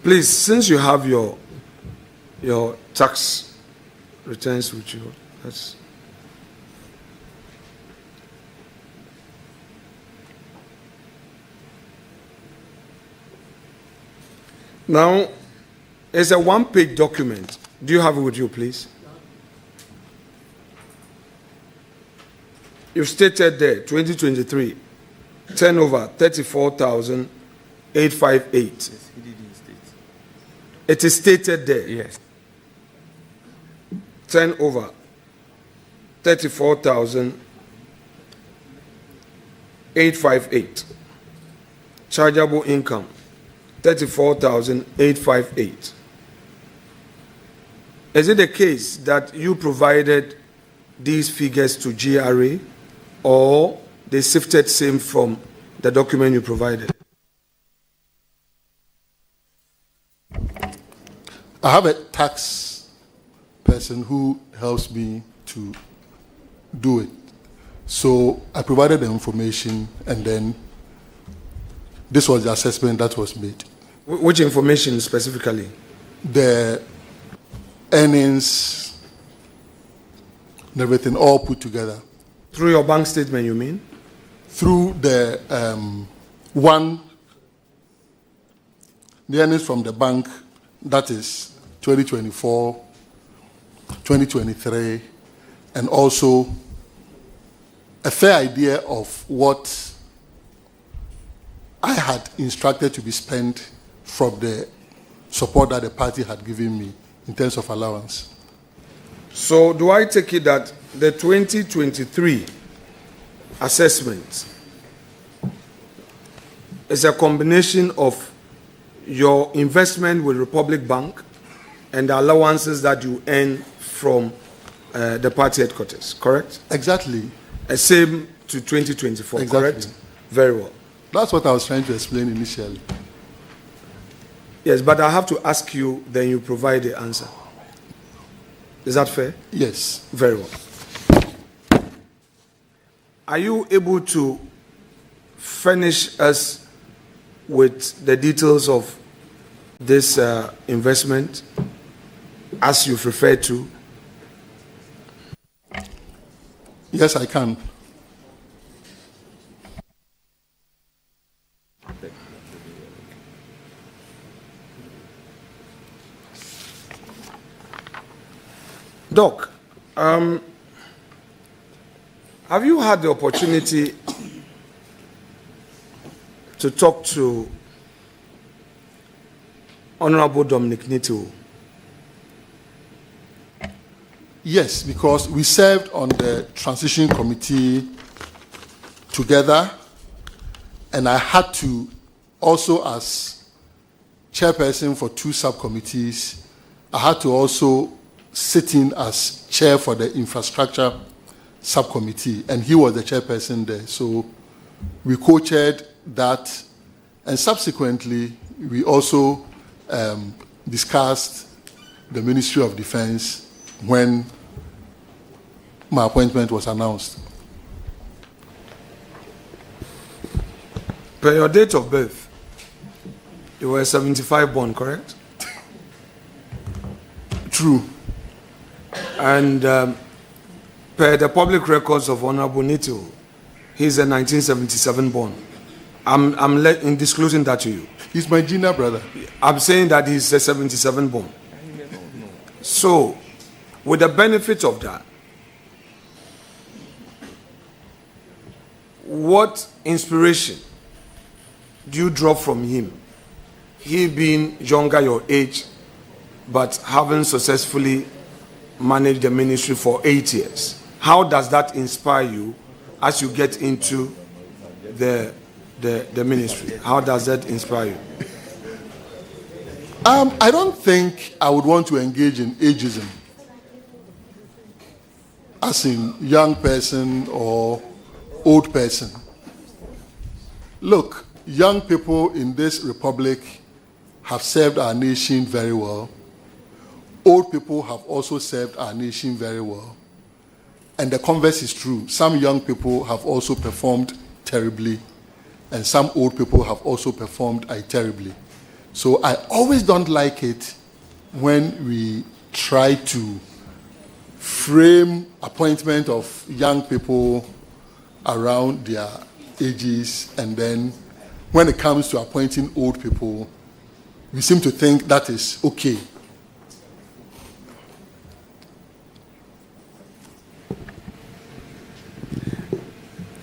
Please, since you have your tax returns with you. That's now, it's a one-page document. Do you have it with you, please? You've stated there, 2023, turnover 34,858. It is stated there. Yes. Turnover 34,858. Chargeable income 34,858. Is it the case that you provided these figures to GRA, or they sifted same from the document you provided? I have a tax person who helps me to do it. So I provided the information, and then this was the assessment that was made. Which information specifically? The earnings and everything all put together. Through your bank statement, you mean? Through the the earnings from the bank, that is 2024, 2023, and also a fair idea of what I had instructed to be spent from the support that the party had given me in terms of allowance. So do I take it that the 2023 assessment is a combination of your investment with Republic Bank and the allowances that you earn from the party headquarters, correct? Exactly. Same to 2024, exactly. Correct? Very well. That's what I was trying to explain initially. Yes, but I have to ask you, then you provide the answer. Is that fair? Yes. Very well. Are you able to furnish us with the details of this investment as you've referred to? Yes, I can. Doc, have you had the opportunity to talk to Honorable Dominic Nito? Yes, because we served on the transition committee together, and I had to also, as chairperson for 2 subcommittees, I had to also sit in as chair for the infrastructure subcommittee, and he was the chairperson there. So we co-chaired that, and subsequently we also discussed the Ministry of Defense when my appointment was announced. Per your date of birth, you were 75 born, correct? True. And per the public records of Honorable Nito, he's a 1977 born. I'm in disclosing that to you. He's my junior brother. I'm saying that he's a 77 born. So, with the benefit of that, what inspiration do you draw from him? He being younger your age, but having successfully managed the ministry for 8 years. How does that inspire you as you get into the ministry? How does that inspire you? I don't think I would want to engage in ageism, as in young person or old person. Look, young people in this republic have served our nation very well. Old people have also served our nation very well. And the converse is true. Some young people have also performed terribly, and some old people have also performed terribly. So I always don't like it when we try to frame appointment of young people around their ages, and then when it comes to appointing old people, we seem to think that is okay.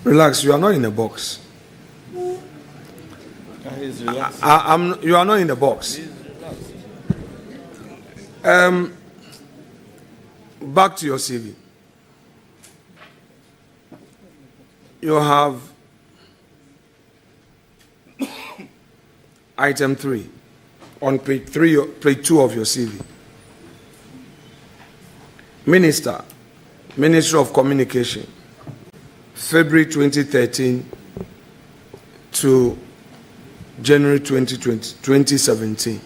Relax, you are not in a box. You are not in the box. Back to your CV. You have item 3 on page 2 of your CV. Ministry of Communication, February 2013 to January 2017.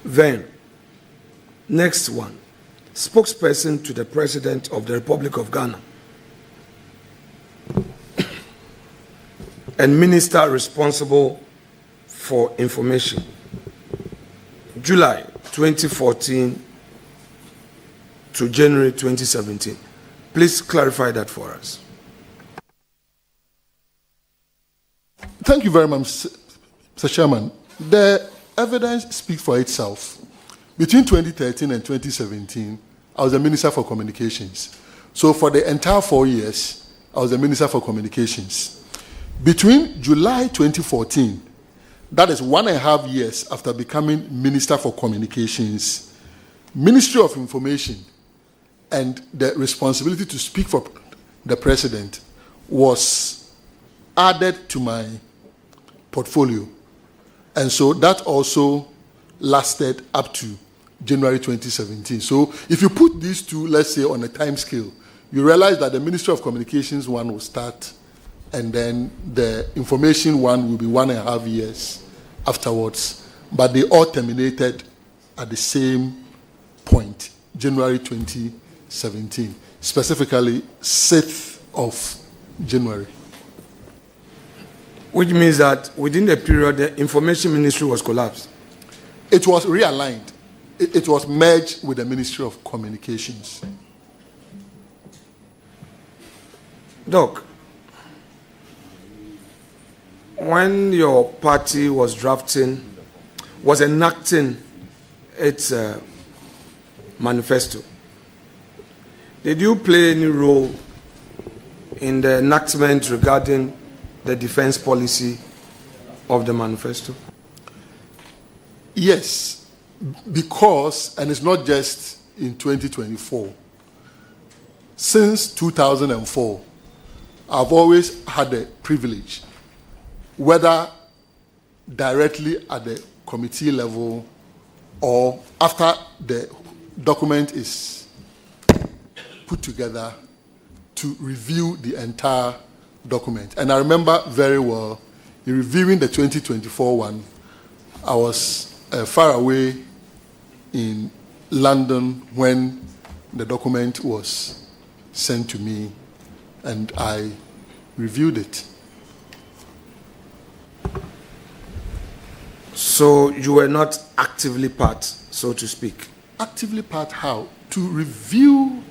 Then, next one, spokesperson to the President of the Republic of Ghana and minister responsible for information, July 2014 to January 2017. Please clarify that for us. Thank you very much, Mr. Chairman. The evidence speaks for itself. Between 2013 and 2017, I was the Minister for Communications. So for the entire 4 years, I was the Minister for Communications. Between July 2014, that is 1.5 years after becoming Minister for Communications, Ministry of Information and the responsibility to speak for the President was added to my portfolio. And so that also lasted up to January 2017. So if you put these two, let's say, on a time scale, you realize that the Ministry of Communications one will start, and then the information one will be 1.5 years afterwards. But they all terminated at the same point, January 2017, specifically 6th of January. Which means that within the period, the Information Ministry was collapsed. It was realigned. It was merged with the Ministry of Communications. Doc, when your party was enacting its manifesto, did you play any role in the enactment regarding the defense policy of the manifesto? Yes, because, and it's not just in 2024, since 2004, I've always had the privilege, whether directly at the committee level or after the document is put together, to review the entire document. And I remember very well, in reviewing the 2024 one, I was far away in London when the document was sent to me, and I reviewed it. So you were not actively part, so to speak? Actively part how? To review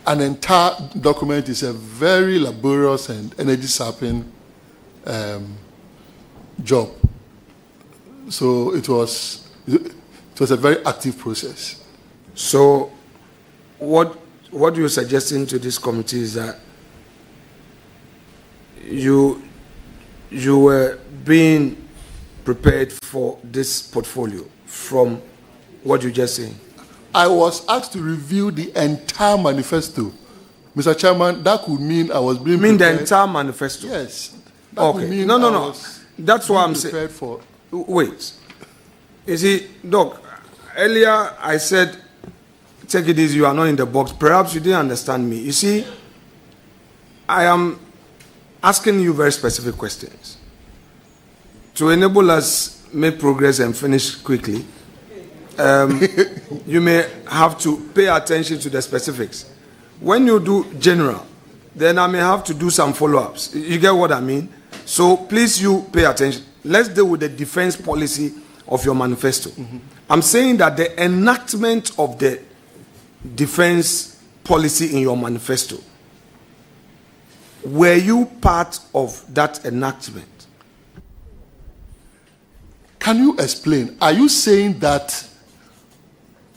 an entire document is a very laborious and energy-sapping job. So it was a very active process. So what you're suggesting to this committee is that you were being prepared for this portfolio from what you're just saying? I was asked to review the entire manifesto. Mr. Chairman, that could mean I was being prepared. The entire manifesto? Yes. Okay. No. That's what I'm saying. For. Wait. You see, Doc, earlier I said, take it easy, you are not in the box. Perhaps you didn't understand me. You see, I am asking you very specific questions to enable us make progress and finish quickly. You may have to pay attention to the specifics. When you do general, then I may have to do some follow-ups. You get what I mean? So please, you pay attention. Let's deal with the defense policy of your manifesto. Mm-hmm. I'm saying that the enactment of the defense policy in your manifesto. Were you part of that enactment? Can you explain? Are you saying that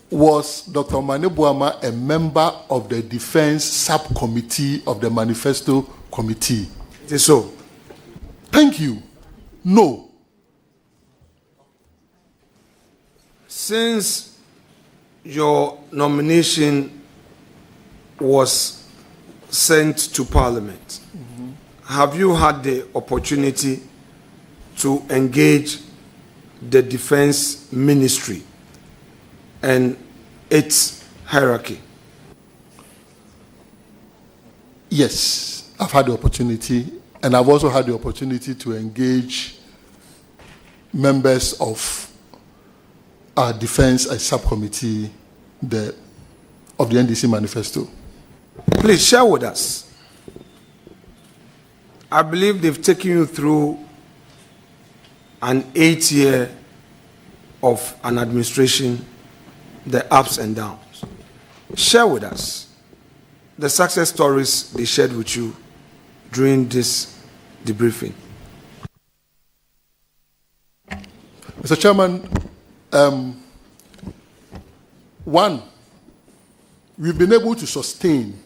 was Dr. Omane Boamah a member of the defense subcommittee of the Manifesto committee? It is so. Thank you. No. Since your nomination was sent to Parliament, have you had the opportunity to engage the Defense Ministry and its hierarchy? Yes, I've had the opportunity, and I've also had the opportunity to engage members of our defense subcommittee of the NDC Manifesto. Please share with us. I believe they've taken you through an 8-year of an administration, the ups and downs. Share with us the success stories they shared with you during this debriefing. Mr. Chairman, one, we've been able to sustain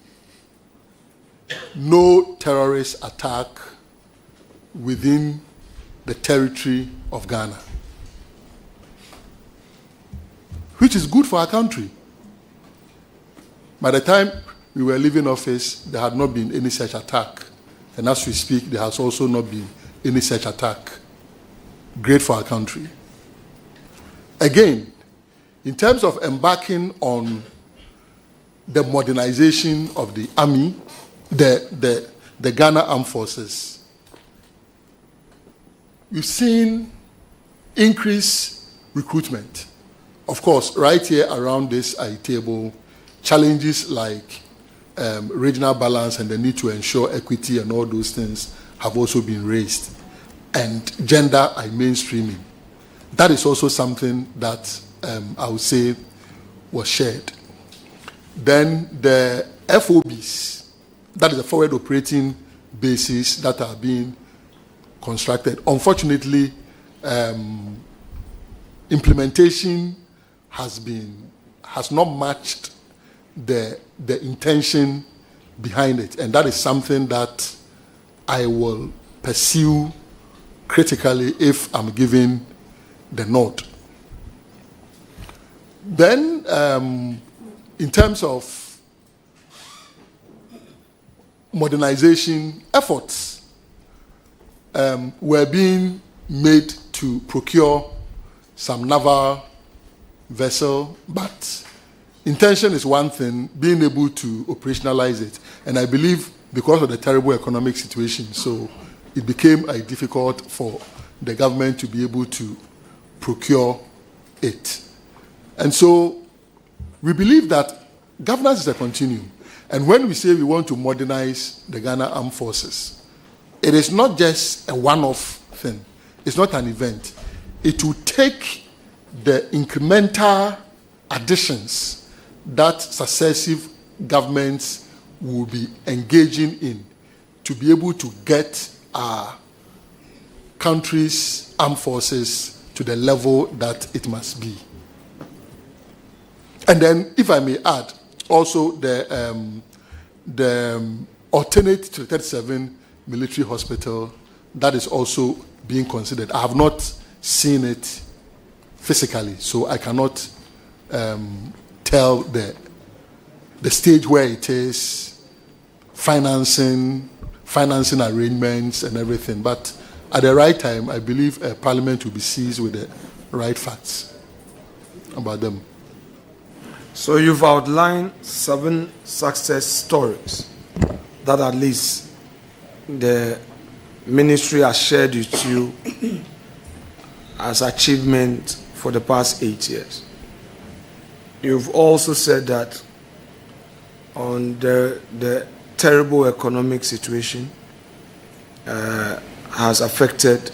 no terrorist attack within the territory of Ghana, which is good for our country. By the time we were leaving office, there had not been any such attack. And as we speak, there has also not been any such attack. Great for our country. Again, in terms of embarking on the modernization of the army, the Ghana Armed Forces, we've seen increased recruitment. Of course, right here around this table, challenges like regional balance and the need to ensure equity and all those things have also been raised. And gender mainstreaming. That is also something that I would say was shared. Then the FOBs, that is the forward operating bases that are being constructed. Unfortunately, implementation has not matched the intention behind it, and that is something that I will pursue critically if I'm given the nod. Then, in terms of modernization efforts, were being made to procure some naval vessel, but intention is one thing, being able to operationalize it. And I believe because of the terrible economic situation, so it became difficult for the government to be able to procure it. And so we believe that governance is a continuum. And when we say we want to modernize the Ghana Armed Forces, it is not just a one-off thing. It's not an event. It will take the incremental additions that successive governments will be engaging in to be able to get our country's armed forces to the level that it must be. And then, if I may add, also the alternate to the 37 military hospital, that is also being considered. I have not seen it physically, so I cannot tell the stage where it is, financing arrangements and everything. But at the right time, I believe Parliament will be seized with the right facts about them. So you've outlined 7 success stories that at least the ministry has shared with you as achievement for the past 8 years. You've also said that on the terrible economic situation has affected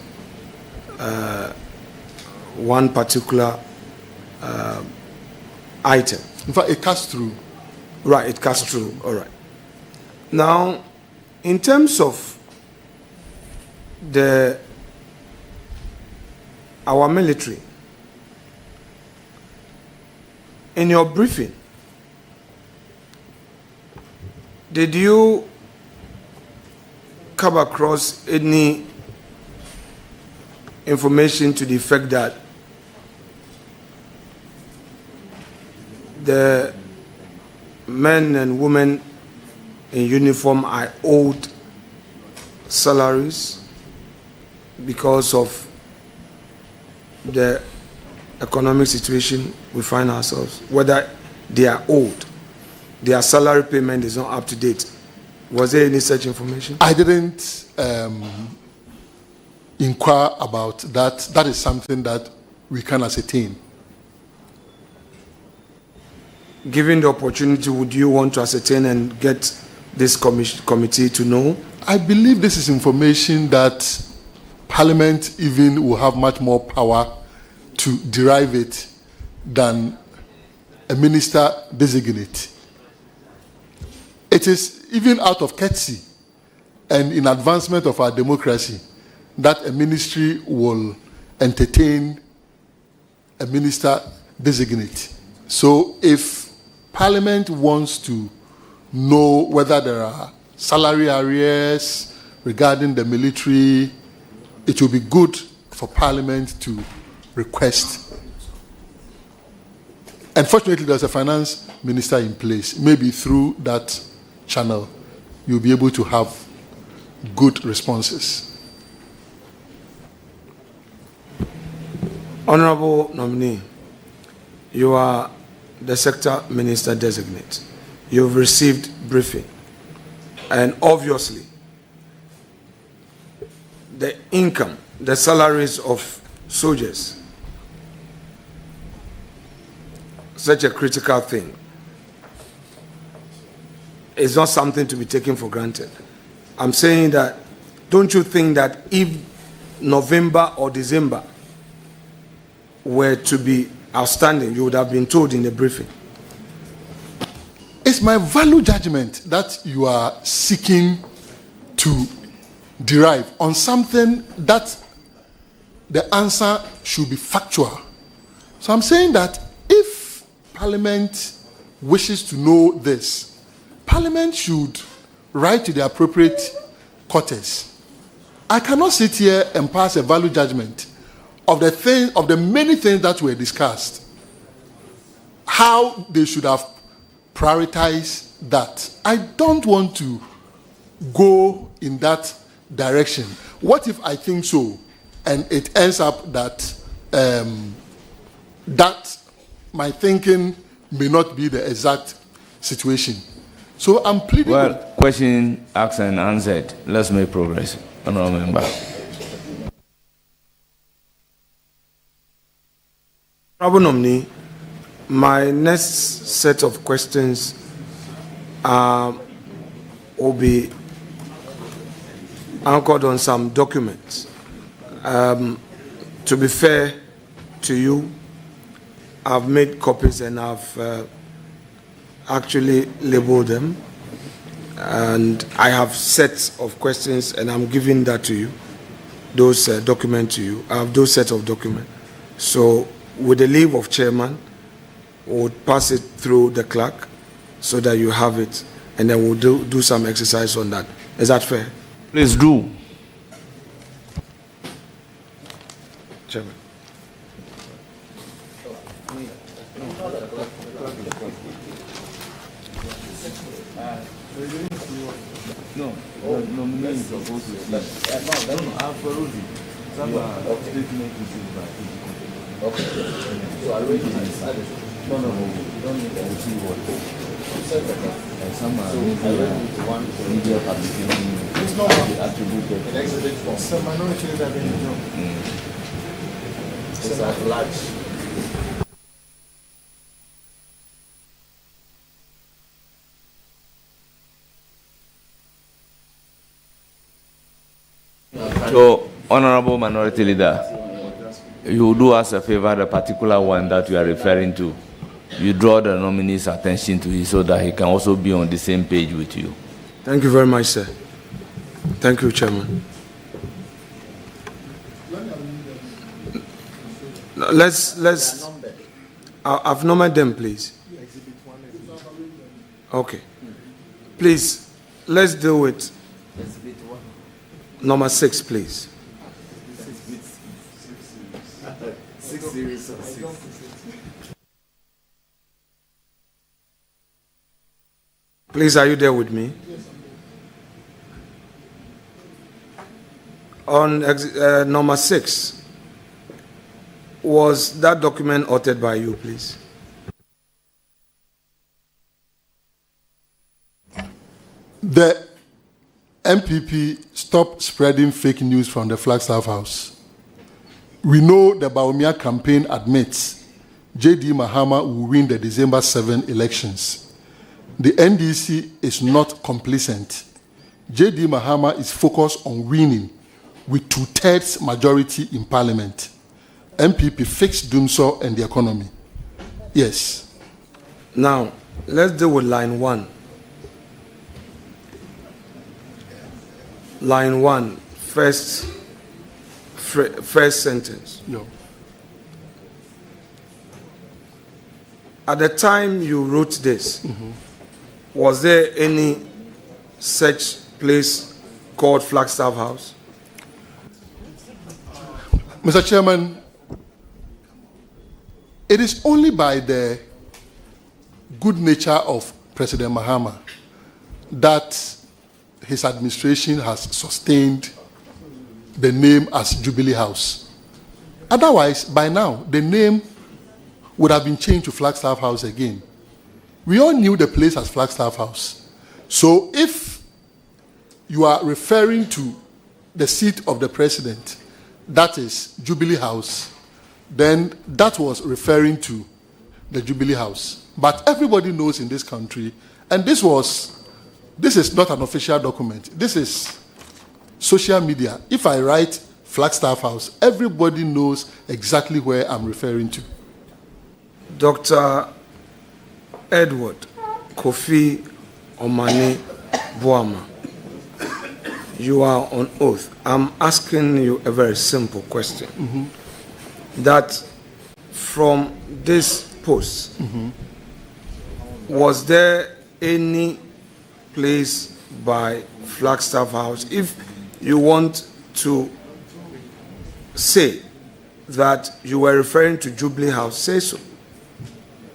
one particular item. In fact, it cuts through. Right, it cuts through. All right. Now, in terms of our military, in your briefing, did you come across any information to the effect that the men and women in uniform are owed salaries because of the economic situation we find ourselves, whether they are owed, their salary payment is not up to date? Was there any such information? I didn't inquire about that. That is something that we can ascertain. Given the opportunity, would you want to ascertain and get this committee to know? I believe this is information that Parliament even will have much more power to derive it than a minister designate. It is even out of courtesy and in advancement of our democracy that a ministry will entertain a minister designate. So if Parliament wants to know whether there are salary arrears regarding the military, it will be good for Parliament to request. Unfortunately, there's a finance minister in place. Maybe through that channel, you'll be able to have good responses. Honorable Nominee, you are the sector minister designate. You've received briefing, and obviously the income, the salaries of soldiers, such a critical thing, is not something to be taken for granted. I'm saying that, don't you think that if November or December were to be outstanding, you would have been told in the briefing? It's my value judgment that you are seeking to derive on something that the answer should be factual. So I'm saying that if Parliament wishes to know this, Parliament should write to the appropriate quarters. I cannot sit here and pass a value judgment of the many things that were discussed, how they should have prioritized that. I don't want to go in that direction. What if I think so, and it ends up that that my thinking may not be the exact situation? So I'm pleading. Well, question asked and answered. Let's make progress. Honourable Member. Honourable Nominee, my next set of questions will be anchored on some documents. To be fair to you, I've made copies and I've actually labeled them, and I have sets of questions, and I'm giving that to you, those documents to you. I have those sets of documents. So with the leave of chairman, we'll pass it through the clerk so that you have it, and then we'll do some exercise on that. Is that fair? Please do. Chairman. No, nominee is supposed to see. No, absolutely. Okay. So I already decided. No, you don't need to see what. Some media publication. It's not attributed. The exhibit form. It's a minority that they know. It's a large. So, Honorable Minority Leader, you do us a favor, the particular one that you are referring to, you draw the nominee's attention to it so that he can also be on the same page with you. Thank you very much, sir. Thank you, Chairman. Let's. I've numbered them, please. Okay. Please, let's deal with number 6, please. 6 series of 6. Please, are you there with me? On number 6, was that document authored by you, please? The MPP stopped spreading fake news from the Flagstaff House. We know the Bawumia campaign admits J.D. Mahama will win the December 7 elections. The NDC is not complacent. J.D. Mahama is focused on winning with 2/3 majority in Parliament. MPP fixed Dumso and the economy. Yes. Now, let's deal with line 1. Line 1, first sentence. No. At the time you wrote this, was there any such place called Flagstaff House? Mr. Chairman, it is only by the good nature of President Mahama that his administration has sustained the name as Jubilee House. Otherwise, by now, the name would have been changed to Flagstaff House again. We all knew the place as Flagstaff House. So if you are referring to the seat of the president, that is Jubilee House, then that was referring to the Jubilee House. But everybody knows in this country, and this is not an official document. This is social media. If I write Flagstaff House, everybody knows exactly where I'm referring to. Dr. Edward Kofi Omani Boama, you are on oath. I'm asking you a very simple question. That from this post, was there any place by Flagstaff House? If you want to say that you were referring to Jubilee House, say so.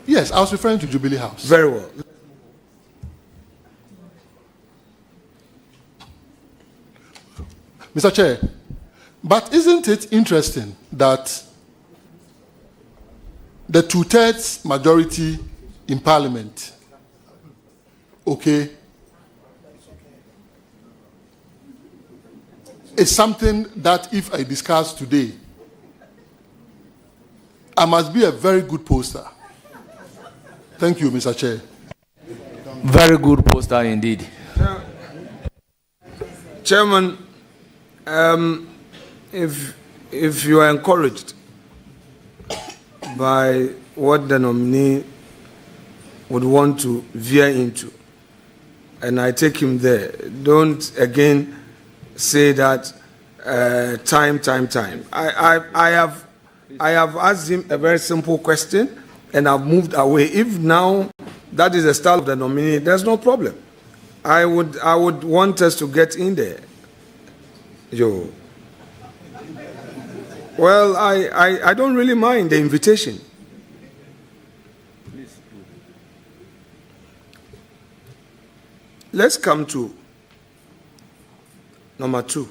Yes, I was referring to Jubilee House. Very well. Mr. Chair, but isn't it interesting that the 2/3 majority in Parliament, okay, is something that if I discuss today, I must be a very good poster. Thank you, Mr. Chair. Very good poster indeed. Chairman, if you are encouraged by what the nominee would want to veer into, and I take him there, don't again say that time. I have asked him a very simple question, and I've moved away. If now that is the style of the nominee, there's no problem. I would want us to get in there. Well, I don't really mind the invitation. Let's come to number 2.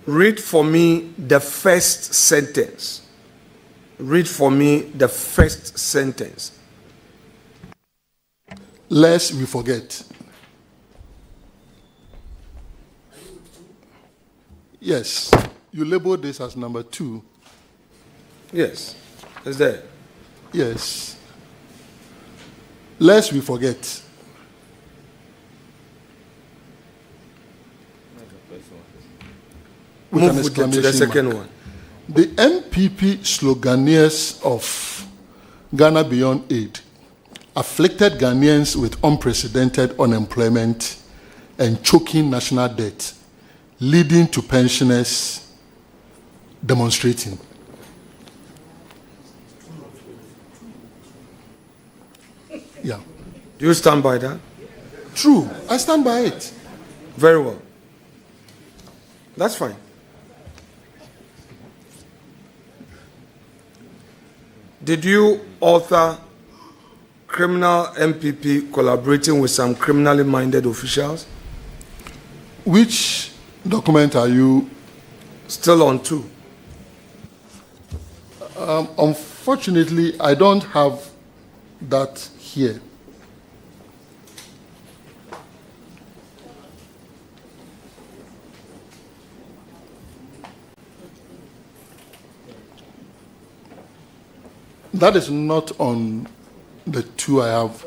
Read for me the first sentence. Read for me the first sentence. Lest we forget. Yes, you labeled this as number 2. Yes, it's there. Yes. Lest we forget. with an Move to the exclamation second mark. one. The MPP sloganeers of Ghana Beyond Aid afflicted Ghanaians with unprecedented unemployment and choking national debt, leading to pensioners demonstrating. Yeah. Do you stand by that? True. I stand by it. Very well. That's fine. Did you author criminal MPP collaborating with some criminally minded officials? Which document are you still on to? Unfortunately, I don't have that here. That is not on the two I have.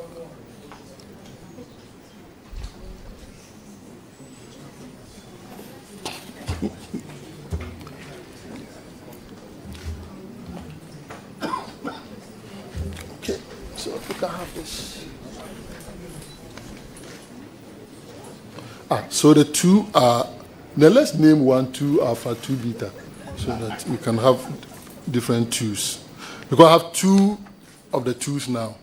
Okay, so if we can have this. So the two are, now let's name 1, 2 alpha, 2 beta, so that we can have different twos. Because I have 2 of the twos now.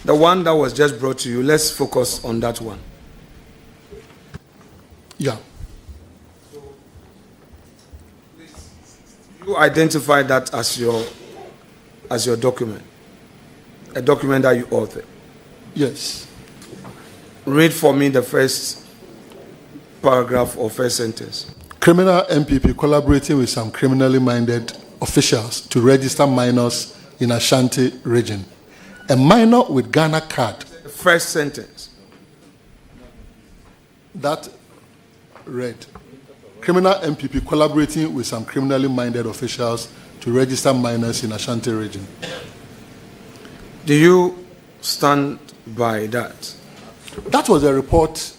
The one that was just brought to you, let's focus on that one. Yeah. You identify that as your document, a document that you authored. Yes. Read for me the first paragraph or first sentence. Criminal MPP collaborating with some criminally minded officials to register minors in Ashanti region. A minor with Ghana card. The first sentence. That read, criminal MPP collaborating with some criminally minded officials to register minors in Ashanti region. Do you stand by that? That was a report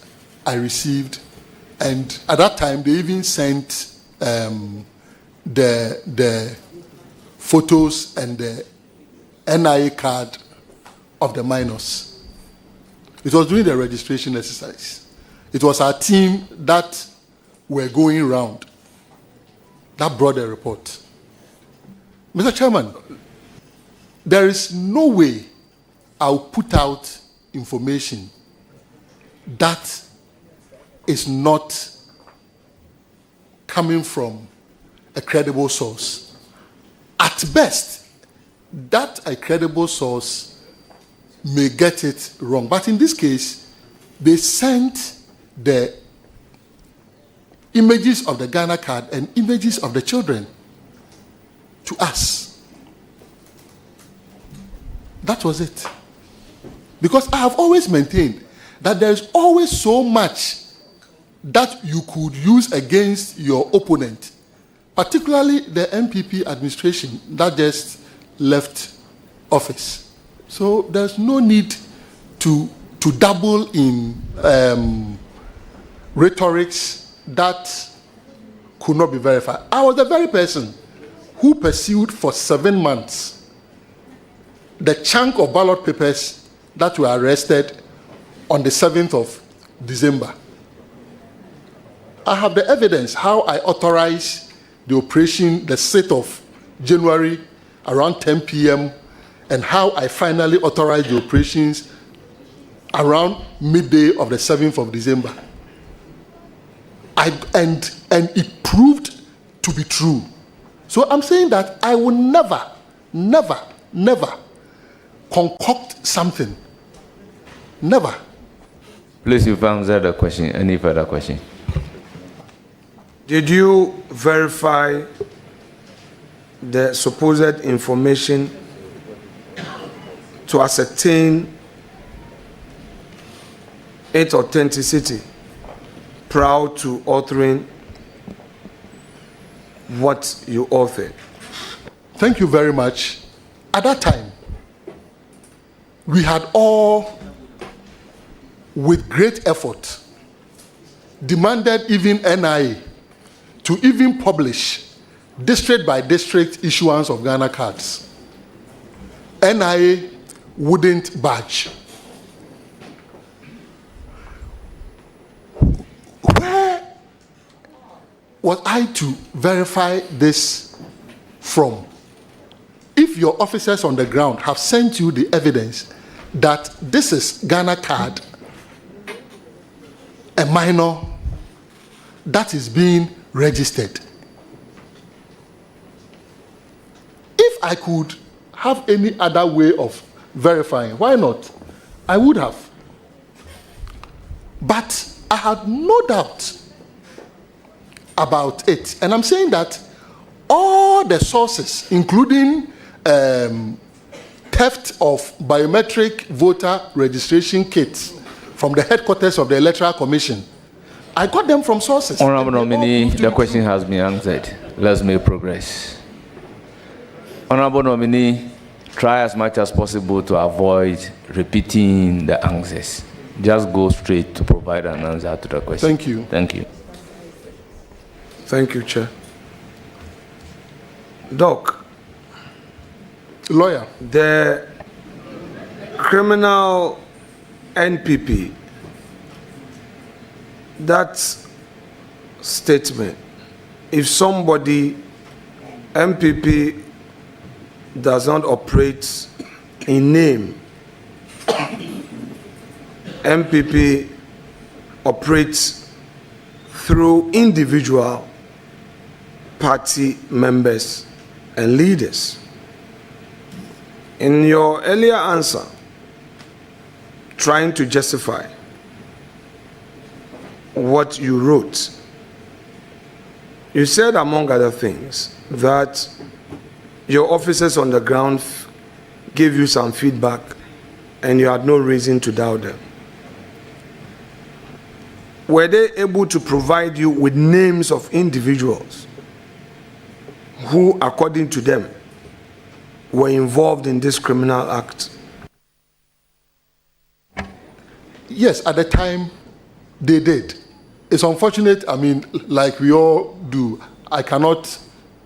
I received, and at that time they even sent the photos and the NIA card of the minors. It was during the registration exercise. It was our team that were going around that brought the report. Mr. Chairman, there is no way I'll put out information that is not coming from a credible source. At best, that a credible source may get it wrong. But in this case, they sent the images of the Ghana card and images of the children to us. That was it. Because I have always maintained that there is always so much that you could use against your opponent, particularly the MPP administration that just left office. So there's no need to dabble in rhetorics that could not be verified. I was the very person who pursued for 7 months the chunk of ballot papers that were arrested on the 7th of December. I have the evidence how I authorized the operation the 6th of January around 10 p.m. and how I finally authorized the operations around midday of the 7th of December. And it proved to be true. So I'm saying that I will never concoct something. Never. Please, you've answered the question. Any further question? Did you verify the supposed information to ascertain its authenticity prior to authoring what you authored? Thank you very much. At that time, we had all, with great effort, demanded even NIA to even publish district by district issuance of Ghana cards. NIA wouldn't budge. Where was I to verify this from? If your officers on the ground have sent you the evidence that this is Ghana card, a minor that is being registered, if I could have any other way of verifying, why not? I would have. But I had no doubt about it. And I'm saying that all the sources, including theft of biometric voter registration kits from the headquarters of the Electoral Commission, I got them from sources. Honorable Nominee, the question has been answered. Let's make progress. Honorable Nominee, try as much as possible to avoid repeating the answers. Just go straight to provide an answer to the question. Thank you. Thank you. Thank you, Chair. Doc. Lawyer. The criminal NPP, that statement, if somebody, MPP, does not operate in name, MPP operates through individual party members and leaders. In your earlier answer, trying to justify what you wrote, you said, among other things, that your officers on the ground gave you some feedback and you had no reason to doubt them. Were they able to provide you with names of individuals who, according to them, were involved in this criminal act? Yes, at the time they did. It's unfortunate, I mean, like we all do, I cannot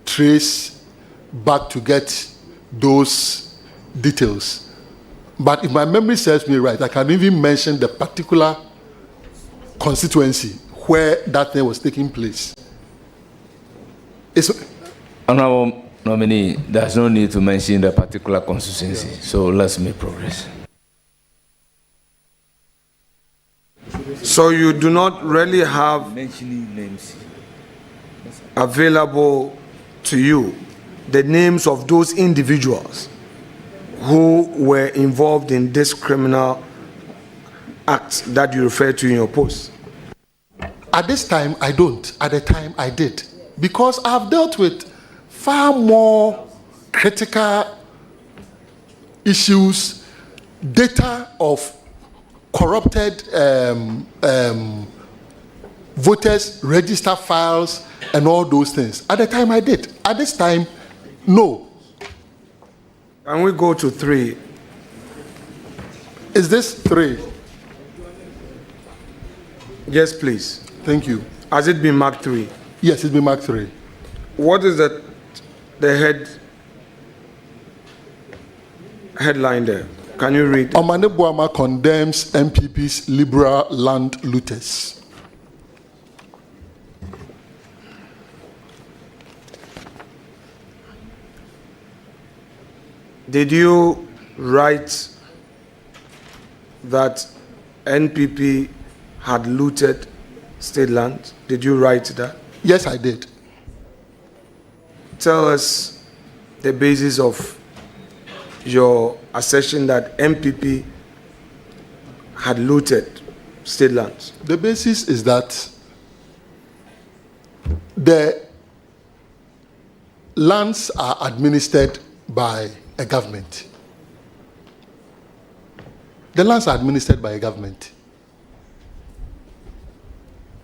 trace back to get those details. But if my memory serves me right, I can even mention the particular constituency where that thing was taking place. Honorable Nominee, there's no need to mention the particular constituency, so let's make progress. So you do not really have available to you the names of those individuals who were involved in this criminal act that you refer to in your post? At this time, I don't. At the time, I did. Because I've dealt with far more critical issues, data of corrupted voters, register files, and all those things. At the time, I did. At this time, no. Can we go to 3? Is this 3? Yes, please. Thank you. Has it been marked 3? Yes, it's been marked 3. What is the headline there? Can you read? Omane Boama condemns MPP's liberal land looters. Did you write that NPP had looted state land? Did you write that? Yes, I did. Tell us the basis of your assertion that MPP had looted state lands. The basis is that the lands are administered by a government. The lands are administered by a government.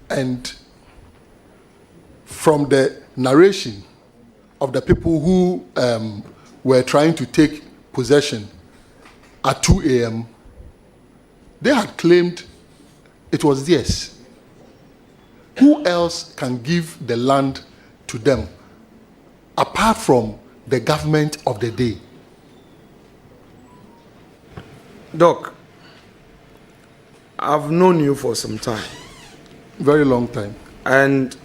And from the narration of the people who were trying to take possession at 2 a.m., they had claimed it was theirs. Who else can give the land to them apart from the government of the day? Doc, I've known you for some time. Very long time. And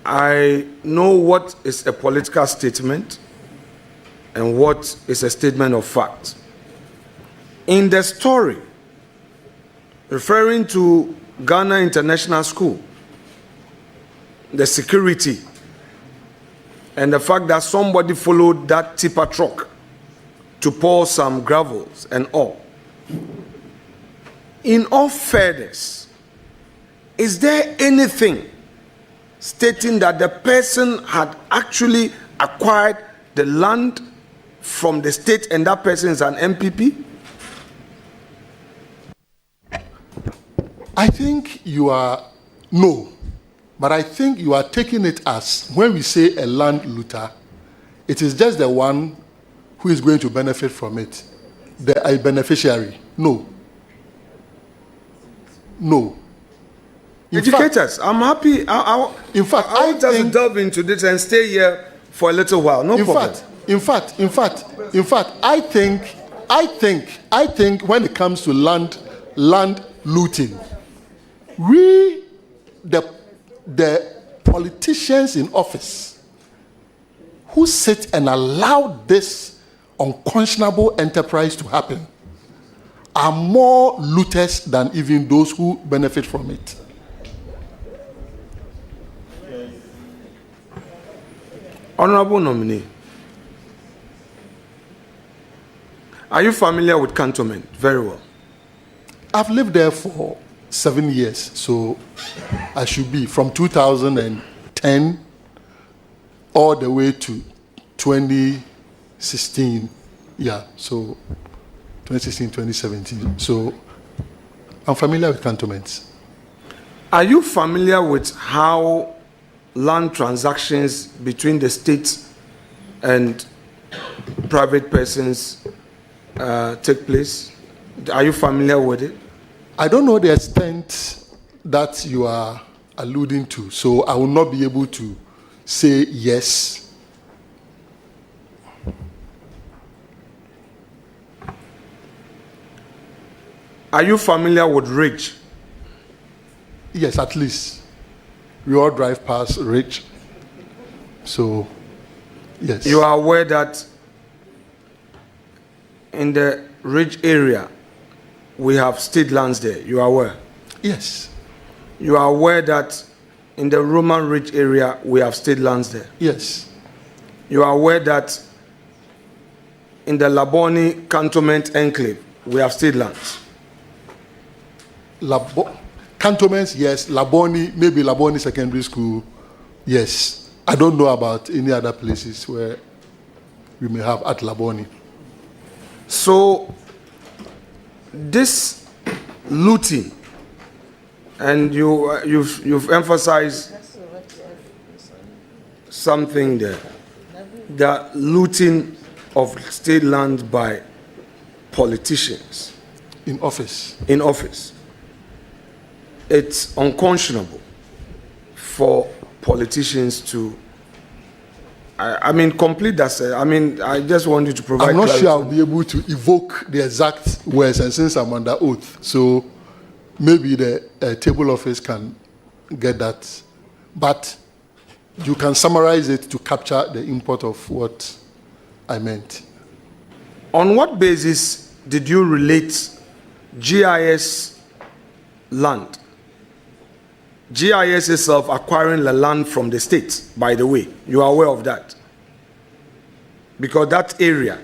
I know what is a political statement and what is a statement of fact. In the story, referring to Ghana International School, the security, and the fact that somebody followed that tipper truck to pour some gravels and all. In all fairness, is there anything stating that the person had actually acquired the land from the state and that person is an MPP? I think you are, no, but I think you are taking it as, when we say a land looter, it is just the one who is going to benefit from it, a beneficiary. No. No. Educators, I'm happy. In fact, I want us to delve into this and stay here for a little while. No problem. In fact, I think when it comes to land looting, we, the politicians in office who sit and allow this unconscionable enterprise to happen are more looters than even those who benefit from it. Honorable nominee, are you familiar with Cantonment? Very well. I've lived there for 7 years, so I should be from 2010 all the way to 2016. Yeah, so 2016, 2017. So I'm familiar with cantonments. Are you familiar with how land transactions between the state and private persons take place? Are you familiar with it? I don't know the extent that you are alluding to, so I will not be able to say yes. Are you familiar with Ridge? Yes, at least. We all drive past Ridge. So, yes. You are aware that in the Ridge area, we have state lands there. You are aware? Yes. You are aware that in the Roman Ridge area, we have state lands there? Yes. You are aware that in the Laboni Cantonment Enclave, we have state lands? Cantonments, yes. Laboni, maybe Laboni Secondary School, yes. I don't know about any other places where we may have at Laboni. So, this looting, and you've emphasized something there, the looting of state land by politicians in office. In office. It's unconscionable for politicians to, I mean, complete that. I mean, I just want you to provide. I'm not clarity. sure I'll be able to evoke the exact words, and since I'm under oath, so maybe the table office can get that. But you can summarize it to capture the import of what I meant. On what basis did you relate GIS land? GIS itself acquiring the land from the state, by the way. You are aware of that? Because that area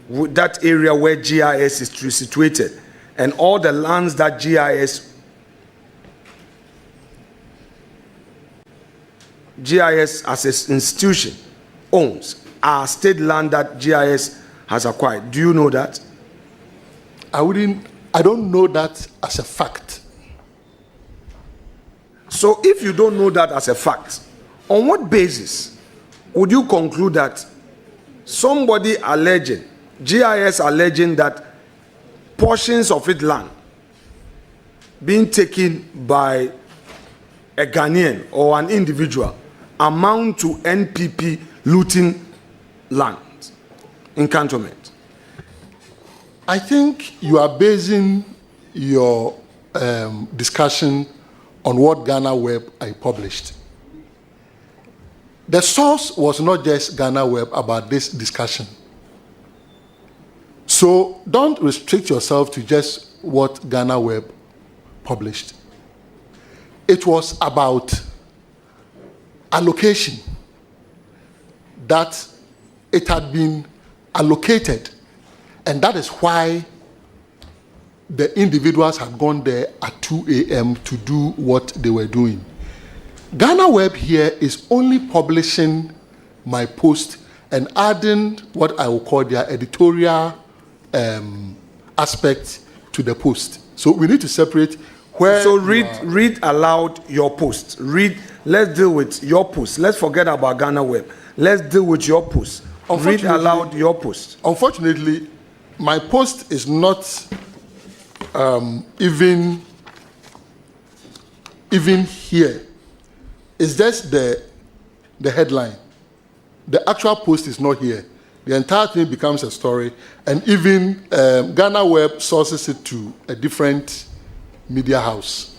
where GIS is situated, and all the lands that GIS as an institution owns are state land that GIS has acquired. Do you know that? I don't know that as a fact. So if you don't know that as a fact, on what basis would you conclude that somebody alleging, GIS alleging that portions of its land being taken by a Ghanaian or an individual amount to NPP looting land in cantonment? I think you are basing your discussion on what Ghana Web I published. The source was not just Ghana Web about this discussion. So don't restrict yourself to just what Ghana Web published. It was about allocation, that it had been allocated, and that is why the individuals had gone there at 2 a.m. to do what they were doing. Ghana Web here is only publishing my post and adding what I will call their editorial aspect to the post. So we need to separate where. So read aloud your post. Let's deal with your post. Let's forget about Ghana Web. Let's deal with your post. Read aloud your post. Unfortunately, my post is not even here. It's just the headline. The actual post is not here. The entire thing becomes a story, and even Ghana Web sources it to a different media house.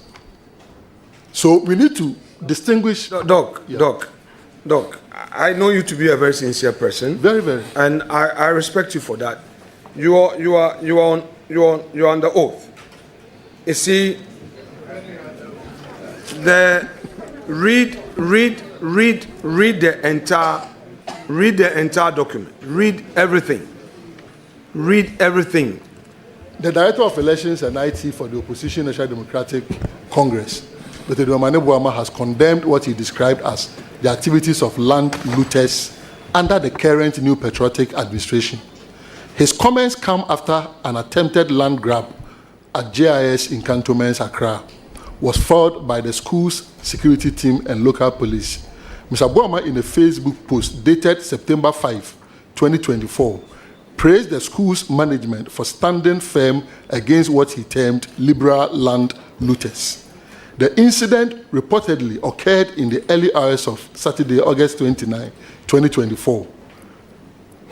So we need to distinguish. Doc, I know you to be a very sincere person. Very, very. And I respect you for that. You are under oath. You see, read the entire document. Read everything. Read everything. The Director of Elections and IT for the Opposition National Democratic Congress, Dr. Nominee Buama, has condemned what he described as the activities of land looters under the current New Patriotic administration. His comments come after an attempted land grab at JIS in Cantonment, Accra, was followed by the school's security team and local police. Mr. Buama, in a Facebook post dated September 5, 2024, praised the school's management for standing firm against what he termed liberal land looters. The incident reportedly occurred in the early hours of Saturday, August 29, 2024,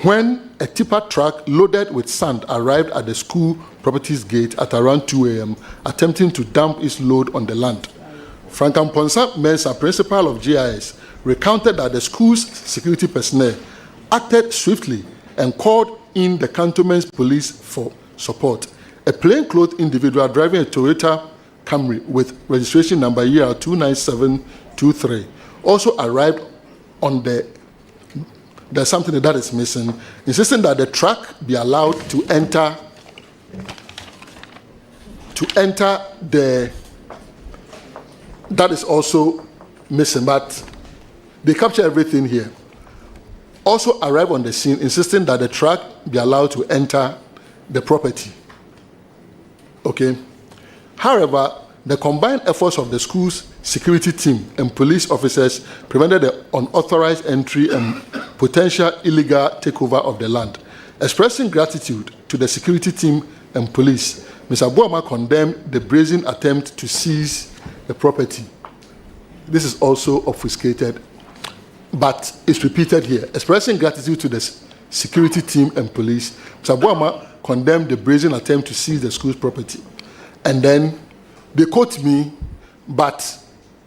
when a tipper truck loaded with sand arrived at the school property's gate at around 2 a.m., attempting to dump its load on the land. Franklin Ponsa Mensa, principal of GIS, recounted that the school's security personnel acted swiftly and called in the cantonment's police for support. A plainclothes individual driving a Toyota Camry with registration number ER 29723 also arrived on there's something that is missing, insisting that the truck be allowed to enter the, that is also missing, but they capture everything here. Also arrived on the scene, insisting that the truck be allowed to enter the property. Okay. However, the combined efforts of the school's security team and police officers prevented the unauthorized entry and potential illegal takeover of the land. Expressing gratitude to the security team and police, Mr. Buama condemned the brazen attempt to seize the property. This is also obfuscated, but it's repeated here. Expressing gratitude to the security team and police, Mr. Buama condemned the brazen attempt to seize the school's property. And then they quote me, but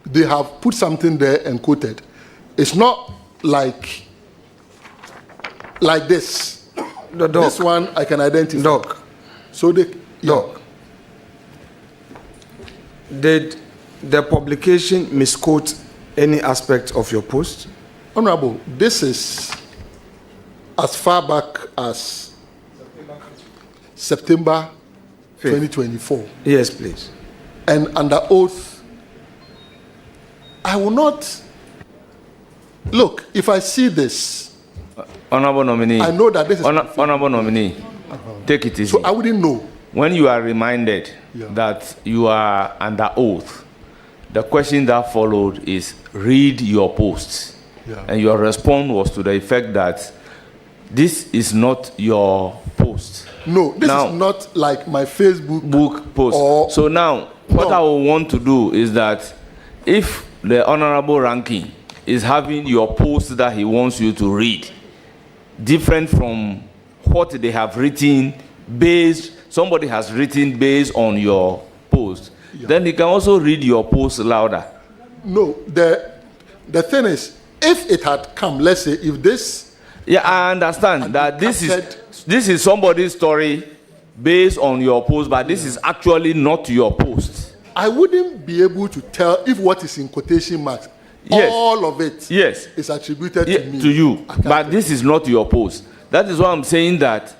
they have put something there and quoted. It's not like this. This one I can identify. Doc. So they, Doc. Did the publication misquote any aspect of your post? Honorable, this is as far back as September 2024. Yes, please. And under oath, I will not. Look, if I see this, Honorable Nominee, I know that this is Honorable Nominee, take it easy. So I wouldn't know. When you are reminded that you are under oath, the question that followed is read your post. And your response was to the effect that this is not your post. No, this is not like my Facebook post. So now, what I will want to do is that if the honorable ranking is having your post that he wants you to read, different from what they have written somebody has written based on your post. Yeah. Then he can also read your post louder. No, the thing is, if it had come, let's say, if this... Yeah, I understand that this is somebody's story based on your post, but this is actually not your post. I wouldn't be able to tell if what is in quotation marks, yes, all of it, yes, is attributed to me. To you, but this is not your post. That is why I'm saying that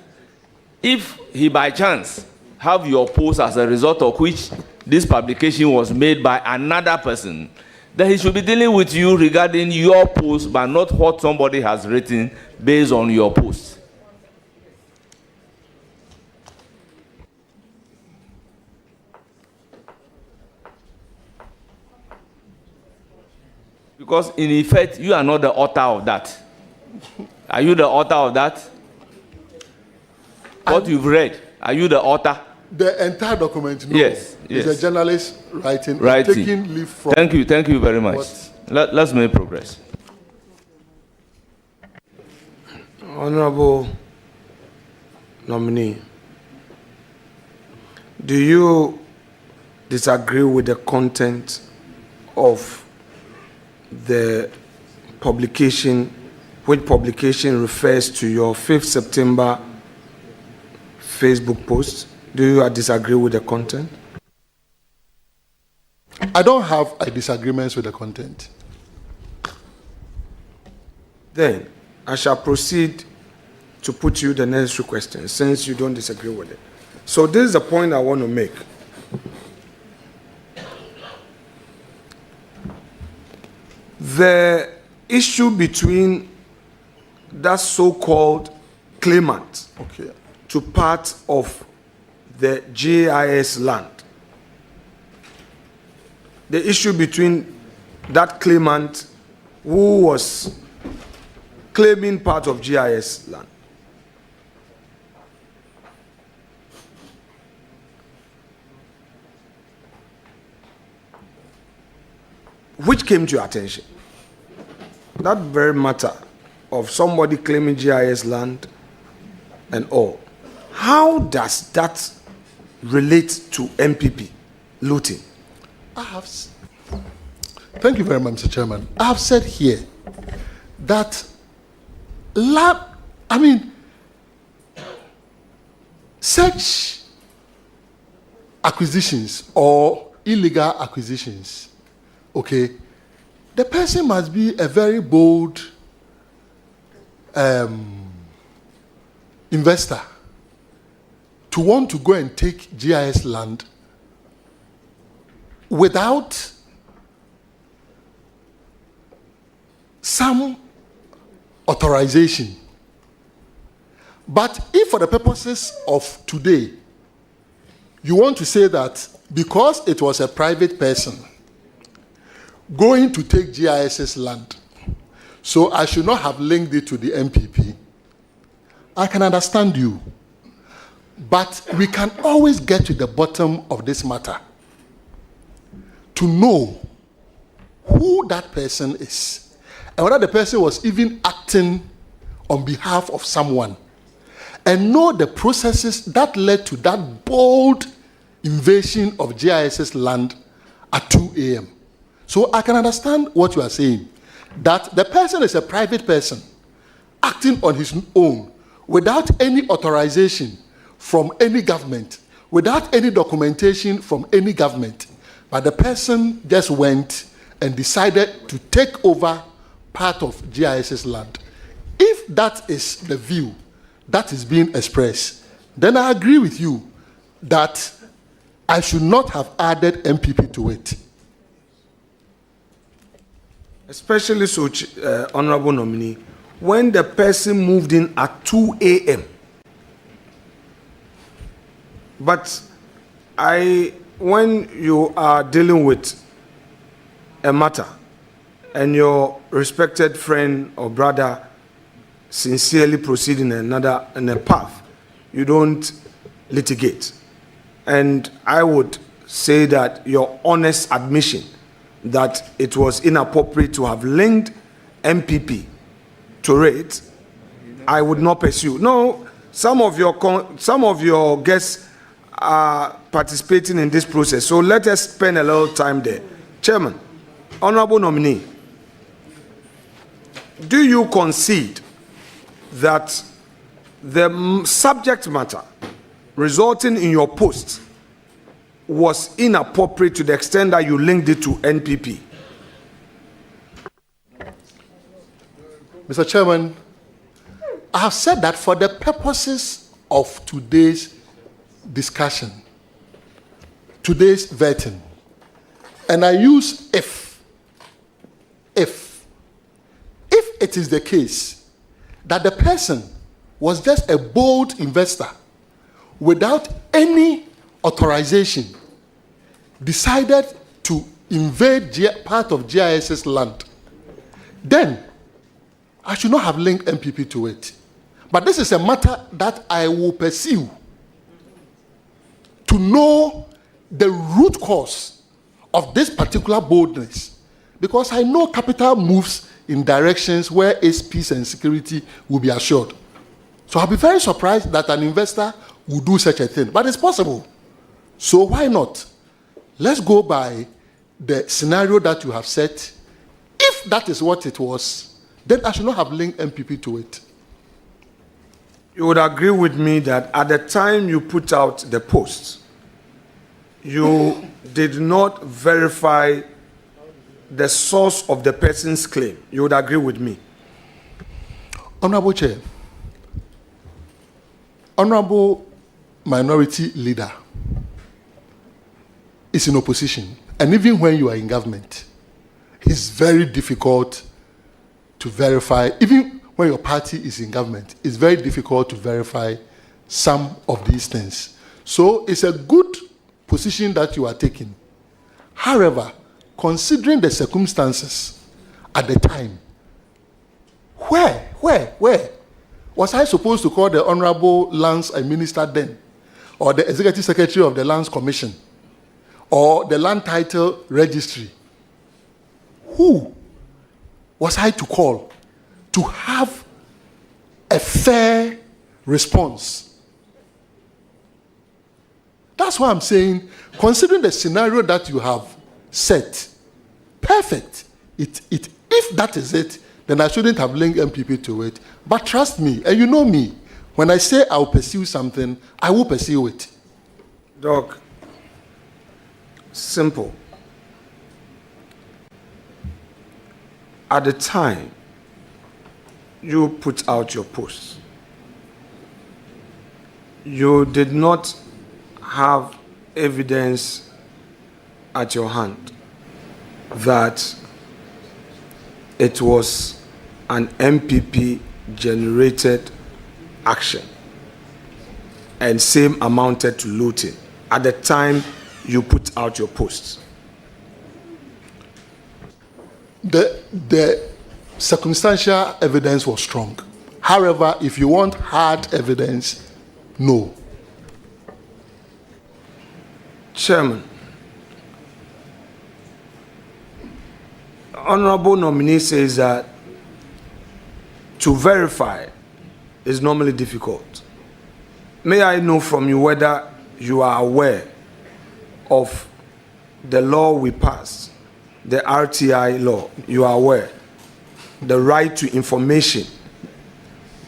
if he by chance have your post as a result of which this publication was made by another person, then he should be dealing with you regarding your post, but not what somebody has written based on your post. Because in effect, you are not the author of that. Are you the author of that? What you've read, are you the author? The entire document, no. Yes. It's a journalist writing. Taking leave from... Thank you very much. Let's make progress. Honorable nominee, do you disagree with the content of the publication, which publication refers to your 5th September Facebook post? Do you disagree with the content? I don't have a disagreement with the content. Then I shall proceed to put you the necessary questions since you don't disagree with it. So this is the point I want to make. The issue between that so-called claimant to part of the GIS land, the issue between that claimant who was claiming part of GIS land, which came to your attention, that very matter of somebody claiming GIS land and all, how does that relate to MPP looting? Thank you very much, Mr. Chairman. I have said here that such acquisitions or illegal acquisitions, okay, the person must be a very bold investor to want to go and take GIS land without some authorization. But if for the purposes of today, you want to say that because it was a private person going to take GIS's land, so I should not have linked it to the MPP, I can understand you. But we can always get to the bottom of this matter to know who that person is and whether the person was even acting on behalf of someone, and know the processes that led to that bold invasion of GIS's land at 2 a.m. So I can understand what you are saying, that the person is a private person acting on his own without any authorization from any government, without any documentation from any government, but the person just went and decided to take over part of GIS's land. If that is the view that is being expressed, then I agree with you that I should not have added MPP to it. Especially so, Honorable Nominee, when the person moved in at 2 a.m. But when you are dealing with a matter and your respected friend or brother sincerely proceeding in a path, you don't litigate. And I would say that your honest admission that it was inappropriate to have linked MPP to it, I would not pursue. No, some of your guests are participating in this process, so let us spend a little time there. Chairman, Honorable Nominee, do you concede that the subject matter resulting in your post was inappropriate to the extent that you linked it to NPP? Mr. Chairman, I have said that for the purposes of today's discussion, today's vetting, and I use if it is the case that the person was just a bold investor without any authorization, decided to invade part of GIS's land, then I should not have linked MPP to it. But this is a matter that I will pursue to know the root cause of this particular boldness, because I know capital moves in directions where its peace and security will be assured. So I'll be very surprised that an investor would do such a thing, but it's possible. So why not? Let's go by the scenario that you have set. If that is what it was, then I should not have linked MPP to it. You would agree with me that at the time you put out the post, you did not verify the source of the person's claim. You would agree with me? Honorable Chair, Honorable Minority Leader is in opposition, and even when you are in government, it's very difficult to verify. Even when your party is in government, it's very difficult to verify some of these things. So it's a good position that you are taking. However, considering the circumstances at the time, where was I supposed to call the Honorable Lands Minister then, or the Executive Secretary of the Lands Commission, or the Land Title Registry? Who was I to call to have a fair response? That's why I'm saying, considering the scenario that you have set, perfect. If that is it, then I shouldn't have linked MPP to it. But trust me, and you know me, when I say I'll pursue something, I will pursue it. Doc, simple. At the time you put out your post, you did not have evidence at your hand that it was an MPP generated action and same amounted to looting at the time you put out your posts. The circumstantial evidence was strong. However, if you want hard evidence, no. Chairman, Honorable Nominee says that to verify is normally difficult. May I know from you whether you are aware of the law we passed, the RTI law? You are aware? The right to information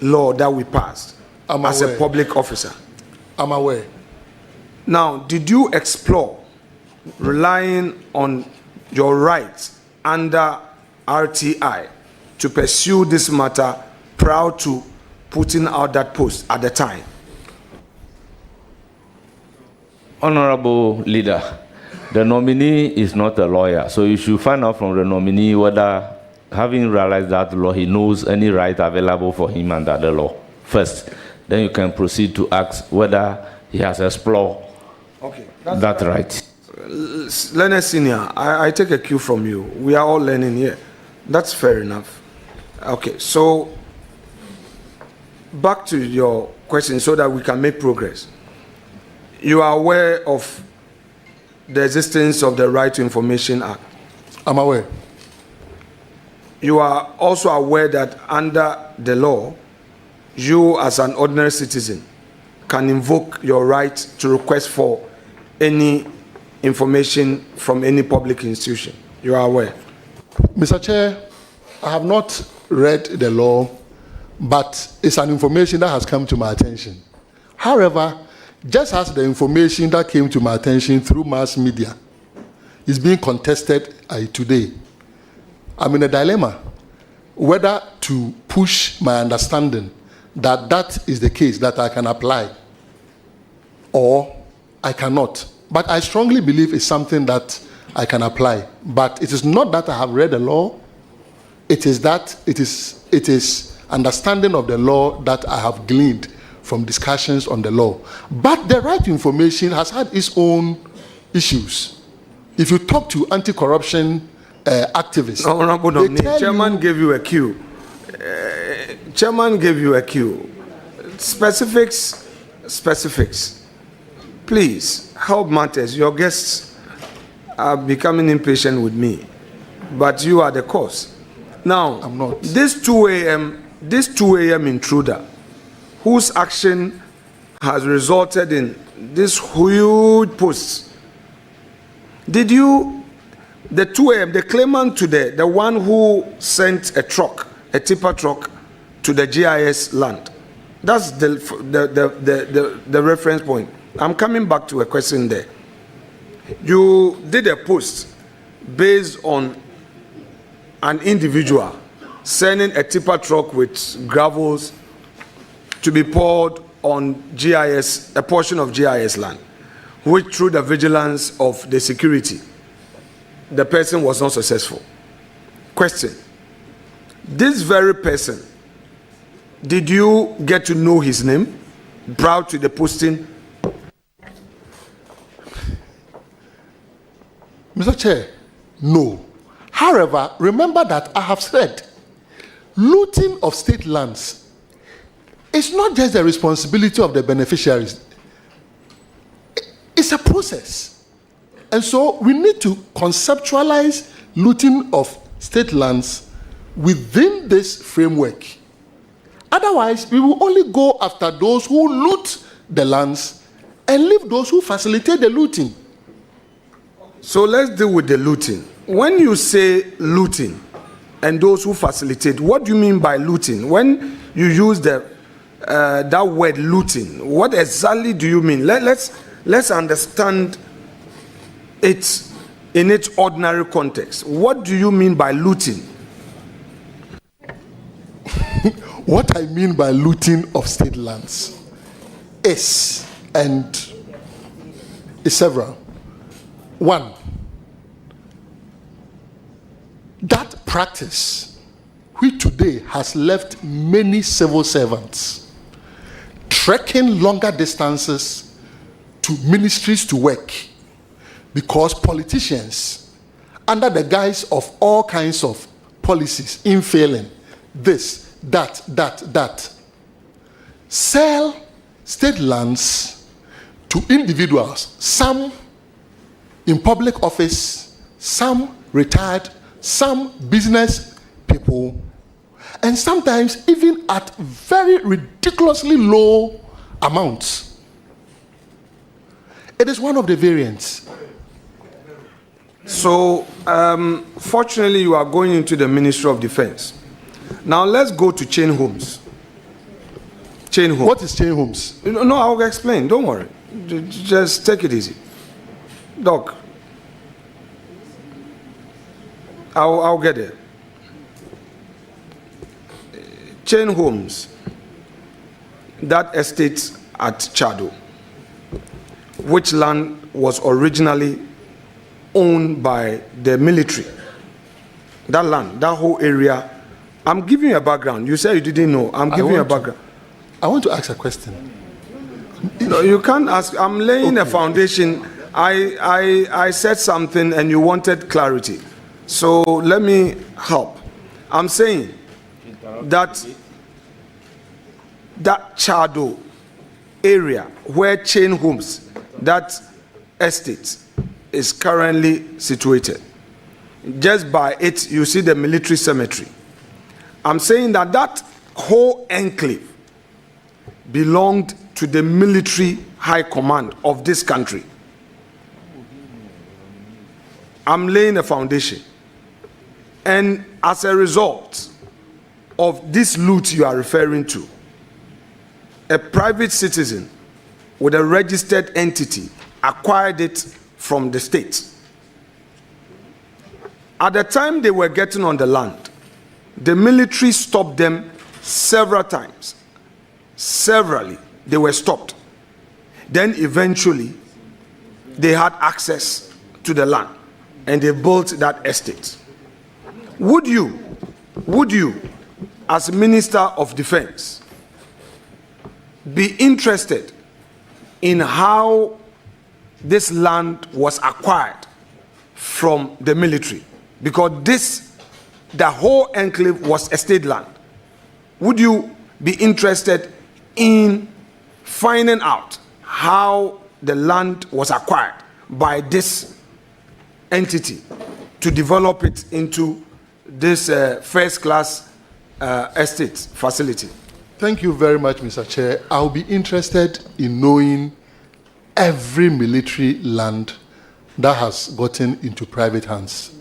law that we passed as a public officer? I'm aware. Now, did you explore relying on your rights under RTI to pursue this matter prior to putting out that post at the time? Honorable Leader, the nominee is not a lawyer, so you should find out from the nominee whether, having realized that law, he knows any right available for him under the law first. Then you can proceed to ask whether he has explored that right. Learned Senior, I take a cue from you. We are all learning here. That's fair enough. Okay, so back to your question so that we can make progress. You are aware of the existence of the Right to Information Act? I'm aware. You are also aware that under the law, you as an ordinary citizen can invoke your right to request for any information from any public institution. You are aware? Mr. Chair, I have not read the law, but it's an information that has come to my attention. However, just as the information that came to my attention through mass media is being contested today, I'm in a dilemma whether to push my understanding that that is the case that I can apply or I cannot. But I strongly believe it's something that I can apply. But it is not that I have read the law, it is that it is understanding of the law that I have gleaned from discussions on the law. But the right to information has had its own issues. If you talk to anti-corruption activists, Honorable Nominee, Chairman gave you a cue. Chairman gave you a cue. Specifics. Please, help matters. Your guests are becoming impatient with me, but you are the cause. Now, I'm not. This 2 a.m. intruder, whose action has resulted in this huge post. Did you, the 2 a.m., the claimant today, the one who sent a truck, a tipper truck to the GIS land, that's the reference point. I'm coming back to a question there. You did a post based on an individual sending a tipper truck with gravels to be poured on GIS, a portion of GIS land, which through the vigilance of the security, the person was not successful. Question: this very person, did you get to know his name prior to the posting? Mr. Chair, no. However, remember that I have said looting of state lands is not just the responsibility of the beneficiaries. It's a process. And so we need to conceptualize looting of state lands within this framework. Otherwise, we will only go after those who loot the lands and leave those who facilitate the looting. So let's deal with the looting. When you say looting and those who facilitate, what do you mean by looting? When you use that word looting, what exactly do you mean? Let's understand it in its ordinary context. What do you mean by looting? What I mean by looting of state lands is several. One, that practice, which today has left many civil servants trekking longer distances to ministries to work because politicians, under the guise of all kinds of policies, in failing, this, that, sell state lands to individuals, some in public office, some retired, some business people, and sometimes even at very ridiculously low amounts. It is one of the variants. So, fortunately, you are going into the Ministry of Defense. Now, let's go to chain homes. Chain homes. What is chain homes? No, I'll explain. Don't worry. Just take it easy. Doc, I'll get it. Chain homes, that estate at Chado, which land was originally owned by the military. That land, that whole area. I'm giving you a background. You said you didn't know. I'm giving you a background. I want to ask a question. No, you can't ask. I'm laying a foundation. I said something and you wanted clarity. So let me help. I'm saying that Chado area where chain homes, that estate is currently situated, just by it, you see the military cemetery. I'm saying that that whole enclave belonged to the military high command of this country. I'm laying a foundation. And as a result of this loot you are referring to, a private citizen with a registered entity acquired it from the state. At the time they were getting on the land, the military stopped them several times. Severally, they were stopped. Then eventually, they had access to the land and they built that estate. Would you, as Minister of Defense, be interested in how this land was acquired from the military? Because the whole enclave was estate land. Would you be interested in finding out how the land was acquired by this entity to develop it into this first-class estate facility? Thank you very much, Mr. Chair. I'll be interested in knowing every military land that has gotten into private hands.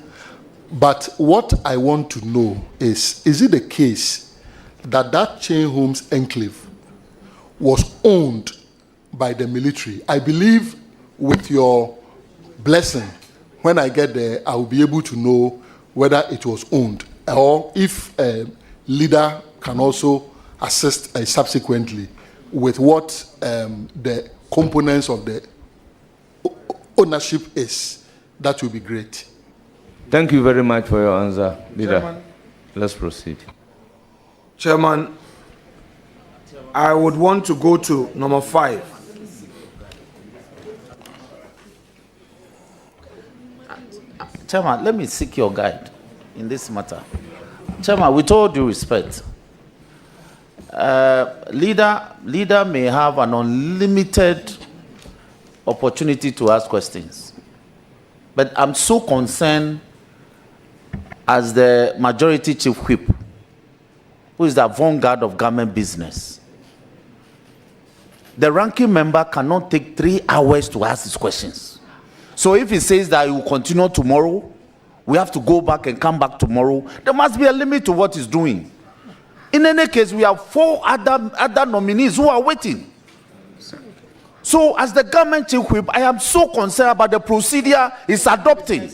But what I want to know is it the case that that Chain Homes enclave was owned by the military? I believe with your blessing, when I get there, I will be able to know whether it was owned or if a leader can also assist subsequently with what the components of the ownership is. That will be great. Thank you very much for your answer, Leader. Chairman. Let's proceed. Chairman, I would want to go to number 5. Chairman, let me seek your guide in this matter. Chairman, with all due respect, leader may have an unlimited opportunity to ask questions. But I'm so concerned as the majority chief whip, who is the vanguard of government business. The ranking member cannot take 3 hours to ask his questions. So if he says that he will continue tomorrow, we have to go back and come back tomorrow, there must be a limit to what he's doing. In any case, we have 4 other nominees who are waiting. So as the government chief whip, I am so concerned about the procedure he's adopting.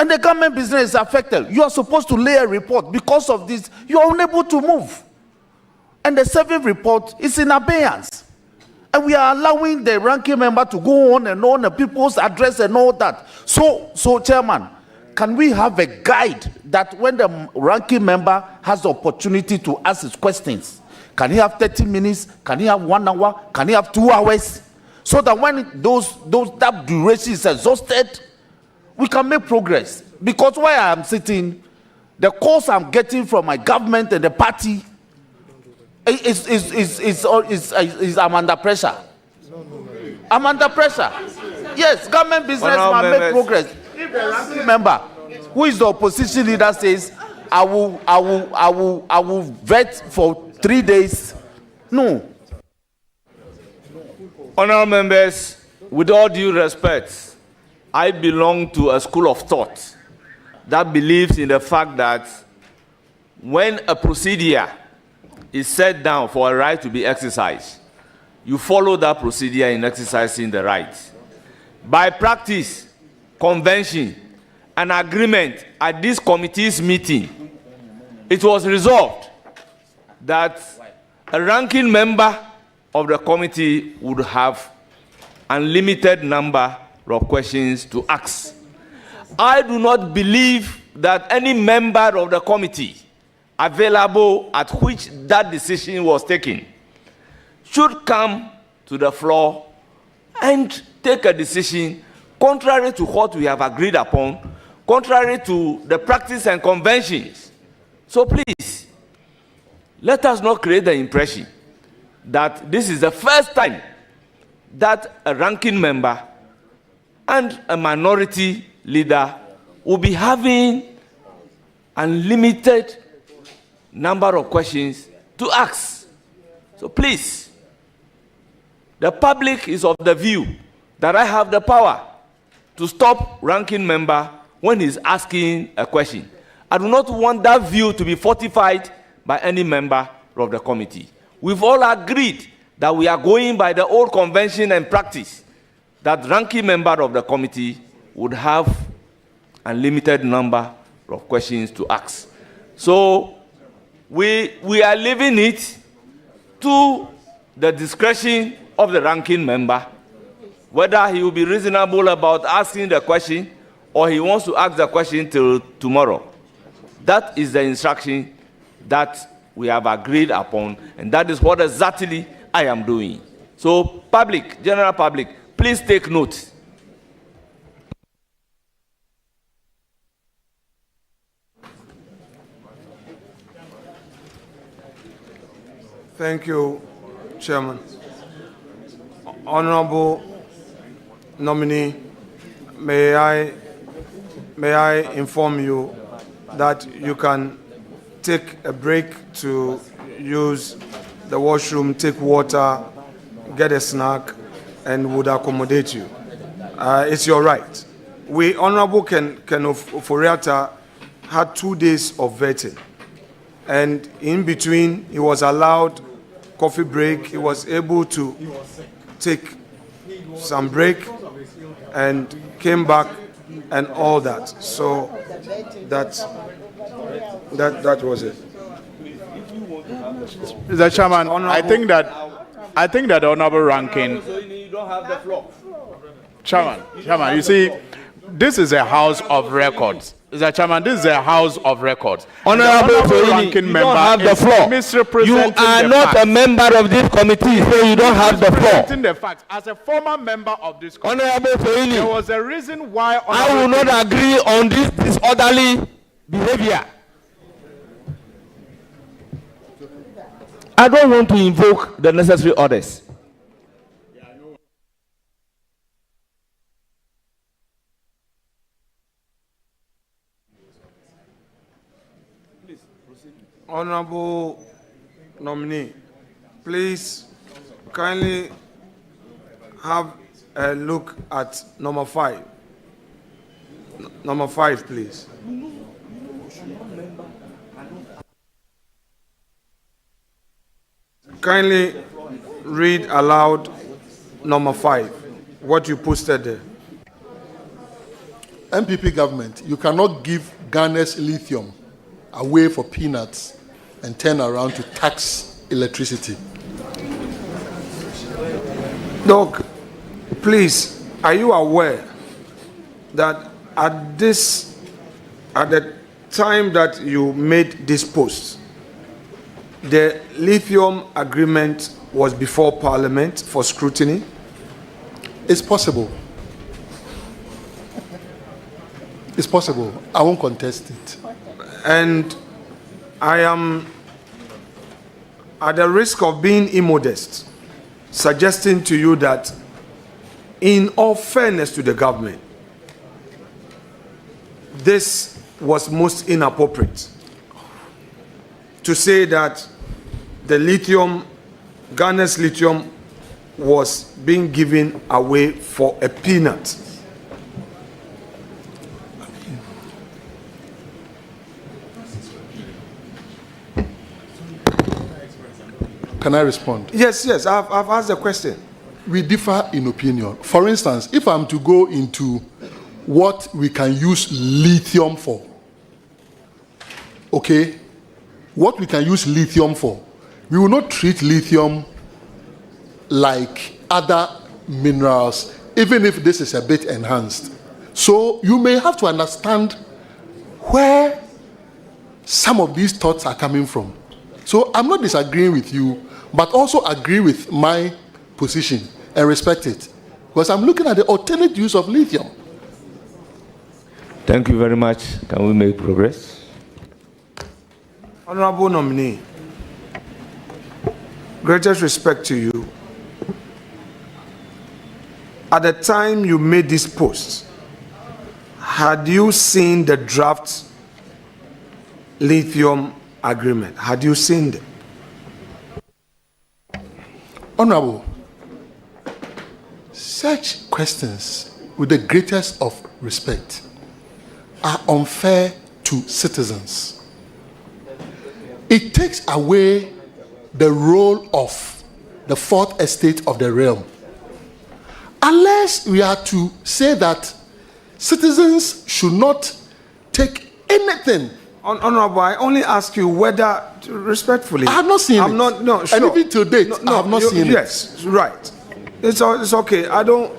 And the government business is affected. You are supposed to lay a report. Because of this, you are unable to move. And the 7th report is in abeyance. And we are allowing the ranking member to go on and on, the people's address and all that. So Chairman, can we have a guide that when the ranking member has the opportunity to ask his questions, can he have 30 minutes? Can he have 1 hour? Can he have 2 hours? So that when that duration is exhausted, we can make progress. Because while I am sitting, the calls I'm getting from my government and the party is I'm under pressure. I'm under pressure. Yes, government business must make progress. If the ranking member, who is the opposition leader, says, I will vet for 3 days. No. Honorable members, with all due respect, I belong to a school of thought that believes in the fact that when a procedure is set down for a right to be exercised, you follow that procedure in exercising the right. By practice, convention, and agreement at this committee's meeting, it was resolved that a ranking member of the committee would have unlimited number of questions to ask. I do not believe that any member of the committee available at which that decision was taken should come to the floor and take a decision contrary to what we have agreed upon, contrary to the practice and conventions. So please, let us not create the impression that this is the first time that a ranking member and a minority leader will be having unlimited number of questions to ask. So please, the public is of the view that I have the power to stop ranking member when he's asking a question. I do not want that view to be fortified by any member of the committee. We've all agreed that we are going by the old convention and practice that ranking member of the committee would have unlimited number of questions to ask. So we are leaving it to the discretion of the ranking member, whether he will be reasonable about asking the question or he wants to ask the question till tomorrow. That is the instruction that we have agreed upon, and that is what exactly I am doing. So public, general public, please take note. Thank you, Chairman. Honorable nominee, may I inform you that you can take a break to use the washroom, take water, get a snack, and would accommodate you. It's your right. We, Honorable Kenneth Oforiatta, had 2 days of vetting. And in between, he was allowed coffee break. He was able to take some break and came back and all that. So that was it. Mr. Chairman, I think that the honorable ranking. You don't have the floor. Chairman, you see, this is a house of records. Mr. Chairman, this is a house of records. Honorable ranking member, you don't have the floor. You are not a member of this committee, so you don't have the floor. The fact, as a former member of this committee, Honorable there was a reason why I will not agree on this disorderly behavior. I don't want to invoke the necessary orders. Honorable nominee, please kindly have a look at number 5. Number 5, please. Kindly read aloud number 5, what you posted there. MPP government, you cannot give Ghana's lithium away for peanuts and turn around to tax electricity. Doc, please, are you aware that at the time that you made this post, the lithium agreement was before Parliament for scrutiny? It's possible. It's possible. I won't contest it. And I am, at the risk of being immodest, suggesting to you that, in all fairness to the government, this was most inappropriate. To say that the lithium, Ghana's lithium, was being given away for a peanut. Can I respond? Yes, I've asked the question. We differ in opinion. For instance, if I'm to go into what we can use lithium for, okay, what we can use lithium for, we will not treat lithium like other minerals, even if this is a bit enhanced. So you may have to understand where some of these thoughts are coming from. So I'm not disagreeing with you, but also agree with my position and respect it. Because I'm looking at the alternate use of lithium. Thank you very much. Can we make progress? Honorable nominee, greatest respect to you. At the time you made this post, had you seen the draft lithium agreement? Had you seen it? Honorable, such questions, with the greatest of respect, are unfair to citizens. It takes away the role of the fourth estate of the realm. Unless we are to say that citizens should not take anything. Honorable, I only ask you whether, respectfully. I have not seen it. No, sure. And even to date, I have not seen it. Yes, right. It's okay. I don't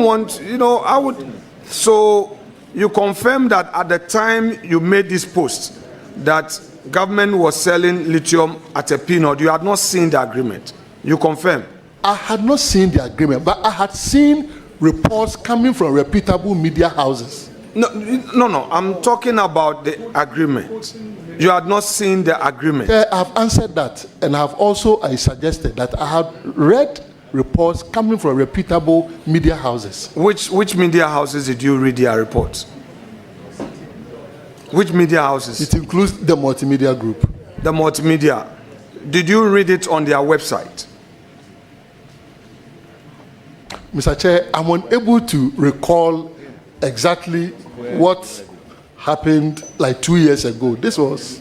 want, I would. So you confirm that at the time you made this post, that government was selling lithium at a peanut. You had not seen the agreement. You confirm? I had not seen the agreement, but I had seen reports coming from reputable media houses. No. I'm talking about the agreement. You had not seen the agreement. I've answered that, and I've also suggested that I have read reports coming from reputable media houses. Which media houses did you read their reports? Which media houses? It includes the multimedia group. The multimedia. Did you read it on their website? Mr. Chair, I'm unable to recall exactly what happened like 2 years ago. This was...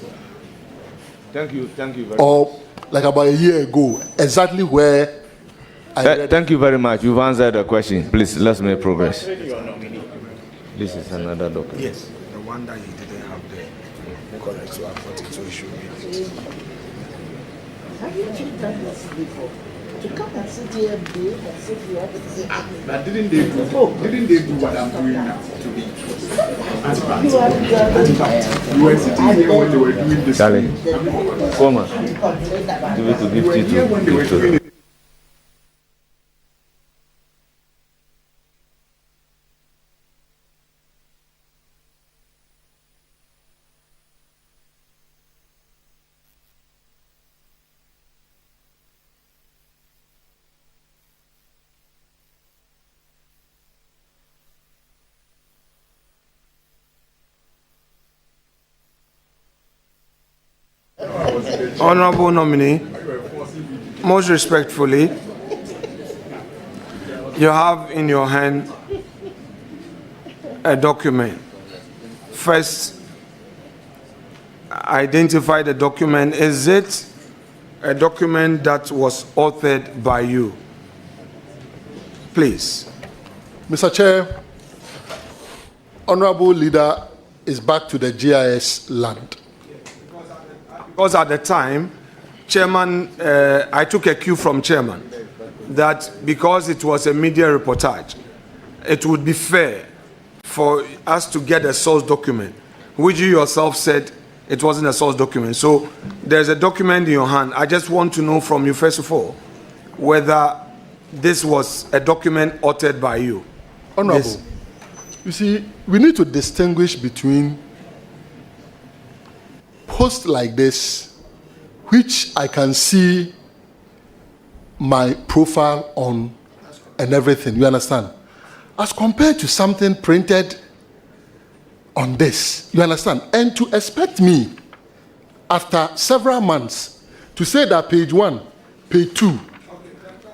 Thank you very much. Or like about a year ago, exactly where thank you very much. You've answered the question. Please, let's make progress. This is another document. Yes, the one that you didn't have the correct, so I thought it should be. Have you done this before? To come and sit here and be as if you have to say, but didn't they do what I'm doing now to be? You were sitting here when they were doing this. Charlie, come on. Give it to give to you. Honorable nominee, most respectfully, you have in your hand a document. First, identify the document. Is it a document that was authored by you? Please. Mr. Chair, Honorable Leader is back to the GIS land. Because at the time, Chairman, I took a cue from Chairman that because it was a media reportage, it would be fair for us to get a source document, which you yourself said it wasn't a source document. So there's a document in your hand. I just want to know from you, first of all, whether this was a document authored by you. Honorable, Yes. You see, we need to distinguish between posts like this, which I can see my profile on and everything, you understand? As compared to something printed on this, you understand? And to expect me, after several months, to say that page 1, page 2,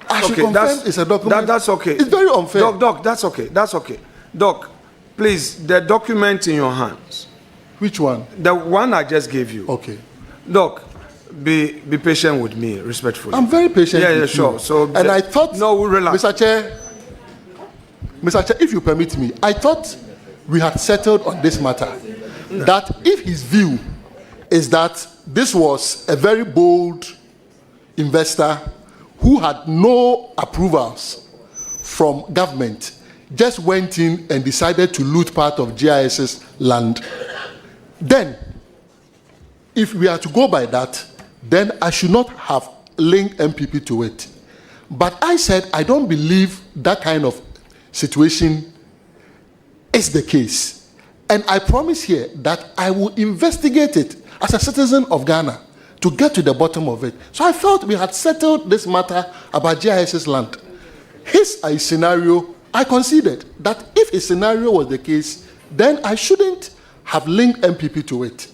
I should confirm it's a document. That's okay. It's very unfair. Doc, that's okay. That's okay. Doc, please, the document in your hands. Which one? The one I just gave you. Okay. Doc, be patient with me, respectfully. I'm very patient with sure. you. So, and I thought, no, relax. Mr. Chair, if you permit me, I thought we had settled on this matter. No. That if his view is that this was a very bold investor who had no approvals from government, just went in and decided to loot part of GIS's land, then, if we are to go by that, then I should not have linked MPP to it. But I said I don't believe that kind of situation is the case. And I promise here that I will investigate it as a citizen of Ghana to get to the bottom of it. So I felt we had settled this matter about GIS's land. His scenario, I considered that if if a scenario was the case, then I shouldn't have linked MPP to it.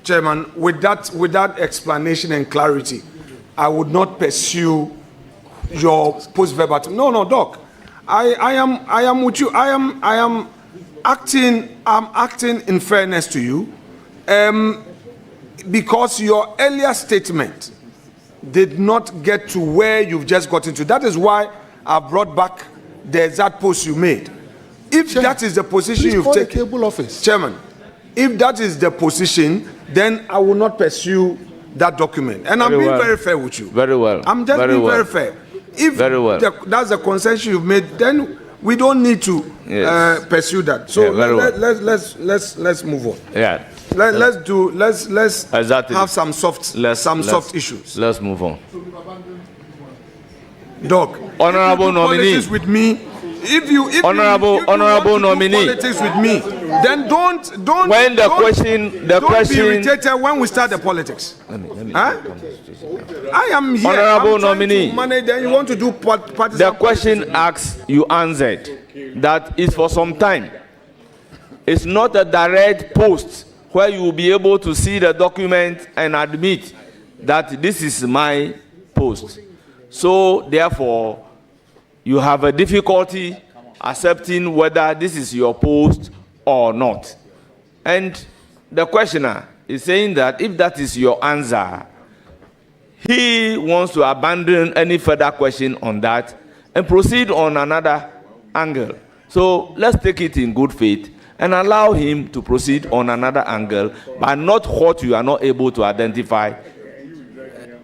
Chairman, with that explanation and clarity, I would not pursue your post-verbatim. No, Doc. I am with you. I'm acting in fairness to you, because your earlier statement did not get to where you've just gotten to. That is why I brought back the exact post you made. If that is the position you've taken, table office. Chairman, if that is the position, then I will not pursue that document. And I'm being very fair with you. Very well. I'm just being very fair. If that's the consensus you've made, then we don't need to pursue that. So let's move on. Yeah. Let's exactly. have some soft issues. Let's move on. Doc, honorable nominee, politics with me. If you honorable nominee, politics with me, then don't. When the question be irritated when we start the politics. I am here. Honorable nominee, then you want to do partisan. The question asks, you answered that is for some time. It's not a direct post where you will be able to see the document and admit that this is my post. So therefore, you have a difficulty accepting whether this is your post or not. And the questioner is saying that if that is your answer, he wants to abandon any further question on that and proceed on another angle. So let's take it in good faith and allow him to proceed on another angle, but not what you are not able to identify,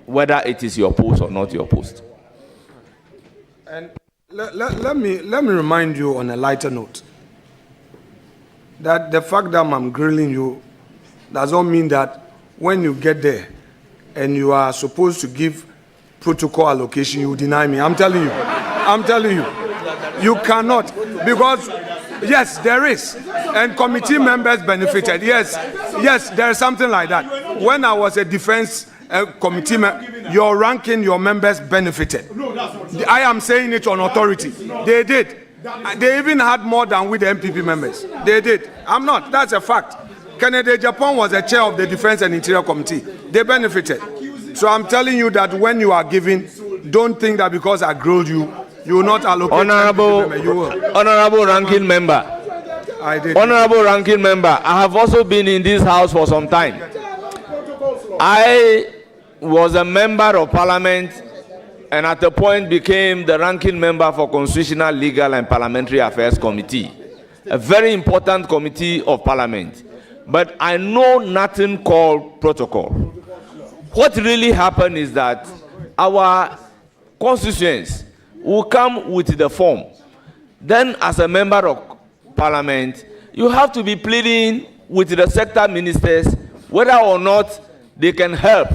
whether it is your post or not your post. And let me remind you on a lighter note that the fact that I'm grilling you does not mean that when you get there and you are supposed to give protocol allocation, you deny me. I'm telling you, you cannot, because yes, there is, and committee members benefited. Yes, there is something like that. When I was a defense committee member, your ranking, your members benefited. I am saying it on authority. They did. They even had more than with the MPP members. They did. I'm not. That's a fact. Kenneth Japan was the chair of the Defense and Interior Committee. They benefited. So I'm telling you that when you are giving, don't think that because I grilled you, you will not allocate. Honorable ranking member. I did. Honorable ranking member, I have also been in this house for some time. I was a member of parliament and at a point became the ranking member for Constitutional, Legal and Parliamentary Affairs Committee, a very important committee of parliament. But I know nothing called protocol. What really happened is that our constituents will come with the form. Then as a member of parliament, you have to be pleading with the sector ministers whether or not they can help.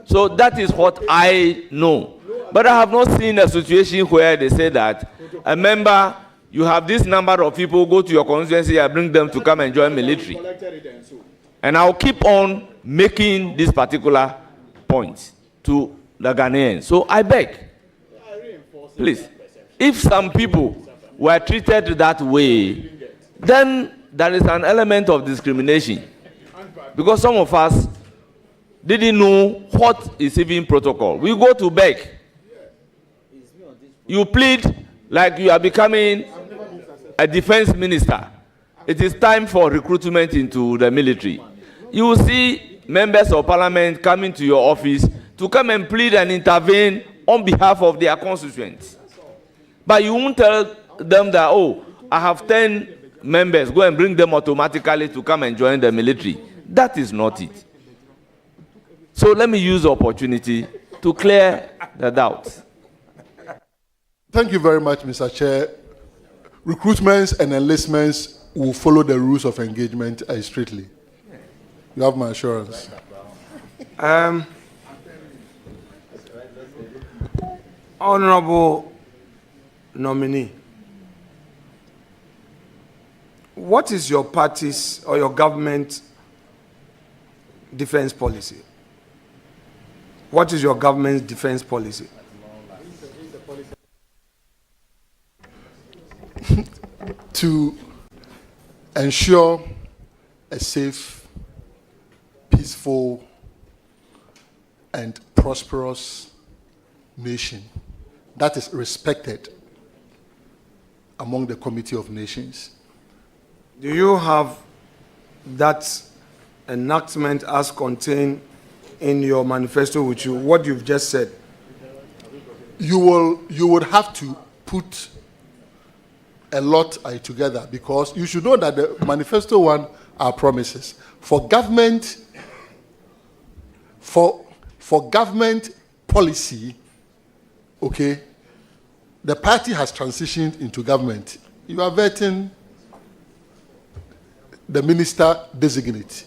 So that is what I know. But I have not seen a situation where they say that a member, you have this number of people, go to your constituency and bring them to come and join military. And I'll keep on making this particular point to the Ghanaians. So I beg, please, if some people were treated that way, then there is an element of discrimination. Because some of us didn't know what is even protocol. We go to beg. You plead like you are becoming a defense minister. It is time for recruitment into the military. You will see members of parliament coming to your office to come and plead and intervene on behalf of their constituents. But you won't tell them that, oh, I have 10 members, go and bring them automatically to come and join the military. That is not it. So let me use the opportunity to clear the doubts. Thank you very much, Mr. Chair. Recruitments and enlistments will follow the rules of engagement strictly. You have my assurance. Honorable nominee, what is your party's or your government defense policy? What is your government's defense policy? to ensure a safe, peaceful, and prosperous nation that is respected among the Committee of Nations. Do you have that enactment as contained in your manifesto with you, what you've just said? You would have to put a lot together, because you should know that the manifesto one are promises. For government policy, okay, the party has transitioned into government. You are vetting the minister designate.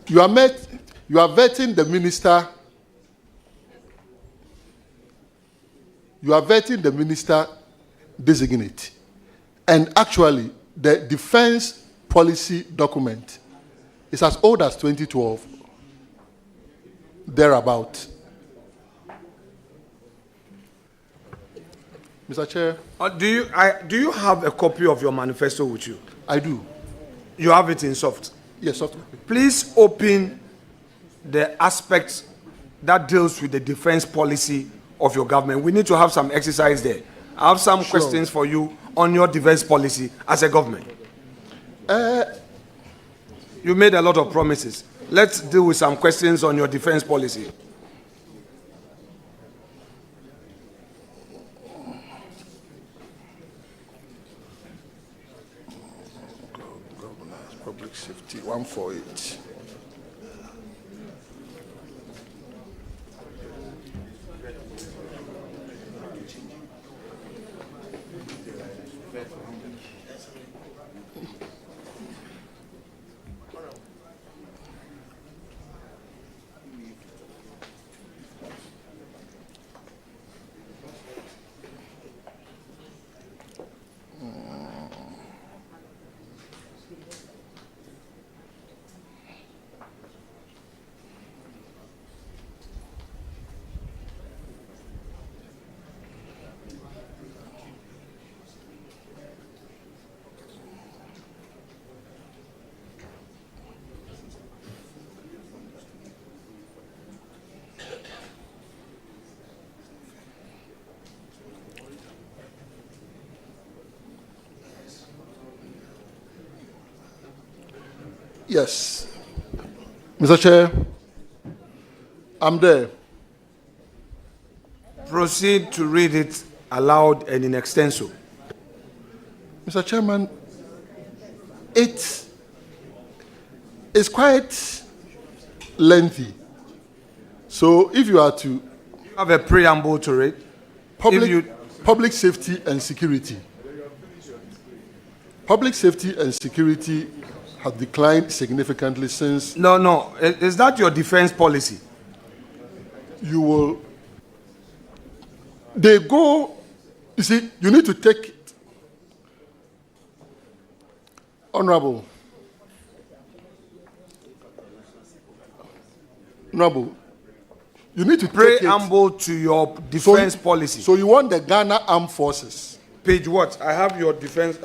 You are vetting the minister. You are vetting the minister designate. And actually, the defense policy document is as old as 2012, thereabout. Mr. Chair. Do you have a copy of your manifesto with you? I do. You have it in soft? Yes, soft. Please open the aspects that deals with the defense policy of your government. We need to have some exercise there. I have some questions for you on your defense policy as a government. You made a lot of promises. Let's deal with some questions on your defense policy. Public safety, 148. Yes. Mr. Chair, I'm there. Proceed to read it aloud and in extenso. Mr. Chairman, it's quite lengthy. So if you are to... You have a preamble to read. Public safety and security. Public safety and security have declined significantly since... No. Is that your defense policy? You will... They go... You see, you need to take it. Honorable, you need to preamble to your defense policy. So you want the Ghana Armed Forces? Page what? I have your defense.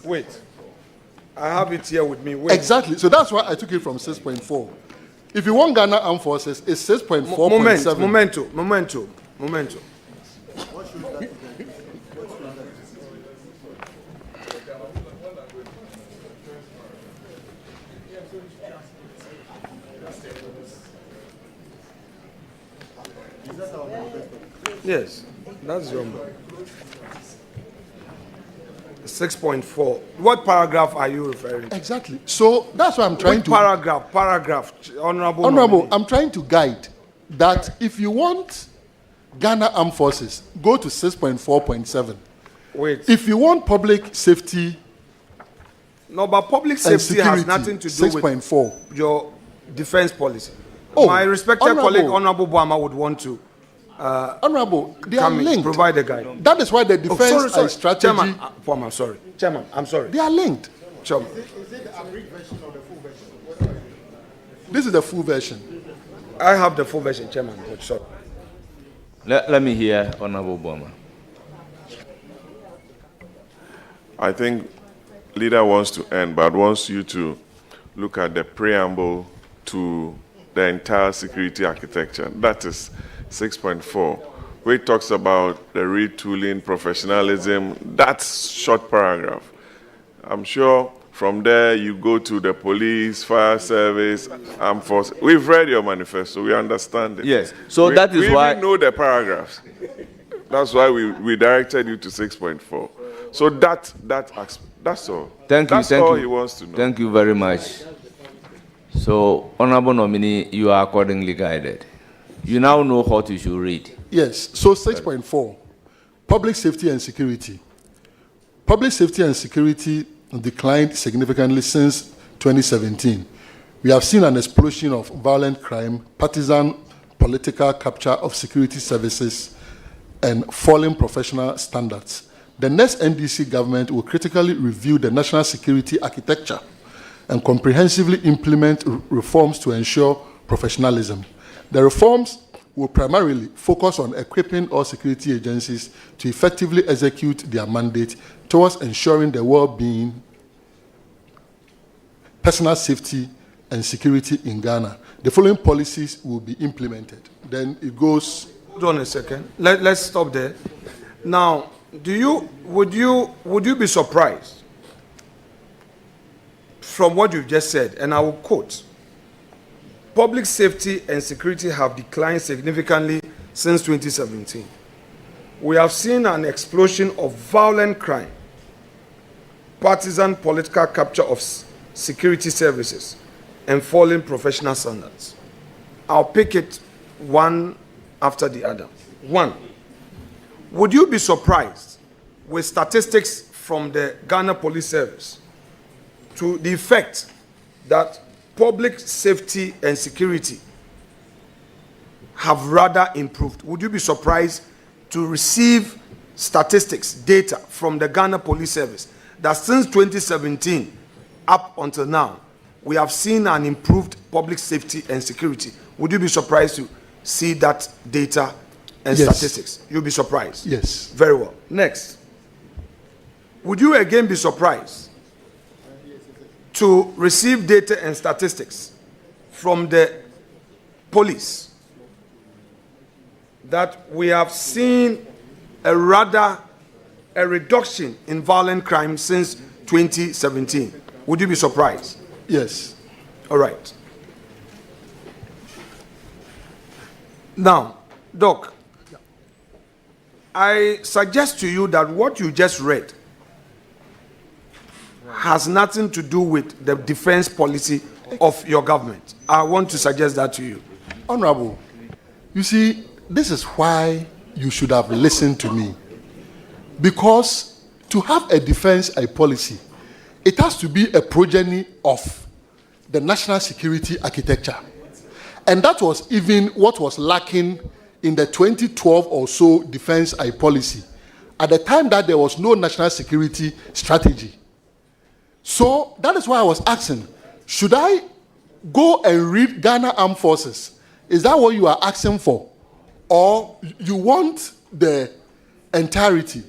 Wait. I have it here with me. Wait. Exactly. So that's why I took it from 6.4. If you want Ghana Armed Forces, it's 6.4.7. Momento. Yes, that's your 6.4. What paragraph are you referring to? Exactly. So that's what I'm trying to... Paragraph, Honorable, I'm trying to guide that if you want Ghana Armed Forces, go to 6.4.7. Wait. If you want public safety... No, but public safety has nothing to do 6.4. with your defense policy. My respected colleague, Honorable Boama, would want to... Honorable, they are linked. Provide a guide. That is why the defense strategy... Chairman, I'm sorry. They are linked. Chairman. Is it the abridged version or the full version? This is the full version. I have the full version, Chairman. Sorry. Let me hear Honorable Boma. I think leader wants to end, but wants you to look at the preamble to the entire security architecture. That is 6.4, where it talks about the retooling, professionalism. That's short paragraph. I'm sure from there you go to the police, fire service, armed forces. We've read your manifesto. We understand it. Yes. So that is why we know the paragraphs. That's why we directed you to 6.4. So that's all. Thank you. That's all he wants to know. Thank you very much. So, Honorable Nominee, you are accordingly guided. You now know what you should read. Yes. So 6.4, public safety and security. Public safety and security declined significantly since 2017. We have seen an explosion of violent crime, partisan political capture of security services, and falling professional standards. The next NDC government will critically review the national security architecture and comprehensively implement reforms to ensure professionalism. The reforms will primarily focus on equipping all security agencies to effectively execute their mandate towards ensuring the well-being, personal safety, and security in Ghana. The following policies will be implemented. Then it goes... Hold on a second. Let's stop there. Now, would you be surprised from what you've just said? And I will quote, public safety and security have declined significantly since 2017. We have seen an explosion of violent crime, partisan political capture of security services, and falling professional standards. I'll pick it one after the other. One, would you be surprised with statistics from the Ghana Police Service to the effect that public safety and security have rather improved? Would you be surprised to receive statistics, data from the Ghana Police Service that since 2017 up until now, we have seen an improved public safety and security? Would you be surprised to see that data and statistics? You'll be surprised. Yes. Very well. Next. Would you again be surprised to receive data and statistics from the police that we have seen a reduction in violent crime since 2017? Would you be surprised? Yes. All right. Now, Doc, I suggest to you that what you just read has nothing to do with the defense policy of your government. I want to suggest that to you. Honorable, you see, this is why you should have listened to me. Because to have a defense policy, it has to be a progeny of the national security architecture. And that was even what was lacking in the 2012 or so defense policy. At the time that there was no national security strategy. So that is why I was asking, should I go and read Ghana Armed Forces? Is that what you are asking for? Or you want the entirety?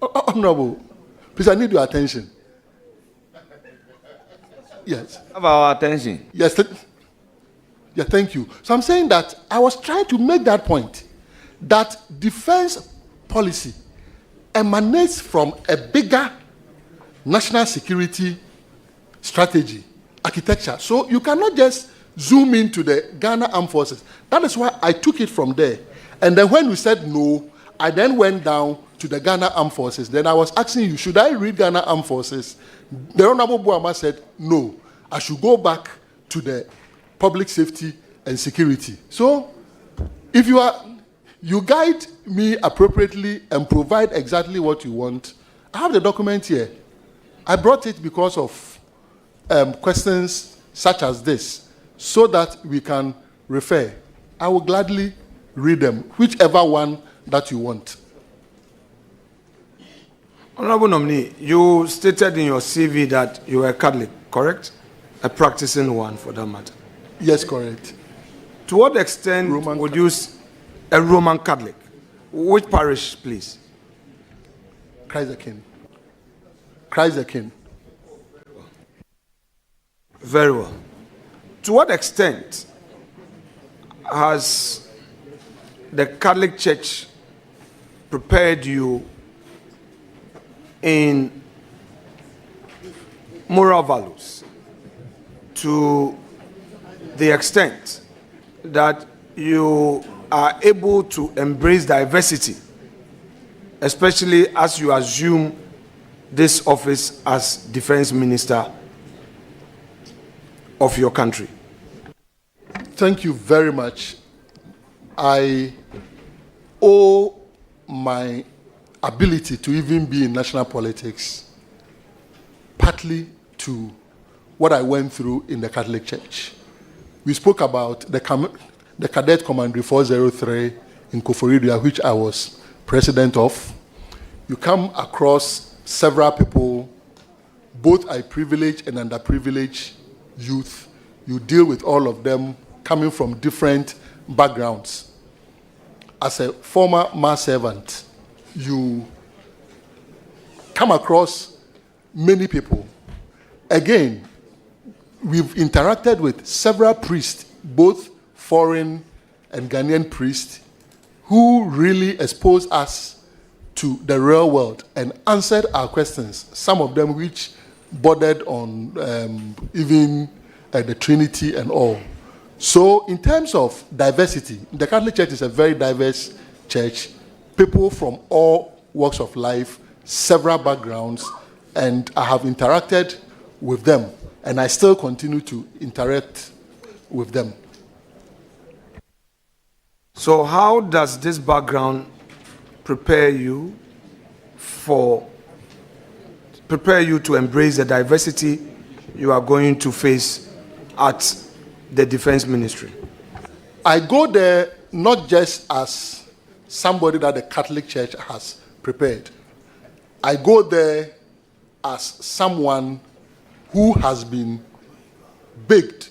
Honorable, please, I need your attention. Yes. Have our attention. Yes. Yeah, thank you. So I'm saying that I was trying to make that point, that defense policy emanates from a bigger national security strategy, architecture. So you cannot just zoom into the Ghana Armed Forces. That is why I took it from there. And then when you said no, I then went down to the Ghana Armed Forces. Then I was asking you, should I read Ghana Armed Forces? The Honorable Boama said, no, I should go back to the public safety and security. So if you guide me appropriately and provide exactly what you want, I have the document here. I brought it because of questions such as this, so that we can refer. I will gladly read them, whichever one that you want. Honorable Nominee, you stated in your CV that you were a Catholic, correct? A practicing one, for that matter. Yes, correct. To what extent would you, a Roman Catholic? Which parish, please? Christ the King. Christ the King. Very well. To what extent has the Catholic Church prepared you in moral values to the extent that you are able to embrace diversity, especially as you assume this office as defense minister of your country? Thank you very much. I owe my ability to even be in national politics partly to what I went through in the Catholic Church. We spoke about the Cadet Commandery 403 in Koforidua, which I was president of. You come across several people, both privileged and underprivileged youth. You deal with all of them coming from different backgrounds. As a former mass servant, you come across many people. Again, we've interacted with several priests, both foreign and Ghanaian priests, who really exposed us to the real world and answered our questions, some of them which bordered on even the Trinity and all. So in terms of diversity, the Catholic Church is a very diverse church, people from all walks of life, several backgrounds, and I have interacted with them, and I still continue to interact with them. So how does this background prepare you to embrace the diversity you are going to face at the defense ministry? I go there not just as somebody that the Catholic Church has prepared. I go there as someone who has been baked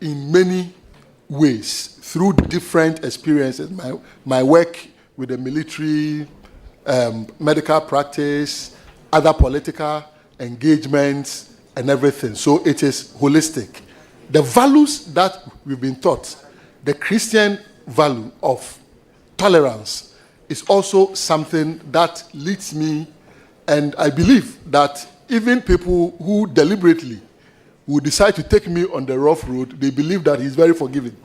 in many ways through different experiences. My work with the military, medical practice, other political engagements, and everything. So it is holistic. The values that we've been taught, the Christian value of tolerance, is also something that leads me, and I believe that even people who deliberately would decide to take me on the rough road, they believe that he's very forgiving.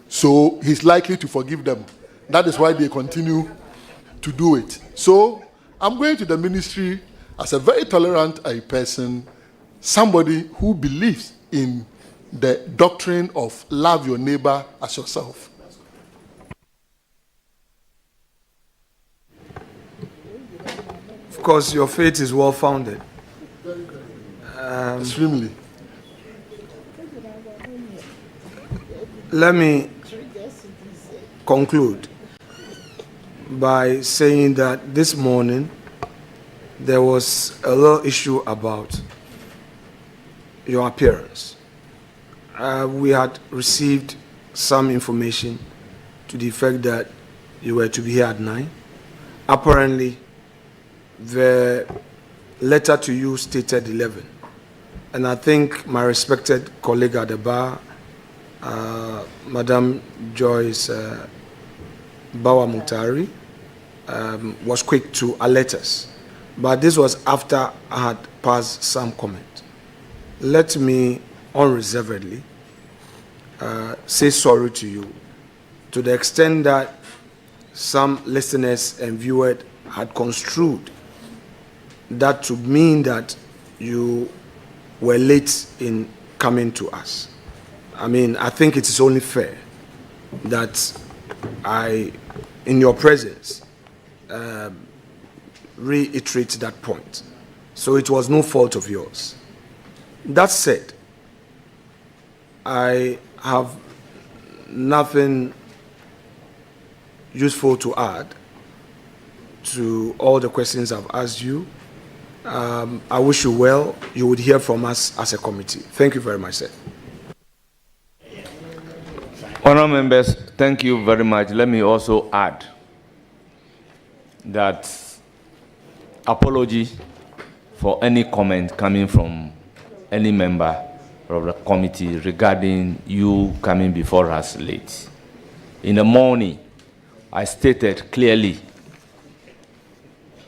So he's likely to forgive them. That is why they continue to do it. So I'm going to the ministry as a very tolerant person, somebody who believes in the doctrine of love your neighbor as yourself. Of course, your faith is well-founded. Extremely. Let me conclude by saying that this morning there was a little issue about your appearance. We had received some information to the effect that you were to be here at 9. Apparently, the letter to you stated 11. And I think my respected colleague at the bar, Madam Joyce Bawa Mutari, was quick to alert us. But this was after I had passed some comment. Let me unreservedly say sorry to you to the extent that some listeners and viewers had construed that to mean that you were late in coming to us. I mean, I think it is only fair that I, in your presence, reiterate that point. So it was no fault of yours. That said, I have nothing useful to add to all the questions I've asked you. I wish you well. You would hear from us as a committee. Thank you very much, sir. Honourable members, thank you very much. Let me also add that apology for any comment coming from any member of the committee regarding you coming before us late. In the morning, I stated clearly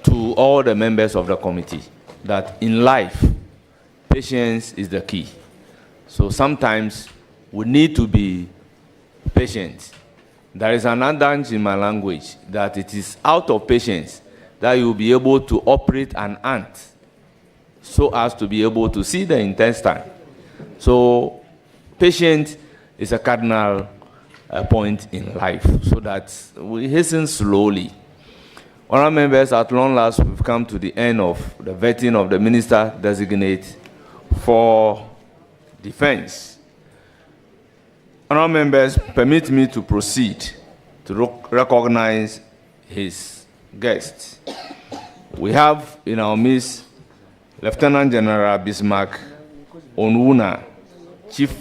to all the members of the committee that in life, patience is the key. So sometimes we need to be patient. There is an adage in my language that it is out of patience that you will be able to operate an ant so as to be able to see the intestine. So patience is a cardinal point in life, so that we hasten slowly. Honourable members, at long last, we've come to the end of the vetting of the Minister Designate for Defence. Honourable members, permit me to proceed to recognize his guests. We have in our midst Lieutenant General Bismarck Onwuna, Chief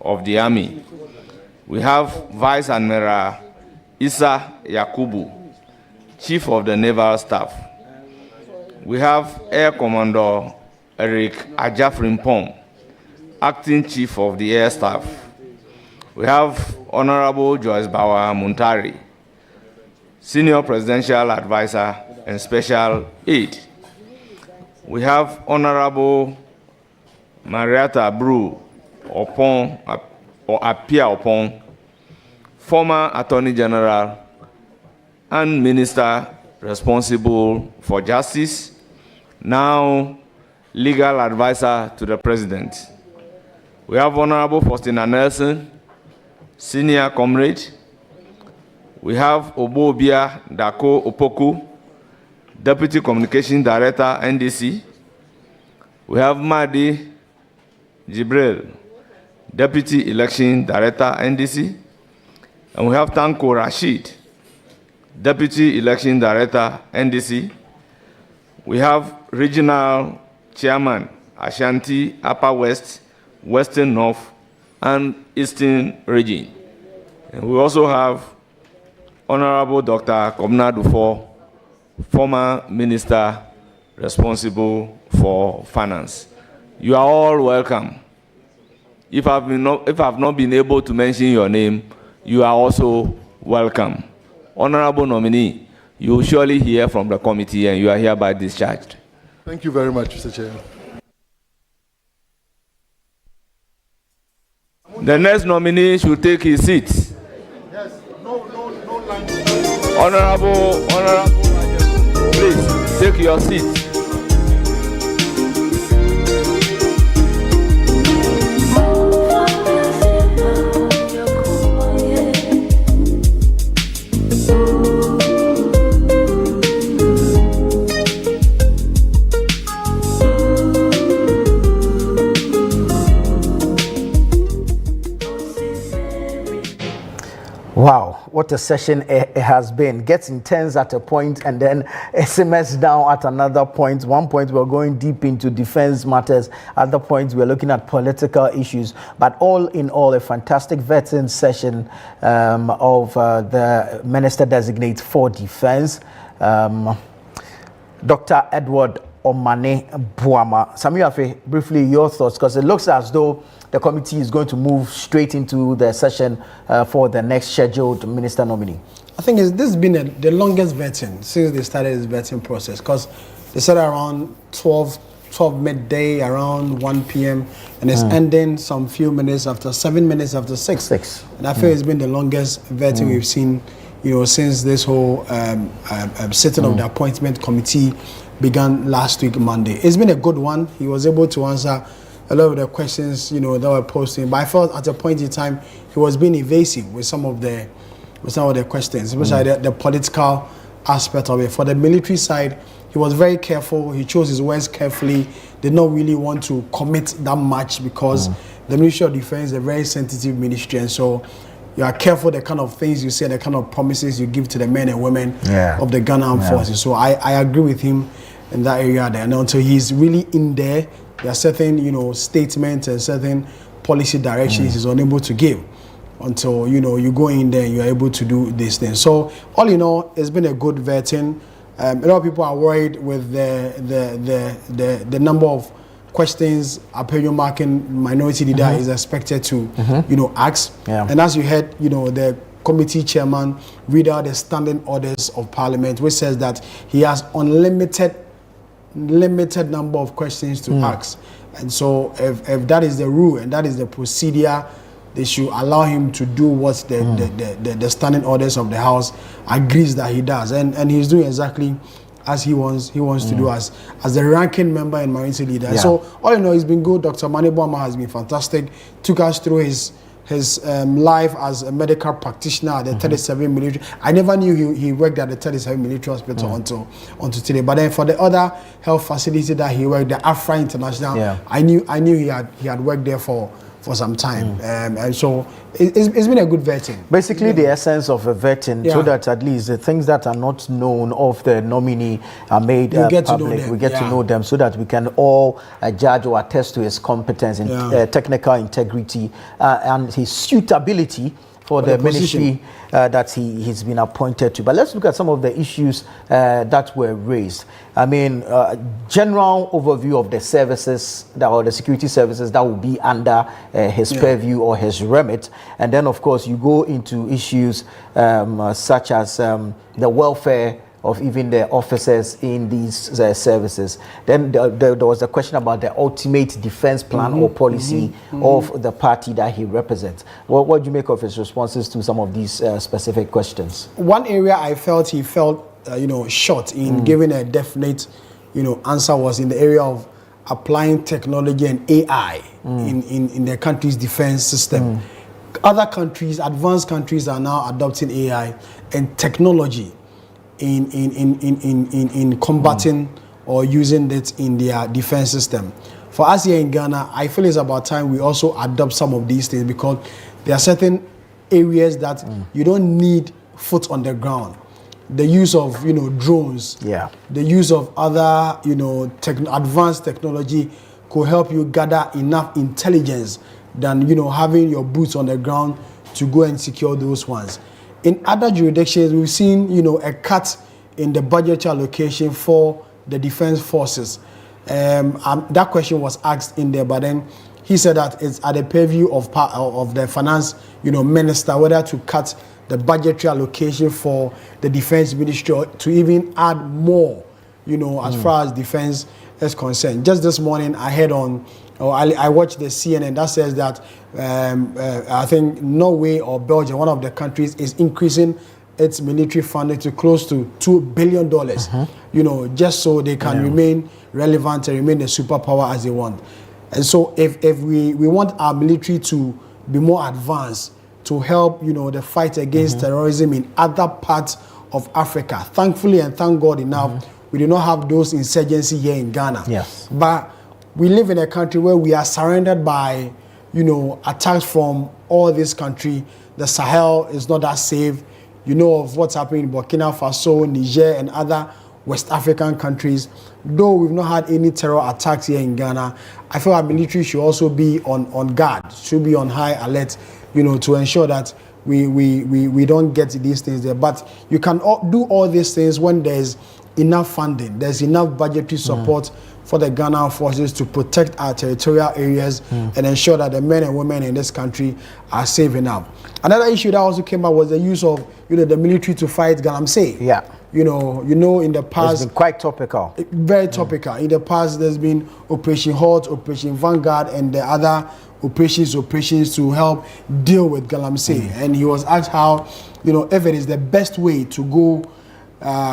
of the Army. We have Vice Admiral Issa Yakubu, Chief of the Naval Staff. We have Air Commodore Eric Ajafrimpong, Acting Chief of the Air Staff. We have Honorable Joyce Bawa Muntari, Senior Presidential Advisor and Special Aide. We have Honorable Marietta Brew Opon, or Apia Opon, former Attorney General and Minister responsible for justice, now legal advisor to the President. We have Honorable Faustina Nelson, Senior Comrade. We have Obobia Dako Opoku, Deputy Communication Director, NDC. We have Mahdi Jibril, Deputy Election Director, NDC. And we have Tanko Rashid, Deputy Election Director, NDC. We have Regional Chairman, Ashanti, Upper West, Western North, and Eastern Region. And we also have Honorable Dr. Kobna Dufo, former Minister responsible for Finance. You are all welcome. If I've not been able to mention your name, you are also welcome. Honorable Nominee, you will surely hear from the committee and you are hereby discharged. Thank you very much, Mr. Chair. The next nominee should take his seat. Yes, no line. Honorable, please take your seat. Wow, what a session it has been. Gets intense at a point and then SMS down at another point. One point we're going deep into defense matters. Other points we're looking at political issues. But all in all, a fantastic vetting session of the Minister Designate for Defense, Dr. Edward Omane Boama. Samuel, briefly your thoughts, because it looks as though the committee is going to move straight into the session for the next scheduled minister nominee. I think this has been the longest vetting since they started this vetting process, because they started around 12 midday, around 1 p.m. and it's ending some few minutes after, 7 minutes after 6. And I feel it's been the longest vetting we've seen, since this whole sitting of the appointment committee began last week, Monday. It's been a good one. He was able to answer a lot of the questions, that were posted. But I felt at a point in time he was being evasive with some of the questions, especially the political aspect of it. For the military side, he was very careful. He chose his words carefully. Did not really want to commit that much because the Ministry of Defense is a very sensitive ministry, and so you are careful the kind of things you say, the kind of promises you give to the men and women of the Ghana Armed Forces. So I agree with him in that area there. And until he's really in there, there are certain, statements and certain policy directions he's unable to give. until you go in there and you're able to do these things. So all in all, it's been a good vetting. A lot of people are worried with the number of questions Appeal Marking Minority Leader is expected to ask. And as you heard, the committee chairman read out the standing orders of Parliament, which says that he has limited number of questions to ask. And so if that is the rule and that is the procedure, they should allow him to do what the standing orders of the House agrees that he does. And he's doing exactly as he wants to do as the ranking member and minority leader. So all in all, it's been good. Dr. Mani Boama has been fantastic. Took us through his life as a medical practitioner at the 37 military. I never knew he worked at the 37 military hospital until today. But then for the other health facility that he worked, the Afra International, I knew he had worked there for some time. And so it's been a good vetting. Basically, the essence of a vetting, so that at least the things that are not known of the nominee are made public. We get to know them so that we can all judge or attest to his competence and technical integrity and his suitability for the ministry that he's been appointed to. But let's look at some of the issues that were raised. I mean, general overview of the services or the security services that will be under his purview or his remit. And then, of course, you go into issues such as the welfare of even the officers in these services. Then there was a question about the ultimate defense plan or policy of the party that he represents. What do you make of his responses to some of these specific questions? One area I felt he felt short in giving a definite answer was in the area of applying technology and AI in their country's defense system. Other countries, advanced countries, are now adopting AI and technology in combating or using it in their defense system. For us here in Ghana, I feel it's about time we also adopt some of these things, because there are certain areas that you don't need foot on the ground. The use of drones, the use of other advanced technology could help you gather enough intelligence than having your boots on the ground to go and secure those ones. In other jurisdictions, we've seen, a cut in the budgetary allocation for the defense forces. That question was asked in there, but then he said that it's at the purview of the finance, minister, whether to cut the budgetary allocation for the defense ministry to even add more, as far as defense is concerned. Just this morning, I heard I watched the CNN that says that I think Norway or Belgium, one of the countries, is increasing its military funding to close to $2 billion, just so they can remain relevant and remain a superpower as they want. And so if we want our military to be more advanced, to help the fight against terrorism in other parts of Africa, thankfully and thank God enough, we do not have those insurgency here in Ghana. But we live in a country where we are surrounded by, attacks from all this country. The Sahel is not that safe. Of what's happening in Burkina Faso, Niger, and other West African countries. Though we've not had any terror attacks here in Ghana, I feel our military should also be on guard, should be on high alert, to ensure that we don't get these things there. But you can do all these things when there's enough funding, there's enough budgetary support for the Ghana forces to protect our territorial areas and ensure that the men and women in this country are safe enough. Another issue that also came up was the use of the military to fight Galamsey. In the past, it's been quite topical. Very topical. In the past, there's been Operation Hot, Operation Vanguard, and the other operations to help deal with Galamsey. And he was asked how, if it is the best way to go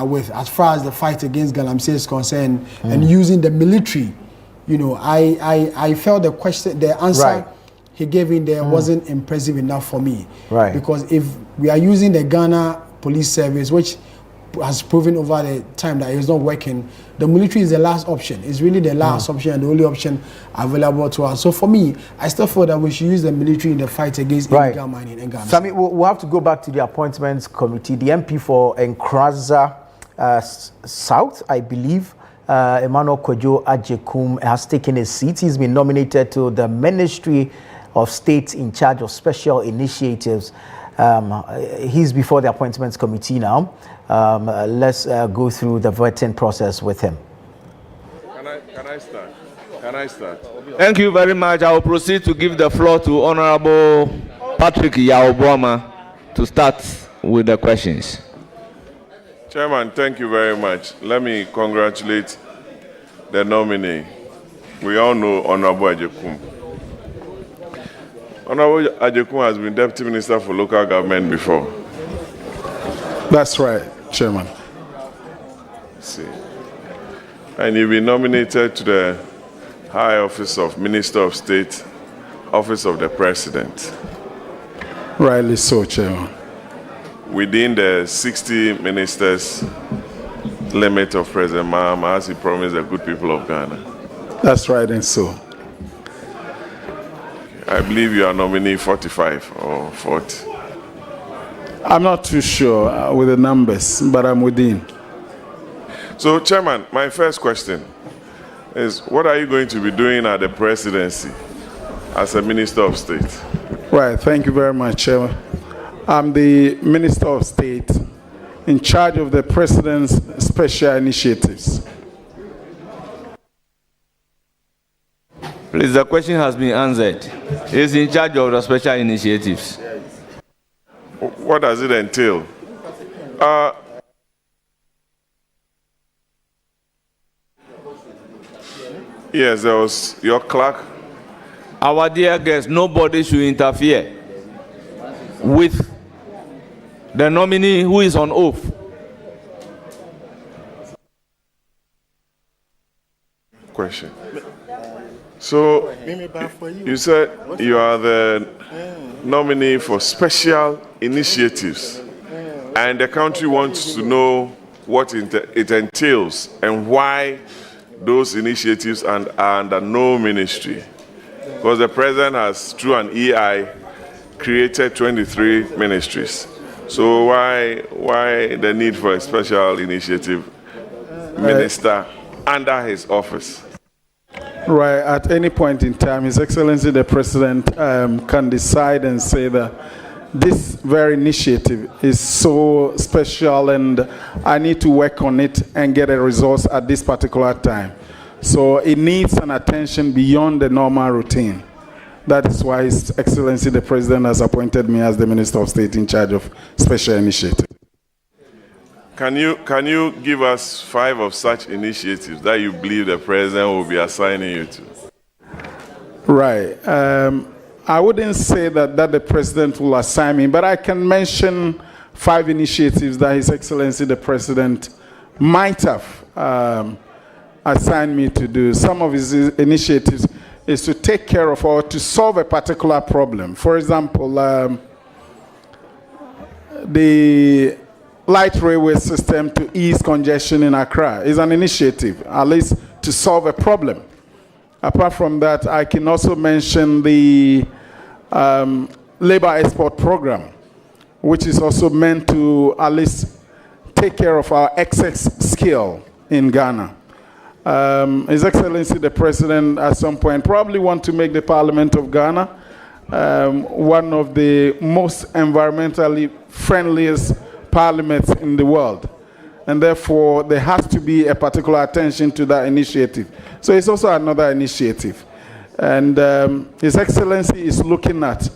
with as far as the fight against Galamsey is concerned, and using the military, I felt the answer he gave in there wasn't impressive enough for me. Because if we are using the Ghana Police Service, which has proven over the time that it's not working, the military is the last option. It's really the last option and the only option available to us. So for me, I still feel that we should use the military in the fight against illegal mining in Ghana. So we'll have to go back to the appointments committee. The MP for Nkraza South, I believe, Emmanuel Kojo Adjei has taken his seat. He's been nominated to the Ministry of State in charge of special initiatives. He's before the appointments committee now. Let's go through the vetting process with him. Can I start? Can I start? Thank you very much. I will proceed to give the floor to Honorable Patrick Yaobwama to start with the questions. Chairman, thank you very much. Let me congratulate the nominee. We all know Honorable Adjei. Honorable Adjei has been Deputy Minister for Local Government before. That's right, Chairman. See. And you've been nominated to the High Office of Minister of State, Office of the President. Rightly so, Chairman. Within the 60 ministers limit of President Mahama, as he promised the good people of Ghana. That's right, and so. I believe you are nominee 45 or 40. I'm not too sure with the numbers, but I'm within. So, Chairman, my first question is, what are you going to be doing at the presidency as a Minister of State? Right, thank you very much, Chairman. I'm the Minister of State in charge of the President's special initiatives. Please, the question has been answered. He's in charge of the special initiatives. What does it entail? Yes, there was your clerk. Our dear guest, nobody should interfere with the nominee who is on oath. Question. So, you said you are the nominee for special initiatives, and the country wants to know what it entails and why those initiatives are under no ministry. Because the president has, through an EI, created 23 ministries. So why the need for a special initiative minister under his office? Right, at any point in time, His Excellency the President can decide and say that this very initiative is so special and I need to work on it and get a resource at this particular time. So it needs an attention beyond the normal routine. That is why His Excellency the President has appointed me as the Minister of State in charge of special initiatives. Can you give us 5 of such initiatives that you believe the President will be assigning you to? Right. I wouldn't say that the President will assign me, but I can mention 5 initiatives that His Excellency the President might have assigned me to do. Some of his initiatives is to take care of or to solve a particular problem. For example, the light railway system to ease congestion in Accra is an initiative, at least to solve a problem. Apart from that, I can also mention the labor export program, which is also meant to at least take care of our excess skill in Ghana. His Excellency the President at some point probably want to make the Parliament of Ghana one of the most environmentally friendliest parliaments in the world. And therefore, there has to be a particular attention to that initiative. So it's also another initiative. And His Excellency is looking at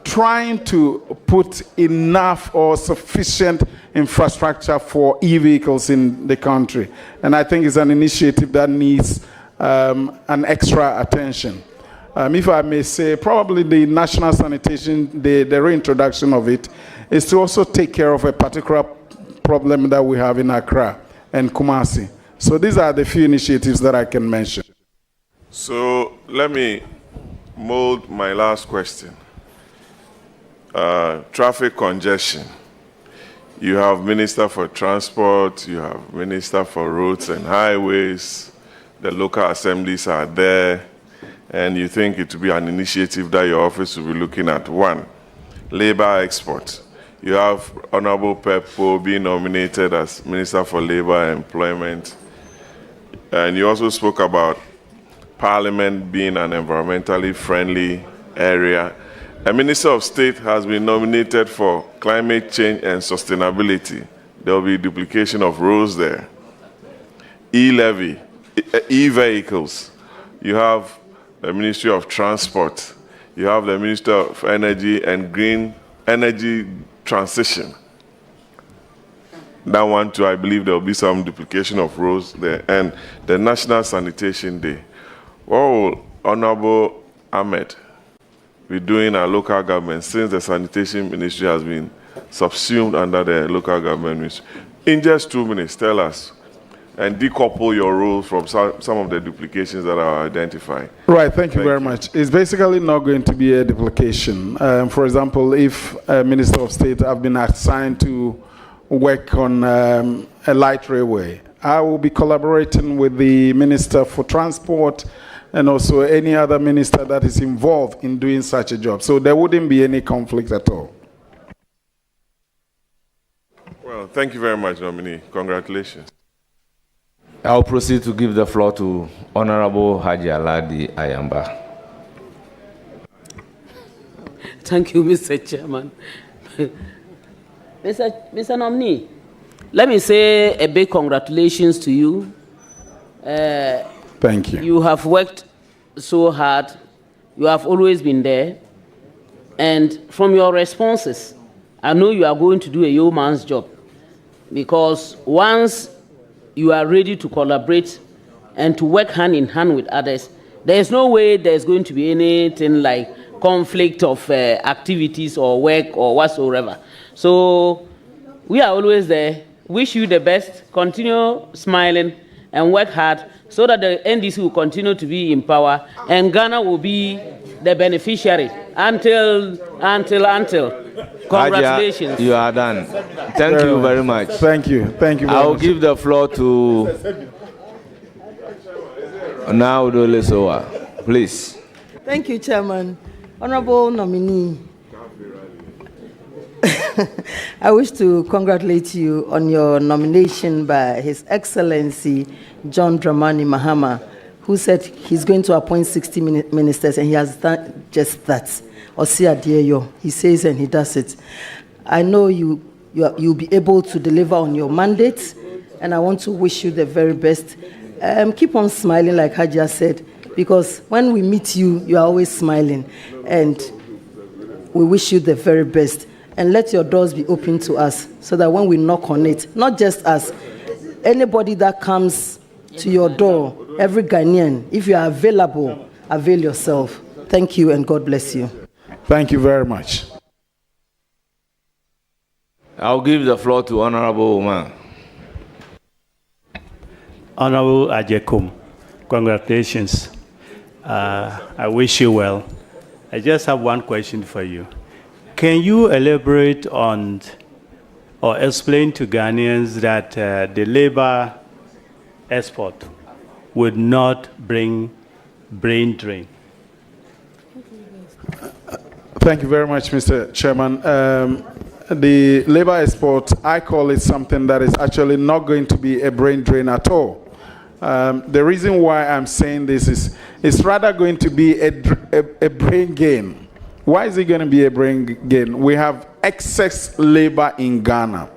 trying to put enough or sufficient infrastructure for e-vehicles in the country. And I think it's an initiative that needs an extra attention. If I may say, probably the national sanitation, the reintroduction of it, is to also take care of a particular problem that we have in Accra and Kumasi. So these are the few initiatives that I can mention. So let me mold my last question. Traffic congestion. You have Minister for Transport, you have Minister for Roads and Highways, the local assemblies are there, and you think it will be an initiative that your office will be looking at. 1, labor export. You have Honorable Peppo being nominated as Minister for Labor and Employment. And you also spoke about Parliament being an environmentally friendly area. A Minister of State has been nominated for climate change and sustainability. There will be duplication of roles there. E-levy, e-vehicles. You have the Ministry of Transport. You have the Minister of Energy and Green Energy Transition. That one too, I believe there will be some duplication of roles there. And the National Sanitation Day. What will Honorable Ahmed be doing our local government since the Sanitation Ministry has been subsumed under the local government ministry? In just 2 minutes, tell us and decouple your roles from some of the duplications that are identified. Right, thank you very much. It's basically not going to be a duplication. For example, if a Minister of State have been assigned to work on a light railway, I will be collaborating with the Minister for Transport and also any other minister that is involved in doing such a job. So there wouldn't be any conflict at all. Well, thank you very much, Nominee. Congratulations. I'll proceed to give the floor to Honorable Haji Aladi Ayamba. Thank you, Mr. Chairman. Mr. Nominee, let me say a big congratulations to you. Thank you. You have worked so hard. You have always been there. And from your responses, I know you are going to do a yeoman's job. Because once you are ready to collaborate and to work hand in hand with others, there is no way there's going to be anything like conflict of activities or work or whatsoever. So we are always there. Wish you the best. Continue smiling and work hard so that the NDC will continue to be in power and Ghana will be the beneficiary until. Congratulations. Adjei, you are done. Thank you very much. Thank you. Thank you very much. I'll give the floor to Naudo Lesoa, please. Thank you, Chairman. Honorable Nominee, I wish to congratulate you on your nomination by His Excellency John Dramani Mahama, who said he's going to appoint 60 ministers, and he has done just that. Osia Dieyo, he says and he does it. I know you'll be able to deliver on your mandate, and I want to wish you the very best. Keep on smiling, like Hajia said, because when we meet you, you are always smiling, and we wish you the very best. And let your doors be open to us, so that when we knock on it, not just us, anybody that comes to your door, every Ghanaian, if you are available, avail yourself. Thank you, and God bless you. Thank you very much. I'll give the floor to Honorable Oman. Honorable Adjei, congratulations. I wish you well. I just have one question for you. Can you elaborate on or explain to Ghanaians that the labor export would not bring brain drain? Thank you very much, Mr. Chairman. The labor export, I call it something that is actually not going to be a brain drain at all. The reason why I'm saying this is it's rather going to be a brain gain. Why is it going to be a brain gain? We have excess labor in Ghana.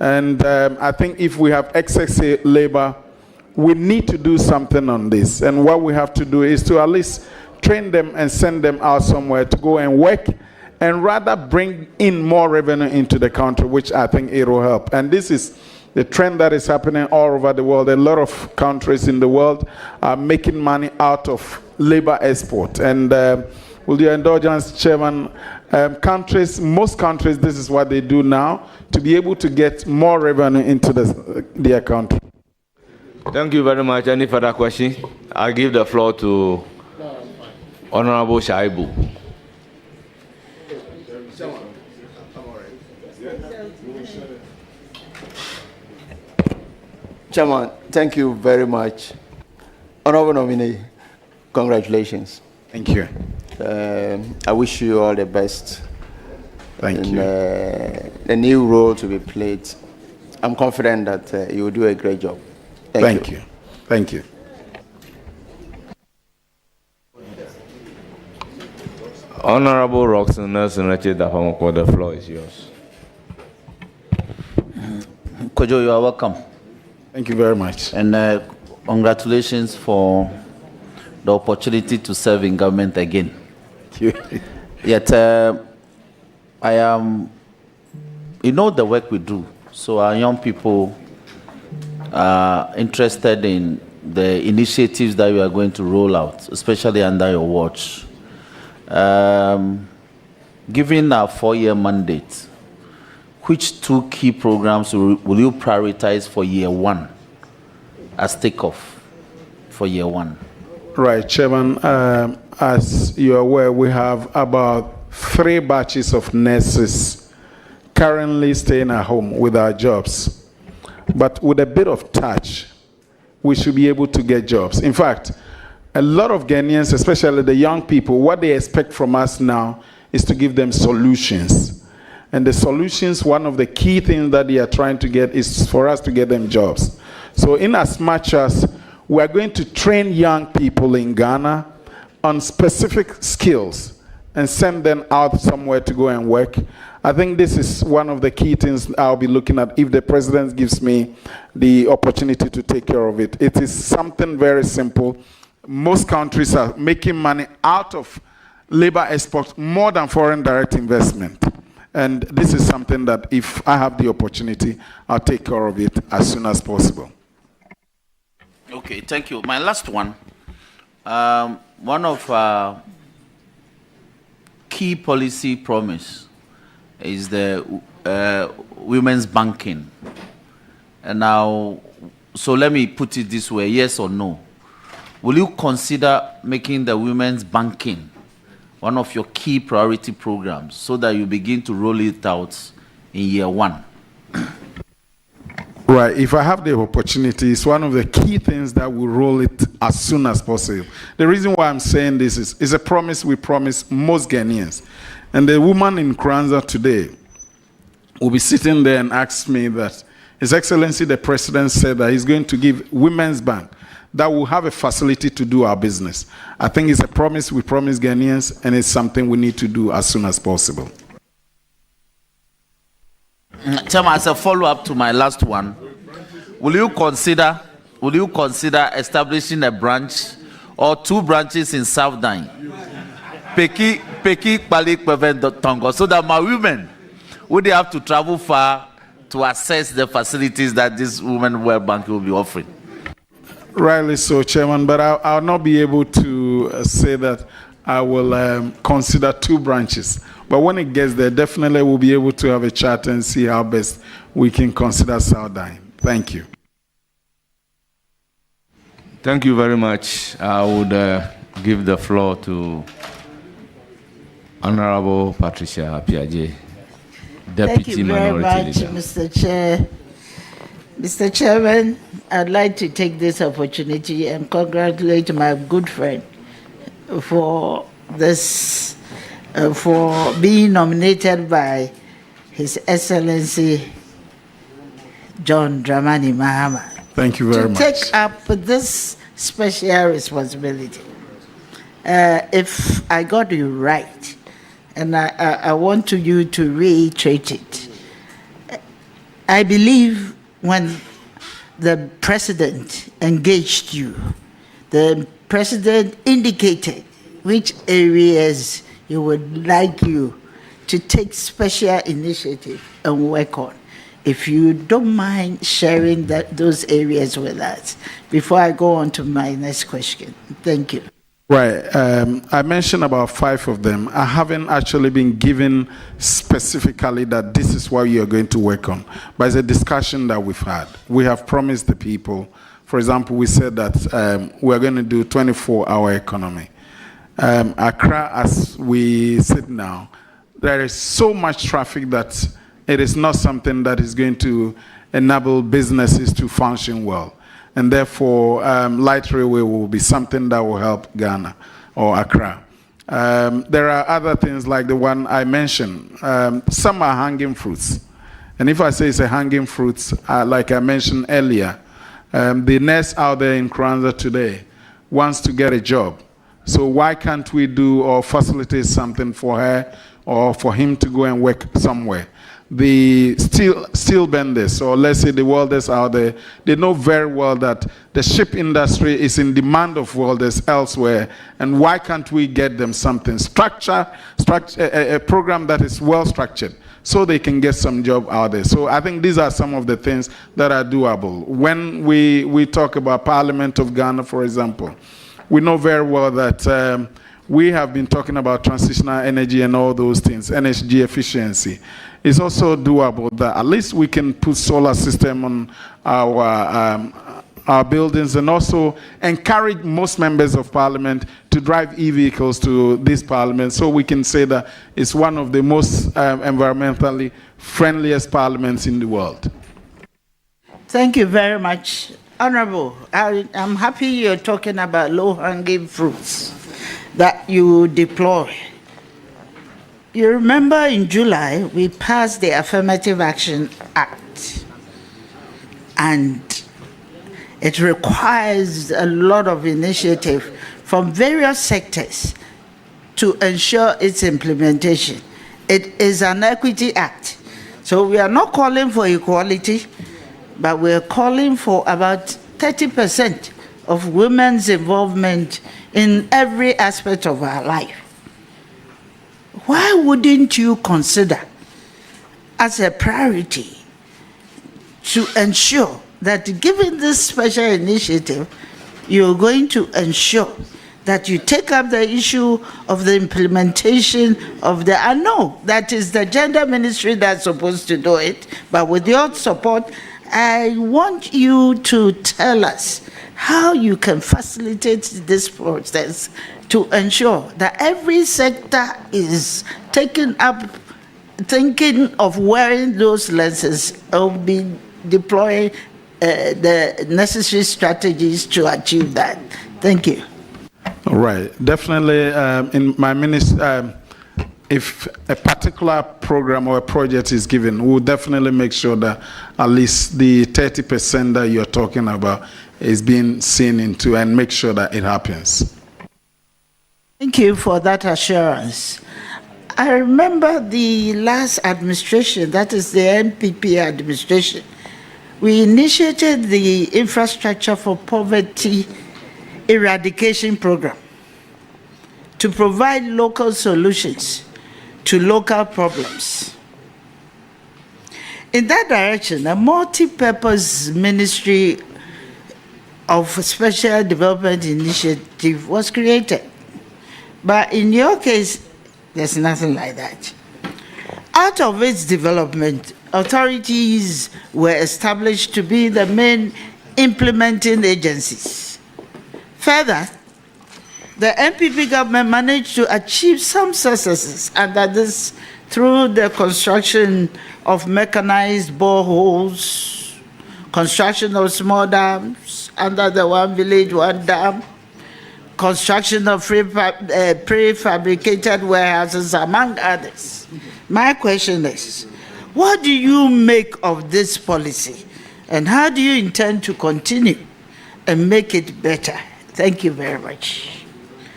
And I think if we have excess labor, we need to do something on this. And what we have to do is to at least train them and send them out somewhere to go and work and rather bring in more revenue into the country, which I think it will help. And this is the trend that is happening all over the world. A lot of countries in the world are making money out of labor export. And with your indulgence, Chairman, most countries, this is what they do now to be able to get more revenue into their country. Thank you very much. Any further question? I'll give the floor to Honorable Shaibu. Chairman, thank you very much. Honorable Nominee, congratulations. Thank you. I wish you all the best. Thank you. The new role to be played. I'm confident that you will do a great job. Thank you. Thank you. Honorable Roxanne Nelson, the floor is yours. Kojo, you are welcome. Thank you very much. And congratulations for the opportunity to serve in government again. Yet, I am, you know the work we do, so our young people are interested in the initiatives that you are going to roll out, especially under your watch. Given our 4-year mandate, which 2 key programs will you prioritize for year 1 as takeoff for year 1? Right, Chairman. As you're aware, we have about 3 batches of nurses currently staying at home with our jobs. But with a bit of touch, we should be able to get jobs. In fact, a lot of Ghanaians, especially the young people, what they expect from us now is to give them solutions. And the solutions, one of the key things that they are trying to get is for us to get them jobs. So in as much as we are going to train young people in Ghana on specific skills and send them out somewhere to go and work, I think this is one of the key things I'll be looking at if the president gives me the opportunity to take care of it. It is something very simple. Most countries are making money out of labor exports more than foreign direct investment. And this is something that if I have the opportunity, I'll take care of it as soon as possible. Okay, thank you. My last one. One of our key policy promise is the women's banking. And now, so let me put it this way, yes or no? Will you consider making the women's banking one of your key priority programs so that you begin to roll it out in year 1? Right. If I have the opportunity, it's one of the key things that we roll it as soon as possible. The reason why I'm saying this is a promise we promise most Ghanaians. And the woman in Kranza today will be sitting there and ask me that His Excellency the President said that he's going to give Women's Bank that will have a facility to do our business. I think it's a promise we promise Ghanaians, and it's something we need to do as soon as possible. Chairman, as a follow-up to my last one, will you consider establishing a branch or 2 branches in South Dine, Peki, Palik, Peven, Tongo, so that my women would have to travel far to access the facilities that this Women World Bank will be offering? Rightly so, Chairman, but I'll not be able to say that I will consider 2 branches. But when it gets there, definitely we'll be able to have a chat and see how best we can consider Southine. Thank you. Thank you very much. I would give the floor to Honorable Patricia Adjei, Deputy Minority Leader. Thank you very much, Mr. Chair. Mr. Chairman, I'd like to take this opportunity and congratulate my good friend for this, for being nominated by His Excellency John Dramani Mahama. Thank you very much. To take up this special responsibility. If I got you right, and I want you to reiterate it, I believe when the president engaged you, the president indicated which areas he would like you to take special initiative and work on. If you don't mind sharing those areas with us before I go on to my next question. Thank you. Right. I mentioned about 5 of them. I haven't actually been given specifically that this is what you're going to work on. But it's a discussion that we've had. We have promised the people. For example, we said that we're going to do 24-hour economy. Accra, as we sit now, there is so much traffic that it is not something that is going to enable businesses to function well. And therefore, light railway will be something that will help Ghana or Accra. There are other things like the one I mentioned. Some are hanging fruits. And if I say it's a hanging fruits, like I mentioned earlier, the nurse out there in Kranza today wants to get a job. So why can't we do or facilitate something for her or for him to go and work somewhere? The steel benders, or let's say the welders out there, they know very well that the ship industry is in demand of welders elsewhere, and why can't we get them something? A program that is well structured, so they can get some job out there. So I think these are some of the things that are doable. When we talk about Parliament of Ghana, for example, we know very well that we have been talking about transitional energy and all those things, energy efficiency. It's also doable that at least we can put solar system on our buildings, and also encourage most members of parliament to drive e-vehicles to this parliament, so we can say that it's one of the most environmentally friendliest parliaments in the world. Thank you very much. Honorable, I'm happy you're talking about low-hanging fruits that you deploy. You remember in July, we passed the Affirmative Action Act, and it requires a lot of initiative from various sectors to ensure its implementation. It is an equity act. So we are not calling for equality, but we're calling for about 30% of women's involvement in every aspect of our life. Why wouldn't you consider as a priority to ensure that, given this special initiative, you're going to ensure that you take up the issue of the implementation of the, I know that is the gender ministry that's supposed to do it, but with your support, I want you to tell us how you can facilitate this process to ensure that every sector is taking up, thinking of wearing those lenses, or be deploying the necessary strategies to achieve that. Thank you. All right. Definitely, in my ministry, if a particular program or a project is given, we'll definitely make sure that at least the 30% that you're talking about is being seen into, and make sure that it happens. Thank you for that assurance. I remember the last administration, that is the NPP administration, we initiated the Infrastructure for Poverty Eradication Program to provide local solutions to local problems. In that direction, a multi-purpose ministry of special development initiative was created. But in your case, there's nothing like that. Out of its development, authorities were established to be the main implementing agencies. Further, the NPP government managed to achieve some successes under this through the construction of mechanized boreholes, construction of small dams under the One Village, One Dam, construction of prefabricated warehouses, among others. My question is, what do you make of this policy, and how do you intend to continue and make it better? Thank you very much.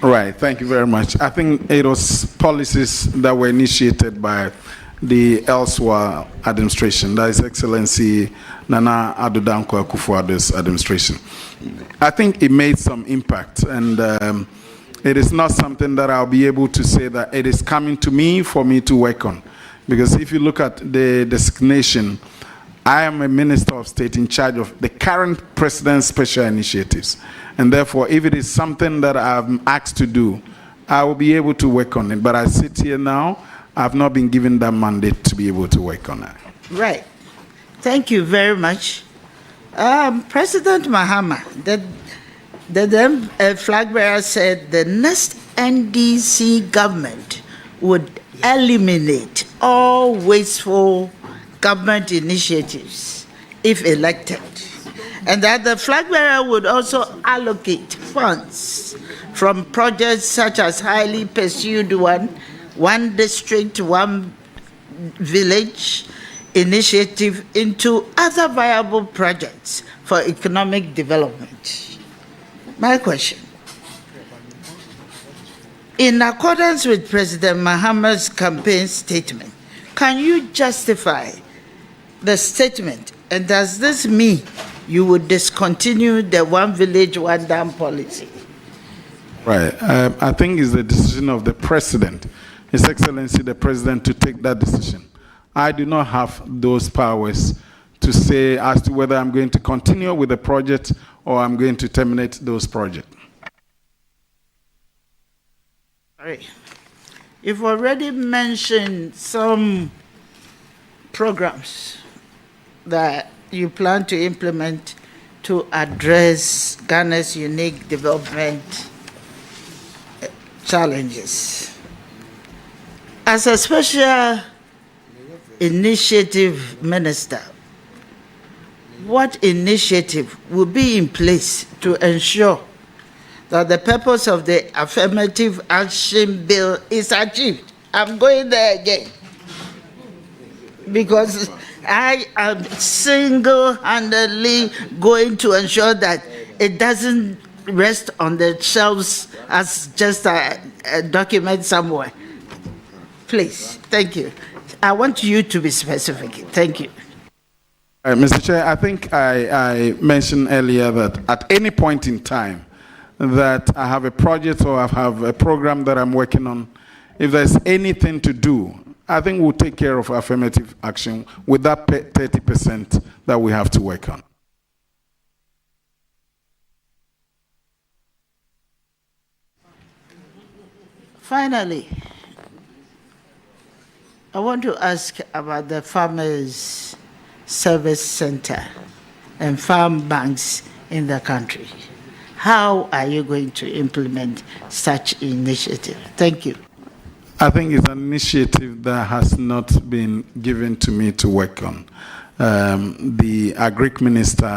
Right, thank you very much. I think it was policies that were initiated by the elsewhere administration, that is Excellency Nana Addo Dankwa Akufo-Addo's administration. I think it made some impact, and it is not something that I'll be able to say that it is coming to me for me to work on. Because if you look at the designation, I am a Minister of State in charge of the current President's special initiatives. And therefore, if it is something that I'm asked to do, I will be able to work on it. But I sit here now, I've not been given that mandate to be able to work on it. Right. Thank you very much. President Mahama, the flag bearer said the next NDC government would eliminate all wasteful government initiatives if elected, and that the flag bearer would also allocate funds from projects such as highly pursued one district, one village initiative into other viable projects for economic development. My question, In accordance with President Mahama's campaign statement, can you justify the statement? And does this mean you would discontinue the one village, one dam policy? Right. I think it's the decision of the President, His Excellency the President, to take that decision. I do not have those powers to say as to whether I'm going to continue with the project or I'm going to terminate those projects. All right. You've already mentioned some programs that you plan to implement to address Ghana's unique development challenges. As a special initiative minister, what initiative will be in place to ensure that the purpose of the affirmative action bill is achieved? I'm going there again, because I am single-handedly going to ensure that it doesn't rest on the shelves as just a document somewhere. Please, thank you. I want you to be specific. Thank you. Mr. Chair, I think I mentioned earlier that at any point in time that I have a project or I have a program that I'm working on, if there's anything to do, I think we'll take care of affirmative action with that 30% that we have to work on. Finally, I want to ask about the Farmers Service Center and farm banks in the country. How are you going to implement such initiative? Thank you. I think it's an initiative that has not been given to me to work on. The Agric Minister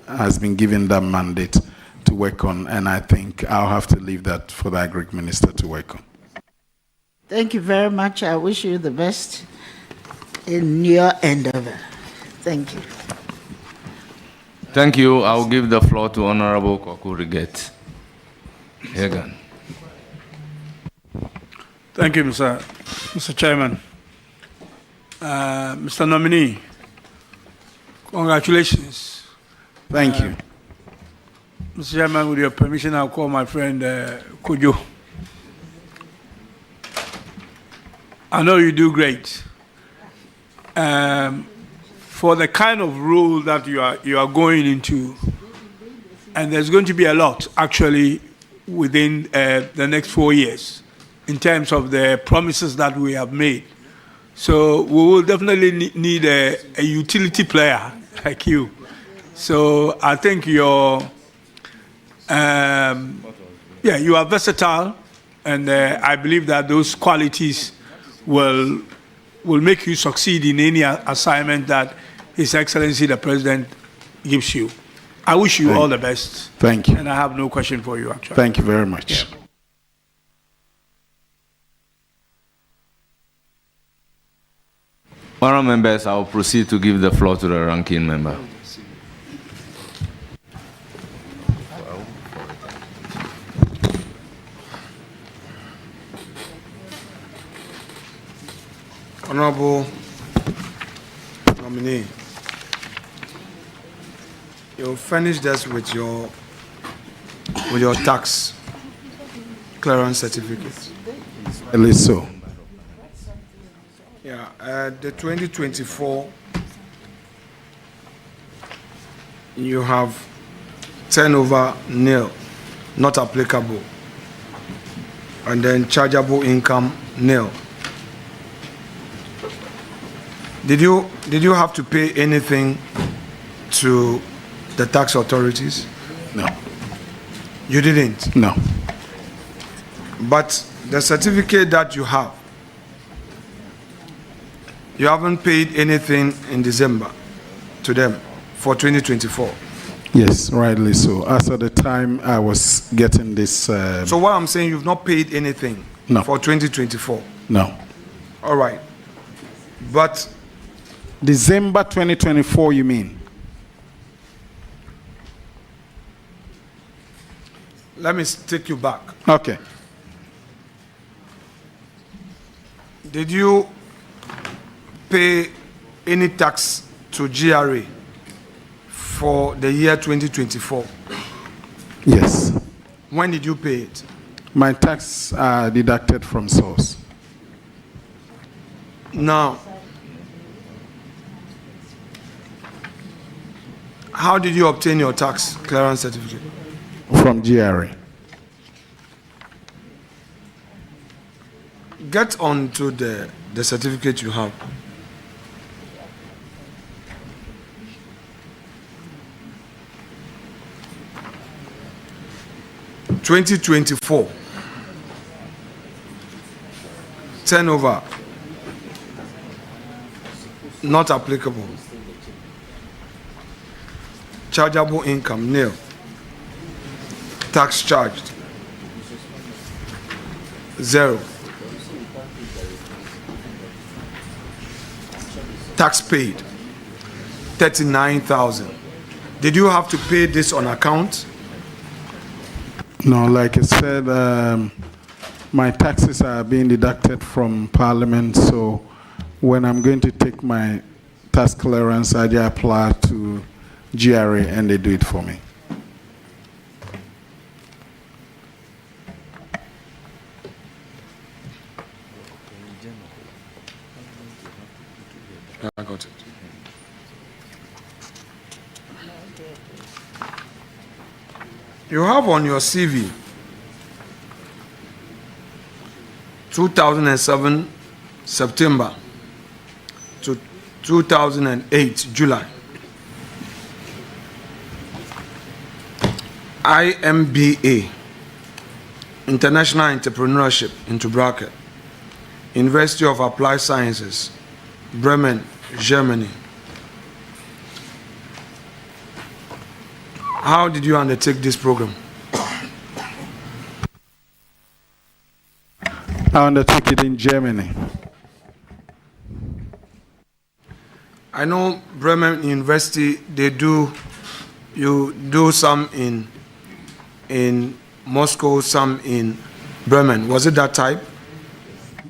has been given that mandate to work on, and I think I'll have to leave that for the Agric Minister to work on. Thank you very much. I wish you the best in your endeavor. Thank you. Thank you. I'll give the floor to Honorable Kwaku Riget. Again. Thank you, Mr. Chairman. Mr. Nominee, congratulations. Thank you. Mr. Chairman, with your permission, I'll call my friend Kujo. I know you do great. For the kind of role that you are going into, and there's going to be a lot actually within the next 4 years in terms of the promises that we have made. So we will definitely need a utility player like you. So I think you are versatile, and I believe that those qualities will make you succeed in any assignment that His Excellency the President gives you. I wish you all the best. Thank you. And I have no question for you, actually. Thank you very much. Yeah. Honourable members, I will proceed to give the floor to the ranking member. Honorable Nominee, you'll finish this with your tax clearance certificate. At least so. Yeah, the 2024, you have turnover nil, not applicable, and then chargeable income nil. Did you have to pay anything to the tax authorities? No. You didn't? No. But the certificate that you have, you haven't paid anything in December to them for 2024. Yes, rightly so. As at the time I was getting this... So what I'm saying, you've not paid anything for 2024? No. All right. But... December 2024, you mean? Let me take you back. Okay. Did you pay any tax to GRA for the year 2024? Yes. When did you pay it? My tax are deducted from source. Now, how did you obtain your tax clearance certificate? From GRA. Get on to the certificate you have. (2024) turnover not applicable. Chargeable income nil. Tax charged 0. Tax paid 39,000. Did you have to pay this on account? No, like I said, my taxes are being deducted from Parliament, so when I'm going to take my tax clearance, I just apply to GRA and they do it for me. I got it. You have on your CV 2007 September to 2008 July. IMBA, International Entrepreneurship, into bracket, University of Applied Sciences, Bremen, Germany. How did you undertake this program? I undertook it in Germany. I know Bremen University, you do some in Moscow, some in Bremen. Was it that type?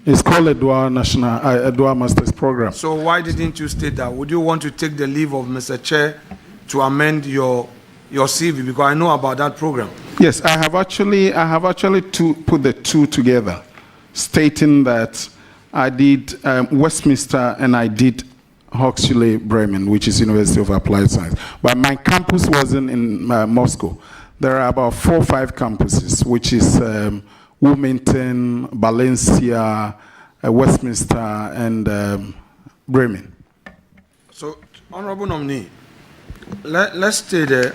It's called a dual master's program. So why didn't you state that? Would you want to take the leave of Mr. Chair to amend your CV, because I know about that program? Yes, I have actually put the two together, stating that I did Westminster and I did Hochschule Bremen, which is University of Applied Science. But my campus wasn't in Moscow. There are about 4 or 5 campuses, which is Wilmington, Valencia, Westminster, and Bremen. So, Honorable Nominee, let's stay there.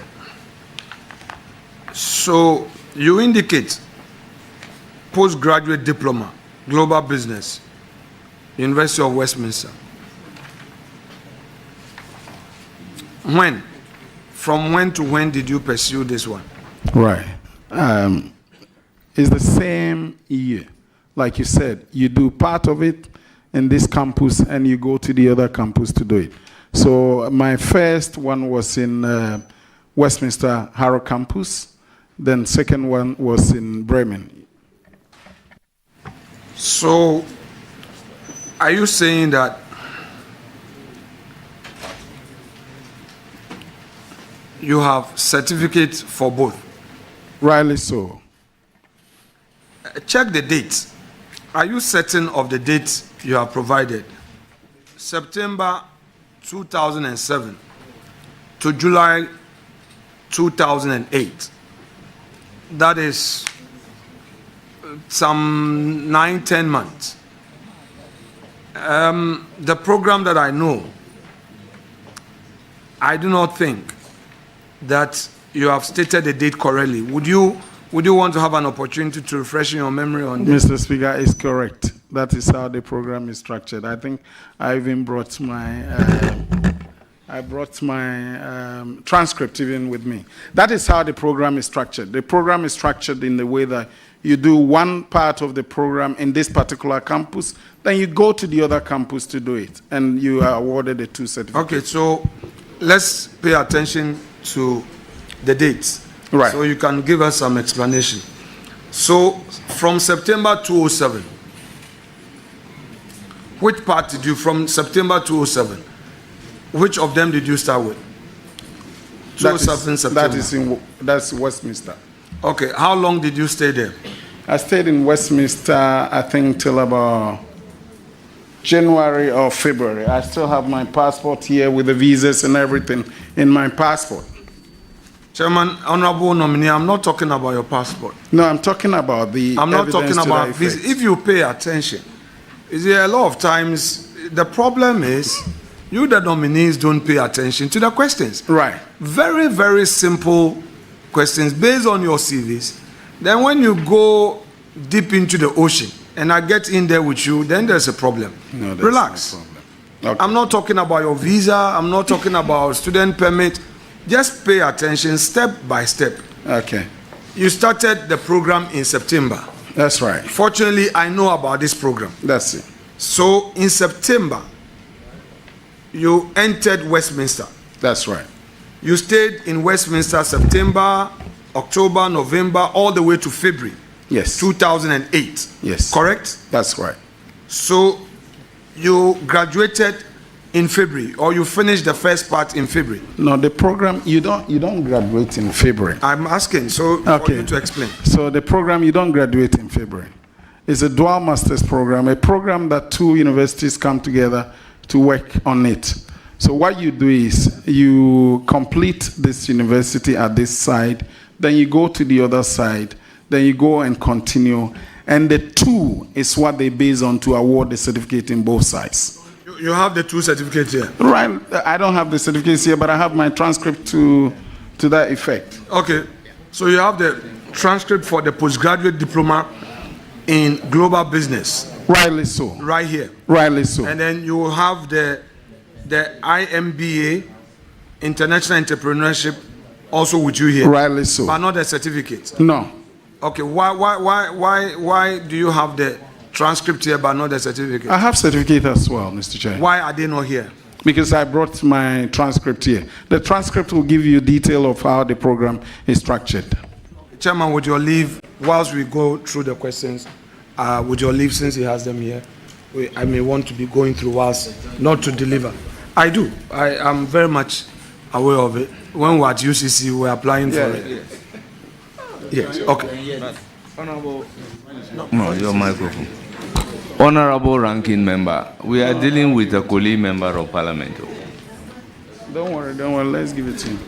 So, you indicate postgraduate diploma, global business, University of Westminster. When? From when to when did you pursue this one? Right. It's the same year. Like you said, you do part of it in this campus and you go to the other campus to do it. So my first one was in Westminster Harrow campus. Then second one was in Bremen. So are you saying that you have certificates for both? Rightly so. Check the dates. Are you certain of the dates you have provided? September 2007 to July 2008. That is some 9-10 months. The program that I know, I do not think that you have stated the date correctly. Would you want to have an opportunity to refresh your memory on this? Mr. Speaker, is correct. That is how the program is structured. I think I even brought my transcript even with me. That is how the program is structured. The program is structured in the way that you do one part of the program in this particular campus, then you go to the other campus to do it, and you are awarded the 2 certificates. Okay, so let's pay attention to the dates. Right. So you can give us some explanation. So from September 2007 Which part did you, from September 2007, which of them did you start with? 2007 September. That's Westminster. Okay, how long did you stay there? I stayed in Westminster, I think, till about January or February. I still have my passport here with the visas and everything in my passport. Chairman, Honorable Nominee, I'm not talking about your passport. No, I'm talking about the I'm not talking evidence to about that this. effect. If you pay attention, is there a lot of times the problem is you, the nominees, don't pay attention to the questions. Right. Very, very simple questions based on your CVs. Then when you go deep into the ocean and I get in there with you, then there's a problem. No, there's Relax. no problem. Okay. I'm not talking about your visa. I'm not talking about student permit. Just pay attention step by step. Okay. You started the program in September. That's right. Fortunately, I know about this program. That's it. So in September, you entered Westminster. That's right. You stayed in Westminster September, October, November, all the way to February. Yes. 2008. Yes. Correct? That's right. So you graduated in February, or you finished the first part in February? No, the program, you don't graduate in February. I'm asking, so for you to explain. So the program, you don't graduate in February. It's a dual master's program, a program that 2 universities come together to work on it. So what you do is you complete this university at this side, then you go to the other side, then you go and continue. And the 2 is what they base on to award the certificate in both sides. You have the 2 certificates here? Right. I don't have the certificates here, but I have my transcript to that effect. Okay. So you have the transcript for the postgraduate diploma in global business. Rightly so. Right here. Rightly so. And then you have the IMBA, International Entrepreneurship, also with you here. Rightly so. But not the certificate. No. Okay. Why do you have the transcript here but not the certificate? I have certificate as well, Mr. Chair. Why are they not here? Because I brought my transcript here. The transcript will give you detail of how the program is structured. Chairman, with your leave, whilst we go through the questions, with your leave, since he has them here, I may want to be going through whilst not to deliver. I do. I am very much aware of it. When we were at UCC, we were applying for it. Yes. Okay. Honorable. No, your microphone. Honorable Ranking Member, we are dealing with a colleague member of Parliament. Don't worry. Let's give it to him.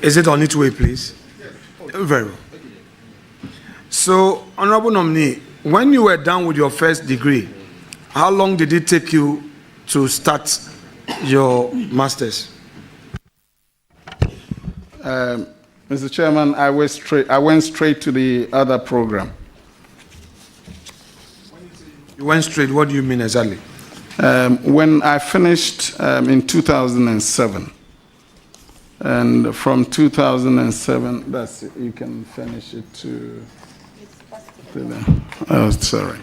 Is it on its way, please? Very well. So, Honorable Nominee, when you were done with your first degree, how long did it take you to start your master's? Mr. Chairman, I went straight to the other program. You went straight, what do you mean exactly? When I finished in 2007, and from 2007, that's it, you can finish it to the, oh, sorry.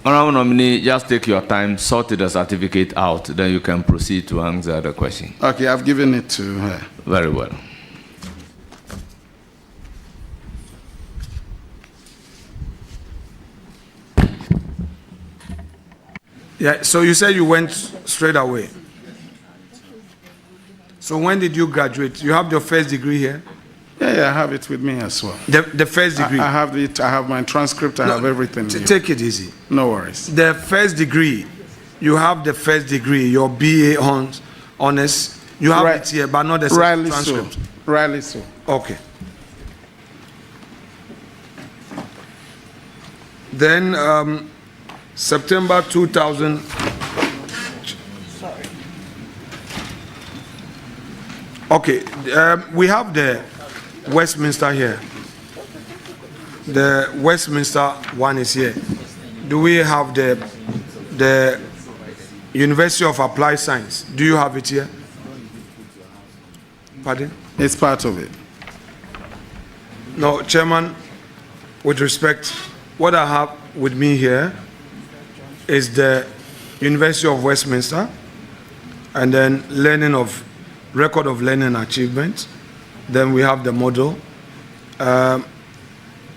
Honorable Nominee, just take your time, sort the certificate out, then you can proceed to answer the question. Okay, I've given it to her. Very well. Yeah, so you said you went straight away. So when did you graduate? You have your first degree here? Yeah, I have it with me as well. The first degree? I have it, I have my transcript, I have everything. Take it easy. No worries. The first degree, you have the first degree, your BA honors, you have it here, but not the transcript. So. Rightly so. Okay. Then September 2000. Okay, we have the Westminster here. The Westminster one is here. Do we have the University of Applied Science? Do you have it here? Pardon? It's part of it. No, Chairman, with respect, what I have with me here is the University of Westminster, and then record of learning and achievement. Then we have the model.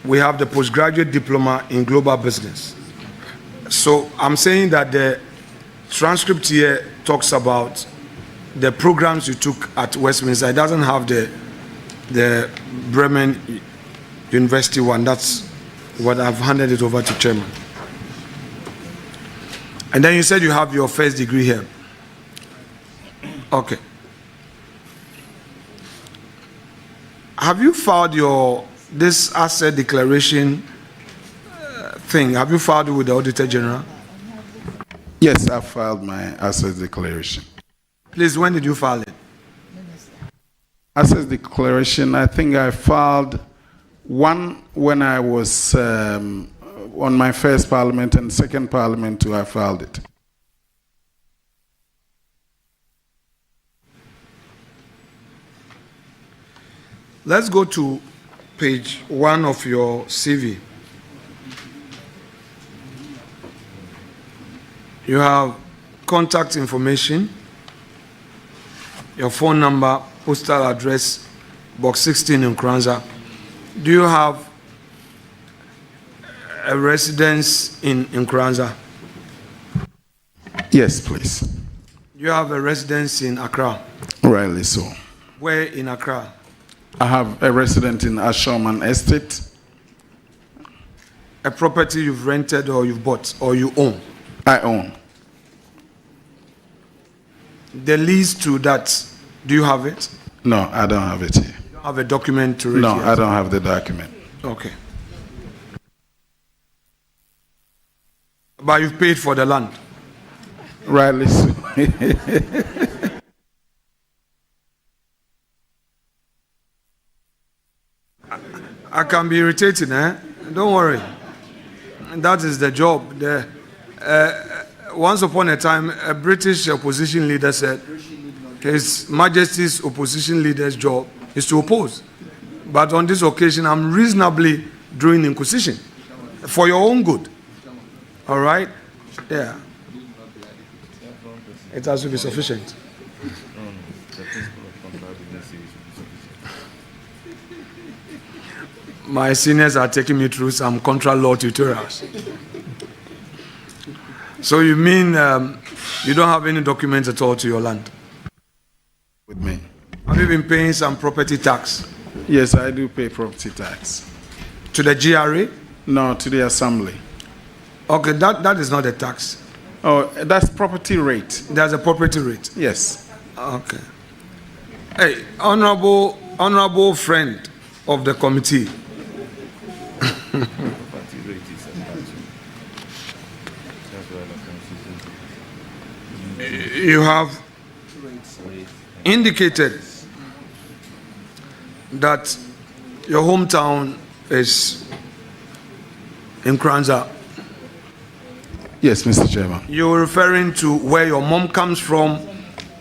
We have the postgraduate diploma in global business. So I'm saying that the transcript here talks about the programs you took at Westminster. It doesn't have the Bremen University one. That's what I've handed it over to Chairman. And then you said you have your first degree here. Okay. Have you filed this asset declaration thing? Have you filed it with the Auditor General? Yes, I filed my asset declaration. Please, when did you file it? Asset declaration, I think I filed one when I was on my first parliament, and second parliament too, I filed it. Let's go to page 1 of your CV. You have contact information, your phone number, postal address, box 16 in Nkranza. Do you have a residence in Nkranza? Yes, please. You have a residence in Accra? Rightly so. Where in Accra? I have a residence in Ashoman Estate. A property you've rented or you've bought or you own? I own. The lease to that, do you have it? No, I don't have it here. You don't have a document to read? No, I don't have the document. Okay. But you've paid for the land? Rightly so. I can be irritating, eh? Don't worry. That is the job. Once upon a time, a British opposition leader said His Majesty's opposition leader's job is to oppose. But on this occasion, I'm reasonably doing inquisition for your own good. All right? Yeah. It has to be sufficient. My seniors are taking me through some contra law tutorials. So you mean you don't have any documents at all to your land? With me. Have you been paying some property tax? Yes, I do pay property tax. To the GRA? No, to the assembly. Okay, that is not a tax. Oh, that's property rate. There's a property rate? Yes. Okay. Hey, honorable friend of the committee. You have indicated that your hometown is in Nkranza. Yes, Mr. Chairman. You're referring to where your mom comes from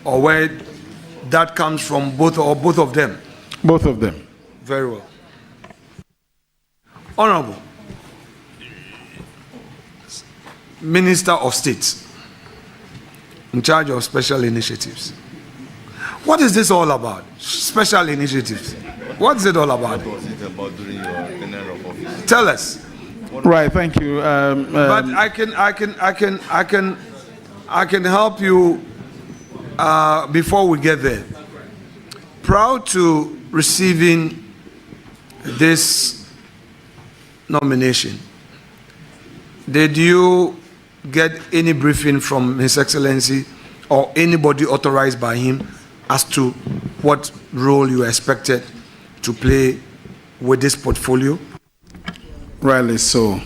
or where dad comes from, both of them? Both of them. Very well. Honorable Minister of State in charge of special initiatives. What is this all about? Special initiatives. What's it all about? What was it about during your tenure of office? Tell us. Right, thank you. But I can help you before we get there. Prior to receiving this nomination, did you get any briefing from His Excellency or anybody authorized by him as to what role you expected to play with this portfolio? Rightly so.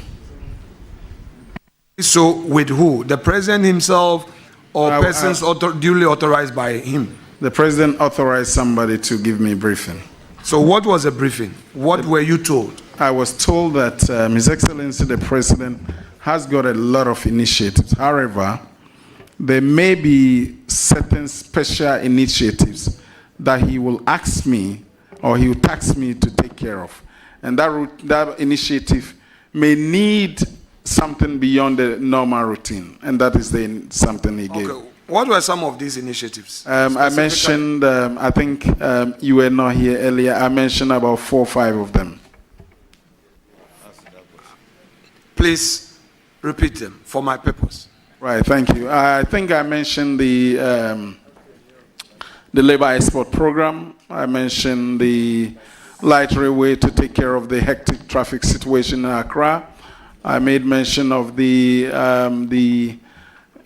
So with who? The president himself or persons duly authorized by him? The president authorized somebody to give me a briefing. So what was the briefing? What were you told? I was told that His Excellency the President has got a lot of initiatives. However, there may be certain special initiatives that he will ask me or he will task me to take care of. And that initiative may need something beyond the normal routine. And that is something he gave. Okay. What were some of these initiatives? I mentioned, I think you were not here earlier, I mentioned about 4 or 5 of them. Please repeat them for my purpose. Right, thank you. I think I mentioned the labor export program. I mentioned the light railway to take care of the hectic traffic situation in Accra. I made mention of the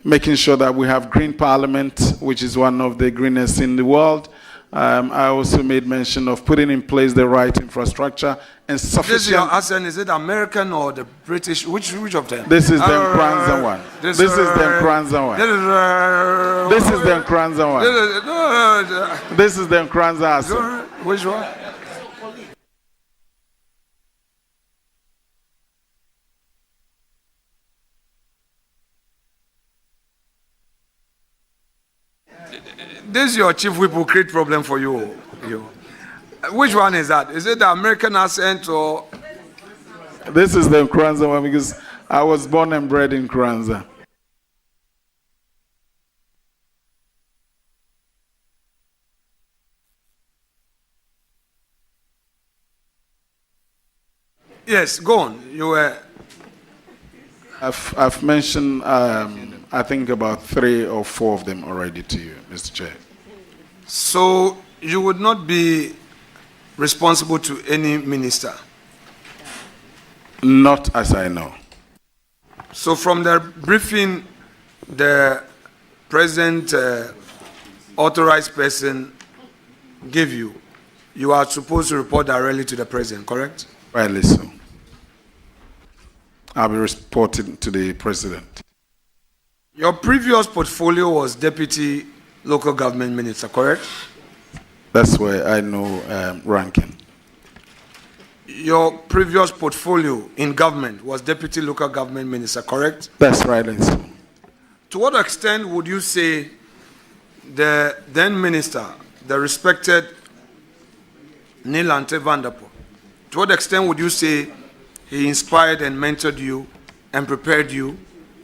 making sure that we have green parliament, which is one of the greenest in the world. I also made mention of putting in place the right infrastructure and sufficient... This is your accent, is it American or the British? Which of them? This is the Nkranza one. This is the Nkranza one. This is the Nkranza one. This is the Nkranza accent. Which one? This is your chief whip will create problem for you. Which one is that? Is it the American accent or? This is the Nkranza one because I was born and bred in Nkranza. Yes, go on. You were. I've mentioned, I think about 3 or 4 of them already to you, Mr. Chair. So you would not be responsible to any minister? Not as I know. So from the briefing, the president authorized person gave you, you are supposed to report directly to the president, correct? Rightly so. I'll be reporting to the president. Your previous portfolio was deputy local government minister, correct? That's where I know ranking. Your previous portfolio in government was deputy local government minister, correct? That's right. So. To what extent would you say the then minister, the respected Nilante Vanderpoel, to what extent would you say he inspired and mentored you and prepared you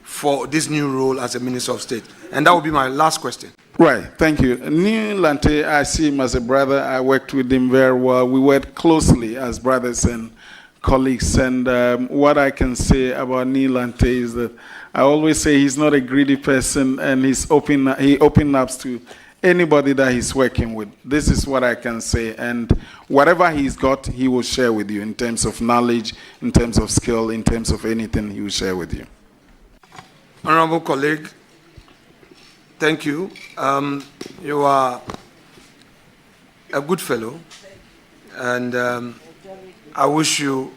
for this new role as a Minister of State? And that would be my last question. Right, thank you. Nilante, I see him as a brother. I worked with him very well. We worked closely as brothers and colleagues. And what I can say about Nilante is that I always say he's not a greedy person, and he opens up to anybody that he's working with. This is what I can say. And whatever he's got, he will share with you in terms of knowledge, in terms of skill, in terms of anything, he will share with you. Honorable colleague, thank you. You are a good fellow, and I wish you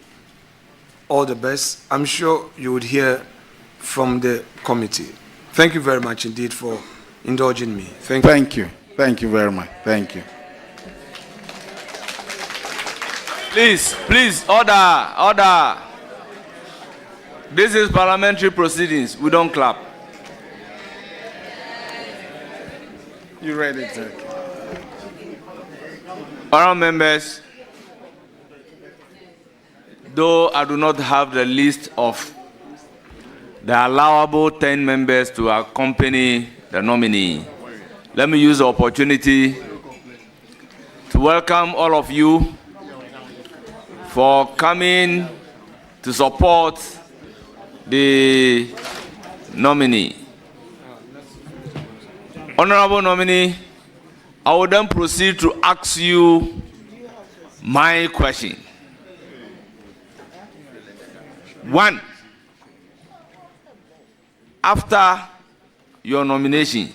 all the best. I'm sure you would hear from the committee. Thank you very much indeed for indulging me. Thank you. Thank you. Thank you very much. Thank you. Please, order. This is parliamentary proceedings. We don't clap. You read it, sir. Honourable members, though I do not have the list of the allowable 10 members to accompany the nominee, let me use the opportunity to welcome all of you for coming to support the nominee. Honorable nominee, I will then proceed to ask you my question. 1, after your nomination,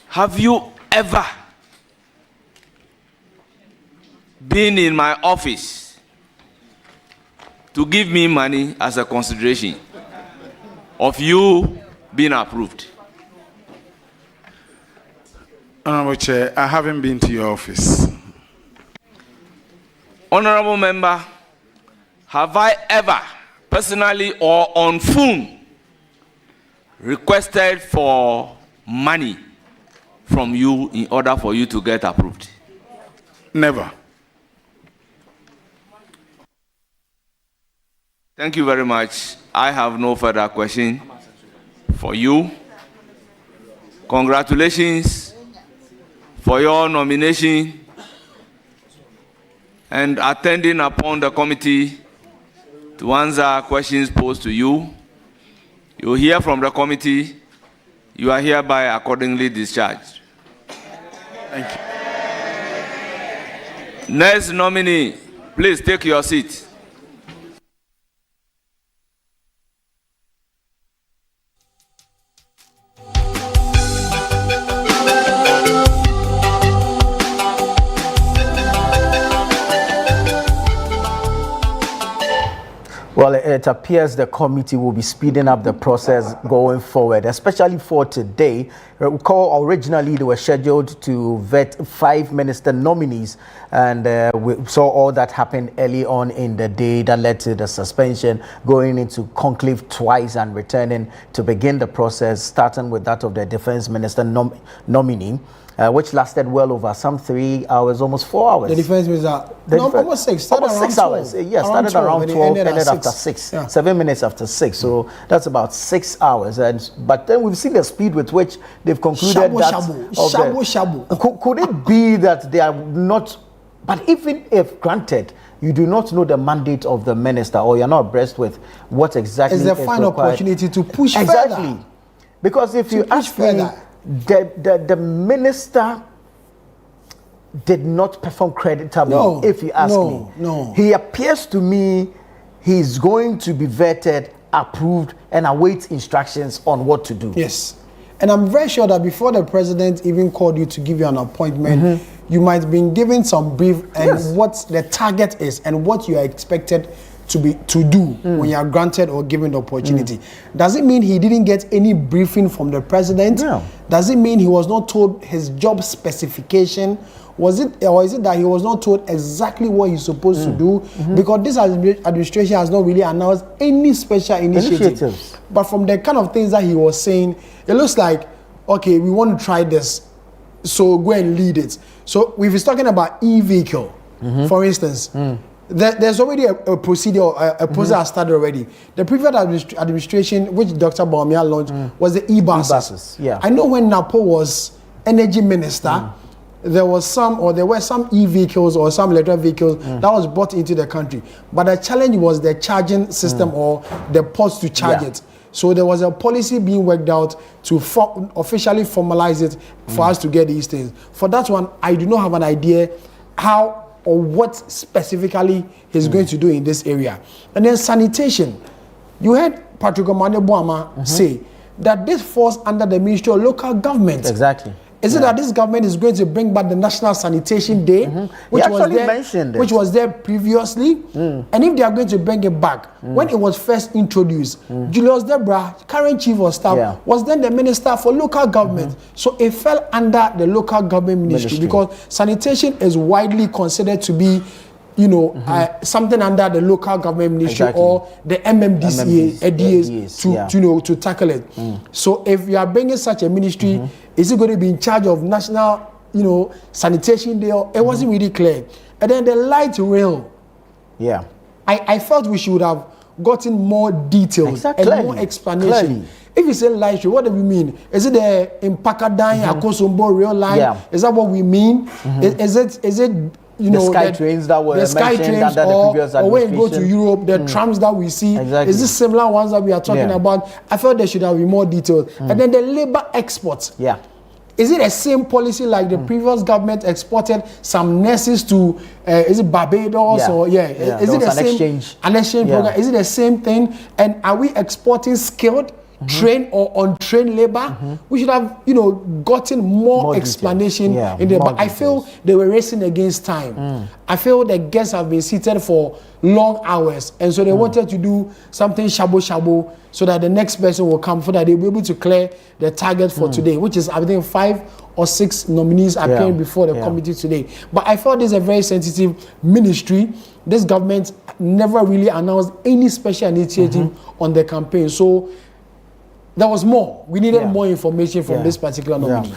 have you ever been in my office to give me money as a consideration of you being approved? Honorable Chair, I haven't been to your office. Honorable member, have I ever, personally or on phone, requested for money from you in order for you to get approved? Never. Thank you very much. I have no further question. for you. Congratulations for your nomination and attending upon the committee to answer questions posed to you. You hear from the committee. You are hereby accordingly discharged. Thank you. Next nominee, please take your seat. Well, it appears the committee will be speeding up the process going forward, especially for today. Recall originally they were scheduled to vet 5 minister nominees, and we saw all that happen early on in the day that led to the suspension, going into conclave twice and returning to begin the process, starting with that of the defense minister nominee. Which lasted well over some 3 hours, almost 4 hours. The defense minister, almost 6. Almost 6 hours. Yes, started around 12, ended after 6. Yeah. 7 minutes after 6. So that's about 6 hours. But then we've seen the speed with which they've concluded Could it be that they are not? But even if granted, you do not know the mandate of the minister, or you're not abreast with what exactly is a fine opportunity to push exactly. further. Because if you ask me, the minister did not perform creditably, if you ask me. No. He appears to me he's going to be vetted, approved, and awaits instructions on what to do. Yes. And I'm very sure that before the president even called you to give you an appointment, you might have been given some brief and what the target is and what you are expected to do when you are granted or given the opportunity. Does it mean he didn't get any briefing from the president? No. Does it mean he was not told his job specification? Or is it that he was not told exactly what he's supposed to do? Because this administration has not really announced any special initiatives. But from the kind of things that he was saying, it looks like, okay, we want to try this, so go and lead it. So if he's talking about e-vehicle, for instance, there's already a procedure, a process has started already. The previous administration, which Dr. Bawumia launched, was the e-buses. I know when Napo was energy minister, there were some e-vehicles or some electric vehicles that was brought into the country. But the challenge was the charging system or the ports to charge it. So there was a policy being worked out to officially formalize it for us to get these things. For that one, I do not have an idea how or what specifically he's going to do in this area. And then sanitation. You heard Patrick Omane Boama say that this falls under the Ministry of Local Government. Exactly. Is it that this government is going to bring back the National Sanitation Day, which was there previously? And if they are going to bring it back, when it was first introduced, Julius Debra, current chief of staff, was then the minister for local government. So it fell under the local government ministry because sanitation is widely considered to be, something under the local government ministry or the MMDCA to tackle it. So if you are bringing such a ministry, is it going to be in charge of national, sanitation day? It wasn't really clear. And then the light rail. Yeah. I felt we should have gotten more details and more explanation. If you say light rail, what do we mean? Is it the Impakadan Akosombo rail line? Is that what we mean? Is it the sky trains that were mentioned under the previous administration? Or when you go to Europe, the trams that we see, is this similar ones that we are talking about? I felt there should have been more details. And then the labor exports. Is it the same policy like the previous government exported some nurses to, is it Barbados or is it the same exchange program? Is it the same thing? And are we exporting skilled, trained or untrained labor? We should have, gotten more explanation in there. But I feel they were racing against time. I feel the guests have been seated for long hours, and so they wanted to do something shabo so that the next person will come, so that they'll be able to clear the target for today, which is I think 5 or 6 nominees appearing before the committee today. But I thought this is a very sensitive ministry. This government never really announced any special initiative on the campaign. So There was more. We needed more information from this particular nominee.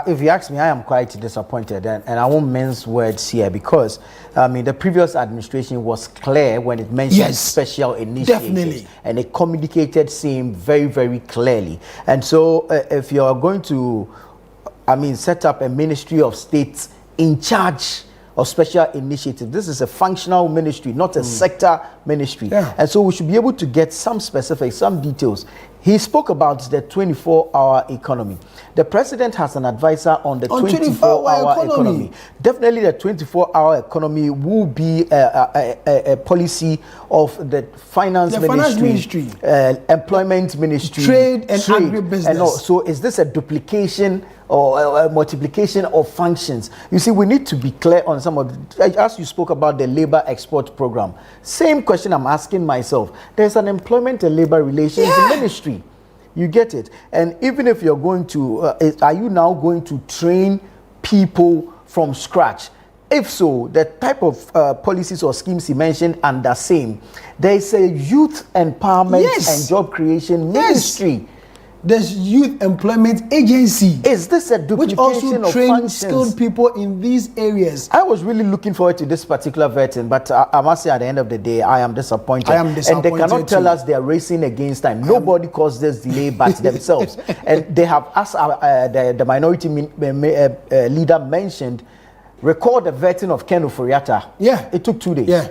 If you ask me, I am quite disappointed, and I won't mince words here because, I mean, the previous administration was clear when it mentioned special initiatives, and it communicated same very, very clearly. And so, if you are going to, I mean, set up a Ministry of State in charge of special initiative. This is a functional ministry, not a sector ministry. And so we should be able to get some specifics, some details. He spoke about the 24-hour economy. The president has an advisor on the 24-hour economy. Definitely the 24-hour economy will be a policy of the finance ministry, employment ministry, trade and agribusiness. And so is this a duplication or a multiplication of functions? You see, we need to be clear on some of the, as you spoke about the labor export program. Same question I'm asking myself. There's an employment and labor relations ministry. You get it? And even if you're going to, are you now going to train people from scratch? If so, the type of policies or schemes he mentioned under same, there is a youth empowerment and job creation ministry. There's Youth Employment Agency. Is this a duplication which also of train functions? skilled people in these areas? I was really looking forward to this particular vetting, but I must say at the end of the day, I am disappointed. I am disappointed. And they cannot tell us they are racing against time. Nobody caused this delay but themselves. And they have, as the minority leader mentioned, record the vetting of Ken Oforiatta. Yeah. It took 2 days. Yeah.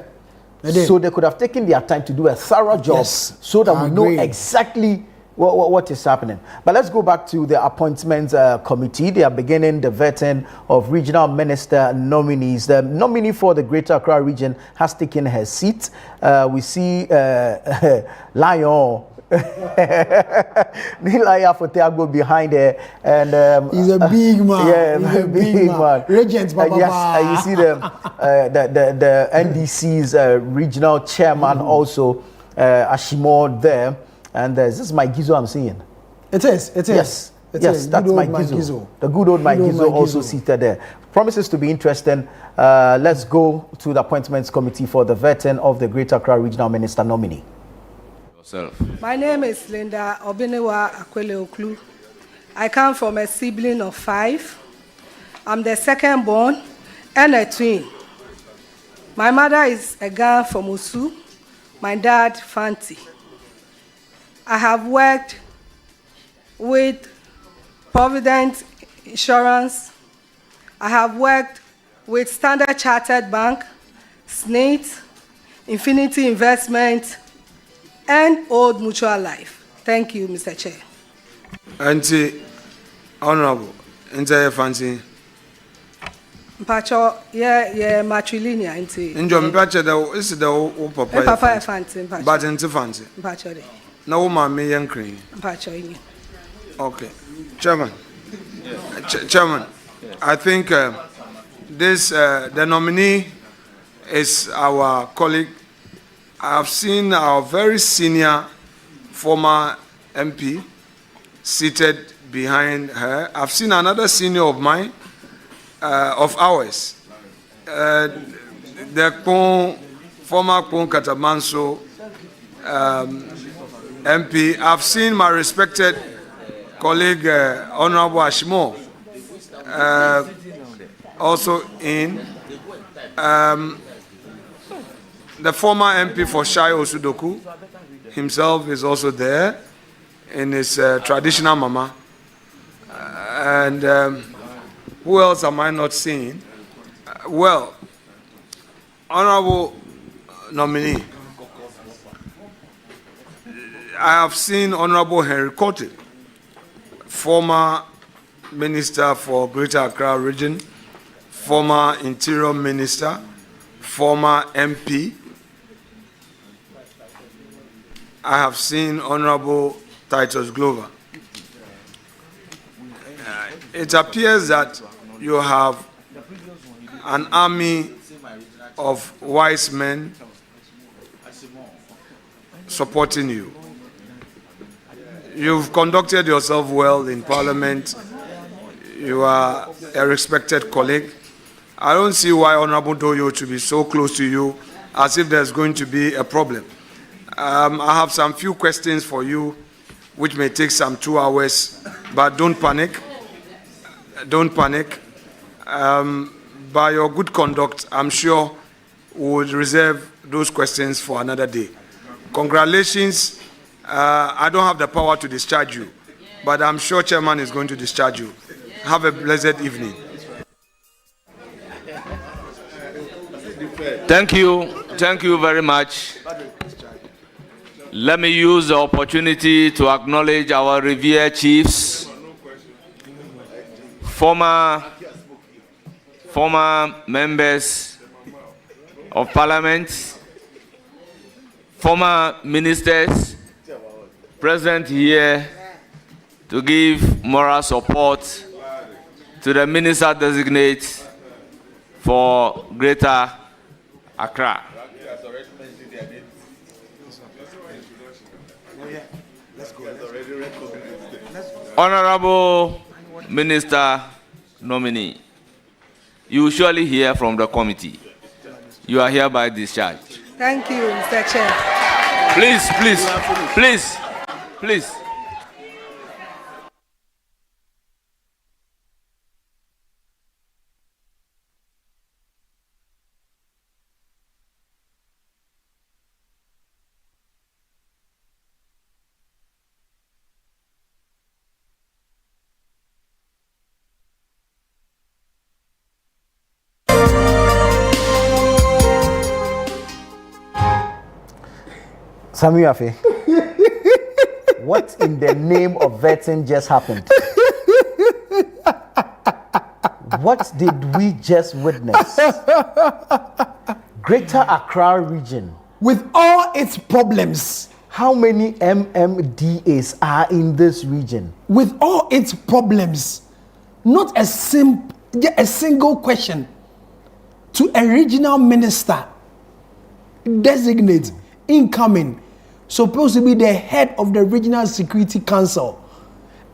So they could have taken their time to do a thorough job so that we know exactly what is happening. But let's go back to the appointments committee. They are beginning the vetting of regional minister nominees. The nominee for the Greater Accra region has taken her seat. We see Lion Nilaya Foteago behind her, and he's a big man. Yeah, he's a big man. Regent Baba. Yes, you see the NDC's regional chairman also, Ashimo there. And is this my Gizo I'm seeing? It is. Yes, that's my Gizo. The good old my Gizo also seated there. Promises to be interesting. Let's go to the appointments committee for the vetting of the Greater Accra regional minister nominee. My name is Linda Obinewa Akwele Oklu. I come from a sibling of 5. I'm the second born and a twin. My mother is a girl from Osu. My dad, Fanti. I have worked with Provident Insurance. I have worked with Standard Chartered Bank, SNATE, Infinity Investment, and Old Mutual Life. Thank you, Mr. Chair. Auntie, Honorable, Auntie Fancy. Mpacho, yeah, matrilinear, Auntie. Enjoy Mpacho, is the Papa. Papa Fancy, but Auntie Fancy. Mpacho. No woman may young cream. Okay. Chairman. Chairman, I think the nominee is our colleague. I have seen our very senior former MP seated behind her. I've seen another senior of mine, of ours, the former Kpong Katamanso MP. I've seen my respected colleague, Honorable Ashimo, also in. The former MP for Shai Osudoku himself is also there in his traditional mama. And who else am I not seeing? Well, Honorable nominee, I have seen Honorable Henry Kote, former Minister for Greater Accra Region, former Interior Minister, former MP. I have seen Honorable Titus Glover. It appears that you have an army of wise men supporting you. You've conducted yourself well in Parliament. You are a respected colleague. I don't see why Honorable Doyo should be so close to you as if there's going to be a problem. I have some few questions for you which may take some 2 hours, but don't panic. Don't panic. By your good conduct, I'm sure we will reserve those questions for another day. Congratulations. I don't have the power to discharge you, but I'm sure Chairman is going to discharge you. Have a blessed evening. Thank you. Thank you very much. Let me use the opportunity to acknowledge our revered chiefs, former members of Parliament, former ministers present here to give moral support to the Minister Designate for Greater Accra. Honorable Minister Nominee, you will surely hear from the committee. You are hereby discharged. Thank you, Mr. Chair. Please. Samuel Afe, what in the name of vetting just happened? What did we just witness? Greater Accra region, with all its problems. How many MMDAs are in this region? With all its problems, not a single question to a regional minister, designate, incoming, supposed to be the head of the Regional Security Council.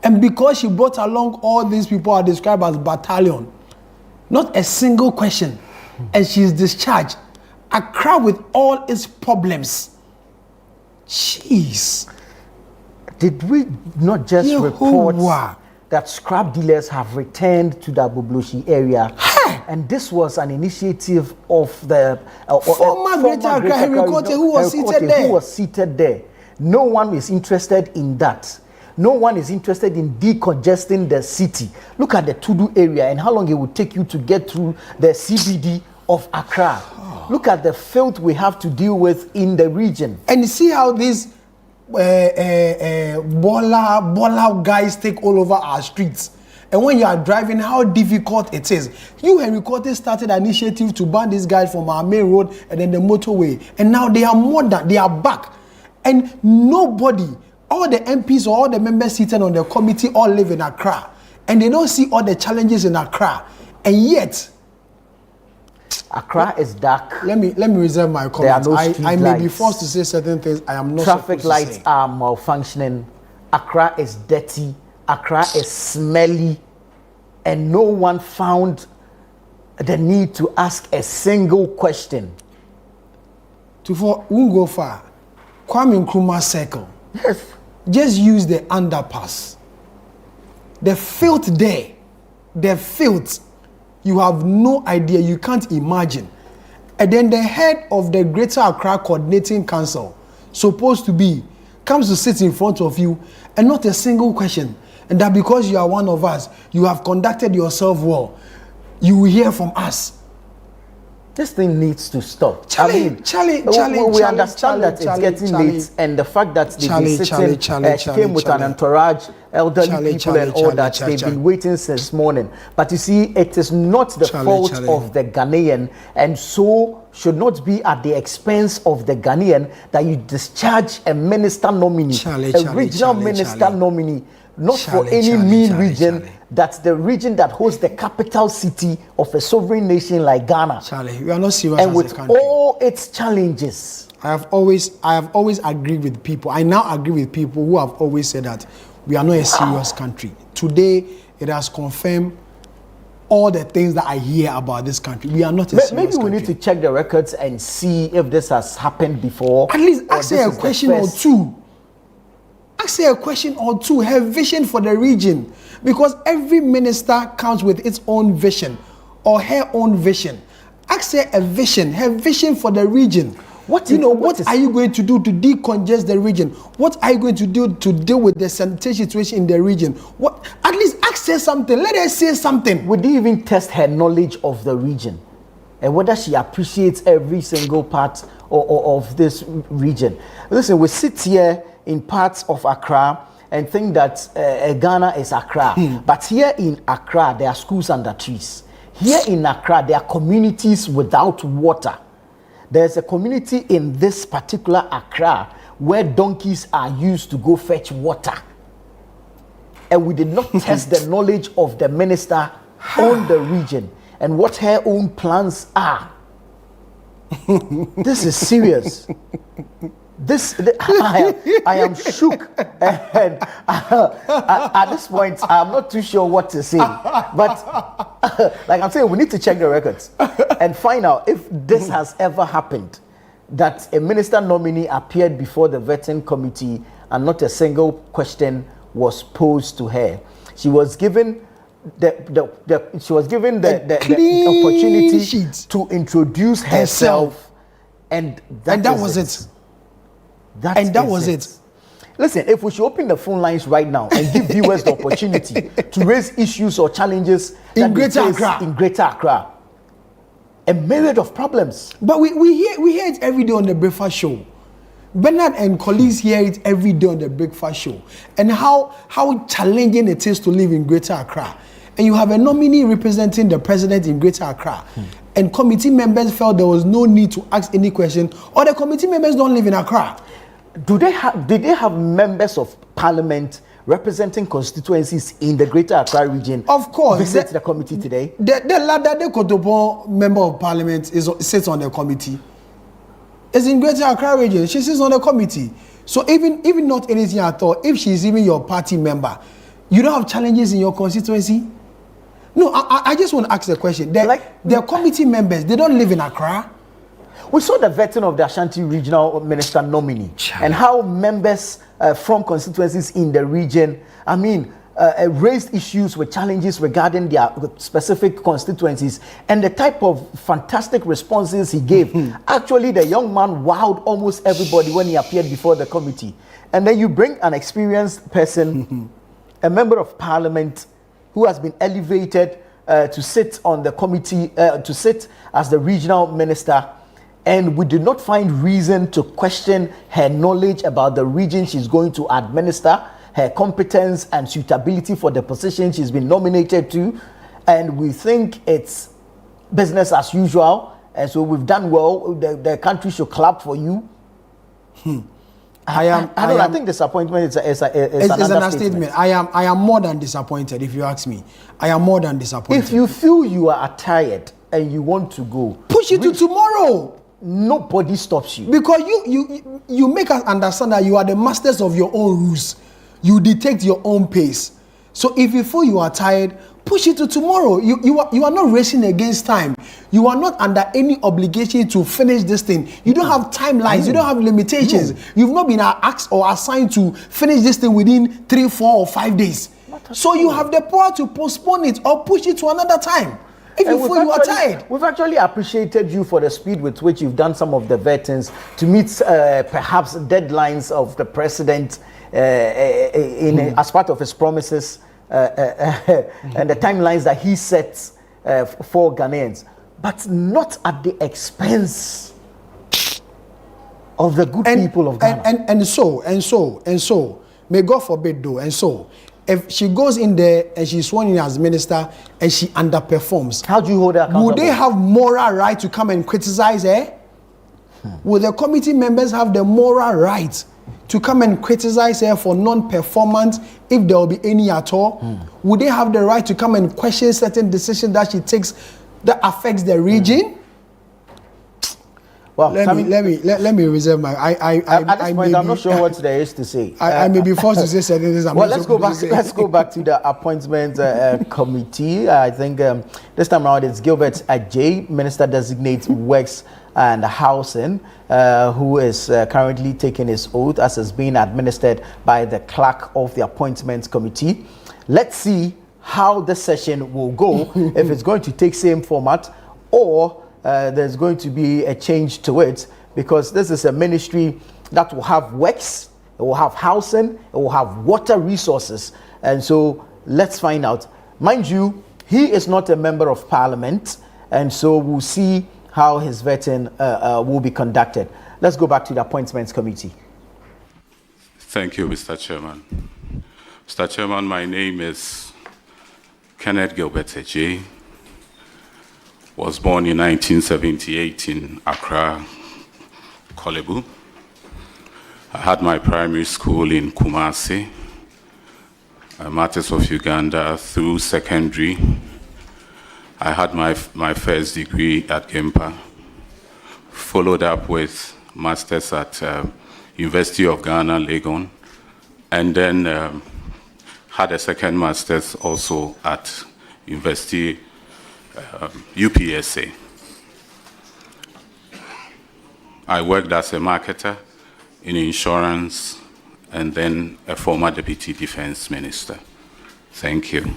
And because she brought along all these people are described as battalion, not a single question, and she's discharged. Accra with all its problems. Jeez. Did we not just report that scrap dealers have returned to the Bublushi area? And this was an initiative of the former Greater Accra Henry Kote, who was seated there. No one is interested in that. No one is interested in decongesting the city. Look at the Tudu area and how long it would take you to get through the CBD of Accra. Look at the filth we have to deal with in the region. And see how these baller guys take all over our streets. And when you are driving, how difficult it is. You, Henry Kote, started an initiative to ban these guys from our main road and then the motorway. And now they are back. And nobody, all the MPs or all the members seated on the committee all live in Accra. And they don't see all the challenges in Accra. And yet, Accra is dark. Let me reserve my comments. There are no I may be forced to say certain things I am not Traffic supposed lights to say. are malfunctioning. Accra is dirty. Accra is smelly. And no one found the need to ask a single question. We won't go far. Kwame Nkrumah Circle. Yes. Just use the underpass. The filth there. The filth. You have no idea. You can't imagine. And then the head of the Greater Accra Coordinating Council, supposed to be, comes to sit in front of you and not a single question. And that because you are one of us, you have conducted yourself well, you will hear from us. This thing needs to stop. Charlie, we understand that it's getting late, and the fact that they've been sitting, she came with an entourage, elderly people and all that, they've been waiting since morning. But you see, it is not the fault of the Ghanaian, and so should not be at the expense of the Ghanaian that you discharge a minister nominee, a regional minister nominee, not for any mean region. That's the region that hosts the capital city of a sovereign nation like Ghana. Charlie, we are not serious and as with a country. all its challenges. I have always agreed with people. I now agree with people who have always said that we are not a serious country. Today, it has confirmed all the things that I hear about this country. We are not a serious country. Maybe we need to check the records and see if this has happened before. At least ask her a question or two. ask her a question or two, her vision for the region. Because every minister comes with its own vision or her own vision. Ask her a vision, her vision for the region. What are you going to do to decongest the region? What are you going to do to deal with the sanitation situation in the region? At least ask her something. Let her say something. Would you even test her knowledge of the region and whether she appreciates every single part of this region? Listen, we sit here in parts of Accra and think that Ghana is Accra. But here in Accra, there are schools under trees. Here in Accra, there are communities without water. There's a community in this particular Accra where donkeys are used to go fetch water. And we did not test the knowledge of the minister on the region and what her own plans are. This is serious. I am shook, and at this point, I'm not too sure what to say. But like I'm saying, we need to check the records and find out if this has ever happened, that a minister nominee appeared before the vetting committee and not a single question was posed to her. She was given the opportunity to introduce herself, and that was it. That was it. Listen, if we should open the phone lines right now and give viewers the opportunity to raise issues or challenges in Greater Accra, a myriad of problems. But we hear it every day on the breakfast show. Bernard and colleagues hear it every day on the breakfast show, and how challenging it is to live in Greater Accra. And you have a nominee representing the president in Greater Accra. And committee members felt there was no need to ask any question, or the committee members don't live in Accra. Did they have members of parliament representing constituencies in the Greater Accra region? Of course. Visit the committee today? The Ladade Kotopo member of parliament sits on the committee. It's in Greater Accra region. She sits on the committee. So even not anything at all, if she's even your party member, you don't have challenges in your constituency? No, I just want to ask a question. The committee members, they don't live in Accra. We saw the vetting of the Ashanti Regional Minister nominee and how members from constituencies in the region, raised issues with challenges regarding their specific constituencies, and the type of fantastic responses he gave. Actually, the young man wowed almost everybody when he appeared before the committee. And then you bring an experienced person, a member of parliament, who has been elevated to sit on the committee, to sit as the regional minister, and we did not find reason to question her knowledge about the region she's going to administer, her competence and suitability for the position she's been nominated to, and we think it's business as usual, and so we've done well. The country should clap for you. I think disappointment is an understatement. I am more than disappointed, if you ask me. I am more than disappointed. If you feel you are tired and you want to go, push it to tomorrow. Nobody stops you. Because you make us understand that you are the masters of your own rules. You dictate your own pace. So if you feel you are tired, push it to tomorrow. You are not racing against time. You are not under any obligation to finish this thing. You don't have timelines. You don't have limitations. You've not been asked or assigned to finish this thing within 3, 4, or 5 days. So you have the power to postpone it or push it to another time. If you feel you are tired. We've actually appreciated you for the speed with which you've done some of the vettings to meet perhaps deadlines of the president as part of his promises and the timelines that he sets for Ghanaians, but not at the expense of the good people of Ghana. And so, may God forbid though, and so, if she goes in there and she's sworn in as minister and she underperforms, how do you hold her accountable? Would they have moral right to come and criticize her? Would the committee members have the moral right to come and criticize her for non-performance, if there will be any at all? Would they have the right to come and question certain decisions that she takes that affects the region? Well, let me reserve my. At this point, I'm not sure what there is to say. I may be forced to say certain things. Well, let's go back. Let's go back to the appointment committee. I think this time around it's Gilbert Adjei, Minister Designate Works and Housing, who is currently taking his oath as is being administered by the clerk of the appointments committee. Let's see how the session will go. If it's going to take same format or there's going to be a change to it, because this is a ministry that will have works, it will have housing, it will have water resources. And so let's find out. Mind you, he is not a member of parliament, and so we'll see how his vetting will be conducted. Let's go back to the appointments committee. Thank you, Mr. Chairman. Mr. Chairman, my name is Kenneth Gilbert Adjei. Was born in 1978 in Accra, Kolebu. I had my primary school in Kumasi, Martyrs of Uganda through secondary. I had my first degree at Gimpa, followed up with masters at University of Ghana, Legon, and then had a second master's also at University UPSA. I worked as a marketer in insurance and then a former deputy defense minister. Thank you.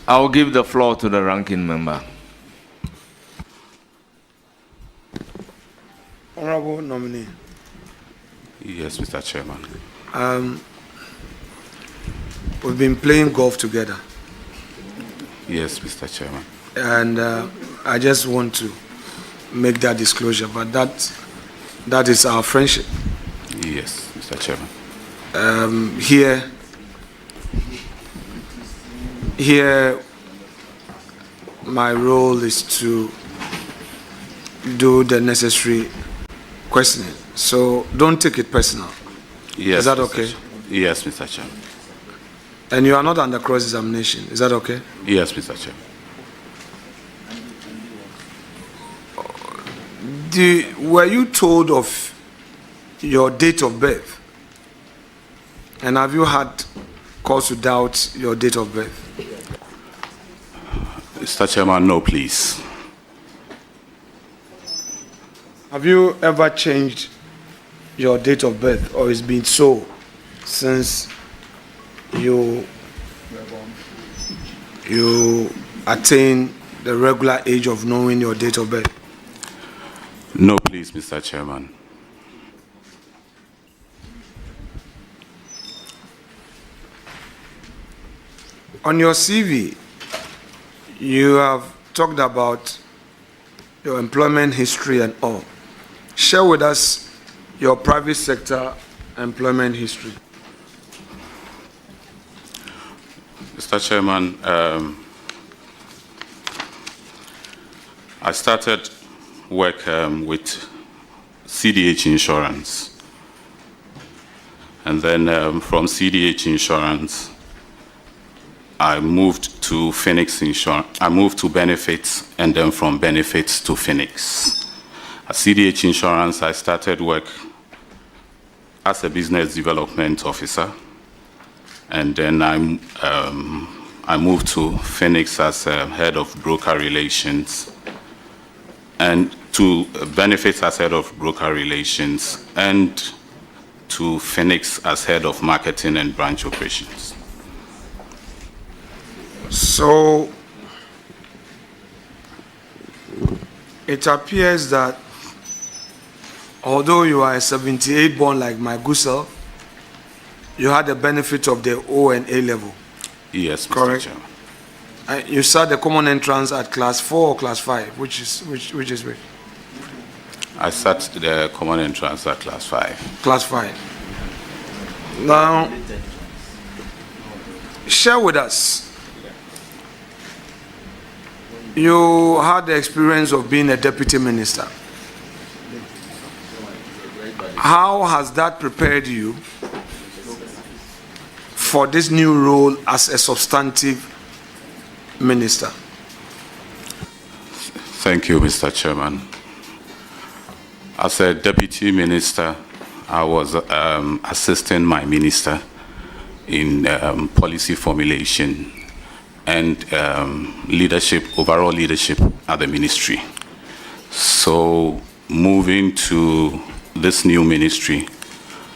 I'll give the floor to the ranking member. Honorable nominee. Yes, Mr. Chairman. We've been playing golf together. Yes, Mr. Chairman. And I just want to make that disclosure, but that is our friendship. Yes, Mr. Chairman. Here, my role is to do the necessary questioning. So don't take it personal. Yes, is that okay? Yes, Mr. Chairman. And you are not under cross-examination. Is that okay? Yes, Mr. Chairman. Were you told of your date of birth? And have you had cause to doubt your date of birth? Mr. Chairman, no, please. Have you ever changed your date of birth, or it's been so since you attain the regular age of knowing your date of birth? No, please, Mr. Chairman. On your CV, you have talked about your employment history and all. Share with us your private sector employment history. Mr. Chairman, I started work with CDH Insurance. And then from CDH Insurance, I moved to Phoenix Insurance. I moved to Benefits, and then from Benefits to Phoenix. At CDH Insurance, I started work as a business development officer. And then I moved to Phoenix as head of broker relations, and to Benefits as head of broker relations, and to Phoenix as head of marketing and branch operations. So it appears that although you are a 78 born like my good self, you had the benefit of the O and A level. Yes, Mr. Correct. Chairman. You sat the common entrance at class 4 or class 5, which is which? I sat the common entrance at class 5. Class 5. Now, share with us. You had the experience of being a deputy minister. How has that prepared you for this new role as a substantive minister? Thank you, Mr. Chairman. As a deputy minister, I was assisting my minister in policy formulation and overall leadership at the ministry. So moving to this new ministry,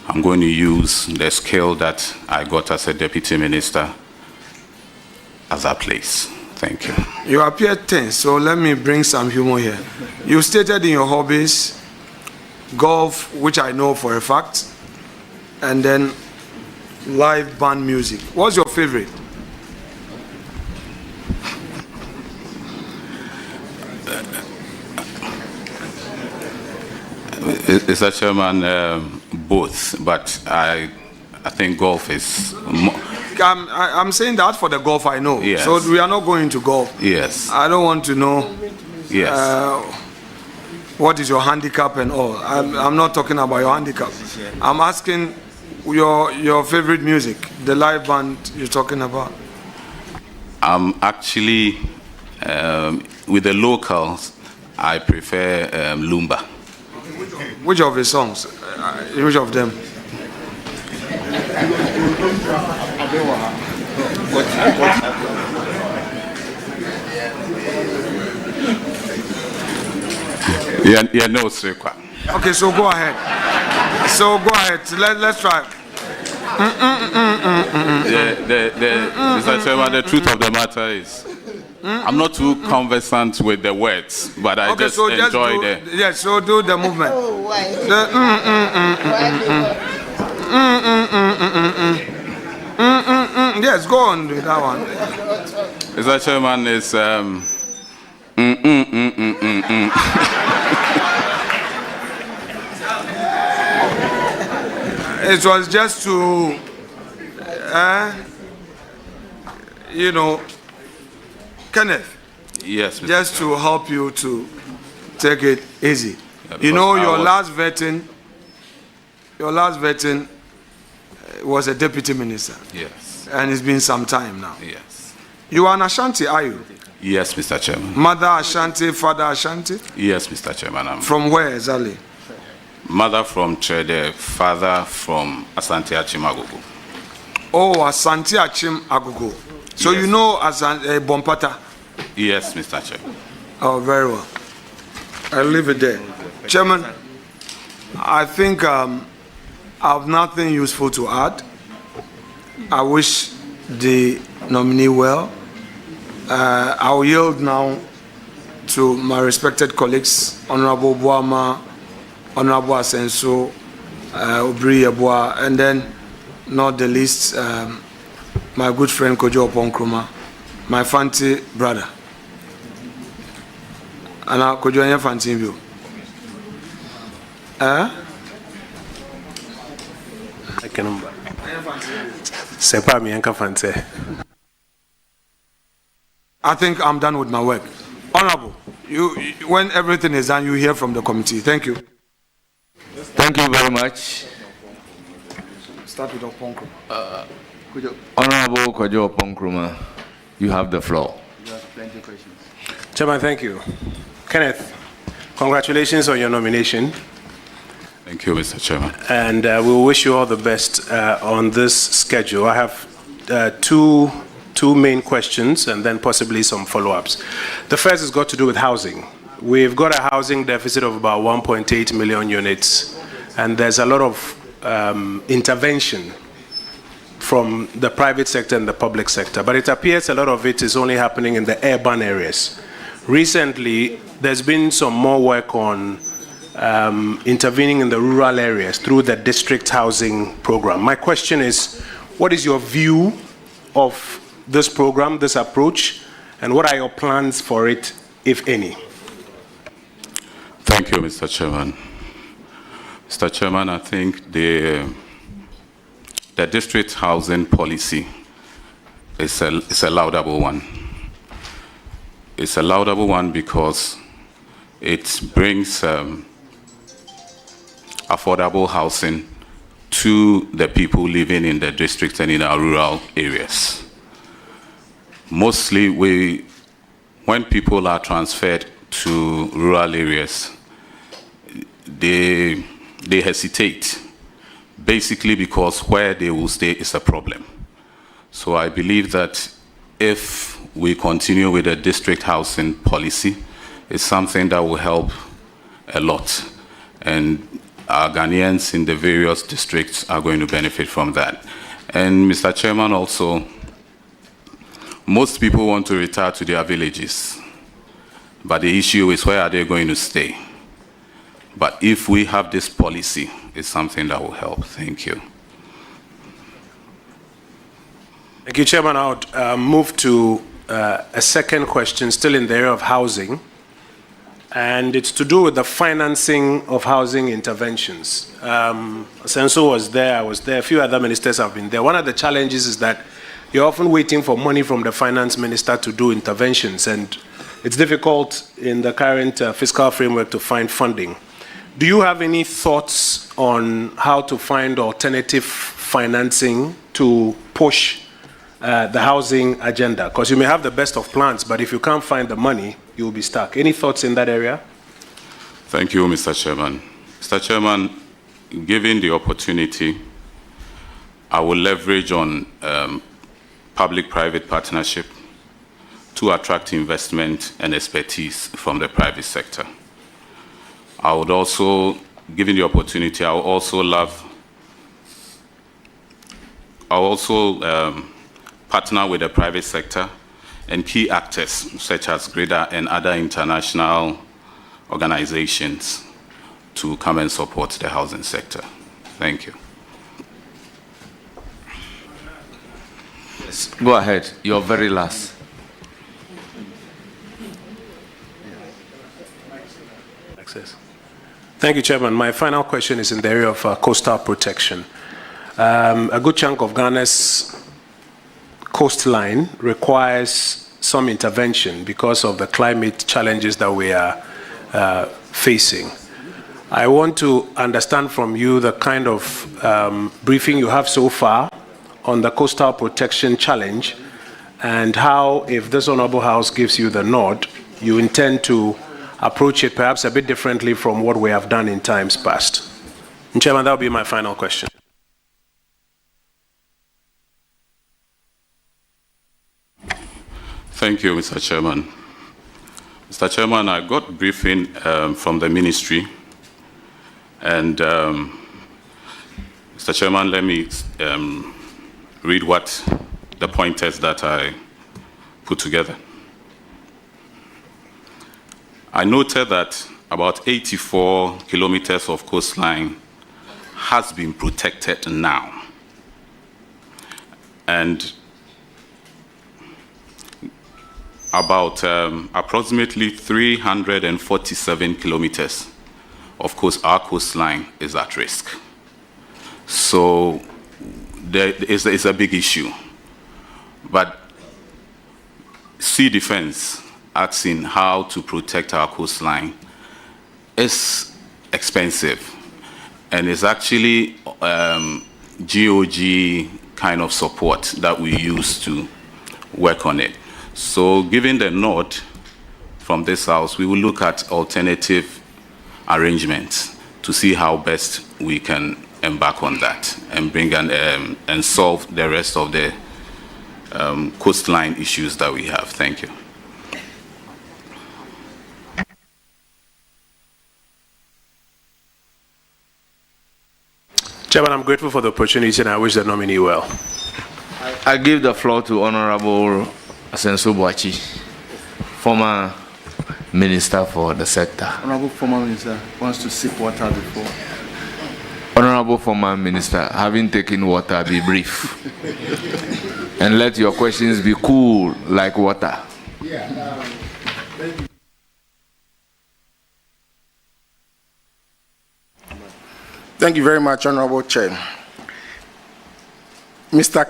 I'm going to use the skill that I got as a deputy minister as a place. Thank you. You appear tense, so let me bring some humor here. You stated in your hobbies golf, which I know for a fact, and then live band music. What's your favorite? Mr. Chairman, both, but I think golf is more. I'm saying that for the golf I know. Yes. So we are not going to golf. Yes. I don't want to know. Yes. What is your handicap and all. I'm not talking about your handicap. I'm asking your favorite music, the live band you're talking about. I'm actually, with the locals, I prefer Lumba. Which of his songs? Which of them? Yeah, no, sir. Okay, so go ahead. Let's try. Mr. Chairman, the truth of the matter is, I'm not too conversant with the words, but I just enjoy the. Yes, so do the movement. Yes, go on with that one. Mr. Chairman, is It was just to, Kenneth. Yes, Mr. Just to help you to take it easy. Yeah, your last vetting was a deputy minister. Yes. And it's been some time now. Yes. You are an Ashanti, are you? Yes, Mr. Chairman. Mother Ashanti, father Ashanti? Yes, Mr. Chairman. From where exactly? Mother from Chede, father from Asante Achim Agogo. Oh, Asante Achim Agogo. So yes. You know Bompata? Yes, Mr. Chairman. Oh, very well. I'll leave it there. Chairman, I think I have nothing useful to add. I wish the nominee well. I will yield now to my respected colleagues, Honorable Boama, Honorable Asenso, Obri Yeboah, and then, not the least, my good friend Kojo Oponkroma, my Fanti brother. And I'll Kojo Anya Fanti view. I can Sepa mi Anka Fanti. I think I'm done with my work. Honorable, when everything is done, you hear from the committee. Thank you. Thank you very much. Start with Oponkroma. Honorable Kojo Oponkroma, you have the floor. You have plenty of questions. Chairman, thank you. Kenneth, congratulations on your nomination. Thank you, Mr. Chairman. And we will wish you all the best on this schedule. I have two main questions and then possibly some follow-ups. The first has got to do with housing. We've got a housing deficit of about 1.8 million units, and there's a lot of intervention from the private sector and the public sector, but it appears a lot of it is only happening in the urban areas. Recently, there's been some more work on intervening in the rural areas through the district housing program. My question is, what is your view of this program, this approach, and what are your plans for it, if any? Thank you, Mr. Chairman. Mr. Chairman, I think the district housing policy is a laudable one. It's a laudable one because it brings affordable housing to the people living in the district and in our rural areas. Mostly, when people are transferred to rural areas, they hesitate, basically because where they will stay is a problem. So I believe that if we continue with the district housing policy, it's something that will help a lot. And our Ghanaians in the various districts are going to benefit from that. And Mr. Chairman, also, most people want to retire to their villages, but the issue is where are they going to stay? But if we have this policy, it's something that will help. Thank you. Thank you, Chairman. I would move to a second question, still in the area of housing, and it's to do with the financing of housing interventions. Senso was there, I was there, a few other ministers have been there. One of the challenges is that you're often waiting for money from the finance minister to do interventions, and it's difficult in the current fiscal framework to find funding. Do you have any thoughts on how to find alternative financing to push the housing agenda? Because you may have the best of plans, but if you can't find the money, you'll be stuck. Any thoughts in that area? Thank you, Mr. Chairman. Mr. Chairman, given the opportunity, I will leverage on public-private partnership to attract investment and expertise from the private sector. I would also, given the opportunity, I would also partner with the private sector and key actors such as GRIDA and other international organizations to come and support the housing sector. Thank you. Yes, go ahead, your very last. Thank you, Chairman. My final question is in the area of coastal protection. A good chunk of Ghana's coastline requires some intervention because of the climate challenges that we are facing. I want to understand from you the kind of briefing you have so far on the coastal protection challenge and how, if this Honorable House gives you the nod, you intend to approach it perhaps a bit differently from what we have done in times past. And Chairman, that will be my final question. Thank you, Mr. Chairman. Mr. Chairman, I got briefing from the ministry, and Mr. Chairman, let me read what the pointers that I put together. I noted that about 84 kilometers of coastline has been protected now. And about approximately 347 kilometers of course our coastline is at risk. So there is a big issue. But sea defense, asking how to protect our coastline, is expensive, and it's actually GOG kind of support that we use to work on it. So given the nod from this house, we will look at alternative arrangements to see how best we can embark on that and bring and solve the rest of the coastline issues that we have. Thank you. Chairman, I'm grateful for the opportunity and I wish the nominee well. I give the floor to Honorable Asenso Boachi, former Minister for the sector. Honorable former Minister wants to sip water before. Honorable former Minister, having taken water, be brief. And let your questions be cool like water. Thank you very much, Honorable Chair. Mr.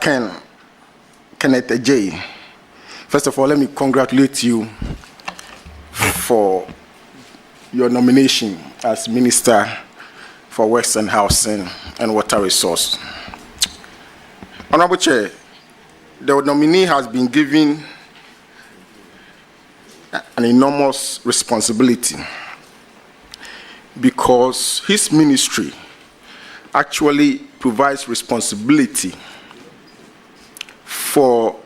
Kenneth Adjei, first of all, let me congratulate you for your nomination as Minister for Works and Housing and Water Resource. Honorable Chair, the nominee has been given an enormous responsibility because his ministry actually provides responsibility for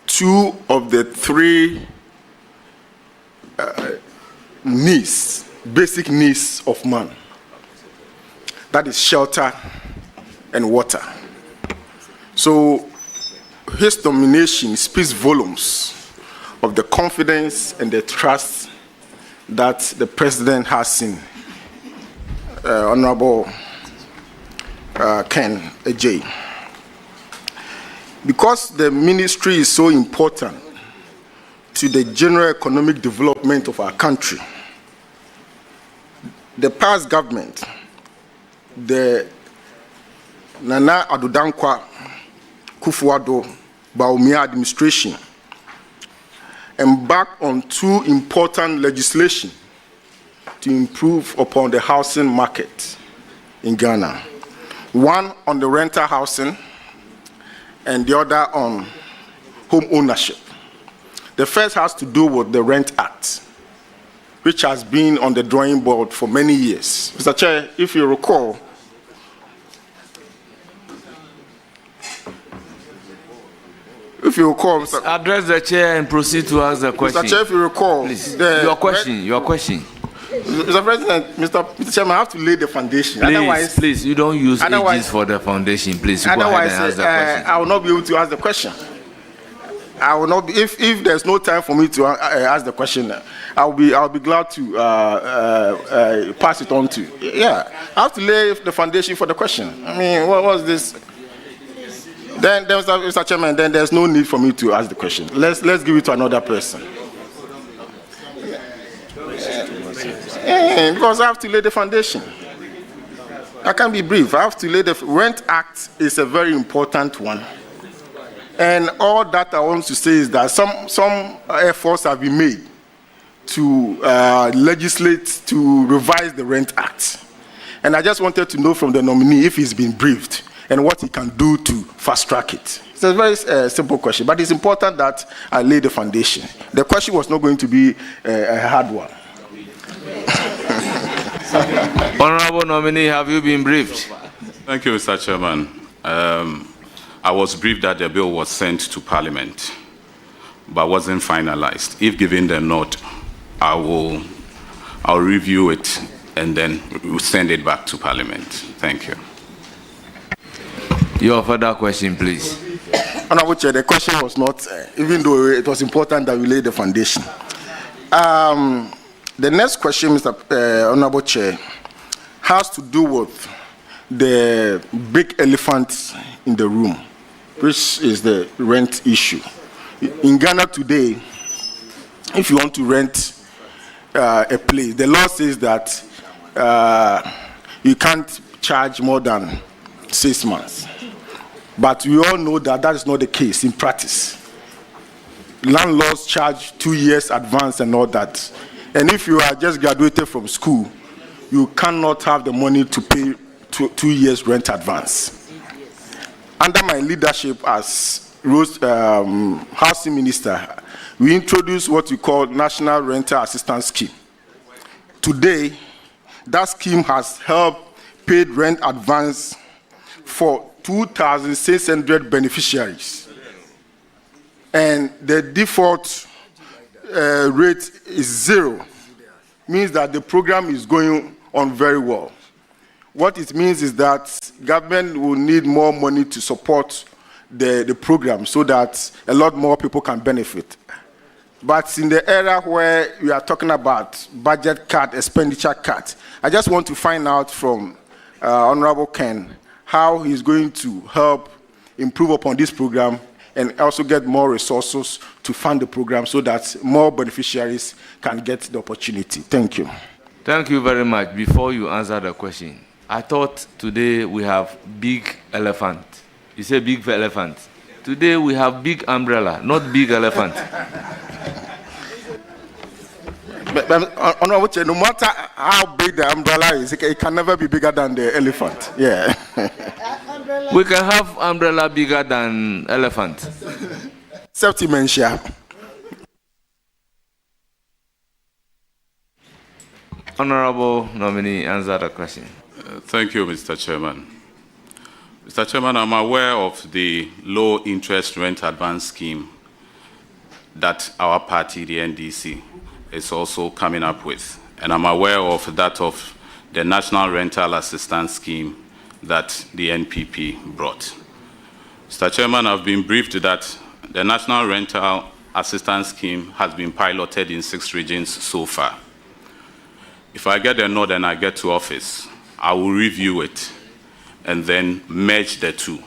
2 of the 3 basic needs of man. That is shelter and water. So his nomination speaks volumes of the confidence and the trust that the president has in Honorable Ken Adjei. Because the ministry is so important to the general economic development of our country, the past government, the Nana Addo Dankwa Kufuor Bawumia administration, embarked on 2 important legislation to improve upon the housing market in Ghana. One on the rental housing and the other on home ownership. The first has to do with the Rent Act, which has been on the drawing board for many years. Mr. Chair, if you recall, Mr. Address the chair and proceed to ask the question. Mr. Chair, if you recall, please. Your question. Mr. President, Mr. Chairman, I have to lay the foundation. Please, you don't use ages for the foundation. Please, go ahead and ask the question. I will not be able to ask the question. I will not be, if there's no time for me to ask the question, I'll be glad to pass it on to. Yeah, I have to lay the foundation for the question. I mean, what was this? Then Mr. Chairman, then there's no need for me to ask the question. Let's give it to another person. Because I have to lay the foundation. I can't be brief. I have to lay the Rent Act is a very important one. And all that I want to say is that some efforts have been made to legislate to revise the Rent Act. And I just wanted to know from the nominee if he's been briefed and what he can do to fast track it. It's a very simple question, but it's important that I lay the foundation. The question was not going to be a hard one. Honorable nominee, have you been briefed? Thank you, Mr. Chairman. I was briefed that the bill was sent to Parliament, but wasn't finalized. If given the nod, I'll review it and then we'll send it back to Parliament. Thank you. Your further question, please. Honorable Chair, the question was not, even though it was important that we lay the foundation. The next question, Mr. Honorable Chair, has to do with the big elephant in the room, which is the rent issue. In Ghana today, if you want to rent a place, the law says that you can't charge more than 6 months. But we all know that that is not the case in practice. Landlords charge 2 years advance and all that. And if you are just graduated from school, you cannot have the money to pay 2 years rent advance. Under my leadership as housing minister, we introduced what we call National Rental Assistance Scheme. Today, that scheme has helped pay rent advance for 2,600 beneficiaries. And the default rate is 0. Means that the program is going on very well. What it means is that government will need more money to support the program so that a lot more people can benefit. But in the era where we are talking about budget cut, expenditure cut, I just want to find out from Honorable Ken how he's going to help improve upon this program and also get more resources to fund the program so that more beneficiaries can get the opportunity. Thank you. Thank you very much. Before you answer the question, I thought today we have big elephant. You say big elephant. Today we have big umbrella, not big elephant. But no matter how big the umbrella is, it can never be bigger than the elephant. Yeah. We can have umbrella bigger than elephant. Self-dementia. Honorable nominee, answer the question. Thank you, Mr. Chairman. Mr. Chairman, I'm aware of the low interest rent advance scheme that our party, the NDC, is also coming up with. And I'm aware of that of the National Rental Assistance Scheme that the NPP brought. Mr. Chairman, I've been briefed that the National Rental Assistance Scheme has been piloted in 6 regions so far. If I get a nod and I get to office, I will review it and then merge the two.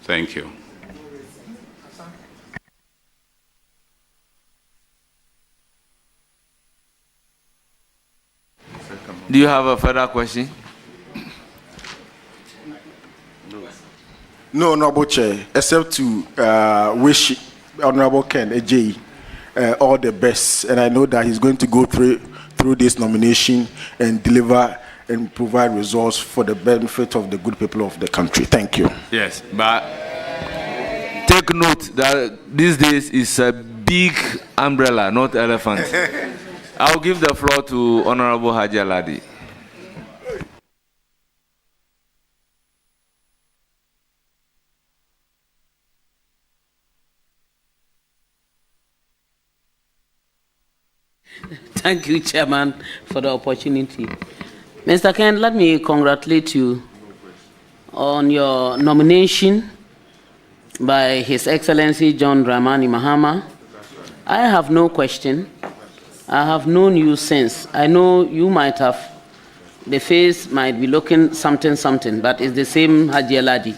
Thank you. Do you have a further question? No, Honorable Chair, except to wish Honorable Ken Adjei all the best. And I know that he's going to go through this nomination and deliver and provide results for the benefit of the good people of the country. Thank you. Yes, but take note that these days is a big umbrella, not elephant. I'll give the floor to Honorable Adjei Ladi. Thank you, Chairman, for the opportunity. Mr. Ken, let me congratulate you on your nomination by His Excellency John Dramani Mahama. I have no question. I have known you since. I know you might have, the face might be looking something, but it's the same Adjei Ladi.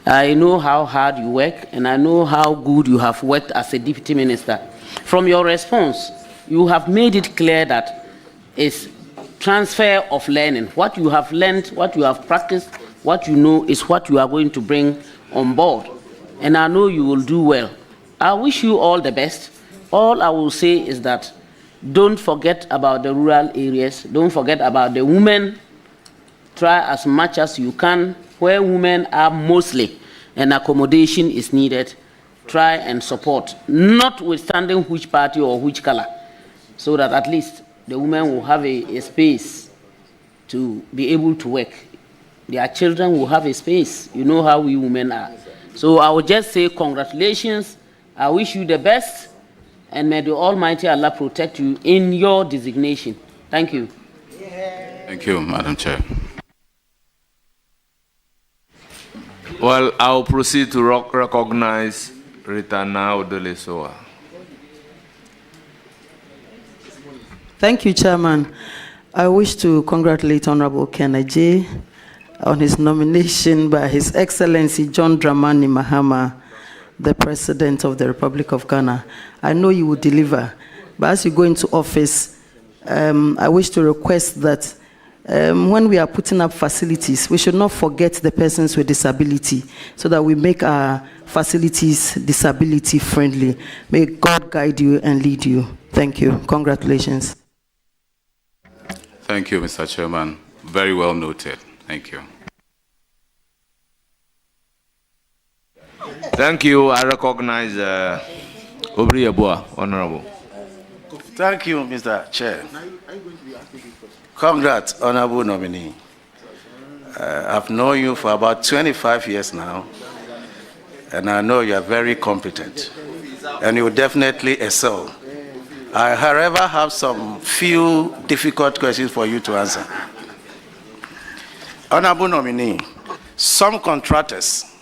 I know how hard you work, and I know how good you have worked as a deputy minister. From your response, you have made it clear that it's transfer of learning. What you have learned, what you have practiced, what you know is what you are going to bring on board. And I know you will do well. I wish you all the best. All I will say is that don't forget about the rural areas. Don't forget about the women. Try as much as you can where women are mostly and accommodation is needed. Try and support, notwithstanding which party or which color, so that at least the women will have a space to be able to work. Their children will have a space. You know how we women are. So I would just say congratulations. I wish you the best, and may the Almighty Allah protect you in your designation. Thank you. Thank you, Madam Chair. Well, I'll proceed to recognize Ritana Odelesoa. Thank you, Chairman. I wish to congratulate Honorable Ken Adjei on his nomination by His Excellency John Dramani Mahama, the President of the Republic of Ghana. I know you will deliver, but as you go into office, I wish to request that when we are putting up facilities, we should not forget the persons with disability so that we make our facilities disability friendly. May God guide you and lead you. Thank you. Congratulations. Thank you, Mr. Chairman. Very well noted. Thank you. Thank you. I recognize Obri Eboa, Honorable. Thank you, Mr. Chair. Congrats, Honorable Nominee. I've known you for about 25 years now, and I know you are very competent, and you will definitely excel. I, however, have some few difficult questions for you to answer. Honorable Nominee, some contractors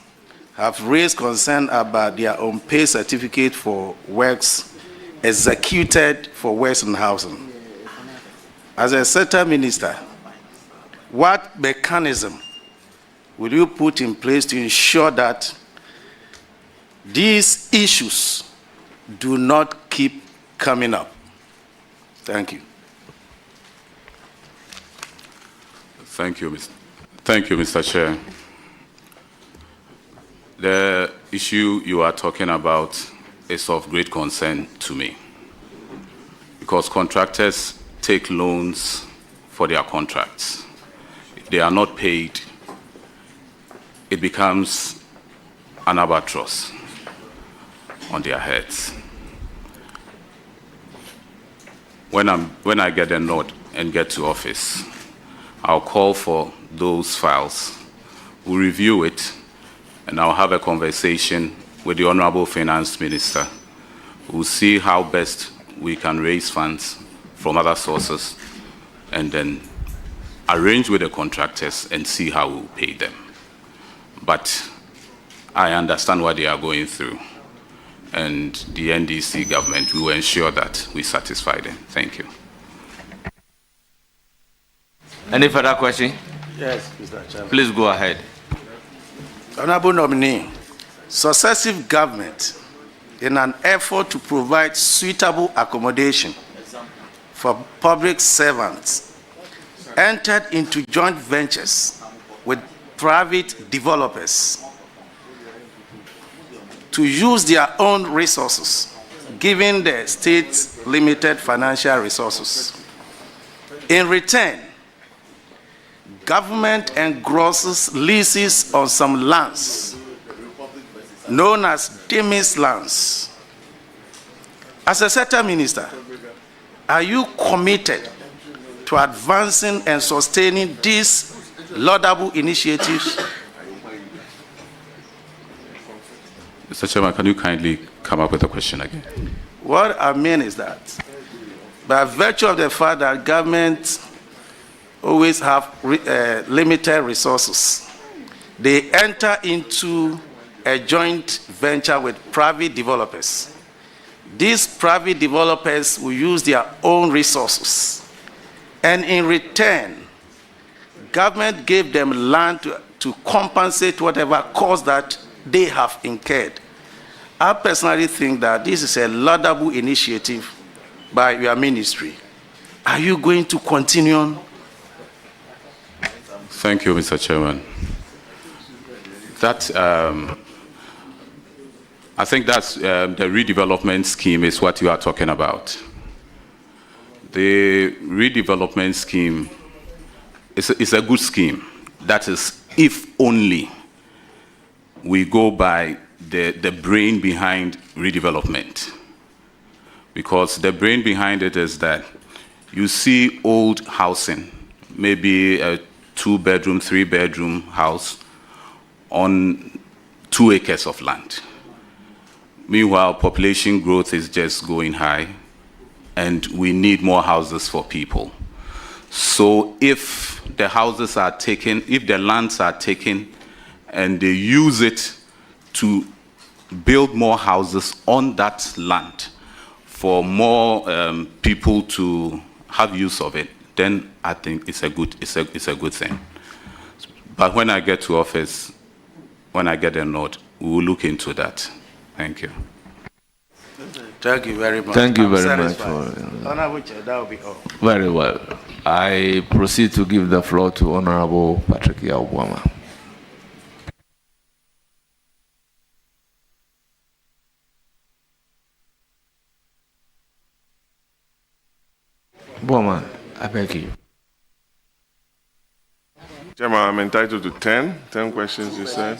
have raised concern about their unpaid certificate for works executed for works in housing. As a sector minister, what mechanism will you put in place to ensure that these issues do not keep coming up? Thank you. Thank you, Mr. Chair. The issue you are talking about is of great concern to me because contractors take loans for their contracts. If they are not paid, it becomes an albatross on their heads. When I get a nod, and get to office, I'll call for those files. We'll review it, and I'll have a conversation with the Honorable Finance Minister. We'll see how best we can raise funds from other sources, and then arrange with the contractors and see how we'll pay them. But I understand what they are going through, and the NDC government will ensure that we satisfy them. Thank you. Any further question? Yes, Mr. Chairman. Please go ahead. Honorable Nominee, successive government, in an effort to provide suitable accommodation for public servants, entered into joint ventures with private developers to use their own resources, given the state's limited financial resources. In return, government engrosses leases on some lands, known as demise lands. As a sector minister, are you committed to advancing and sustaining these laudable initiatives? Mr. Chairman, can you kindly come up with a question again? What I mean is that, by virtue of the fact that government always have limited resources, they enter into a joint venture with private developers. These private developers will use their own resources, and in return, government gave them land to compensate whatever cost that they have incurred. I personally think that this is a laudable initiative by your ministry. Are you going to continue on? Thank you, Mr. Chairman. That, I think that's the redevelopment scheme is what you are talking about. The redevelopment scheme is a good scheme. That is, if only we go by the brain behind redevelopment. Because the brain behind it is that you see old housing, maybe a 2-bedroom, 3-bedroom house on 2 acres of land. Meanwhile, population growth is just going high, and we need more houses for people. So if the houses are taken, if the lands are taken, and they use it to build more houses on that land for more people to have use of it, then I think it's a good thing. But when I get to office, when I get a nod, we will look into that. Thank you. Thank you very much. Thank you very much. Honorable Chair, that will be all. Very well. I proceed to give the floor to Honorable Patrick Yaubwama. Bowman, I beg you. Chairman, I'm entitled to 10 questions, you said.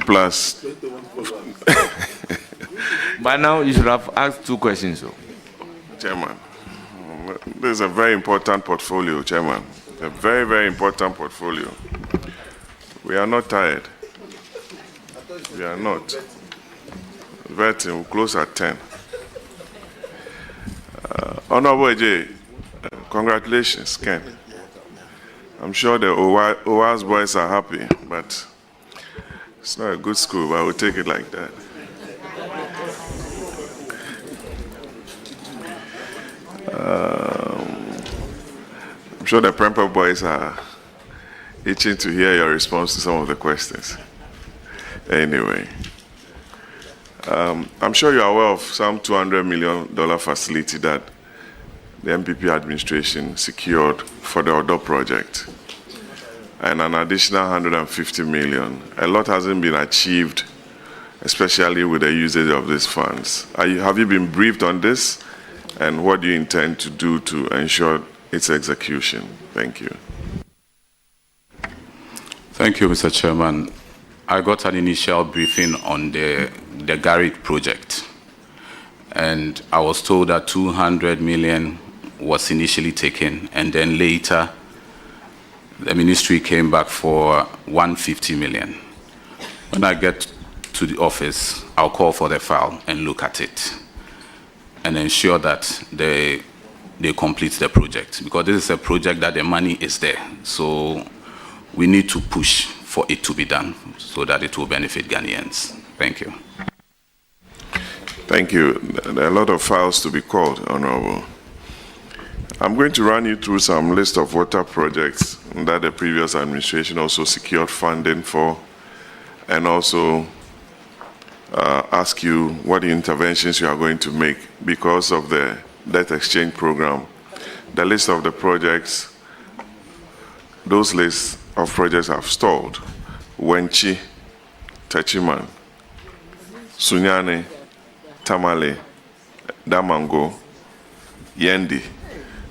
Plus. By now, you should have asked 2 questions. So. Chairman, this is a very important portfolio, Chairman. A very, very important portfolio. We are not tired. We are not. Vetting, we'll close at 10. Honorable Adjei, congratulations, Ken. I'm sure the OAS boys are happy, but it's not a good school, but I will take it like that. I'm sure the Premper boys are itching to hear your response to some of the questions. Anyway, I'm sure you are aware of some $200 million facility that the MPP administration secured for the Odo project, and an additional $150 million. A lot hasn't been achieved, especially with the usage of these funds. Have you been briefed on this, and what do you intend to do to ensure its execution? Thank you. Thank you, Mr. Chairman. I got an initial briefing on the Garrett project, and I was told that 200 million was initially taken, and then later the ministry came back for 150 million. When I get to the office, I'll call for the file and look at it and ensure that they complete the project, because this is a project that the money is there. So we need to push for it to be done so that it will benefit Ghanaians. Thank you. Thank you. There are a lot of files to be called, Honorable. I'm going to run you through some list of water projects that the previous administration also secured funding for, and also ask you what interventions you are going to make because of the debt exchange program. The list of the projects, those lists of projects have stalled. Wenchi, Techiman, Sunyane, Tamale, Damango, Yendi,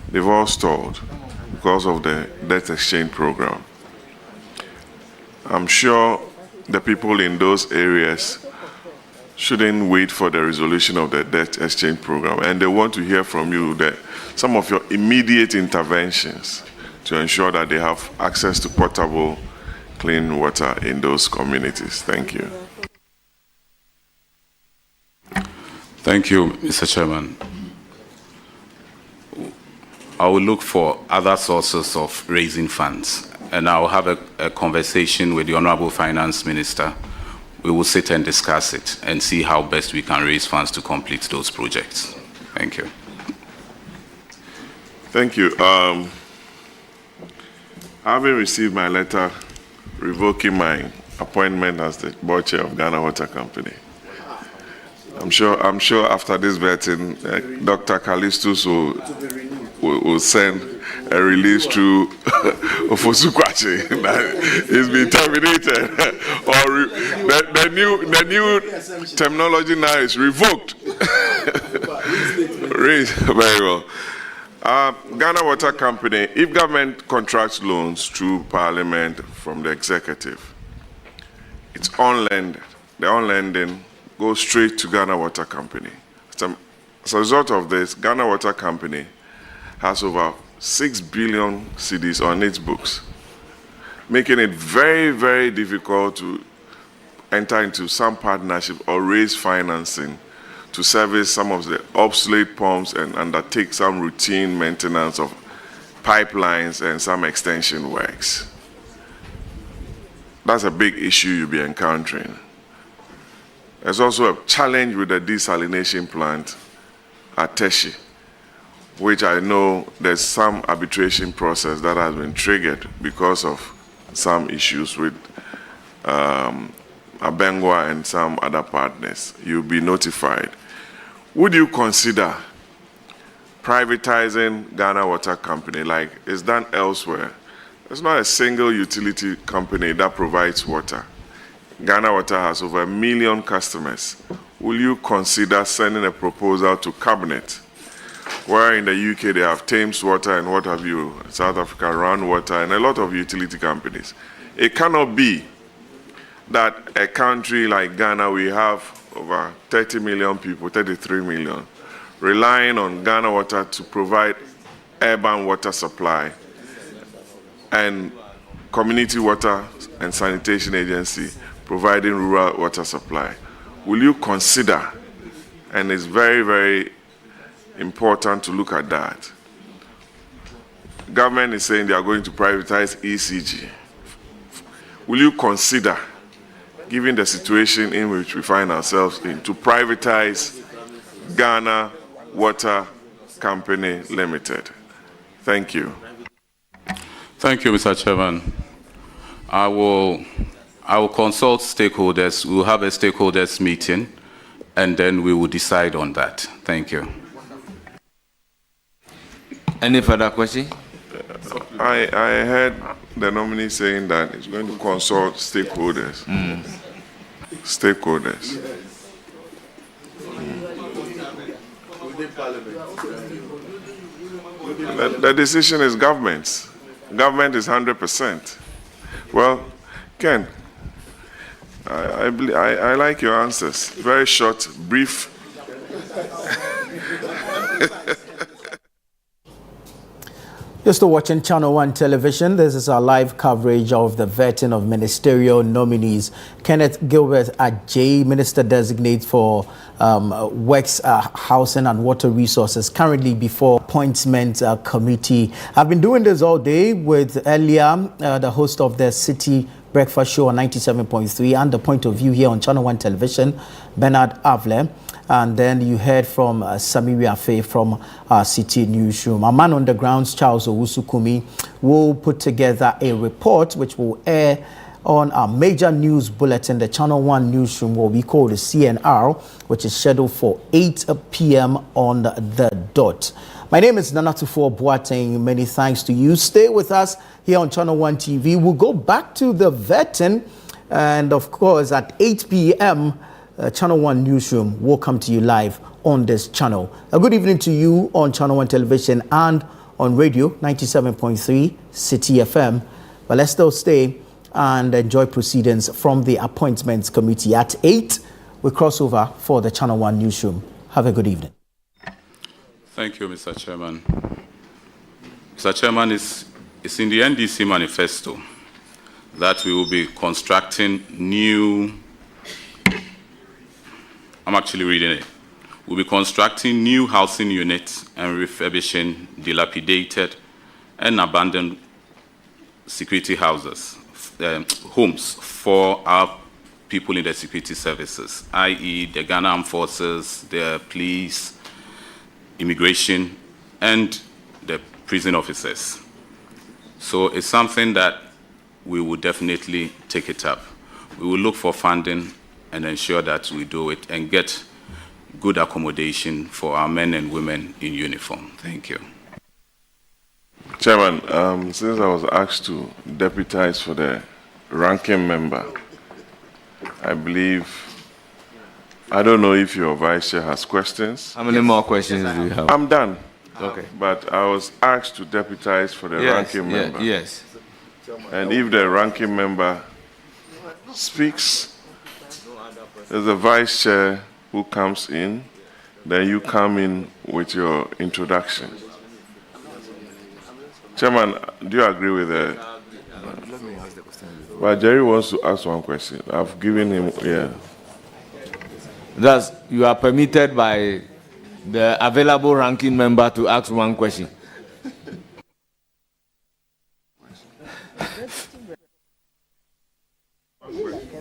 they've all stalled because of the debt exchange program. I'm sure the people in those areas shouldn't wait for the resolution of the debt exchange program, and they want to hear from you that some of your immediate interventions to ensure that they have access to potable, clean water in those communities. Thank you. Thank you, Mr. Chairman. I will look for other sources of raising funds, and I will have a conversation with the Honorable Finance Minister. We will sit and discuss it and see how best we can raise funds to complete those projects. Thank you. Thank you. Having received my letter revoking my appointment as the board chair of Ghana Water Company, I'm sure after this vetting, Dr. Callistus will send a release to Ofosukwache that he's been terminated, or the new terminology now is revoked. Very well. Ghana Water Company, if government contracts loans through Parliament from the executive, it's on-lended. The on-lending goes straight to Ghana Water Company. As a result of this, Ghana Water Company has over 6 billion cedis on its books, making it very, very difficult to enter into some partnership or raise financing to service some of the obsolete pumps and undertake some routine maintenance of pipelines and some extension works. That's a big issue you'll be encountering. There's also a challenge with the desalination plant at Teshi, which I know there's some arbitration process that has been triggered because of some issues with Abengwa and some other partners. You'll be notified. Would you consider privatizing Ghana Water Company like it's done elsewhere? There's not a single utility company that provides water. Ghana Water has over 1 million customers. Will you consider sending a proposal to Cabinet, where in the UK they have Thames Water and what have you, South Africa, Rand Water, and a lot of utility companies? It cannot be that a country like Ghana, we have over 30 million people, 33 million, relying on Ghana Water to provide urban water supply, and Community Water and Sanitation Agency providing rural water supply. Will you consider, and it's very, very important to look at that. Government is saying they are going to privatize ECG. Will you consider, given the situation in which we find ourselves in, to privatize Ghana Water Company Limited? Thank you. Thank you, Mr. Chairman. I will consult stakeholders. We'll have a stakeholders meeting, and then we will decide on that. Thank you. Any further question? I heard the nominee saying that he's going to consult stakeholders. Stakeholders. The decision is government's. Government is 100%. Well, Ken, I like your answers. Very short, brief. You're still watching Channel 1 television. This is our live coverage of the vetting of ministerial nominees. Kenneth, Gilbert, Adjei, Minister Designate for Works, Housing and Water Resources, currently before Appointment Committee. I've been doing this all day with earlier the host of the City Breakfast Show on 97.3 and The Point of View here on Channel 1 television, Bernard Avle. And then you heard from Samiri Afe from our City Newsroom. Our man on the ground, Charles Owusukumi, will put together a report which will air on our major news bulletin, the Channel 1 Newsroom, what we call the CNR, which is scheduled for 8 p.m. on the dot. My name is Nanatufo Boateng. Many thanks to you. Stay with us here on Channel 1 TV. We'll go back to the vetting, and of course at 8 p.m., Channel 1 Newsroom will come to you live on this channel. A good evening to you on Channel 1 television and on radio, 97.3 City FM. But let's still stay and enjoy proceedings from the Appointments Committee. At 8, we cross over for the Channel 1 Newsroom. Have a good evening. Thank you, Mr. Chairman. Mr. Chairman, it's in the NDC Manifesto that we will be constructing new... I'm actually reading it. We'll be constructing new housing units and refurbishing dilapidated and abandoned security houses, homes for our people in the security services, i.e. the Ghana Armed Forces, the police, immigration, and the prison officers. So it's something that we will definitely take it up. We will look for funding and ensure that we do it and get good accommodation for our men and women in uniform. Thank you. Chairman, since I was asked to deputize for the ranking member, I believe, I don't know if your vice chair has questions. How many more questions do you have? I'm done. Okay. But I was asked to deputize for the ranking member. Yes. And if the ranking member speaks, there's a vice chair who comes in, then you come in with your introduction. Chairman, do you agree with that? Let me ask the question. But Jerry wants to ask one question. I've given him, Thus, you are permitted by the available ranking member to ask one question.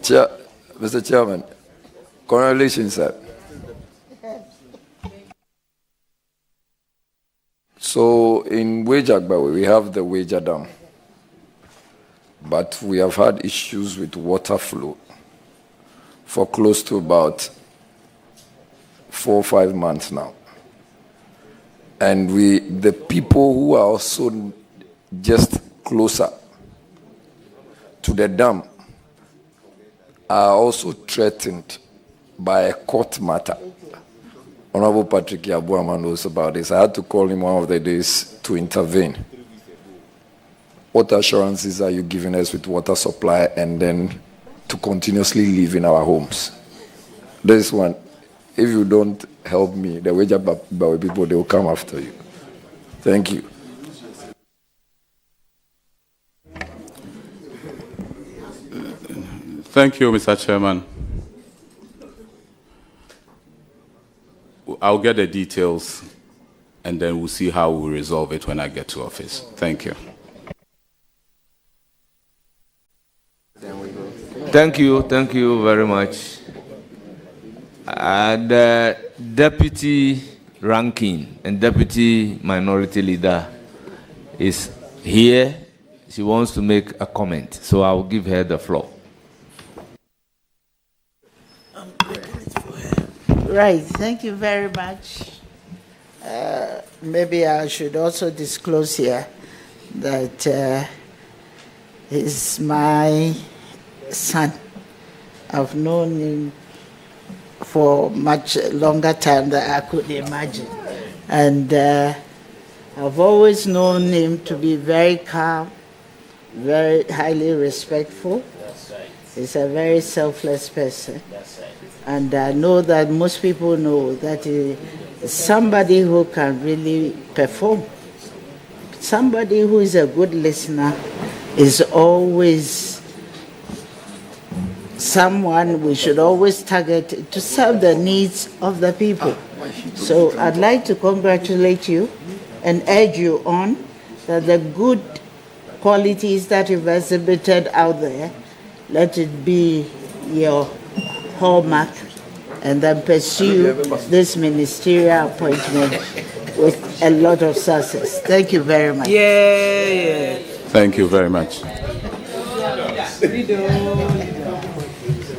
Mr. Chairman, congratulations, sir. So in Wejagbawe, we have the Weja Dam, but we have had issues with water flow for close to about 4 or 5 months now. And the people who are also just closer to the dam are also threatened by a court matter. Honorable Patrick Yabuama knows about this. I had to call him one of the days to intervene. What assurances are you giving us with water supply and then to continuously live in our homes? This one, if you don't help me, the Wejabawe people, they will come after you. Thank you. Thank you, Mr. Chairman. I'll get the details and then we'll see how we resolve it when I get to office. Thank you. Thank you very much. The deputy ranking and deputy minority leader is here. She wants to make a comment, so I will give her the floor. Right, thank you very much. Maybe I should also disclose here that he's my son. I've known him for much longer time than I could imagine. And I've always known him to be very calm, very highly respectful, He's a very selfless person. And I know that most people know that he's somebody who can really perform. Somebody who is a good listener is always someone we should always target to serve the needs of the people. So I'd like to congratulate you and urge you on that the good qualities that you've exhibited out there, let it be your hallmark, and then pursue this ministerial appointment with a lot of success. Thank you very much. Yeah. Thank you very much.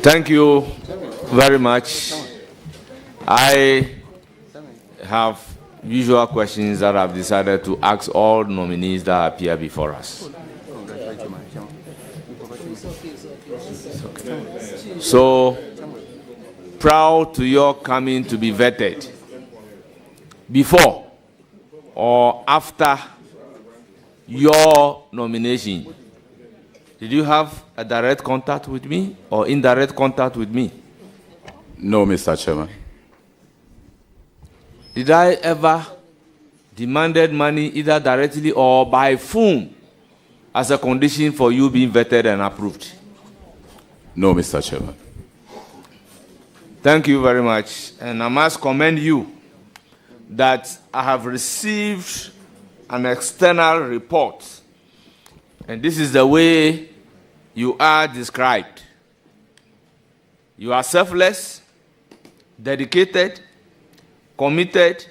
Thank you very much. I have usual questions that I've decided to ask all nominees that appear before us. So, proud to your coming to be vetted. Before or after your nomination, did you have a direct contact with me or indirect contact with me? No, Mr. Chairman. Did I ever demanded money either directly or by phone as a condition for you being vetted and approved? No, Mr. Chairman. Thank you very much. And I must commend you that I have received an external report. And this is the way you are described. You are selfless, dedicated, committed,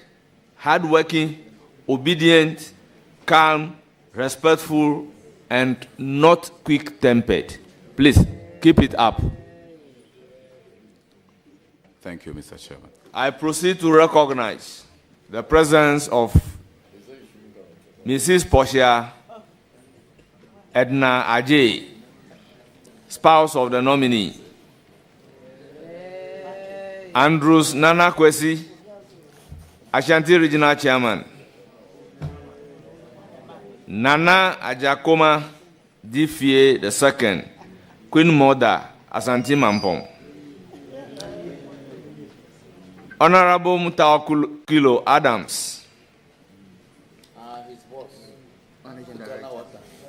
hardworking, obedient, calm, respectful, and not quick-tempered. Please, keep it up. Thank you, Mr. Chairman. I proceed to recognize the presence of Mrs. Portia Edna Adjei, spouse of the nominee. Andrews Nana Kwesi, Ashanti Regional Chairman. Nana Ajakoma Difie II, Queen Mother, Asante Mampong. Honorable Mutawakilo Adams,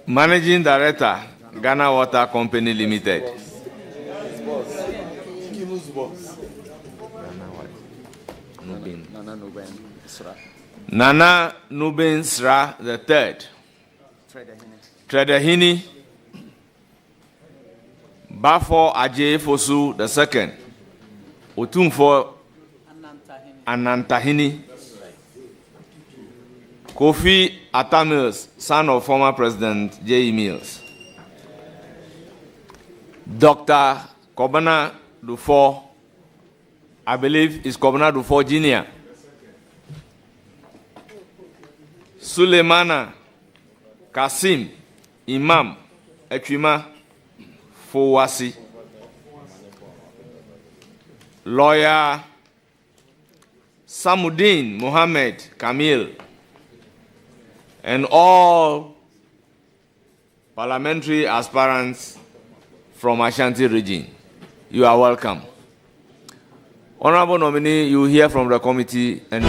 Managing Director, Ghana Water Company Limited. Nana Nubin Sra III, Tredahini, Bafo Adjei Fosu II, Otumfo Anantahini, Kofi Atamils, son of former President J.E. Mills, Dr. Kobana Dufo, I believe is Kobana Dufo Jr., Suleimana Kasim, Imam, Ekwima, Fowasi, Lawyer Samuddin Mohammed Kamil, and all parliamentary aspirants from Ashanti region. You are welcome. Honorable nominee, you hear from the committee and